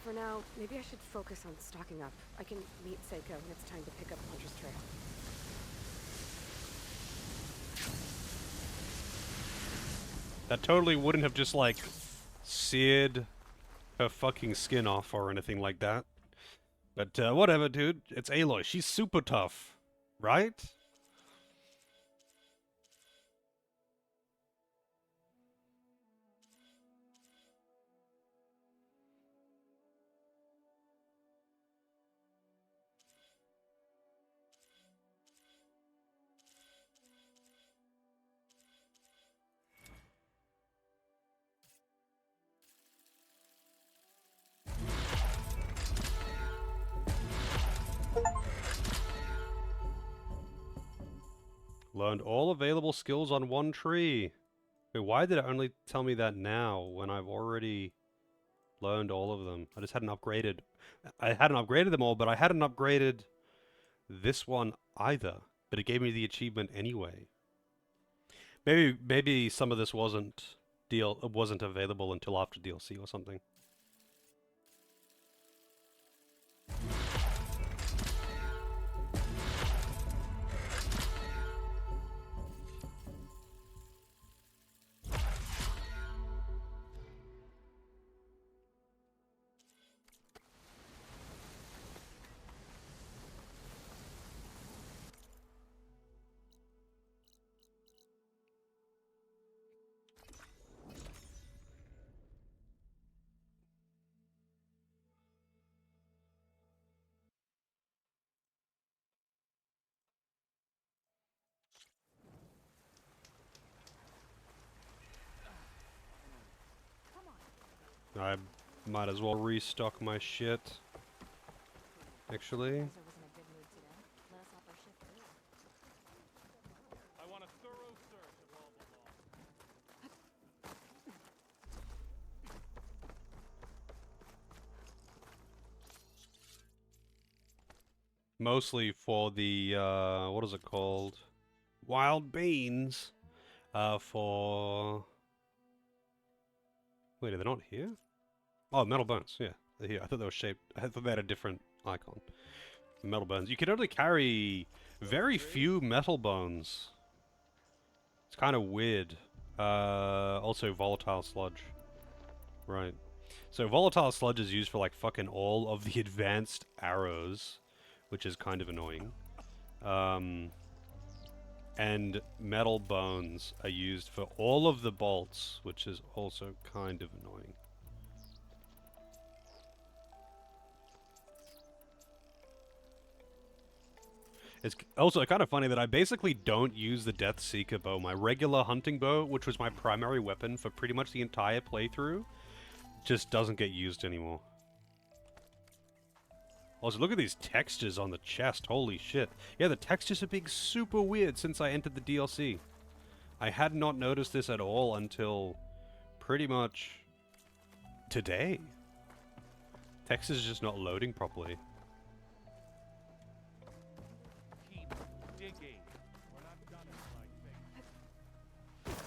B: For now, maybe I should focus on stocking up. I can meet Seika when it's time to pick up Laundra's trail.
A: That totally wouldn't have just like seared her fucking skin off or anything like that. But whatever, dude. It's Aloy. She's super tough. Right? Learned all available skills on one tree. Wait, why did it only tell me that now when I've already learned all of them? I just hadn't upgraded. I hadn't upgraded them all, but I hadn't upgraded this one either. But it gave me the achievement anyway. Maybe some of this wasn't available until after DLC or something. I might as well restock my shit. Actually.
K: I want a thorough search of all the
A: Mostly for the, what is it called? Wild beans. For... Wait, are they not here? Oh, metal bones, yeah. They're here. I thought they were shaped... I thought they had a different icon. The metal bones. You can only carry very few metal bones. It's kind of weird. Also volatile sludge. Right. So volatile sludge is used for like fucking all of the advanced arrows, which is kind of annoying. And metal bones are used for all of the bolts, which is also kind of annoying. It's also kind of funny that I basically don't use the Death Seeker bow. My regular hunting bow, which was my primary weapon for pretty much the entire playthrough, just doesn't get used anymore. Also, look at these textures on the chest. Holy shit. Yeah, the textures are being super weird since I entered the DLC. I had not noticed this at all until pretty much today. Textures are just not loading properly.
K: Keep digging. We're not done until I think.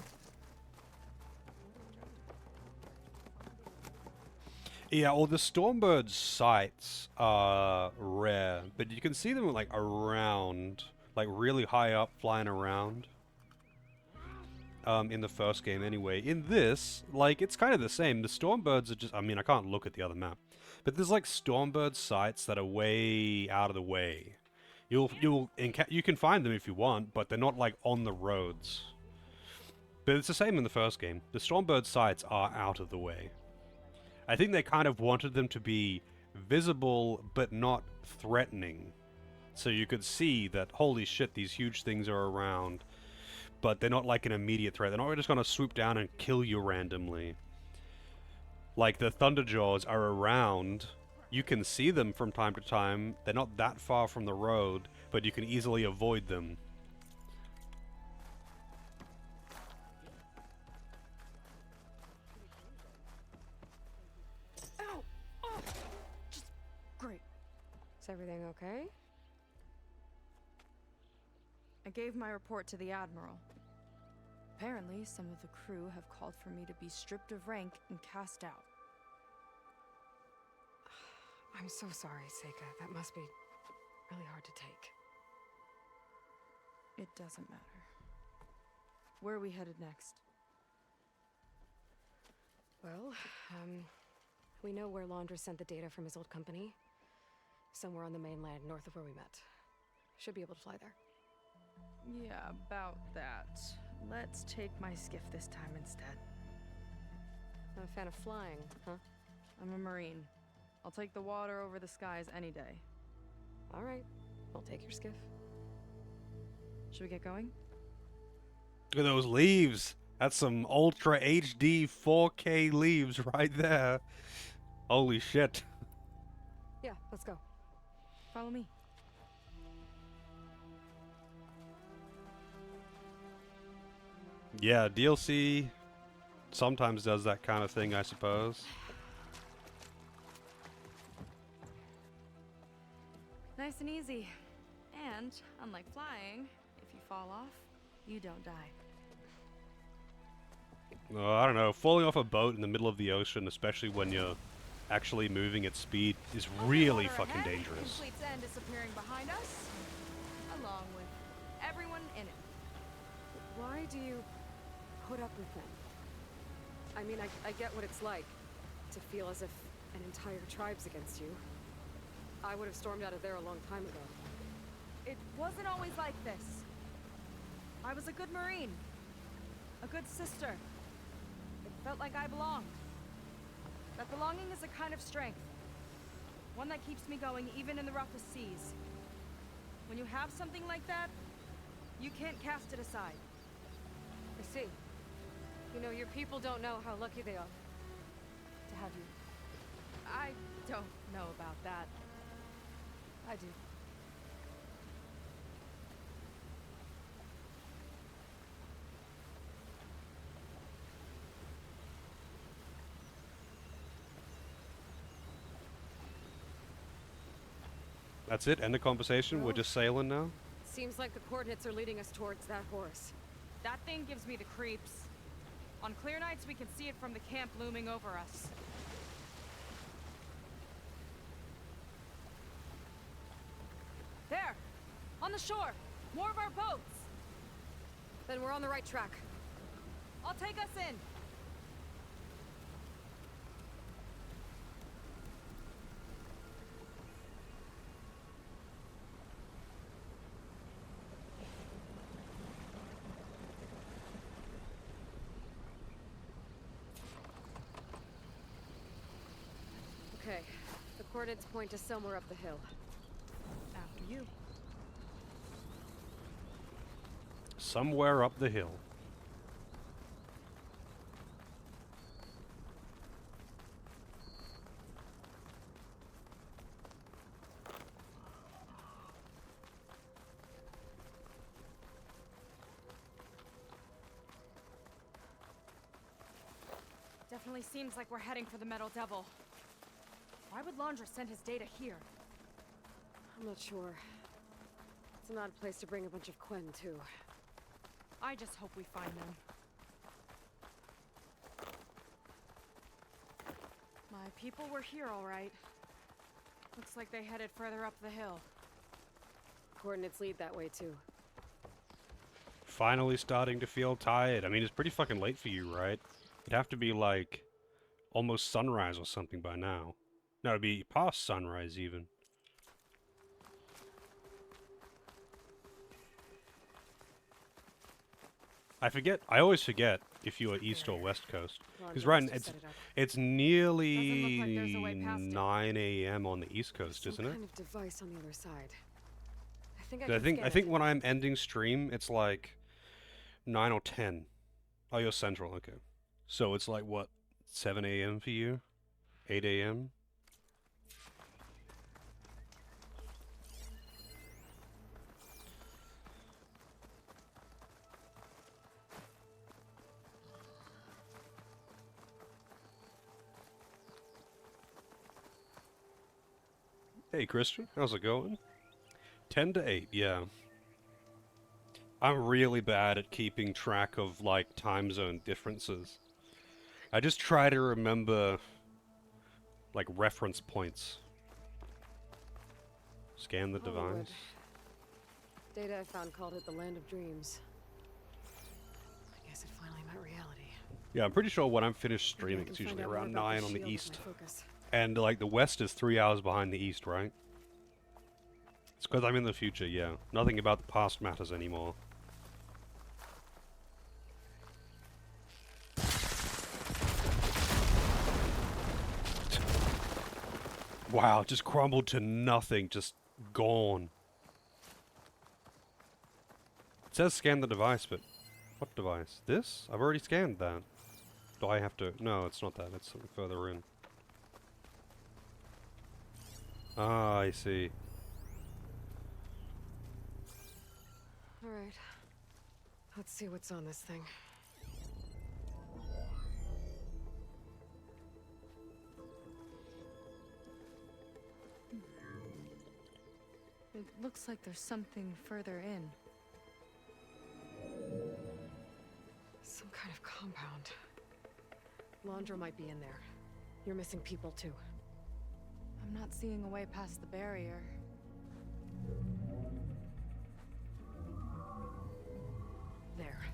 A: Yeah, well, the Stormbird's sights are rare, but you can see them like around, like really high up, flying around. In the first game anyway. In this, like, it's kind of the same. The Stormbirds are just, I mean, I can't look at the other map, but there's like Stormbird sites that are way out of the way. You can find them if you want, but they're not like on the roads. But it's the same in the first game. The Stormbird sites are out of the way. I think they kind of wanted them to be visible, but not threatening. So you could see that, holy shit, these huge things are around. But they're not like an immediate threat. They're not just going to swoop down and kill you randomly. Like the Thunderjaws are around. You can see them from time to time. They're not that far from the road, but you can easily avoid them.
B: Ow! Oh! Just great. Is everything okay?
U: I gave my report to the Admiral. Apparently, some of the crew have called for me to be stripped of rank and cast out.
B: I'm so sorry, Seika. That must be really hard to take.
U: It doesn't matter. Where are we headed next?
B: Well, we know where Laundra sent the data from his old company. Somewhere on the mainland, north of where we met. Should be able to fly there.
U: Yeah, about that. Let's take my skiff this time instead.
B: Not a fan of flying, huh?
U: I'm a Marine. I'll take the water over the skies any day.
B: All right. I'll take your skiff.
U: Should we get going?
A: Look at those leaves. That's some Ultra HD 4K leaves right there. Holy shit.
B: Yeah, let's go.
U: Follow me.
A: Yeah, DLC sometimes does that kind of thing, I suppose.
U: Nice and easy. And, unlike flying, if you fall off, you don't die.
A: I don't know, falling off a boat in the middle of the ocean, especially when you're actually moving at speed, is really fucking dangerous.
U: Fleet's End disappearing behind us, along with everyone in it.
B: Why do you put up with them? I mean, I get what it's like to feel as if an entire tribe's against you. I would have stormed out of there a long time ago.
U: It wasn't always like this. I was a good Marine. A good sister. It felt like I belonged. That belonging is a kind of strength. One that keeps me going even in the roughest seas. When you have something like that, you can't cast it aside.
B: I see. You know, your people don't know how lucky they are to have you.
U: I don't know about that.
B: I do.
A: That's it? End of conversation? We're just sailing now?
B: Seems like the coordinates are leading us towards that horse.
U: That thing gives me the creeps. On clear nights, we can see it from the camp looming over us. There! On the shore! More of our boats!
B: Then we're on the right track.
U: I'll take us in!
B: Okay, the coordinates point to somewhere up the hill.
U: After you.
A: Somewhere up the hill.
U: definitely seems like we're heading for the Metal Devil. Why would Laundra send his data here?
B: I'm not sure. It's an odd place to bring a bunch of Quen, too.
U: I just hope we find them. My people were here, all right. Looks like they headed further up the hill.
B: Coordinates lead that way, too.
A: Finally starting to feel tired. I mean, it's pretty fucking late for you, right? It'd have to be like almost sunrise or something by now. No, it'd be past sunrise even. I always forget if you are east or west coast. Because right, it's nearly 9 a.m. on the east coast, isn't it?
B: Some kind of device on the other side.
A: I think when I'm ending stream, it's like 9 or 10. Oh, you're central, okay. So it's like what, 7 a.m. for you? 8 a.m. Hey Christian, how's it going? 10 to 8, yeah. I'm really bad at keeping track of, like, time zone differences. I just try to remember, like, reference points. Scan the device.
B: Data I found called it the Land of Dreams. I guess it finally met reality.
A: Yeah, I'm pretty sure when I'm finished streaming, it's usually around 9 on the east. And, like, the west is 3 hours behind the east, right? It's because I'm in the future, yeah. Nothing about the past matters anymore. Wow, just crumbled to nothing, just gone. It says scan the device, but what device? This? I've already scanned that. Do I have to? No, it's not that. It's something further in. Ah, I see.
B: Alright. Let's see what's on this thing.
U: It looks like there's something further in.
B: Some kind of compound. Laundra might be in there. You're missing people, too.
U: I'm not seeing a way past the barrier.
B: There.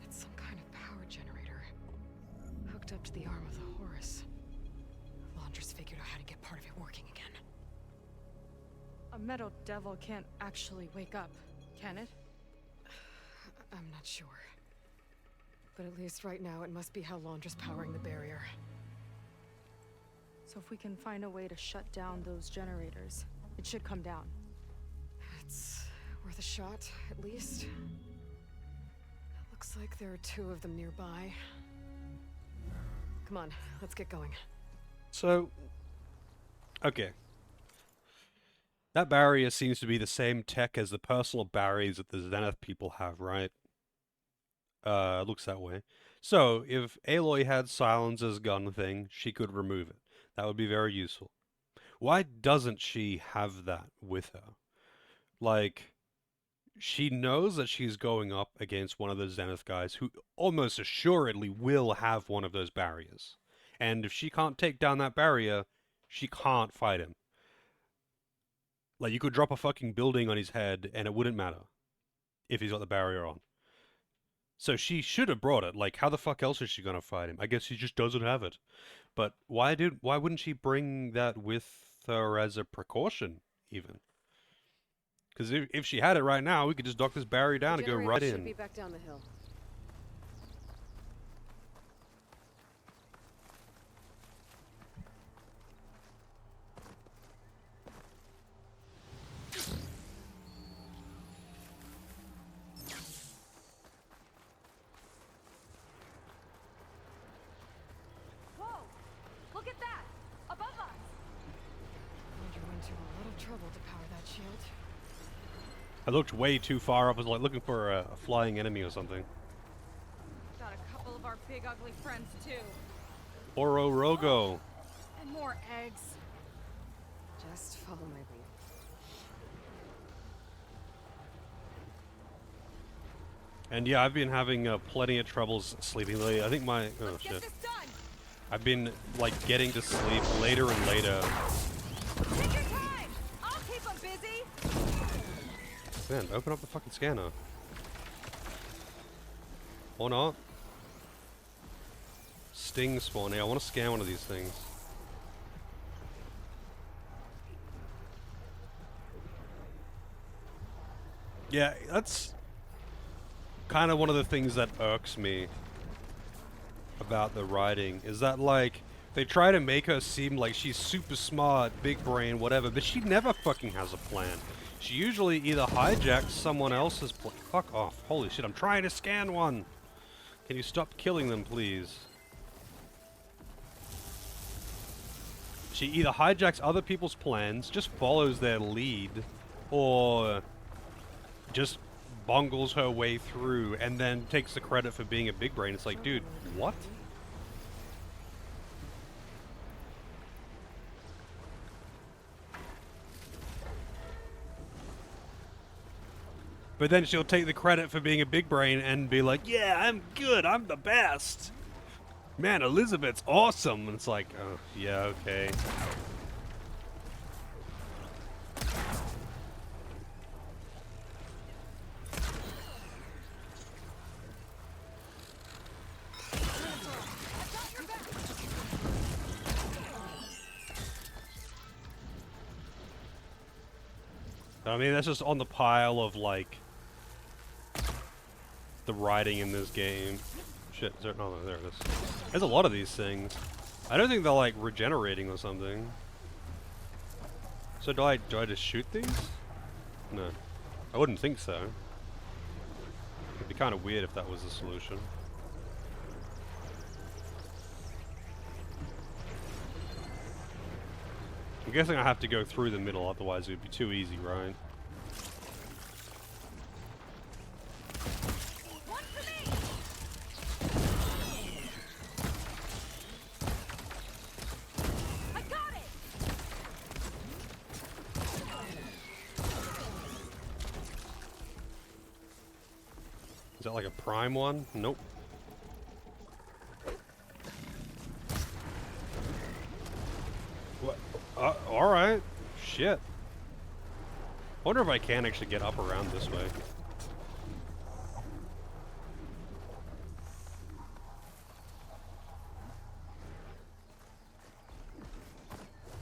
B: It's some kind of power generator. Hooked up to the arm of the Horus. Laundra's figured out how to get part of it working again.
U: A Metal Devil can't actually wake up, can it?
B: I'm not sure. But at least right now, it must be how Laundra's powering the barrier.
U: So if we can find a way to shut down those generators, it should come down.
B: It's worth a shot, at least. It looks like there are 2 of them nearby. Come on, let's get going.
A: So, okay. That barrier seems to be the same tech as the personal barriers that the Zenith people have, right? Looks that way. So, if Aloy had Silence's gun thing, she could remove it. That would be very useful. Why doesn't she have that with her? Like, she knows that she's going up against one of the Zenith guys who almost assuredly will have one of those barriers. And if she can't take down that barrier, she can't fight him. Like, you could drop a fucking building on his head and it wouldn't matter if he's got the barrier on. So she should have brought it. Like, how the fuck else is she gonna fight him? I guess she just doesn't have it. But why wouldn't she bring that with her as a precaution, even? Because if she had it right now, we could just dock this barrier down and go right in.
B: Should be back down the hill.
A: I looked way too far up. I was like looking for a flying enemy or something.
U: Got a couple big ugly friends too.
A: Oro Rogo.
U: And more eggs.
B: Just follow my lead.
A: And yeah, I've been having plenty of troubles sleeping lately. I think my shit. I've been like getting to sleep later and later.
U: Take your time. I'll keep them busy.
A: Man, open up the fucking scanner. Or not. Sting spawning. I want to scan one of these things. Yeah, that's kind of one of the things that irks me about the writing, is that like they try to make her seem like she's super smart, big brain, whatever, but she never fucking has a plan. She usually either hijacks someone else's plan. Fuck off. Holy shit, I'm trying to scan one. Can you stop killing them, please? She either hijacks other people's plans, just follows their lead, or just bungles her way through and then takes the credit for being a big brain. It's like, dude, what? But then she'll take the credit for being a big brain and be like, yeah, I'm good, I'm the best. Man, Elizabeth's awesome. And it's like, oh, yeah, okay. I mean, that's just on the pile of, like, the writing in this game. Shit, is there, no, there it is. There's a lot of these things. I don't think they're, like, regenerating or something. So do I just shoot these? No. I wouldn't think so. It'd be kind of weird if that was the solution. I'm guessing I have to go through the middle, otherwise it would be too easy, right? Is that like a prime one? Nope. What? Alright. Shit. I wonder if I can actually get up around this way.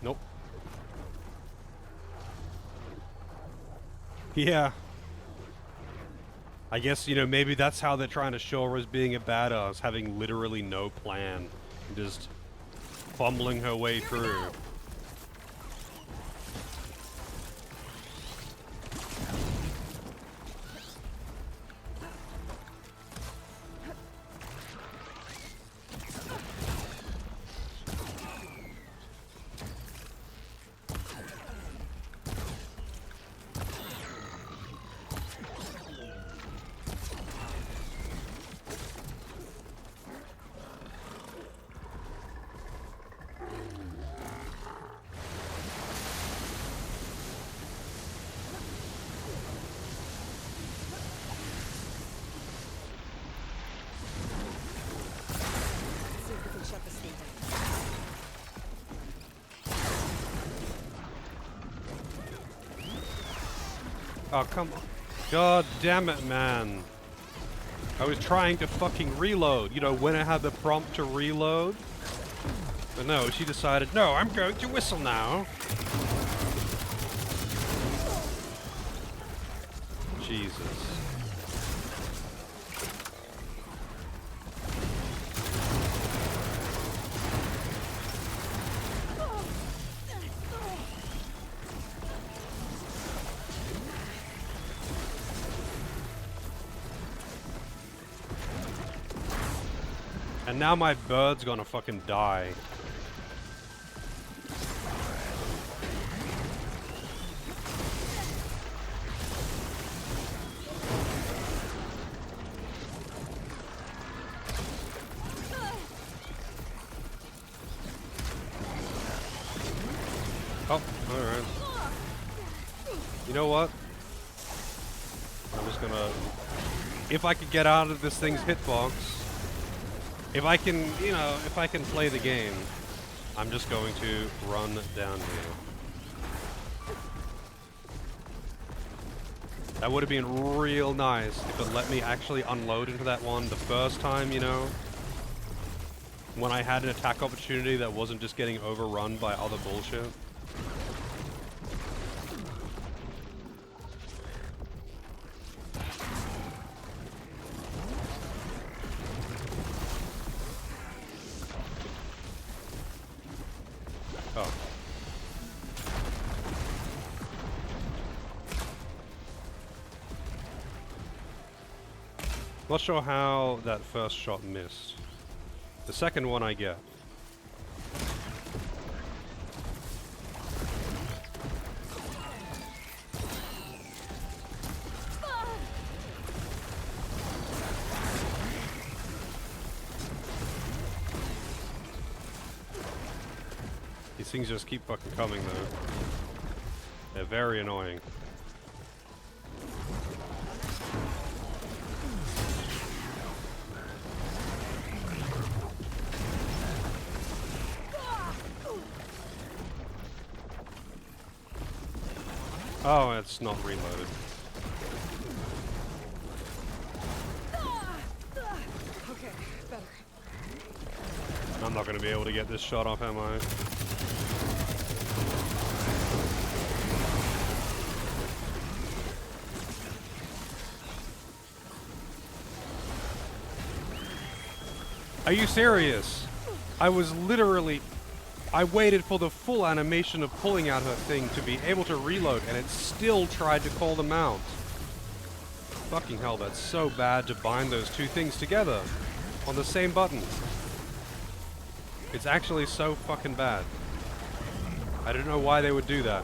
A: Nope. Yeah. I guess, you know, maybe that's how they're trying to show her as being a badass, having literally no plan. Just fumbling her way through. Oh, come on. God damn it, man. I was trying to fucking reload, you know, when I had the prompt to reload. But no, she decided, no, I'm going to whistle now. Jesus. And now my bird's gonna fucking die. know what? I'm just gonna... If I could get out of this thing's hitbox, if I can, you know, if I can play the game, I'm just going to run down here. That would have been real nice if it let me actually unload into that one the first time, you know? When I had an attack opportunity that wasn't just getting overrun by other bullshit. Oh. Not sure how that first shot missed. The second one I get. These things just keep fucking coming though. They're very annoying. Oh, it's not reloaded.
B: Okay, better.
A: I'm not going to be able to get this shot off, am I? Are you serious? I was literally... I waited for the full animation of pulling out her thing to be able to reload, and it still tried to call them out. Fucking hell, that's so bad to bind those two things together on the same button. It's actually so fucking bad. I don't know why they would do that.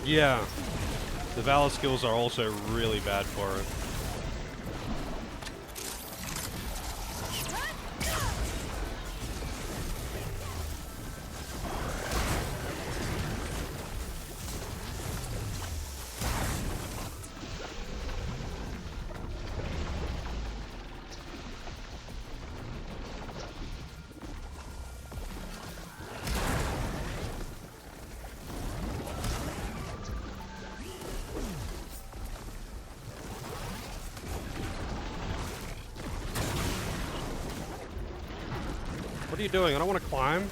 A: Yeah, the Valor skills are also really bad for it. What are you doing? I don't want to climb.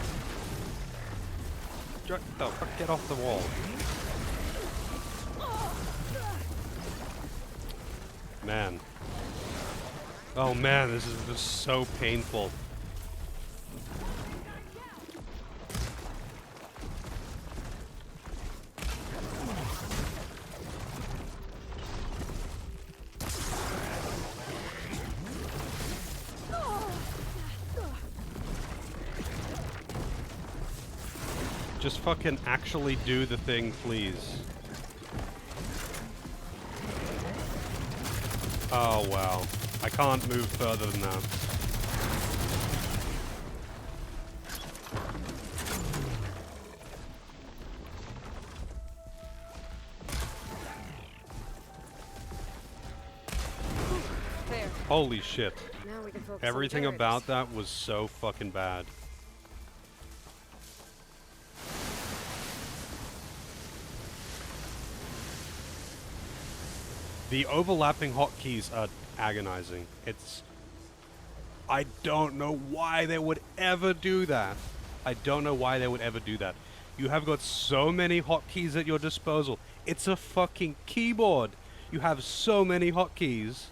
A: Oh, fuck, get off the wall. Man. Oh man, this is just so painful. Just fucking actually do the thing, please. Oh, wow. I can't move further than that.
B: There.
A: Holy shit.
B: Now we can focus on
A: Everything
B: Jared.
A: about that was so fucking bad. The overlapping hotkeys are agonizing. I don't know why they would ever do that. I don't know why they would ever do that. You have got so many hotkeys at your disposal. It's a fucking keyboard. You have so many hotkeys,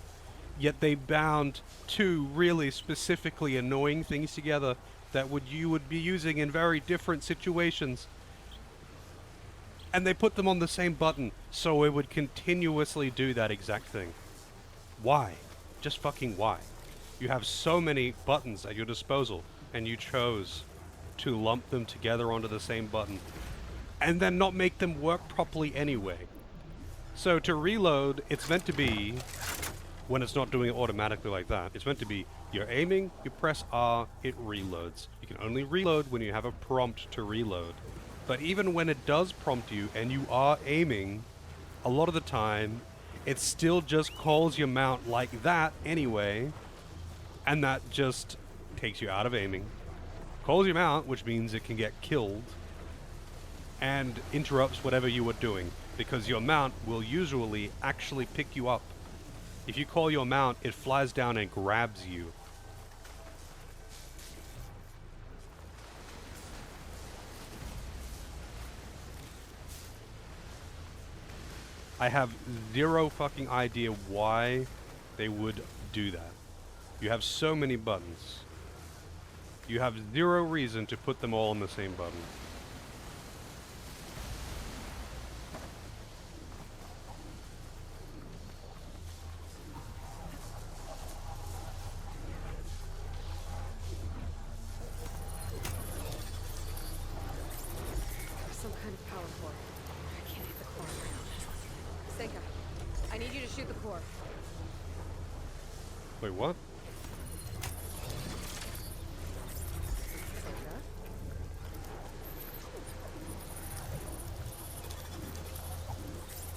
A: yet they bound two really specifically annoying things together that you would be using in very different situations. And they put them on the same button, so it would continuously do that exact thing. Why? Just fucking why? You have so many buttons at your disposal, and you chose to lump them together onto the same button, and then not make them work properly anyway. So to reload, it's meant to be, when it's not doing it automatically like that, it's meant to be, you're aiming, you press R, it reloads. You can only reload when you have a prompt to reload. But even when it does prompt you and you are aiming, a lot of the time, it still just calls your mount like that anyway, and that just takes you out of aiming. Calls your mount, which means it can get killed, and interrupts whatever you were doing, because your mount will usually actually pick you up. If you call your mount, it flies down and grabs you. I have zero fucking idea why they would do that. You have so many buttons. You have zero reason to put them all on the same button.
B: There's some kind of power core. I can't hit the core. Seika, I need you to shoot the core.
A: Wait, what?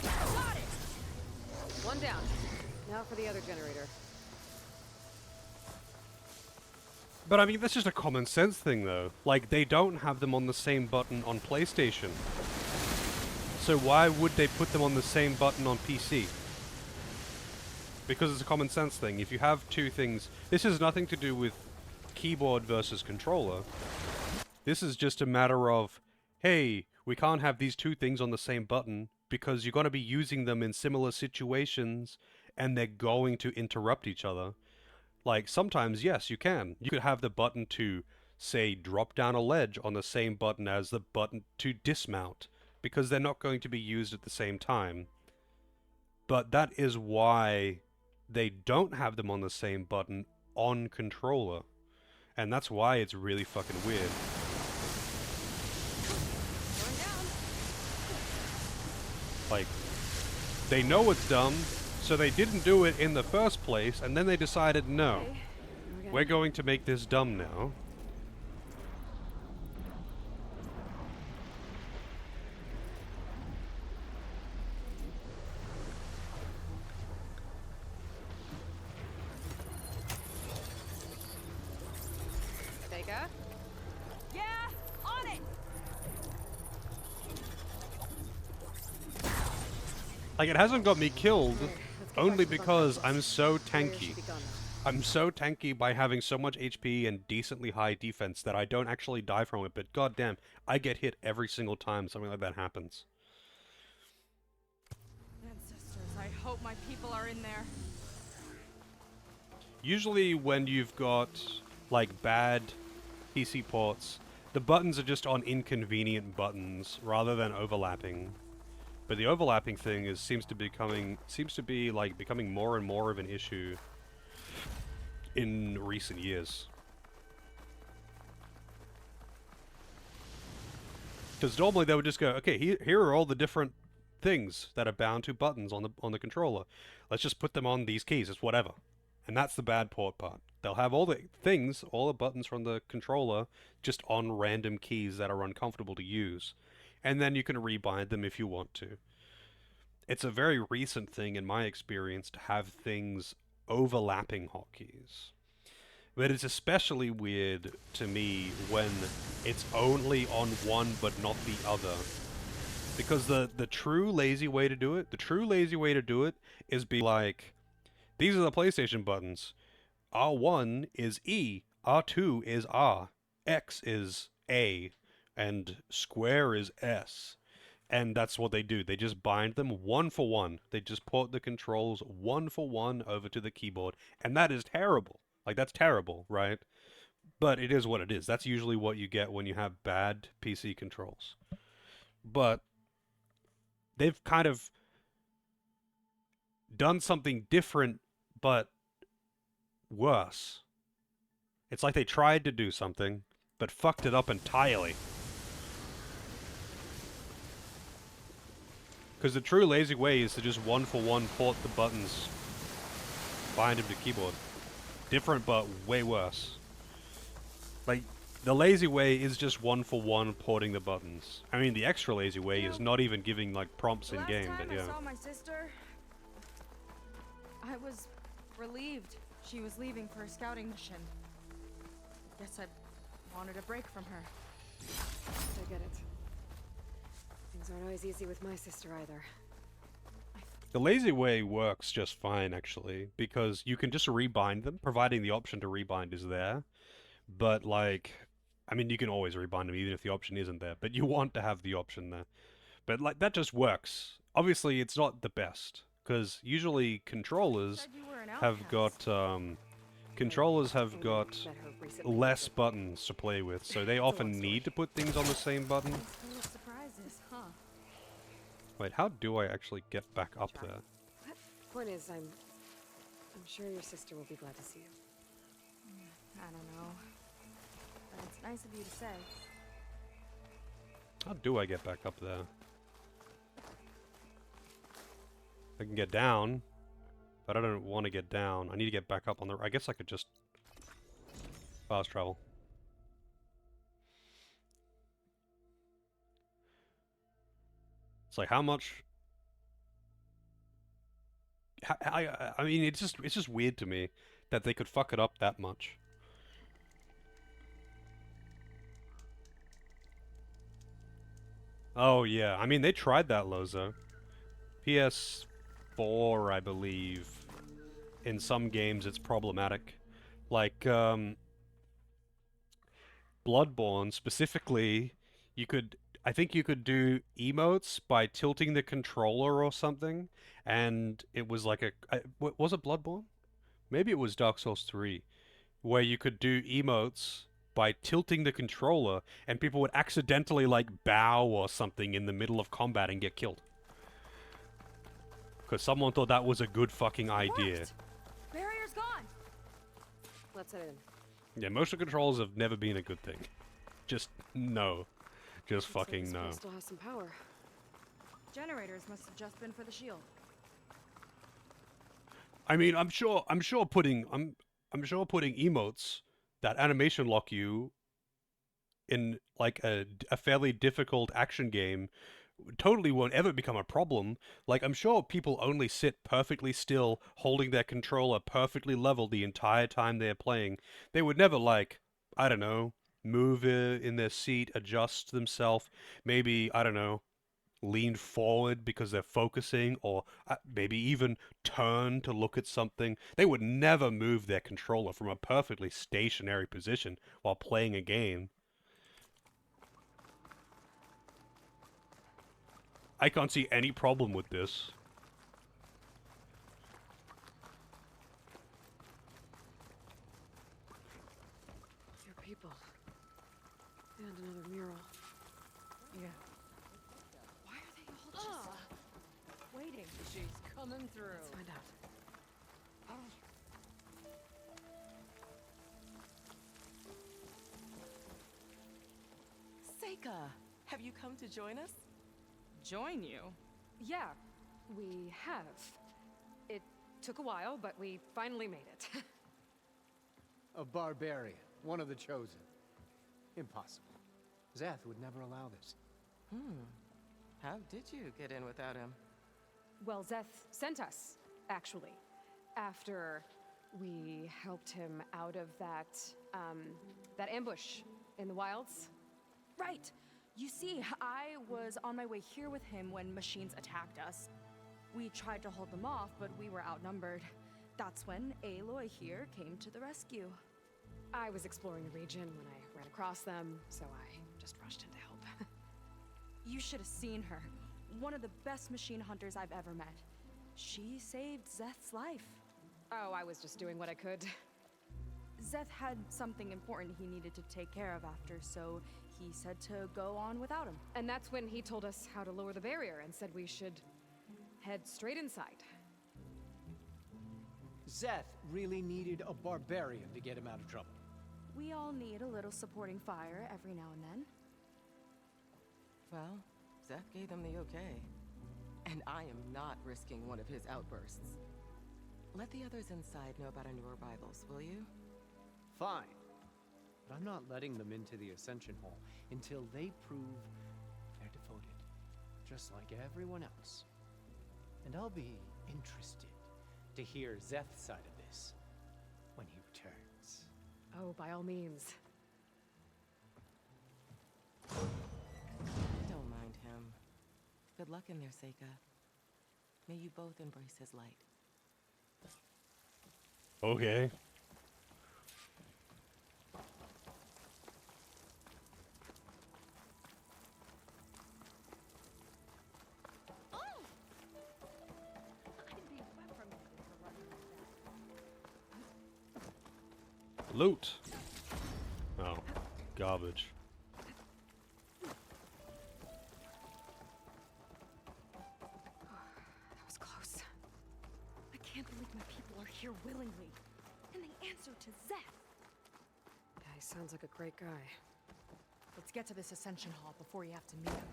B: Got it! One down. Now for the other generator.
A: But I mean, that's just a common sense thing, though. Like, they don't have them on the same button on PlayStation. So why would they put them on the same button on PC? Because it's a common sense thing. If you have two things... This has nothing to do with keyboard versus controller. This is just a matter of, hey, we can't have these two things on the same button because you're going to be using them in similar situations and they're going to interrupt each other. Like, sometimes, yes, you can. You could have the button to, say, drop down a ledge on the same button as the button to dismount, because they're not going to be used at the same time. But that is why they don't have them on the same button on controller. And that's why it's really fucking weird. Like, they know it's dumb, so they didn't do it in the first place, and then they decided, no, we're going to make this dumb now.
B: Seika?
U: Yeah, on it!
A: Like, it hasn't got me killed, only because I'm so tanky. I'm so tanky by having so much HP and decently high defense that I don't actually die from it, but goddamn, I get hit every single time something like that happens.
U: Ancestors, I hope my people are in there.
A: Usually when you've got, like, bad PC ports, the buttons are just on inconvenient buttons rather than overlapping. But the overlapping thing seems to be becoming more and more of an issue in recent years. Because normally they would just go, okay, here are all the different things that are bound to buttons on the controller. Let's just put them on these keys. It's whatever. And that's the bad port part. They'll have all the things, all the buttons from the controller, just on random keys that are uncomfortable to use. And then you can rebind them if you want to. It's a very recent thing in my experience to have things overlapping hotkeys. But it's especially weird to me when it's only on one but not the other. Because the true lazy way to do it, is be like, these are the PlayStation buttons. R1 is E, R2 is R, X is A, and square is S. And that's what they do. They just bind them one for one. They just port the controls one for one over to the keyboard. And that is terrible. Like, that's terrible, right? But it is what it is. That's usually what you get when you have bad PC controls. But they've kind of done something different, but worse. It's like they tried to do something, but fucked it up entirely. Because the true lazy way is to just one-for-one port the buttons behind him to keyboard. Different, but way worse. Like, the lazy way is just one-for-one porting the buttons. I mean, the extra lazy way is not even giving, like, prompts in-game, but yeah.
U: I saw my sister, I was relieved she was leaving for a scouting mission. Guess I wanted a break from her.
B: I get it. Things aren't always easy with my sister either.
A: The lazy way works just fine, actually, because you can just rebind them, providing the option to rebind is there. But, like, I mean, you can always rebind them even if the option isn't there, but you want to have the option there. But, like, that just works. Obviously, it's not the best, because usually controllers have got, less buttons to play with, so they often need to put things on the same button.
U: Surprises, huh?
A: Wait, how do I actually get back up there?
B: Point is, I'm sure your sister will be glad to see you.
U: I don't know. But it's nice of you to say.
A: How do I get back up there? I can get down, but I don't want to get down. I need to get back up on the... I guess I could just fast travel. It's like, how much... I mean, it's just weird to me that they could fuck it up that much. Oh, yeah. I mean, they tried that, Lozo. PS4, I believe. In some games, it's problematic. Like, Bloodborne, specifically, you could... I think you could do emotes by tilting the controller or something, and it was like was it Bloodborne? Maybe it was Dark Souls 3, where you could do emotes by tilting the controller, and people would accidentally, like, bow or something in the middle of combat and get killed. Because someone thought that was a good fucking idea.
U: Barrier's gone!
B: Let's head in.
A: Yeah, motion controls have never been a good thing. Just no. Just fucking no.
B: Still has some power.
U: Generators must have just been for the shield.
A: I mean, I'm sure putting emotes that animation lock you in like a fairly difficult action game totally won't ever become a problem. Like, I'm sure people only sit perfectly still, holding their controller perfectly level the entire time they're playing. They would never, like, I don't know, move in their seat, adjust themselves, maybe, I don't know, lean forward because they're focusing, or maybe even turn to look at something. They would never move their controller from a perfectly stationary position while playing a game. I can't see any problem with this.
B: Your people. And another mural.
L: Yeah.
B: Why are they all just...
L: Waiting. She's coming through.
B: Let's find out.
O: Seika, have you come to join us?
U: Join you?
B: Yeah, we have. It took a while, but we finally made it.
P: A barbarian, one of the chosen. Impossible. Zeth would never allow this.
O: How did you get in without him?
B: Well, Zeth sent us, actually. After we helped him out of that ambush in the wilds.
U: Right! You see, I was on my way here with him when machines attacked us. We tried to hold them off, but we were outnumbered. That's when Aloy here came to the rescue.
B: I was exploring the region when I ran across them, so I just rushed in to help.
U: You should have seen her. One of the best machine hunters I've ever met. She saved Zeth's life.
B: Oh, I was just doing what I could.
U: Zeth had something important he needed to take care of after, so he said to go on without him.
B: And that's when he told us how to lower the barrier and said we should head straight inside.
P: Zeth really needed a barbarian to get him out of trouble.
U: We all need a little supporting fire every now and then.
O: Well, Zeth gave them the okay. And I am not risking one of his outbursts. Let the others inside know about our new arrivals, will you?
P: Fine. But I'm not letting them into the Ascension Hall until they prove they're devoted, just like everyone else. And I'll be interested to hear Szeth's side of this when he returns.
B: Oh, by all means.
O: Don't mind him. Good luck in there, Seika. May you both embrace his light.
A: Okay. Loot. Oh, garbage.
B: That was close. I can't believe my people are here willingly. And they answered to Szeth. Yeah, he sounds like a great guy.
U: Let's get to this Ascension Hall before you have to meet him.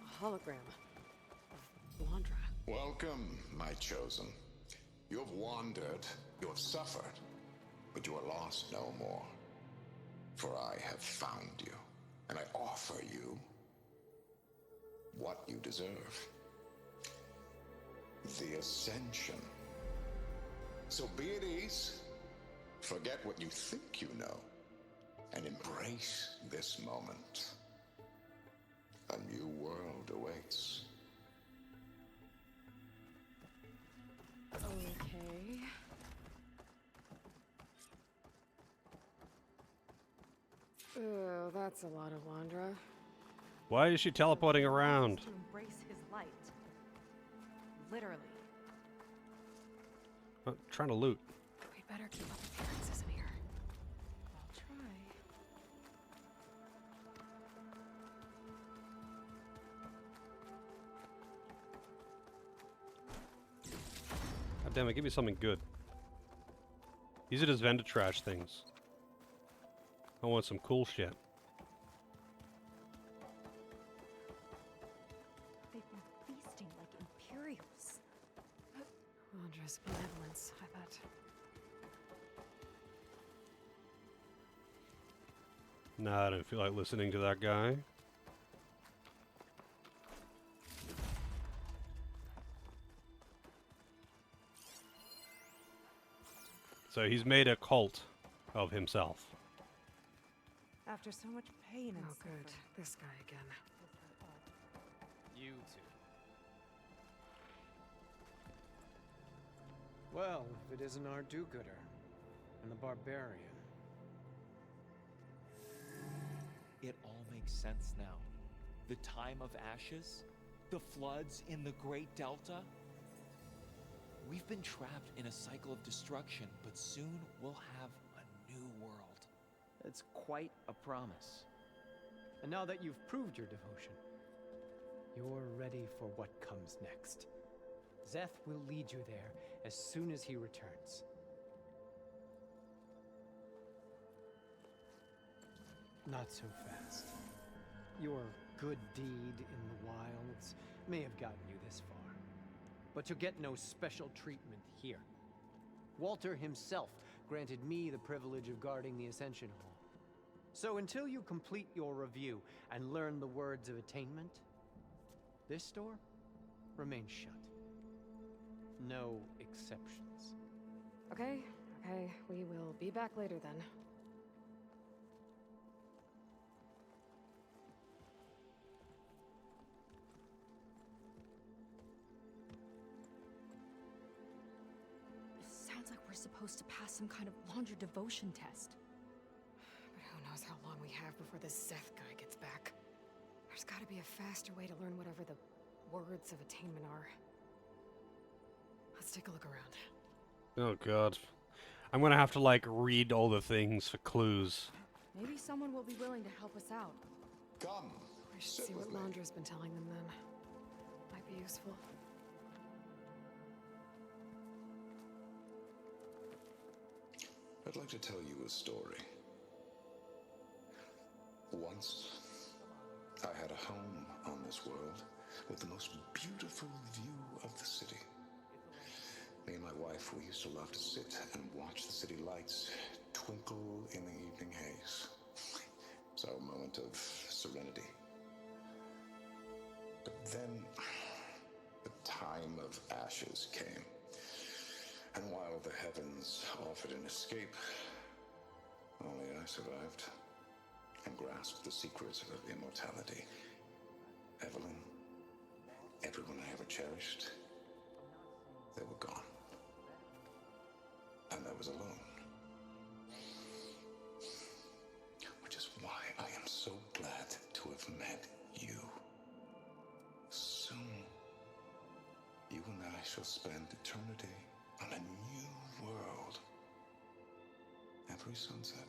B: A hologram of Wandra.
G: Welcome, my chosen. You have wandered, you have suffered, but you are lost no more. For I have found you, and I offer you what you deserve. The Ascension. So be at ease, forget what you think you know, and embrace this moment. A new world awaits.
B: Okay. Oh, that's a lot of Wandra.
A: Why is she teleporting around?
U: To embrace his light. Literally.
A: I'm trying to loot.
B: We better keep up appearances in here.
U: I'll try.
A: God damn it, give me something good. These are just vendor trash things. I want some cool shit.
U: They've been feasting like Imperials.
B: Wandra's benevolence, I bet.
A: Nah, I don't feel like listening to that guy. So he's made a cult of himself.
U: After so much pain and
B: Oh, good. This guy again.
P: You two. Well, if it isn't our do-gooder and the barbarian.
C: It all makes sense now. The time of ashes, the floods in the Great Delta. We've been trapped in a cycle of destruction, but soon we'll have a new world.
P: It's quite a promise. And now that you've proved your devotion, you're ready for what comes next. Szeth will lead you there as soon as he returns. Not so fast. Your good deed in the wilds may have gotten you this far, but you'll get no special treatment here. Walter himself granted me the privilege of guarding the Ascension Hall. So until you complete your review and learn the words of attainment, this door remains shut. No exceptions.
B: Okay, we will be back later then.
U: Sounds like we're supposed to pass some kind of Wandra devotion test.
B: But who knows how long we have before this Szeth guy gets back. There's gotta be a faster way to learn whatever the words of attainment are. Let's take a look around.
A: Oh god. I'm gonna have to like read all the things for clues.
U: Maybe someone will be willing to help us out.
G: Come.
B: We should
G: sit
B: see
G: with
B: what
G: me.
B: Londra's been telling them then. Might be useful.
G: I'd like to tell you a story. Once, I had a home on this world with the most beautiful view of the city. Me and my wife, we used to love to sit and watch the city lights twinkle in the evening haze. It's our moment of serenity. But then, the time of ashes came. And while the heavens offered an escape, only I survived and grasped the secrets of immortality. Evelyn, everyone I ever cherished, they were gone. And I was alone. Which is why I am so glad to have met you. Soon, you and I shall spend eternity on a new world. Every sunset.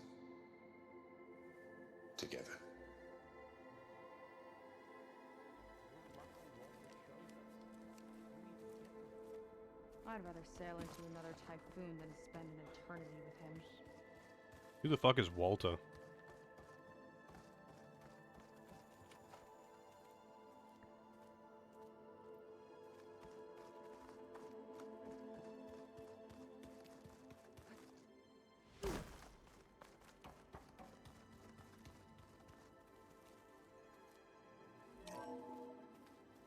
G: Together.
U: I'd rather sail into another typhoon than spend an eternity with him.
A: Who the fuck is Walter?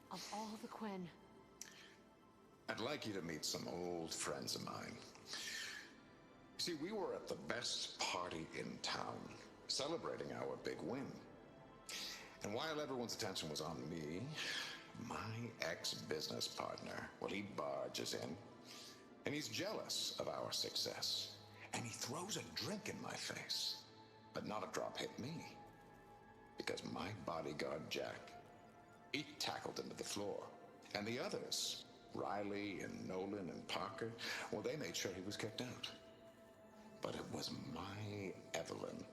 L: Of all the Quen.
G: I'd like you to meet some old friends of mine. See, we were at the best party in town, celebrating our big win. And while everyone's attention was on me, my ex-business partner, well, he barges in, and he's jealous of our success. And he throws a drink in my face, but not a drop hit me. Because my bodyguard, Jack, he tackled him to the floor. And the others, Riley and Nolan and Parker, well, they made sure he was kicked out. But it was my Evelyn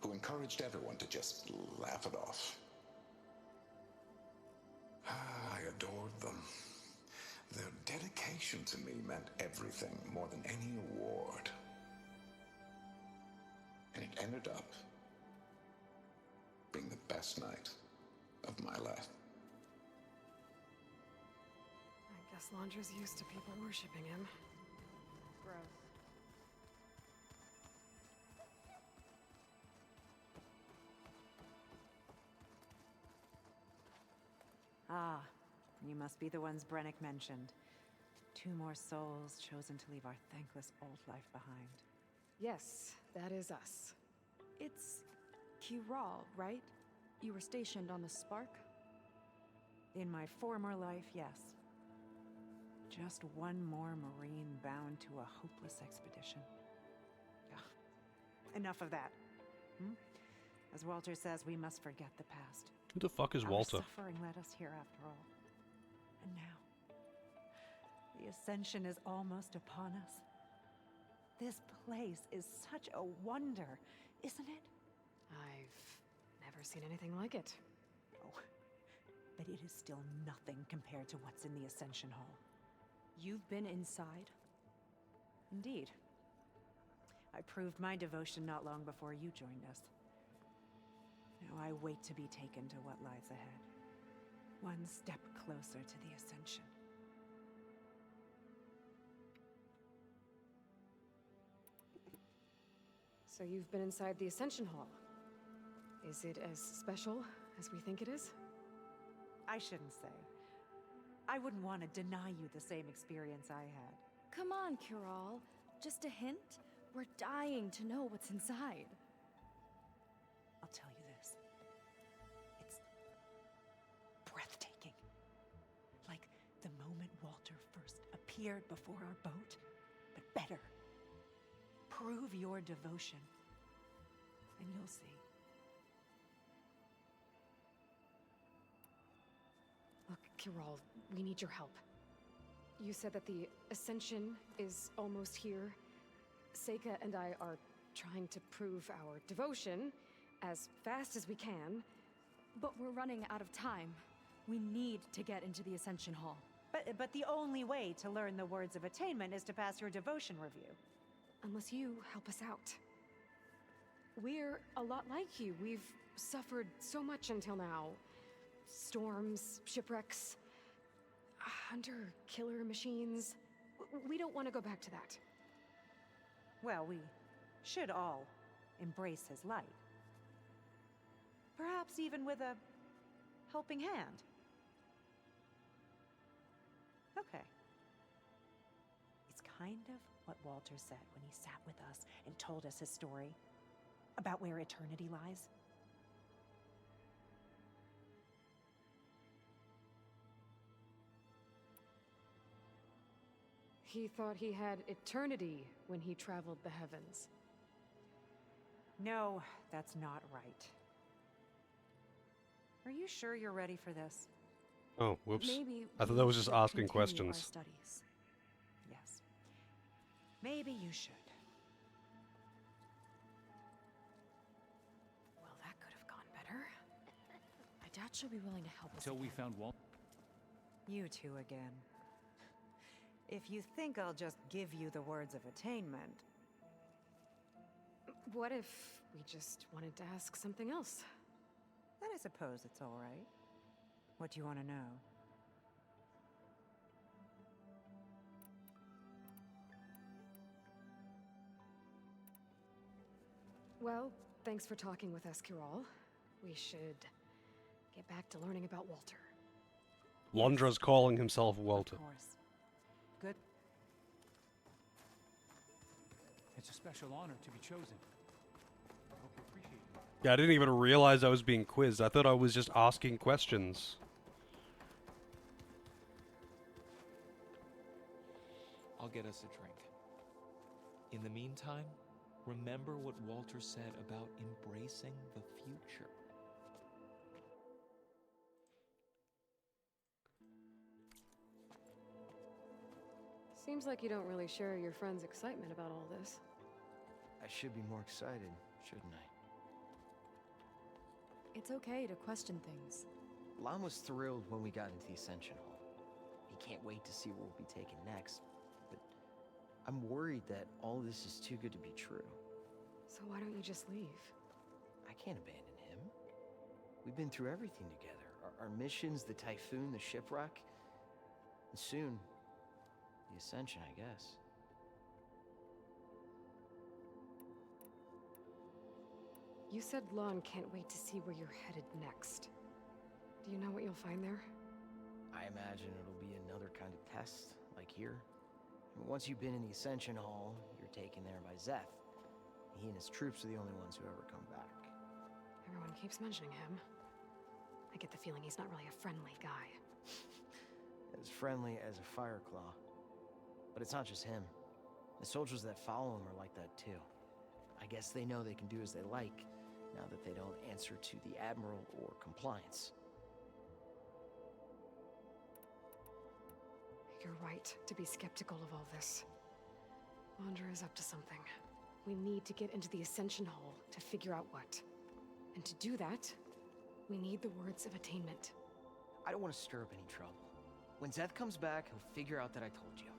G: who encouraged everyone to just laugh it off. I adored them. Their dedication to me meant everything, more than any award. And it ended up being the best night of my life.
B: I guess Londra's used to people worshipping him.
U: Gross.
D: Ah, you must be the ones Brennick mentioned. 2 more souls chosen to leave our thankless old life behind.
B: Yes, that is us.
U: It's Kiral, right? You were stationed on the Spark?
D: In my former life, yes. Just one more Marine bound to a hopeless expedition. Ugh. Enough of that. As Walter says, we must forget the past.
A: Who the fuck is Walter?
D: Our suffering led us here after all. And now, the Ascension is almost upon us. This place is such a wonder, isn't it?
B: I've never seen anything like it.
D: Oh, but it is still nothing compared to what's in the Ascension Hall.
U: You've been inside?
D: Indeed. I proved my devotion not long before you joined us. Now I wait to be taken to what lies ahead. One step closer to the Ascension.
B: So you've been inside the Ascension Hall. Is it as special as we think it is?
D: I shouldn't say. I wouldn't want to deny you the same experience I had.
U: Come on, Kiral. Just a hint? We're dying to know what's inside.
D: I'll tell you this. It's breathtaking. Like the moment Walter first appeared before our boat, but better. Prove your devotion, and you'll see.
B: Look, Kiral, we need your help. You said that the Ascension is almost here. Seika and I are trying to prove our devotion as fast as we can.
U: But we're running out of time. We need to get into the Ascension Hall.
D: But the only way to learn the words of attainment is to pass your devotion review.
B: Unless you help us out. We're a lot like you. We've suffered so much until now. Storms, shipwrecks, hunter-killer machines. We don't want to go back to that.
D: Well, we should all embrace his light. Perhaps even with a helping hand. Okay. It's kind of what Walter said when he sat with us and told us his story about where eternity lies.
B: He thought he had eternity when he traveled the heavens.
D: No, that's not right. Are you sure you're ready for this?
A: Oh, whoops.
U: Maybe
A: I thought that was just
U: should
A: asking
U: continue our
A: questions.
U: studies.
D: Yes. Maybe you should.
U: Well, that could have gone better. My dad should be willing to help us.
C: Until we found Walt.
D: You two again. If you think I'll just give you the words of attainment...
B: What if we just wanted to ask something else?
D: Then I suppose it's all right. What do you want to know?
B: Well, thanks for talking with us, Kiral. We should get back to learning about Walter.
A: Londra's calling himself Walter.
D: Of course. Good.
F: It's a special honor to be chosen. I hope you appreciate it.
A: Yeah, I didn't even realize I was being quizzed. I thought I was just asking questions.
C: I'll get us a drink. In the meantime, remember what Walter said about embracing the future.
B: Seems like you don't really share your friend's excitement about all this.
Q: I should be more excited, shouldn't I?
U: It's okay to question things.
Q: Lon was thrilled when we got into the Ascension Hall. He can't wait to see what we'll be taking next, but I'm worried that all this is too good to be true.
B: So why don't you just leave?
Q: I can't abandon him. We've been through everything together. Our missions, the Typhoon, the shipwreck, and soon, the Ascension, I guess.
B: You said Lon can't wait to see where you're headed next. Do you know what you'll find there?
Q: I imagine it'll be another kind of test, like here. And once you've been in the Ascension Hall, you're taken there by Zeth. He and his troops are the only ones who ever come back.
B: Everyone keeps mentioning him. I get the feeling he's not really a friendly guy.
Q: As friendly as a Fireclaw. But it's not just him. The soldiers that follow him are like that too. I guess they know they can do as they like, now that they don't answer to the Admiral or Compliance.
B: You're right to be skeptical of all this. Londra is up to something. We need to get into the Ascension Hall to figure out what. And to do that, we need the words of attainment.
Q: I don't want to stir up any trouble. When Zeth comes back, he'll figure out that I told you.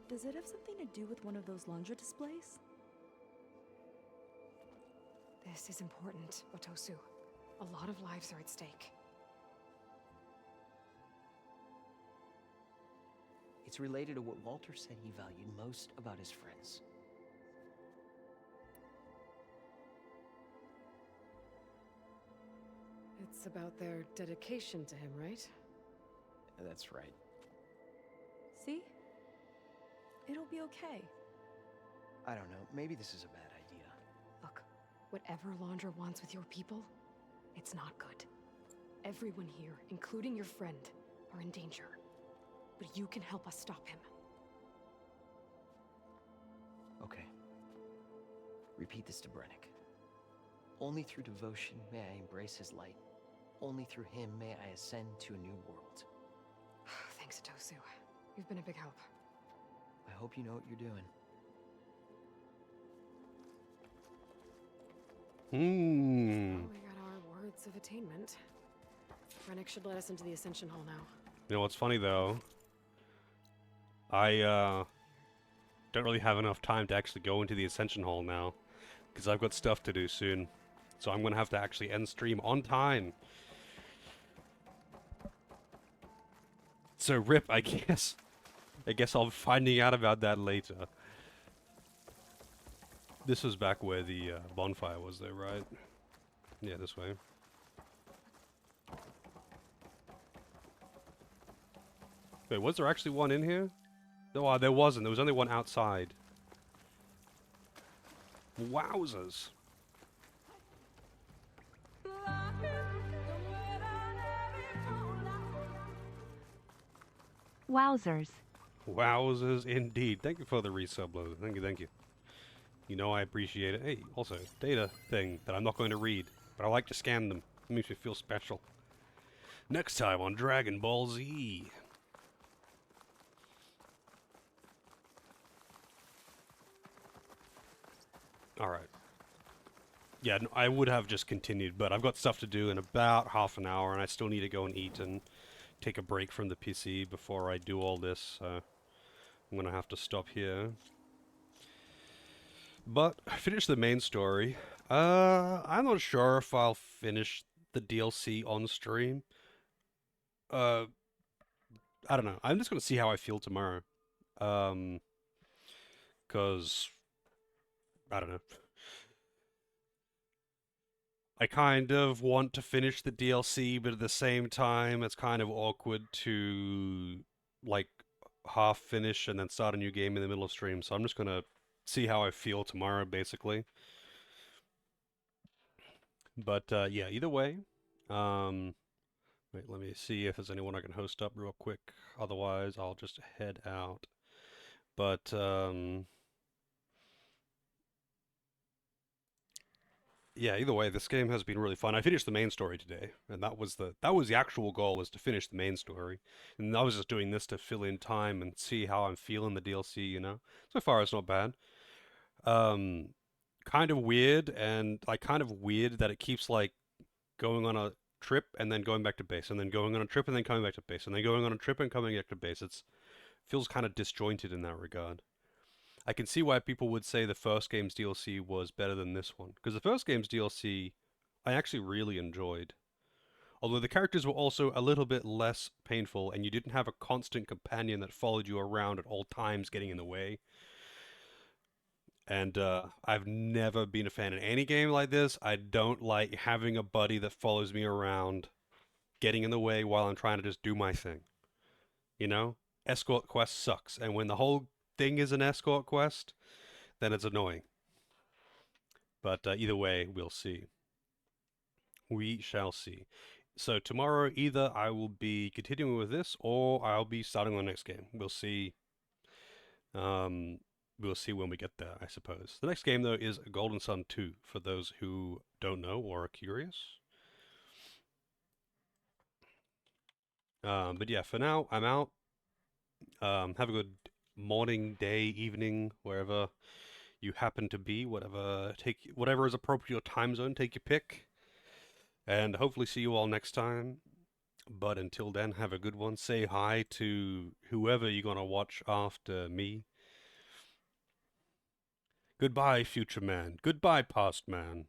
U: Does it have something to do with one of those Londra displays?
B: This is important, Otosu. A lot of lives are at stake.
Q: It's related to what Walter said he valued most about his friends.
B: It's about their dedication to him, right?
Q: That's right.
U: See? It'll be okay.
Q: I don't know, maybe this is a bad idea.
B: Look, whatever Londra wants with your people, it's not good. Everyone here, including your friend, are in danger. But you can help us stop him.
Q: Okay. Repeat this to Brennick. Only through devotion may I embrace his light. Only through him may I ascend to a new world.
B: Thanks, Otosu. You've been a big help.
Q: I hope you know what you're doing.
A: Hmm.
B: We got our words of attainment. Rennick should let us into the Ascension Hall now.
A: You know what's funny though? I don't really have enough time to actually go into the Ascension Hall now, because I've got stuff to do soon. So I'm gonna have to actually end stream on time. So rip, I guess. I guess I'll be finding out about that later. This was back where the bonfire was though, right? Yeah, this way. Wait, was there actually one in here? No, there wasn't. There was only one outside. Wowzers.
R: Wowzers.
A: Wowzers indeed. Thank you for the resub, Lola. Thank you, thank you. You know I appreciate it. Hey, also, data thing that I'm not going to read, but I like to scan them. It makes me feel special. Next time on Dragon Ball Z. Alright. Yeah, I would have just continued, but I've got stuff to do in about half an hour, and I still need to go and eat and take a break from the PC before I do all this, so I'm gonna have to stop here. But I finished the main story. I'm not sure if I'll finish the DLC on stream. I don't know. I'm just gonna see how I feel tomorrow. 'Cause I don't know. I kind of want to finish the DLC, but at the same time, it's kind of awkward to, like, half finish and then start a new game in the middle of stream. So I'm just gonna see how I feel tomorrow, basically. But, yeah, either way. Wait, let me see if there's anyone I can host up real quick. Otherwise, I'll just head out. But, yeah, either way, this game has been really fun. I finished the main story today, and that was the actual goal, was to finish the main story. And I was just doing this to fill in time and see how I'm feeling the DLC, you know? So far, it's not bad. Kind of weird, and like kind of weird that it keeps like going on a trip and then going back to base, and then going on a trip and then coming back to base, and then going on a trip and coming back to base. It feels kind of disjointed in that regard. I can see why people would say the first game's DLC was better than this one, because the first game's DLC I actually really enjoyed. Although the characters were also a little bit less painful, and you didn't have a constant companion that followed you around at all times getting in the way. And I've never been a fan in any game like this. I don't like having a buddy that follows me around, getting in the way while I'm trying to just do my thing. You know? Escort quest sucks, and when the whole thing is an escort quest, then it's annoying. But either way, we'll see. We shall see. So tomorrow, either I will be continuing with this, or I'll be starting the next game. We'll see. We'll see when we get there, I suppose. The next game, though, is Golden Sun 2, for those who don't know or are curious. But yeah, for now, I'm out. Have a good morning, day, evening, wherever you happen to be. Whatever is appropriate to your time zone, take your pick. And hopefully see you all next time. But until then, have a good one. Say hi to whoever you're gonna watch after me. Goodbye, future man. Goodbye, past man.